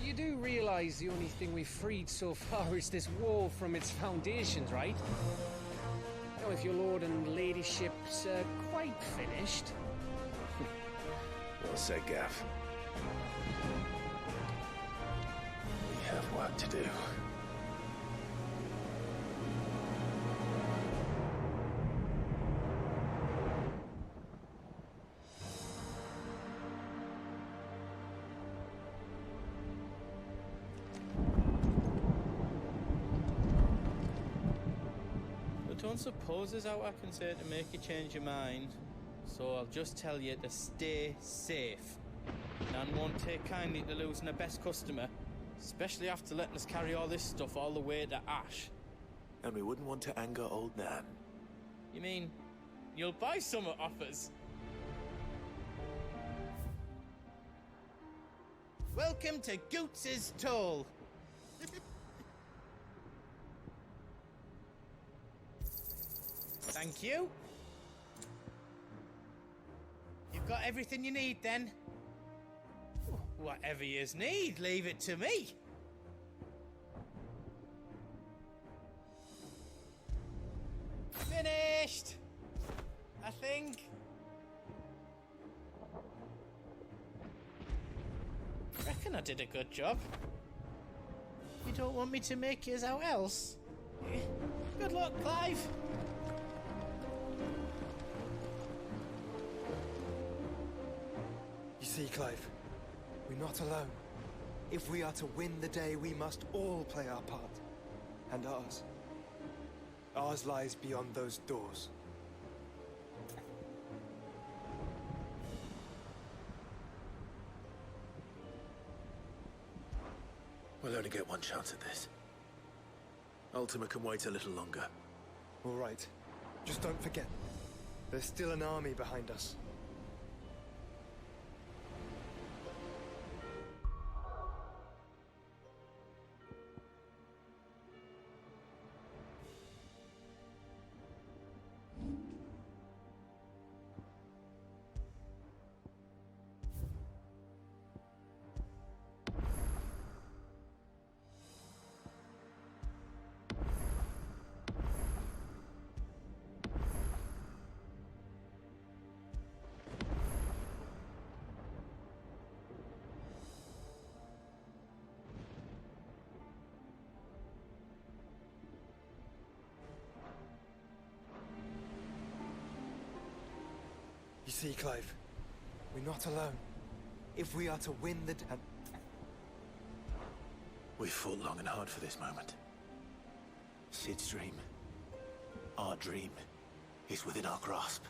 You do realize the only thing we've freed so far is this wall from its foundations, right? Now, if your lord and ladyship's quite finished. Well said, Gav. We have work to do. I don't suppose there's out I can say to make you change your mind. So I'll just tell you to stay safe. Nan won't take kindly to losing her best customer, especially after letting us carry all this stuff all the way to Ash. And we wouldn't want to anger old Nan. You mean, you'll buy some at offers? Welcome to Goots's Toll. Thank you. You've got everything you need, then? Whatever yous need, leave it to me. Finished! I think. Reckon I did a good job. You don't want me to make yous out else? Good luck, Clive. You see, Clive, we're not alone. If we are to win the day, we must all play our part. And ours. Ours lies beyond those doors. We'll only get one chance at this. Ultima can wait a little longer. All right. Just don't forget, there's still an army behind us. See, Clive, we're not alone. If we are to win the... We've fought long and hard for this moment. Sid's dream, our dream, is within our grasp.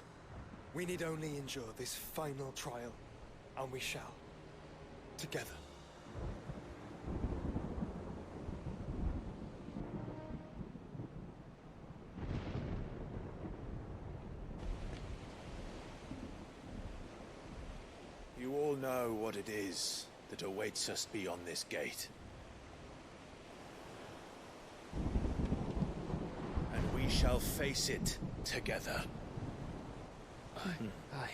We need only endure this final trial, and we shall. Together. You all know what it is that awaits us beyond this gate. And we shall face it together. Aye.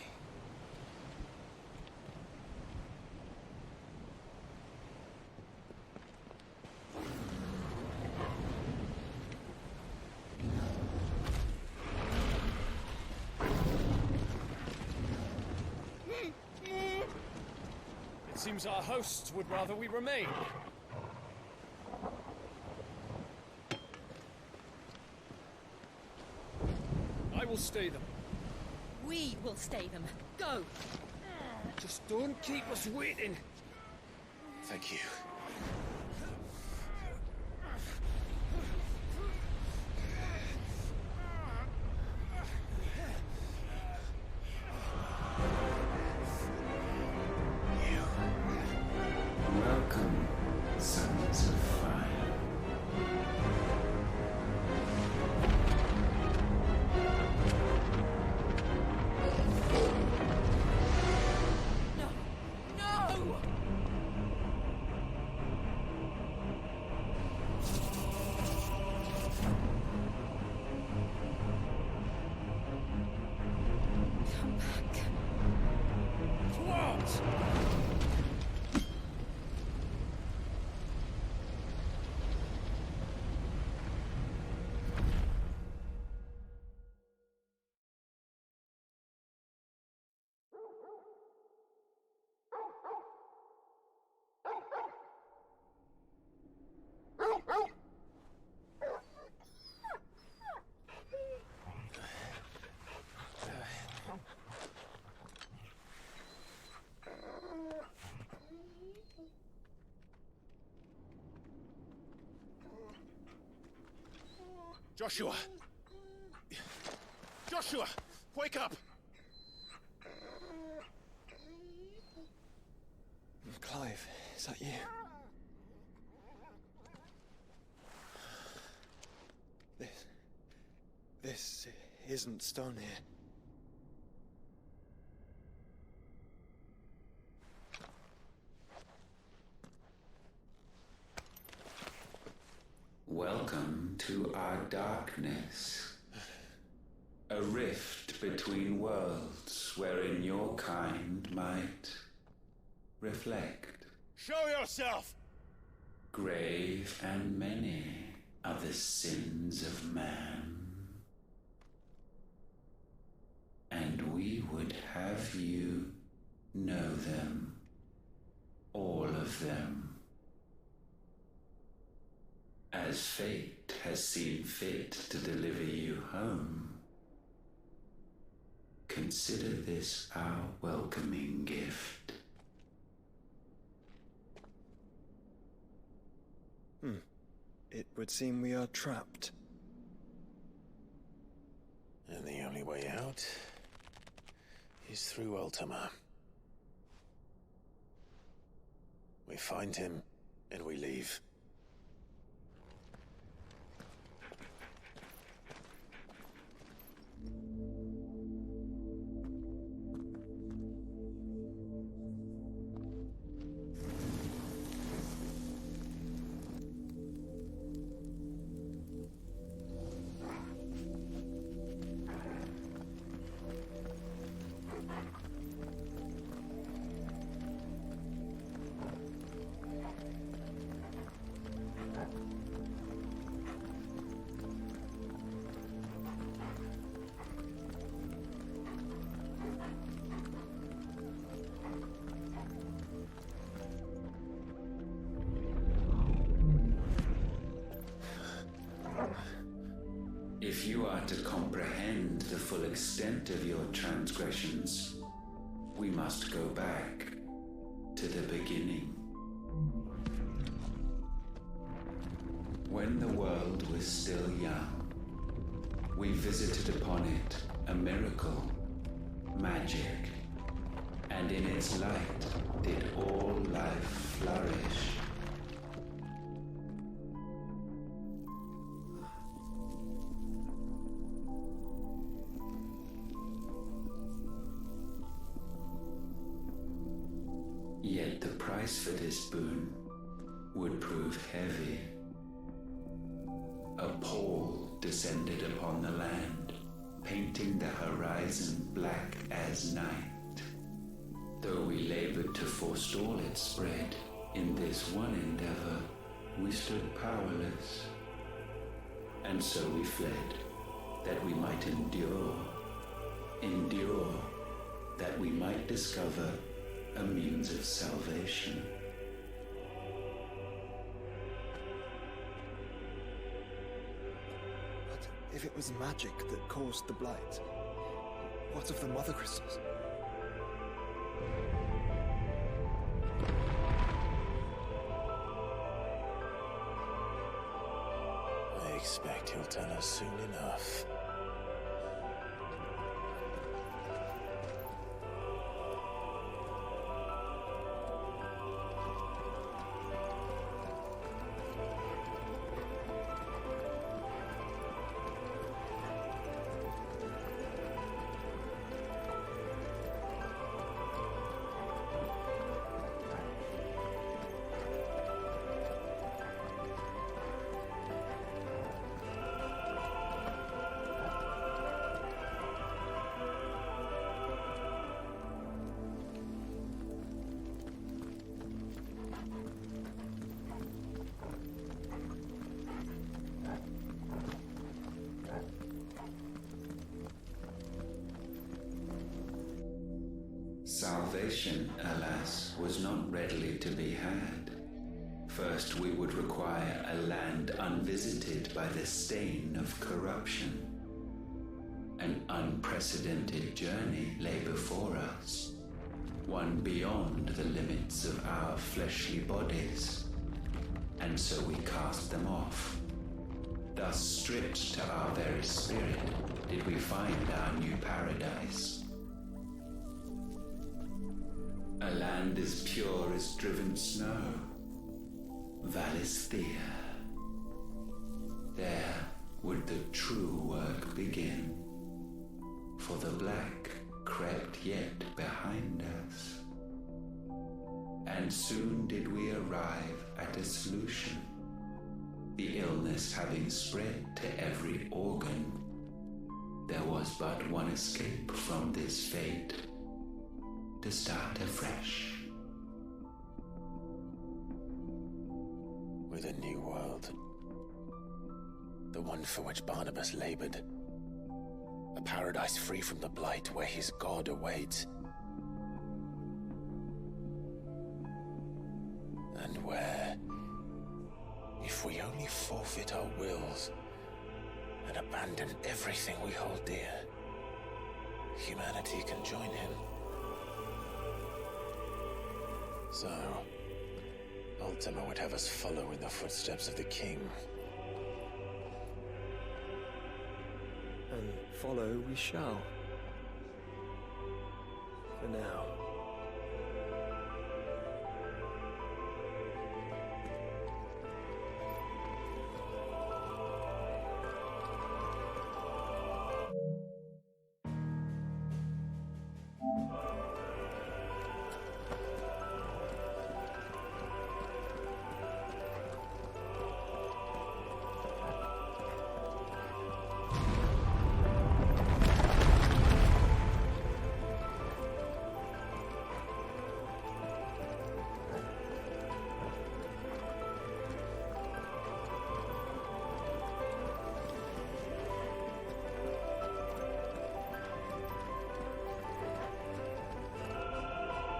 It seems our hosts would rather we remain. I will stay them. We will stay them. Go! Just don't keep us waiting. Thank you. Welcome, sons of fire. No! Come back. What? Joshua! Joshua! Wake up! Clive, is that you? This isn't Stone here. Welcome to our darkness. A rift between worlds wherein your kind might reflect. Show yourself! Grave and many are the sins of man. And we would have you know them. All of them. As fate has seen fit to deliver you home, consider this our welcoming gift. It would seem we are trapped. And the only way out is through Ultima. We find him, and we leave. If you are to comprehend the full extent of your transgressions, We must go back to the beginning. When the world was still young, we visited upon it a miracle, magic, and in its light did all life flourish. Yet the price for this boon would prove heavy. A pall descended upon the land, painting the horizon black as night. Though we labored to forestall its spread, in this one endeavor we stood powerless. And so we fled, that we might endure, that we might discover a means of salvation. But if it was magic that caused the blight, what of the mother crystals? I expect he'll tell us soon enough. Salvation, alas, was not readily to be had. First, we would require a land unvisited by the stain of corruption. An unprecedented journey lay before us, one beyond the limits of our fleshly bodies. And so we cast them off. Thus, stripped to our very spirit, did we find our new paradise. A land as pure as driven snow, Valisthea. There would the true work begin, for the black crept yet behind us. And soon did we arrive at a solution, the illness having spread to every organ. There was but one escape from this fate, to start afresh. With a new world. The one for which Barnabas labored. A paradise free from the blight where his God awaits. And where, if we only forfeit our wills and abandon everything we hold dear, humanity can join him. So, Ultima would have us follow in the footsteps of the king. And follow we shall. For now.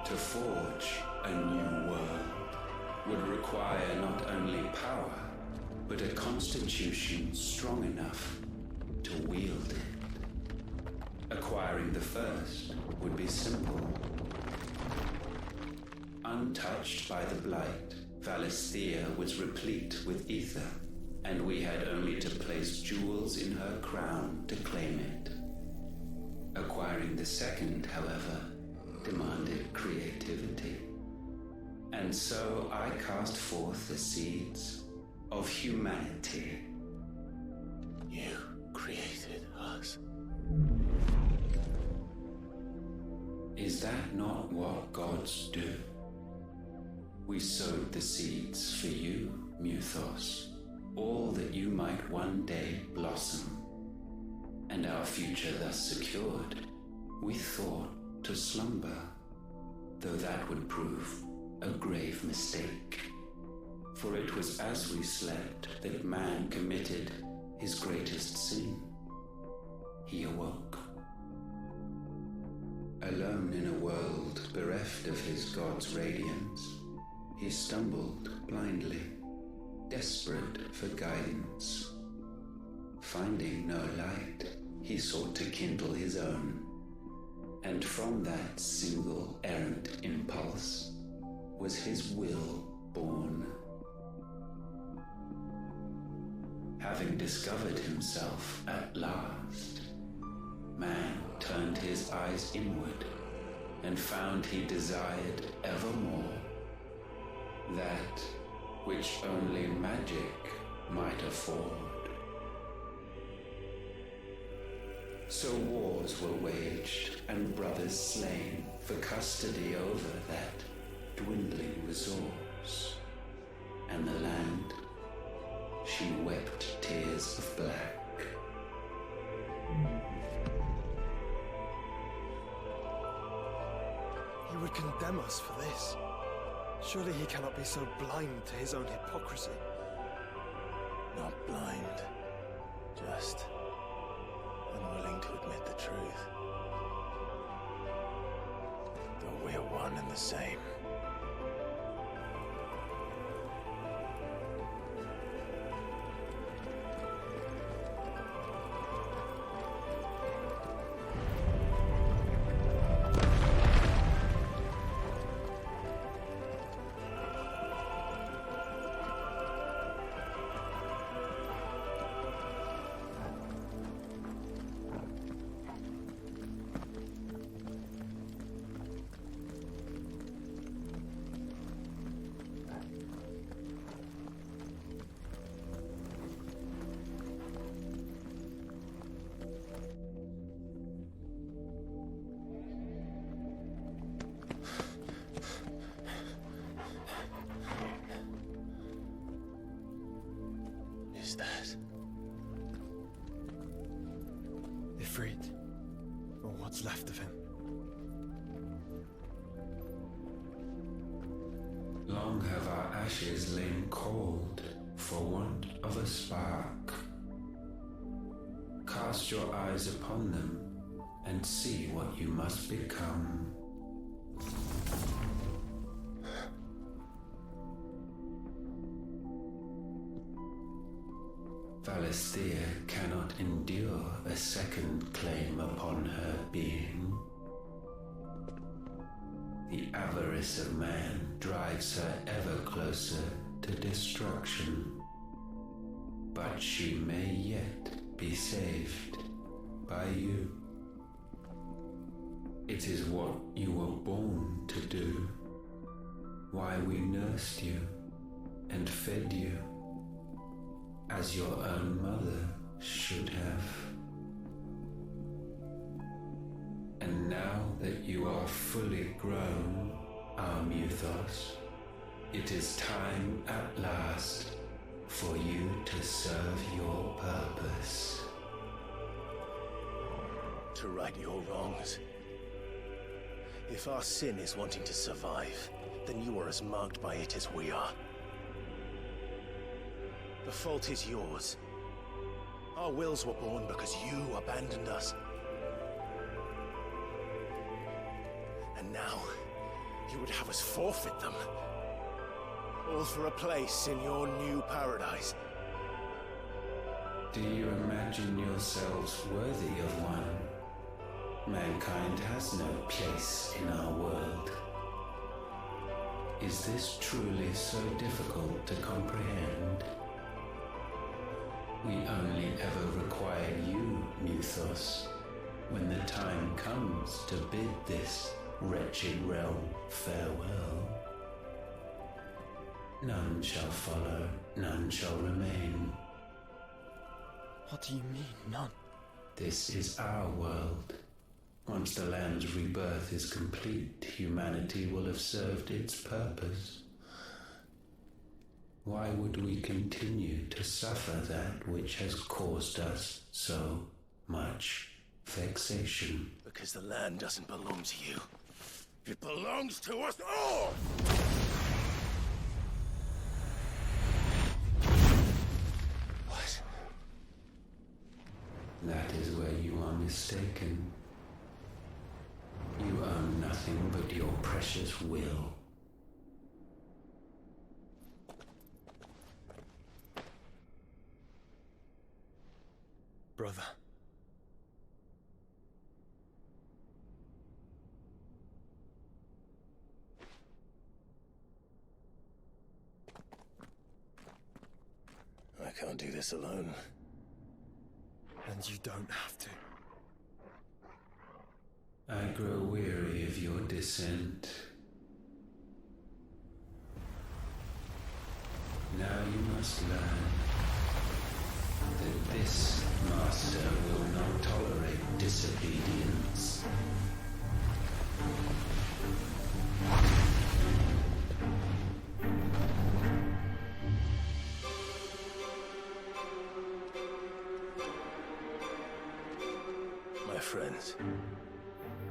To forge a new world would require not only power, but a constitution strong enough to wield it. Acquiring the first would be simple, untouched by the blight, Valisthea was replete with ether, and we had only to place jewels in her crown to claim it. Acquiring the second, however, demanded creativity. And so I cast forth the seeds of humanity. You created us. Is that not what gods do? We sowed the seeds for you, Muthos, all that you might one day blossom. And our future thus secured, we thought to slumber, though that would prove a grave mistake. For it was as we slept that man committed his greatest sin. He awoke. Alone in a world bereft of his god's radiance, he stumbled blindly, desperate for guidance. Finding no light, he sought to kindle his own, and from that single errant impulse was his will born. Having discovered himself at last, man turned his eyes inward and found he desired evermore that which only magic might afford. So wars were waged and brothers slain for custody over that dwindling resource, and the land, she wept tears of black. He would condemn us for this. Surely he cannot be so blind to his own hypocrisy. Not blind, just unwilling to admit the truth. Though we're one and the same. That? Ifrit, or what's left of him. Long have our ashes lain cold for want of a spark. Cast your eyes upon them and see what you must become. Valisthea cannot endure a second claim upon her being. The avarice of man drives her ever closer to destruction. But she may yet be saved by you. It is what you were born to do, why we nursed you and fed you, as your own mother should have. And now that you are fully grown, our Muthos, it is time at last for you to serve your purpose. To right your wrongs. If our sin is wanting to survive, then you are as marked by it as we are. The fault is yours. Our wills were born because you abandoned us. And now, you would have us forfeit them. All for a place in your new paradise. Do you imagine yourselves worthy of one? Mankind has no place in our world. Is this truly so difficult to comprehend? We only ever require you, Muthos, when the time comes to bid this wretched realm farewell. None shall follow, none shall remain. What do you mean, none? This is our world. Once the land's rebirth is complete, humanity will have served its purpose. Why would we continue to suffer that which has caused us so much vexation? Because the land doesn't belong to you. It belongs to us all! What? That is where you are mistaken. You own nothing but your precious will. Brother. I can't do this alone. And you don't have to. I grow weary of your dissent. Now you must learn that this master will not tolerate disobedience. My friends,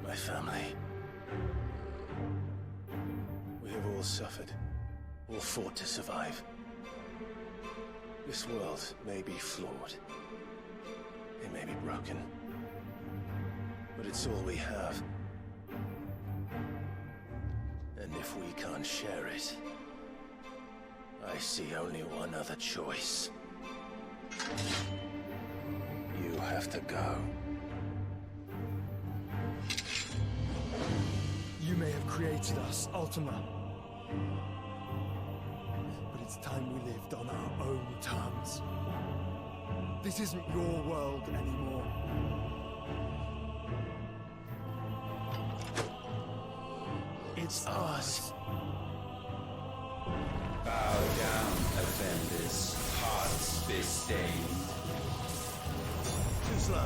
my family. We have all suffered, all fought to survive. This world may be flawed. It may be broken. But it's all we have. And if we can't share it, I see only one other choice. You have to go. You may have created us, Ultima. But it's time we lived on our own terms. This isn't your world anymore. It's ours. Bow down, offenders, hearts be stained. Too slow.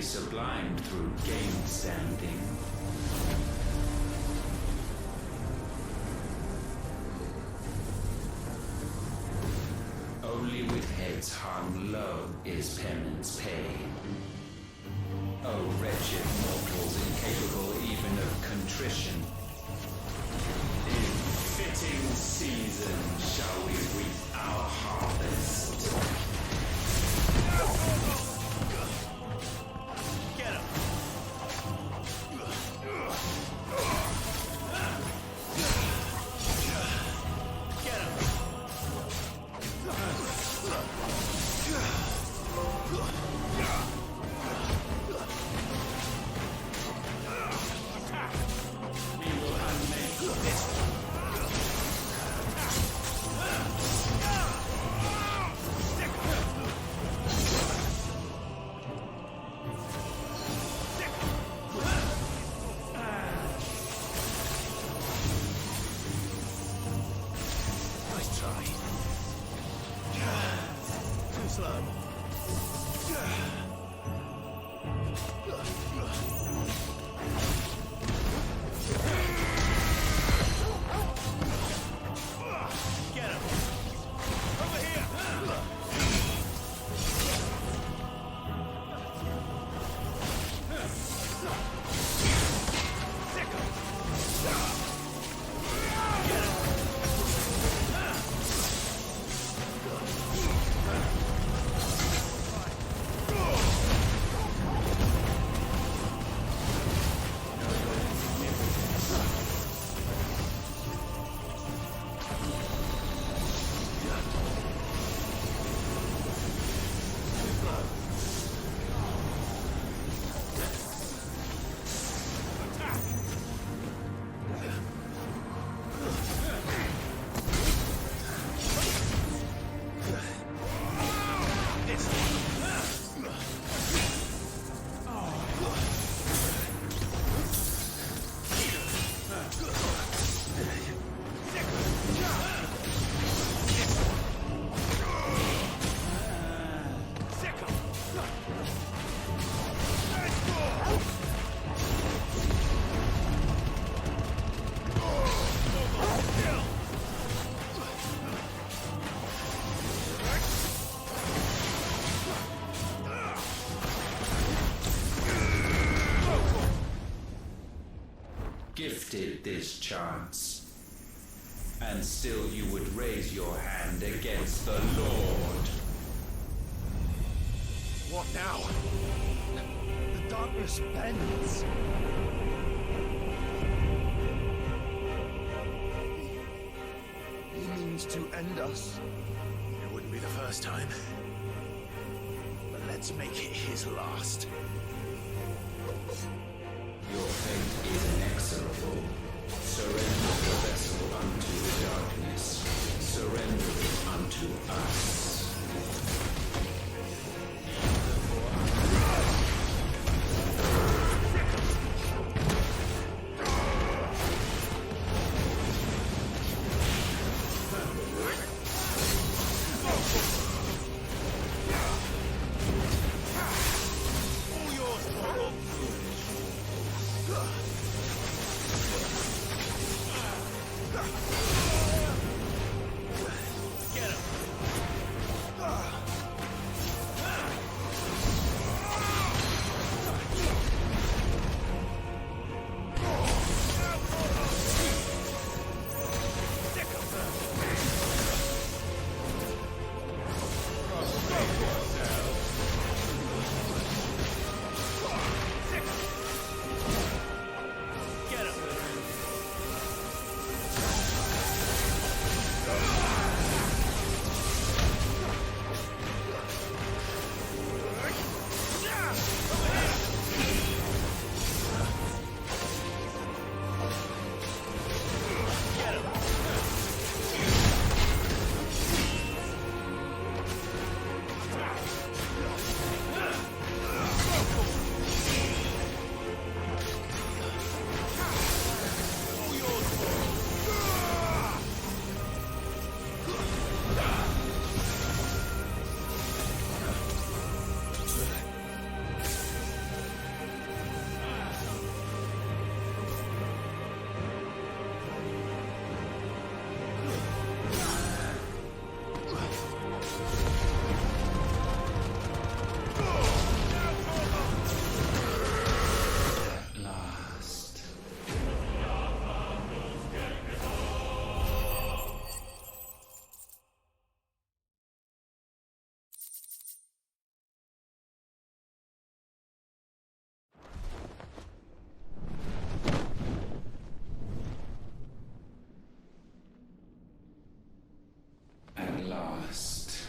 Sublimed through game standing. Only with heads hung low is penance paid. O wretched mortals incapable even of contrition, in fitting season shall we reap our harvest. slow. Get him! Over here! Gifted this chance, and still you would raise your hand against the Lord. What now? The darkness bends. He means to end us. It wouldn't be the first time. But let's make it his last. Your fate is inexorable. Surrender the vessel unto the darkness. Surrender it unto us. At last,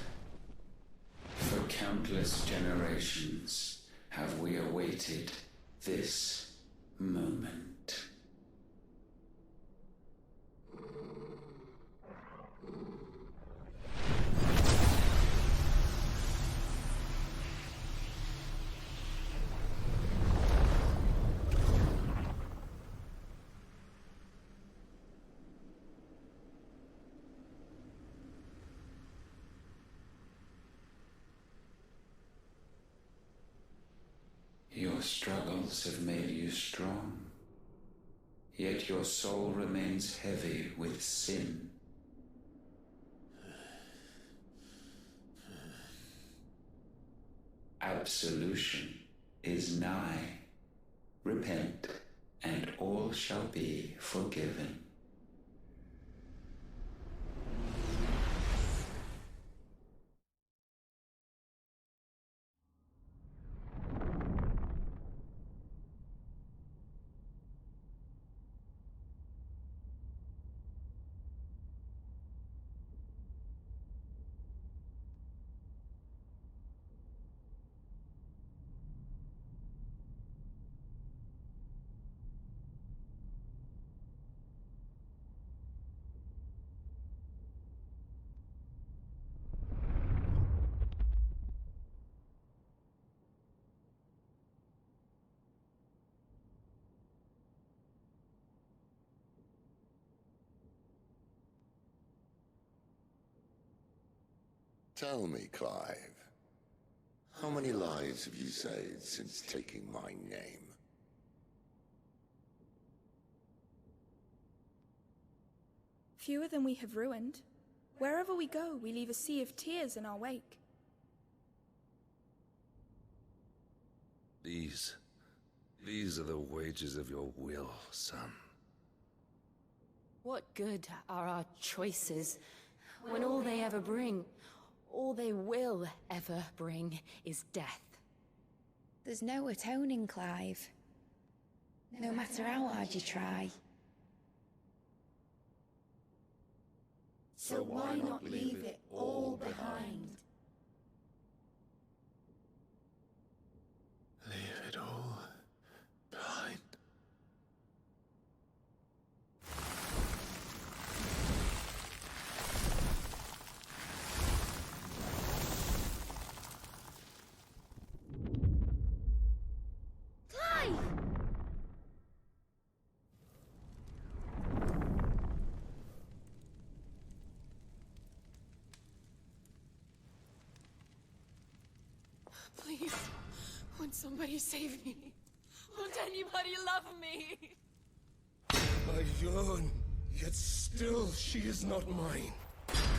for countless generations, have we awaited this moment. struggles have made you strong, yet your soul remains heavy with sin. Absolution is nigh. Repent, and all shall be forgiven. Tell me, Clive, how many lives have you saved since taking my name? Fewer than we have ruined. Wherever we go, we leave a sea of tears in our wake. These are the wages of your will, son. What good are our choices when all they ever bring, all they will ever bring, is death? There's no atoning, Clive. No matter how hard you try. So why not leave it all behind? Leave it all behind. Clive! Please, won't somebody save me? Won't anybody love me? I yearn, yet still she is not mine.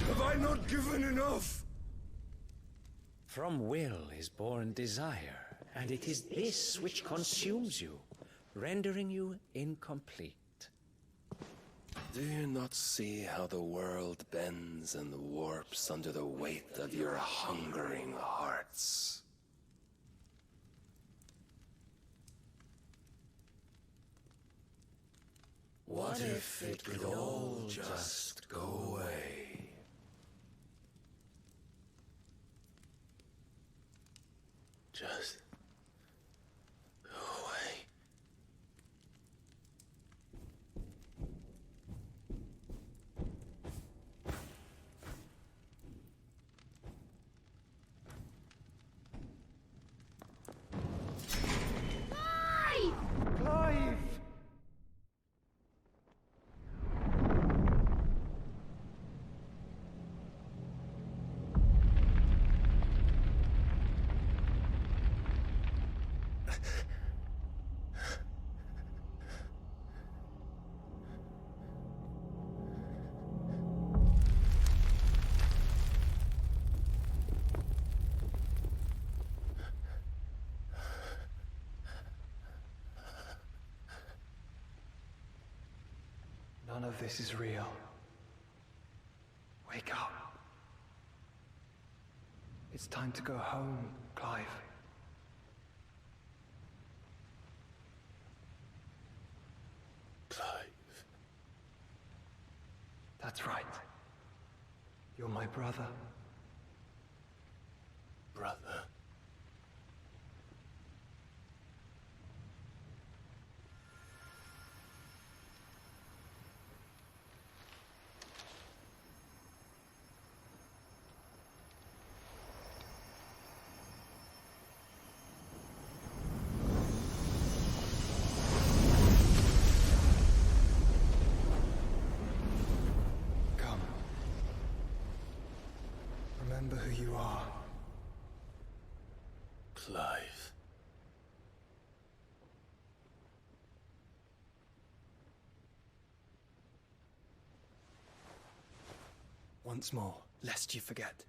Have I not given enough? From will is born desire, and it is this which consumes you, rendering you incomplete. Do you not see how the world bends and warps under the weight of your hungering hearts? What if it could all just go away? Just go away. Clive! None of this is real. Wake up. It's time to go home, Clive. Clive. That's right. You're my brother. Brother. Come. Remember who you are. Clive. Once more, lest you forget.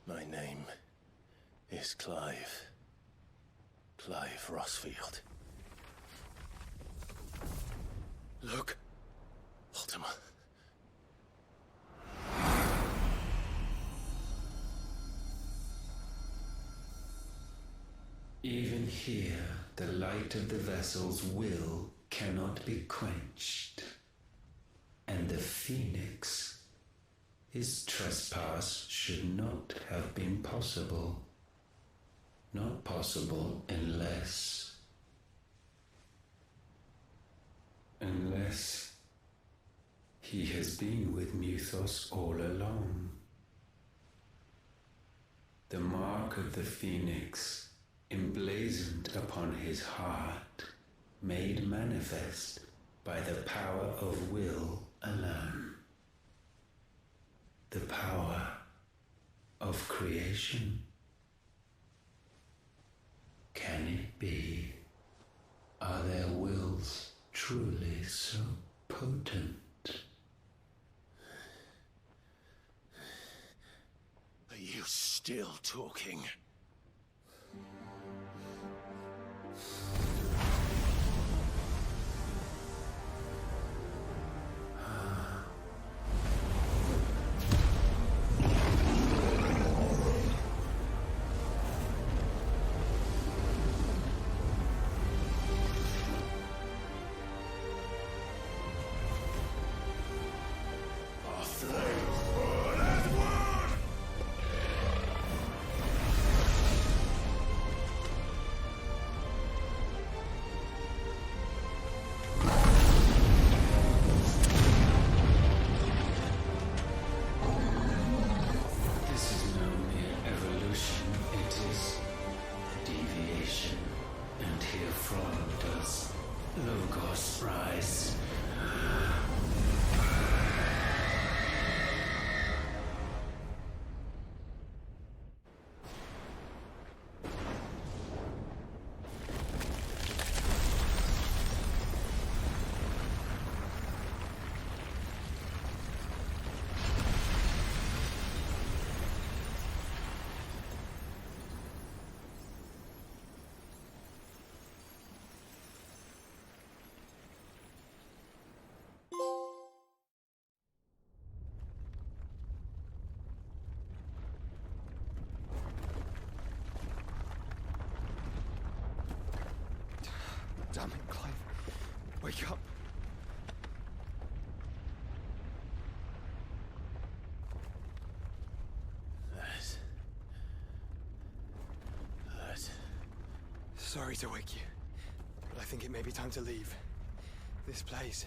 My name is Clive. Clive Rossfield. Look, Ultima. Even here, the light of the vessel's will cannot be quenched. And the Phoenix, his trespass should not have been possible. Not possible unless he has been with Muthos all along. The mark of the Phoenix, emblazoned upon his heart, made manifest by the power of will alone. The power of creation. Can it be? Are their wills truly so potent? Are you still talking? Damn it, Clive. Wake up. That. Sorry to wake you, but I think it may be time to leave. This place.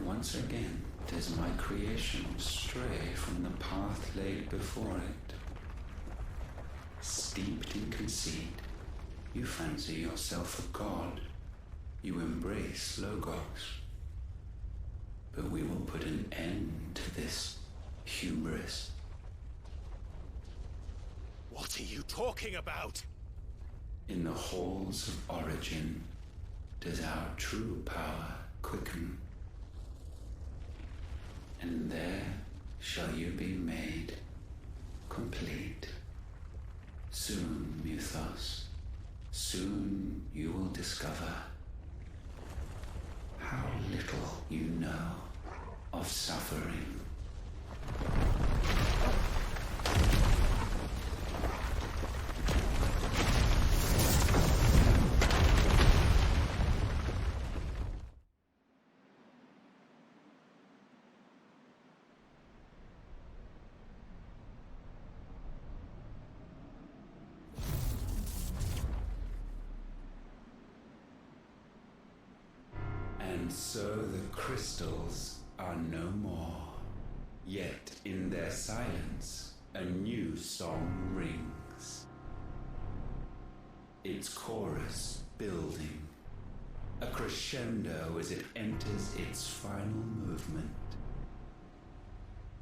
Once again does my creation stray from the path laid before it. Steeped in conceit, you fancy yourself a god. You embrace Logos. But we will put an end to this hubris. What are you talking about? In the halls of origin does our true power quicken. And there shall you be made complete. Soon, Muthos, soon you will discover how little you know of suffering. And so the crystals are no more. Yet in their silence, a new song rings. Its chorus building, a crescendo as it enters its final movement,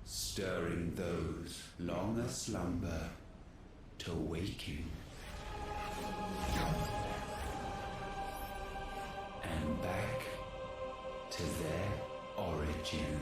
stirring those long aslumber to waking, and back to their origin.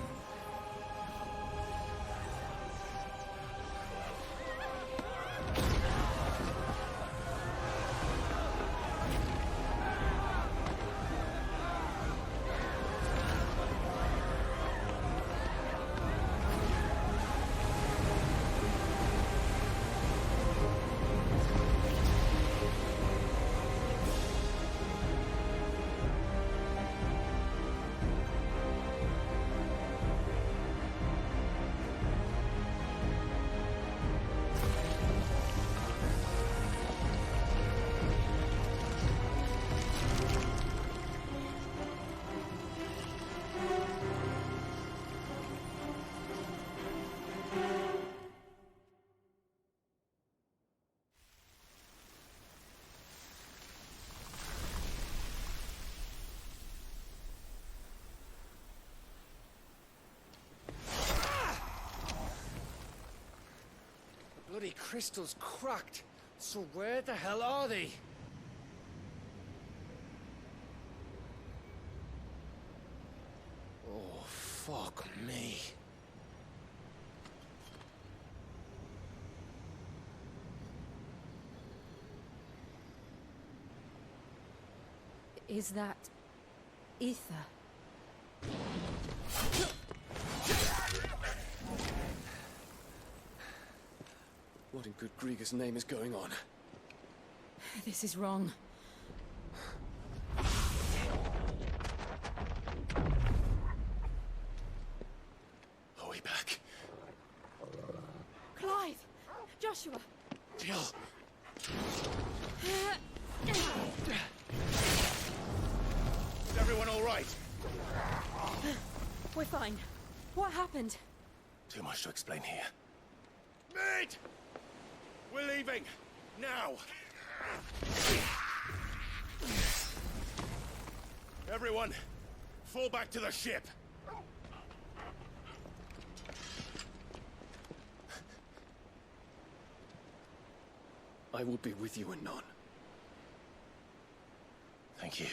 Bloody crystal's cracked. So where the hell are they? Oh, fuck me. Is that ether? What in good Grieger's name is going on? This is wrong. Are we back? Clive! Joshua! Jill! Is everyone all right? We're fine. What happened? Too much to explain here. Mate! We're leaving! Now! Everyone, fall back to the ship! I will be with you anon. Thank you.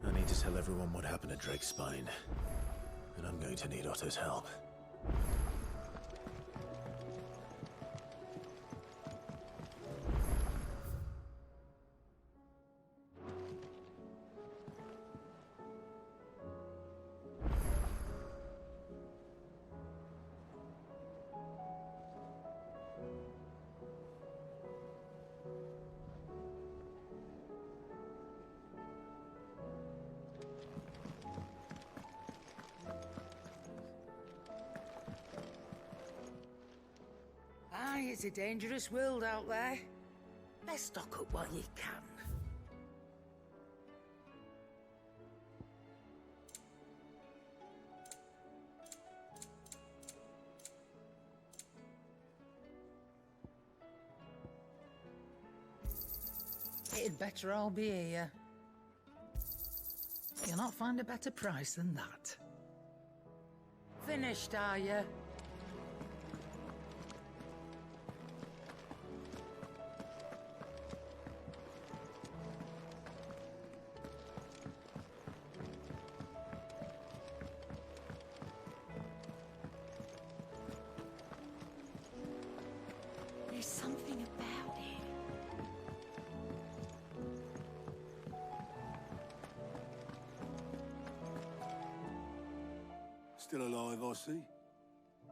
I need to tell everyone what happened at Drake's Spine. And I'm going to need Otto's help. Aye, it's a dangerous world out there. Best stock up while you can. You'd better all be here. You'll not find a better price than that. Finished, are you? There's something about it. Still alive, I see.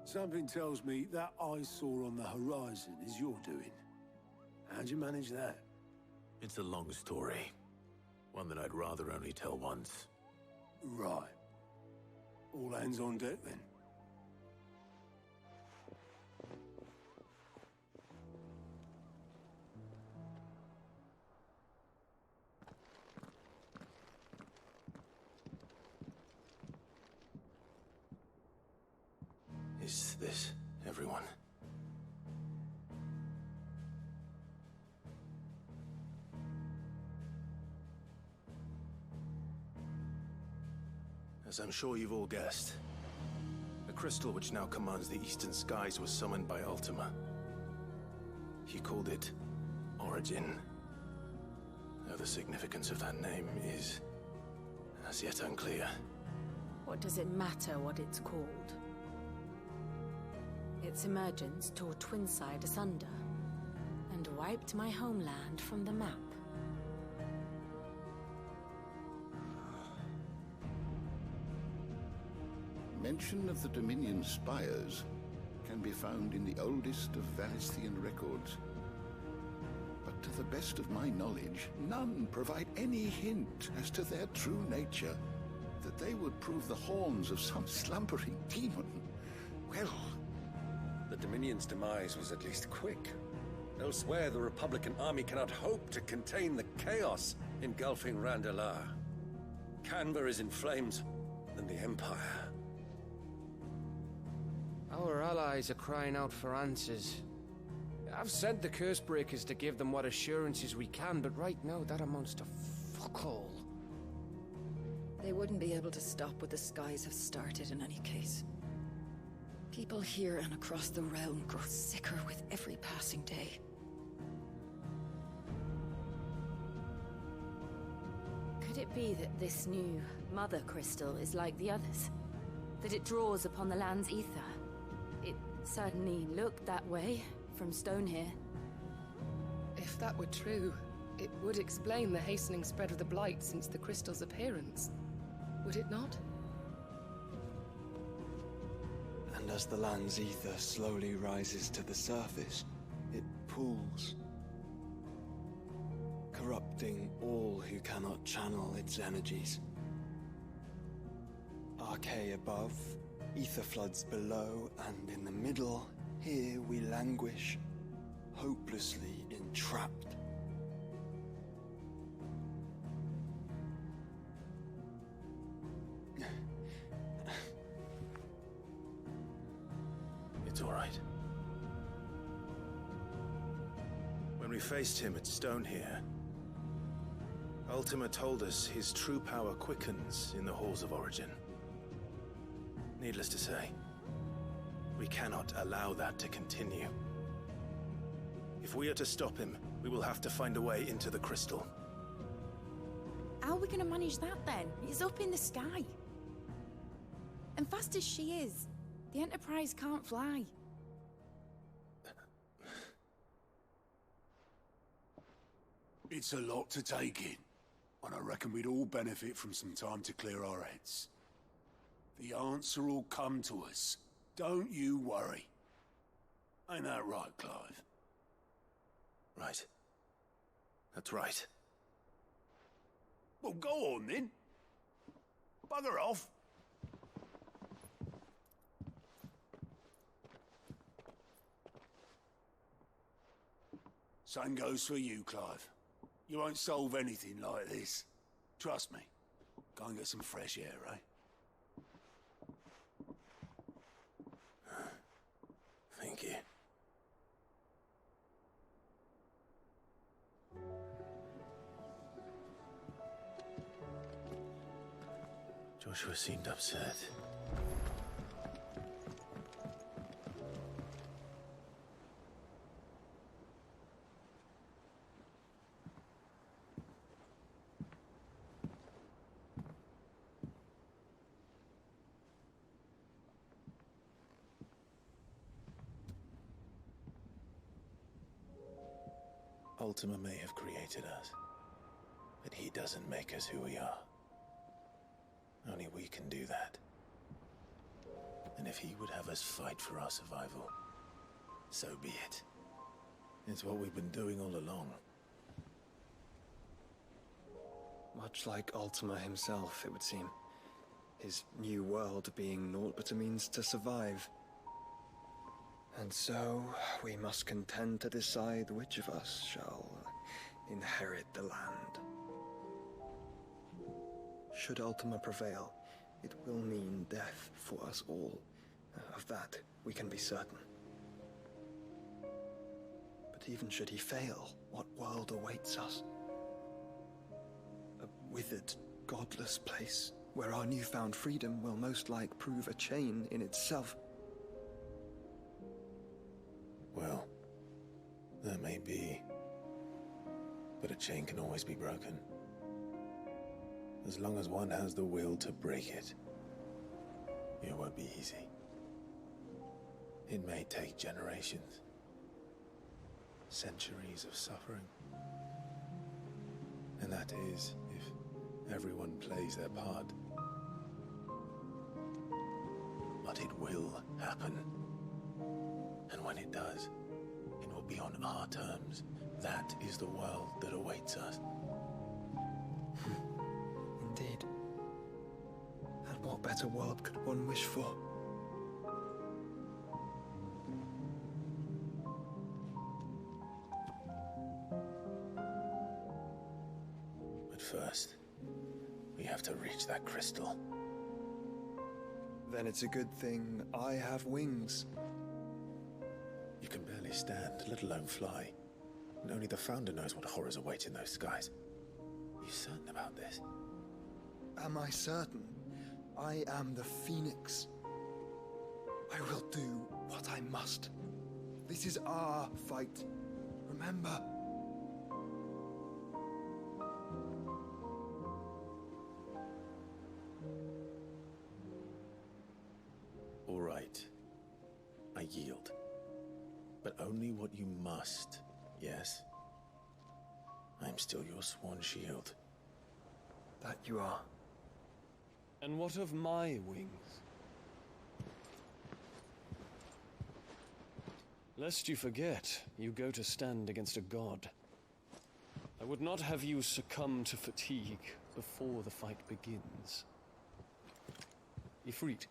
Something tells me that eyesore on the horizon is your doing. How'd you manage that? It's a long story. One that I'd rather only tell once. Right. All hands on deck, then. Is this everyone? As I'm sure you've all guessed, the crystal which now commands the eastern skies was summoned by Ultima. He called it Origin. Though the significance of that name is as yet unclear. What does it matter what it's called? Its emergence tore Twinside asunder and wiped my homeland from the map. Mention of the Dominion spires can be found in the oldest of Valisthian records. But to the best of my knowledge, none provide any hint as to their true nature, that they would prove the horns of some slumbering demon. Well, the Dominion's demise was at least quick. Elsewhere, the Republican army cannot hope to contain the chaos engulfing Randalar. Canva is in flames, and the Empire. Our allies are crying out for answers. I've sent the curse breakers to give them what assurances we can, but right now that amounts to fuck all. They wouldn't be able to stop what the skies have started in any case. People here and across the realm grow sicker with every passing day. Could it be that this new Mother Crystal is like the others? That it draws upon the land's ether? It certainly looked that way from stone here. If that were true, it would explain the hastening spread of the Blight since the crystal's appearance. Would it not? And as the land's ether slowly rises to the surface, it pools, corrupting all who cannot channel its energies. Archaea above, ether floods below, and in the middle, here we languish, hopelessly entrapped. It's all right. When we faced him at Stone here, Ultima told us his true power quickens in the halls of Origin. Needless to say, we cannot allow that to continue. If we are to stop him, we will have to find a way into the crystal. How are we going to manage that then? It's up in the sky. And fast as she is, the Enterprise can't fly. It's a lot to take in, and I reckon we'd all benefit from some time to clear our heads. The answer will come to us. Don't you worry. Ain't that right, Clive? Right. That's right. Well, go on then. Bugger off. Same goes for you, Clive. You won't solve anything like this. Trust me. Go and get some fresh air, eh? Thank you. Joshua seemed upset. Ultima may have created us, but he doesn't make us who we are. Only we can do that. And if he would have us fight for our survival, so be it. It's what we've been doing all along. Much like Ultima himself, it would seem. His new world being naught but a means to survive. And so, we must contend to decide which of us shall inherit the land. Should Ultima prevail, it will mean death for us all. Of that, we can be certain. But even should he fail, what world awaits us? A withered, godless place, where our newfound freedom will most like prove a chain in itself. Well, that may be, but a chain can always be broken. As long as one has the will to break it, it won't be easy. It may take generations, centuries of suffering. And that is, if everyone plays their part. But it will happen. And when it does, it will be on our terms. That is the world that awaits us. Indeed. And what better world could one wish for? But first, we have to reach that crystal. Then it's a good thing I have wings. You can barely stand, let alone fly. And only the Founder knows what horrors await in those skies. Are you certain about this? Am I certain? I am the Phoenix. I will do what I must. This is our fight. Remember? All right. I yield. But only what you must, yes? I am still your sworn shield. That you are. And what of my wings? Lest you forget, you go to stand against a god. I would not have you succumb to fatigue before the fight begins. Ifrit,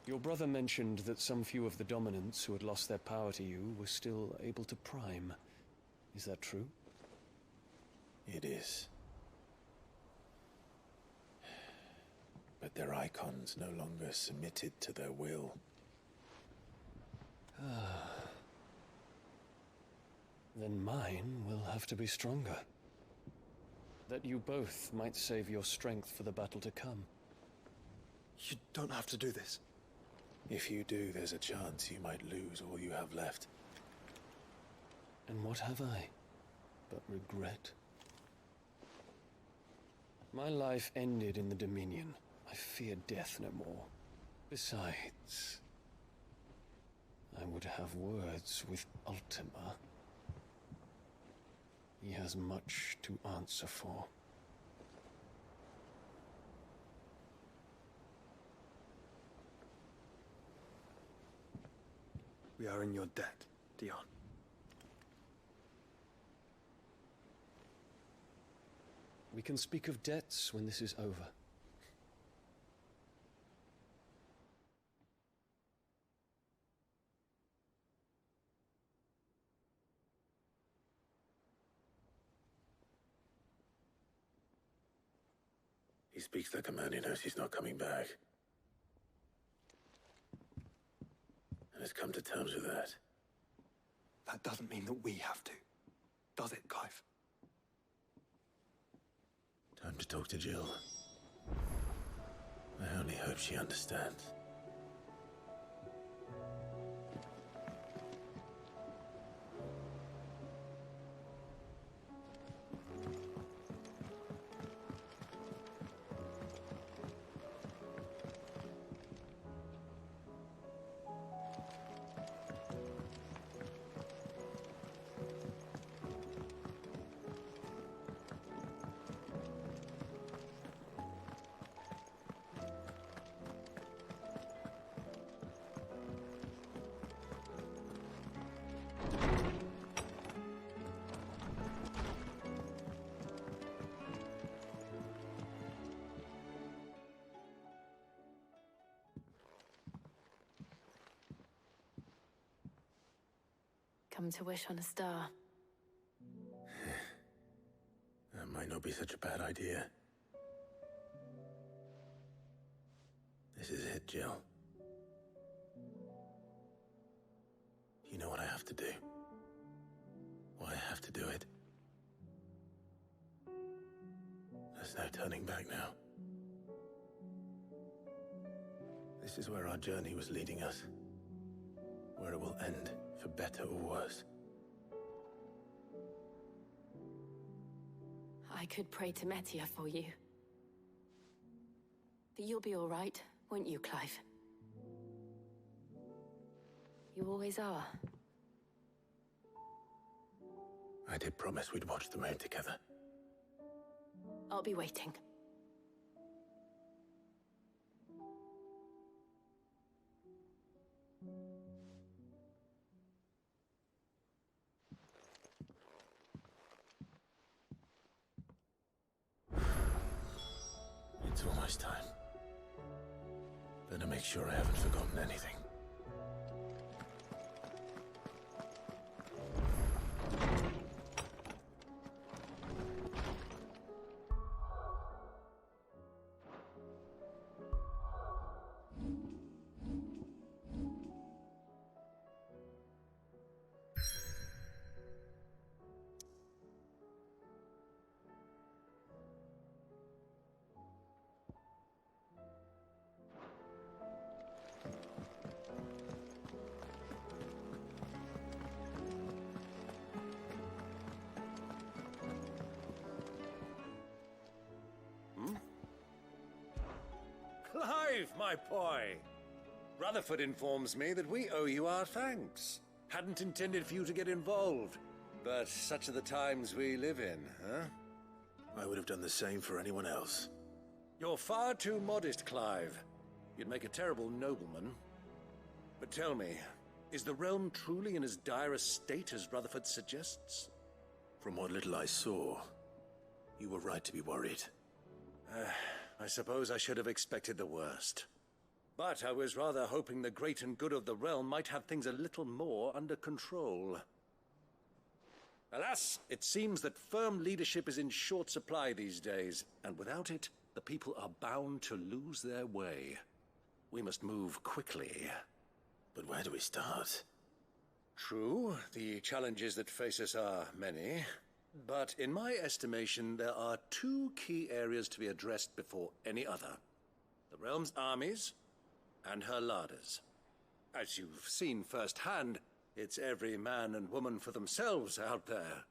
your brother mentioned that some few of the dominants who had lost their power to you were still able to prime. Is that true? It is. But their icons no longer submitted to their will. Then mine will have to be stronger. That you both might save your strength for the battle to come. You don't have to do this. If you do, there's a chance you might lose all you have left. And what have I but regret? My life ended in the Dominion. I fear death no more. Besides, I would have words with Ultima. He has much to answer for. We are in your debt, Dion. We can speak of debts when this is over. He speaks like a man who knows he's not coming back. And has come to terms with that. That doesn't mean that we have to, does it, Clive? Time to talk to Jill. I only hope she understands. Come to wish on a star. That might not be such a bad idea. This is it, Jill. You know what I have to do. Why I have to do it. There's no turning back now. This is where our journey was leading us. Where it will end, for better or worse. I could pray to Metia for you. But you'll be all right, won't you, Clive? You always are. I did promise we'd watch the moon together. I'll be waiting. It's almost time. Better make sure I haven't forgotten anything. Clive, my boy! Rutherford informs me that we owe you our thanks. Hadn't intended for you to get involved, but such are the times we live in, huh? I would have done the same for anyone else. You're far too modest, Clive. You'd make a terrible nobleman. But tell me, is the realm truly in as dire a state as Rutherford suggests? From what little I saw, you were right to be worried. I suppose I should have expected the worst. But I was rather hoping the great and good of the realm might have things a little more under control. Alas, it seems that firm leadership is in short supply these days, and without it, the people are bound to lose their way. We must move quickly. But where do we start? True, the challenges that face us are many. But in my estimation, there are two key areas to be addressed before any other. The realm's armies and her larders. As you've seen firsthand, it's every man and woman for themselves out there.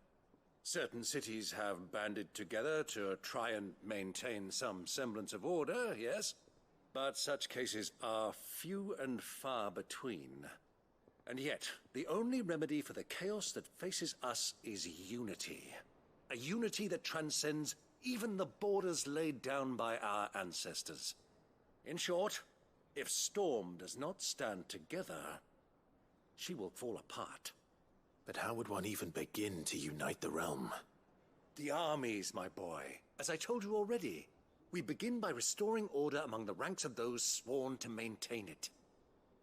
Certain cities have banded together to try and maintain some semblance of order, yes? But such cases are few and far between. And yet, the only remedy for the chaos that faces us is unity. A unity that transcends even the borders laid down by our ancestors. In short, if Storm does not stand together, she will fall apart. But how would one even begin to unite the realm? The armies, my boy. As I told you already, we begin by restoring order among the ranks of those sworn to maintain it.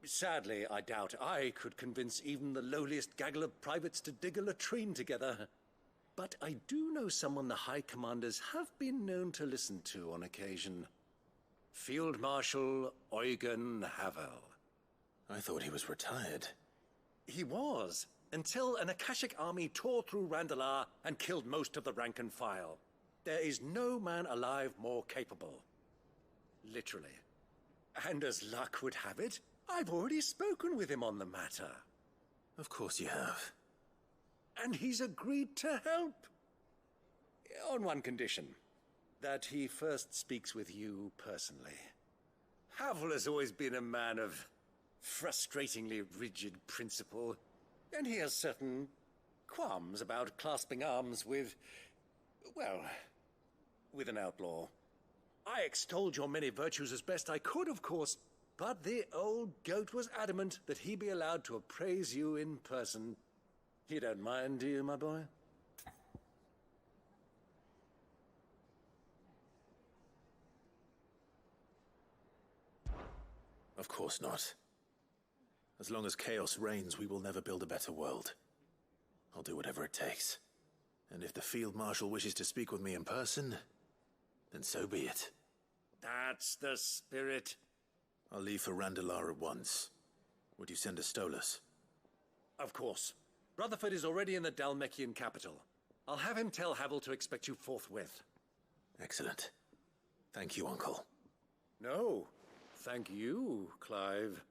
Sadly, I doubt I could convince even the lowliest gaggle of privates to dig a latrine together. But I do know someone the High Commanders have been known to listen to on occasion. Field Marshal Eugen Havel. I thought he was retired. He was, until an Akashic army tore through Randalar and killed most of the rank and file. There is no man alive more capable. Literally. And as luck would have it, I've already spoken with him on the matter. Of course you have. And he's agreed to help. On one condition. That he first speaks with you personally. Havel has always been a man of frustratingly rigid principle, and he has certain qualms about clasping arms with, well, with an outlaw. I extolled your many virtues as best I could, of course, but the old goat was adamant that he be allowed to appraise you in person. You don't mind, do you, my boy? Of course not. As long as chaos reigns, we will never build a better world. I'll do whatever it takes. And if the Field Marshal wishes to speak with me in person, then so be it. That's the spirit. I'll leave for Randalar at once. Would you send a Stolas? Of course. Rutherford is already in the Dalmekian capital. I'll have him tell Havel to expect you forthwith. Excellent. Thank you, Uncle. No, thank you, Clive.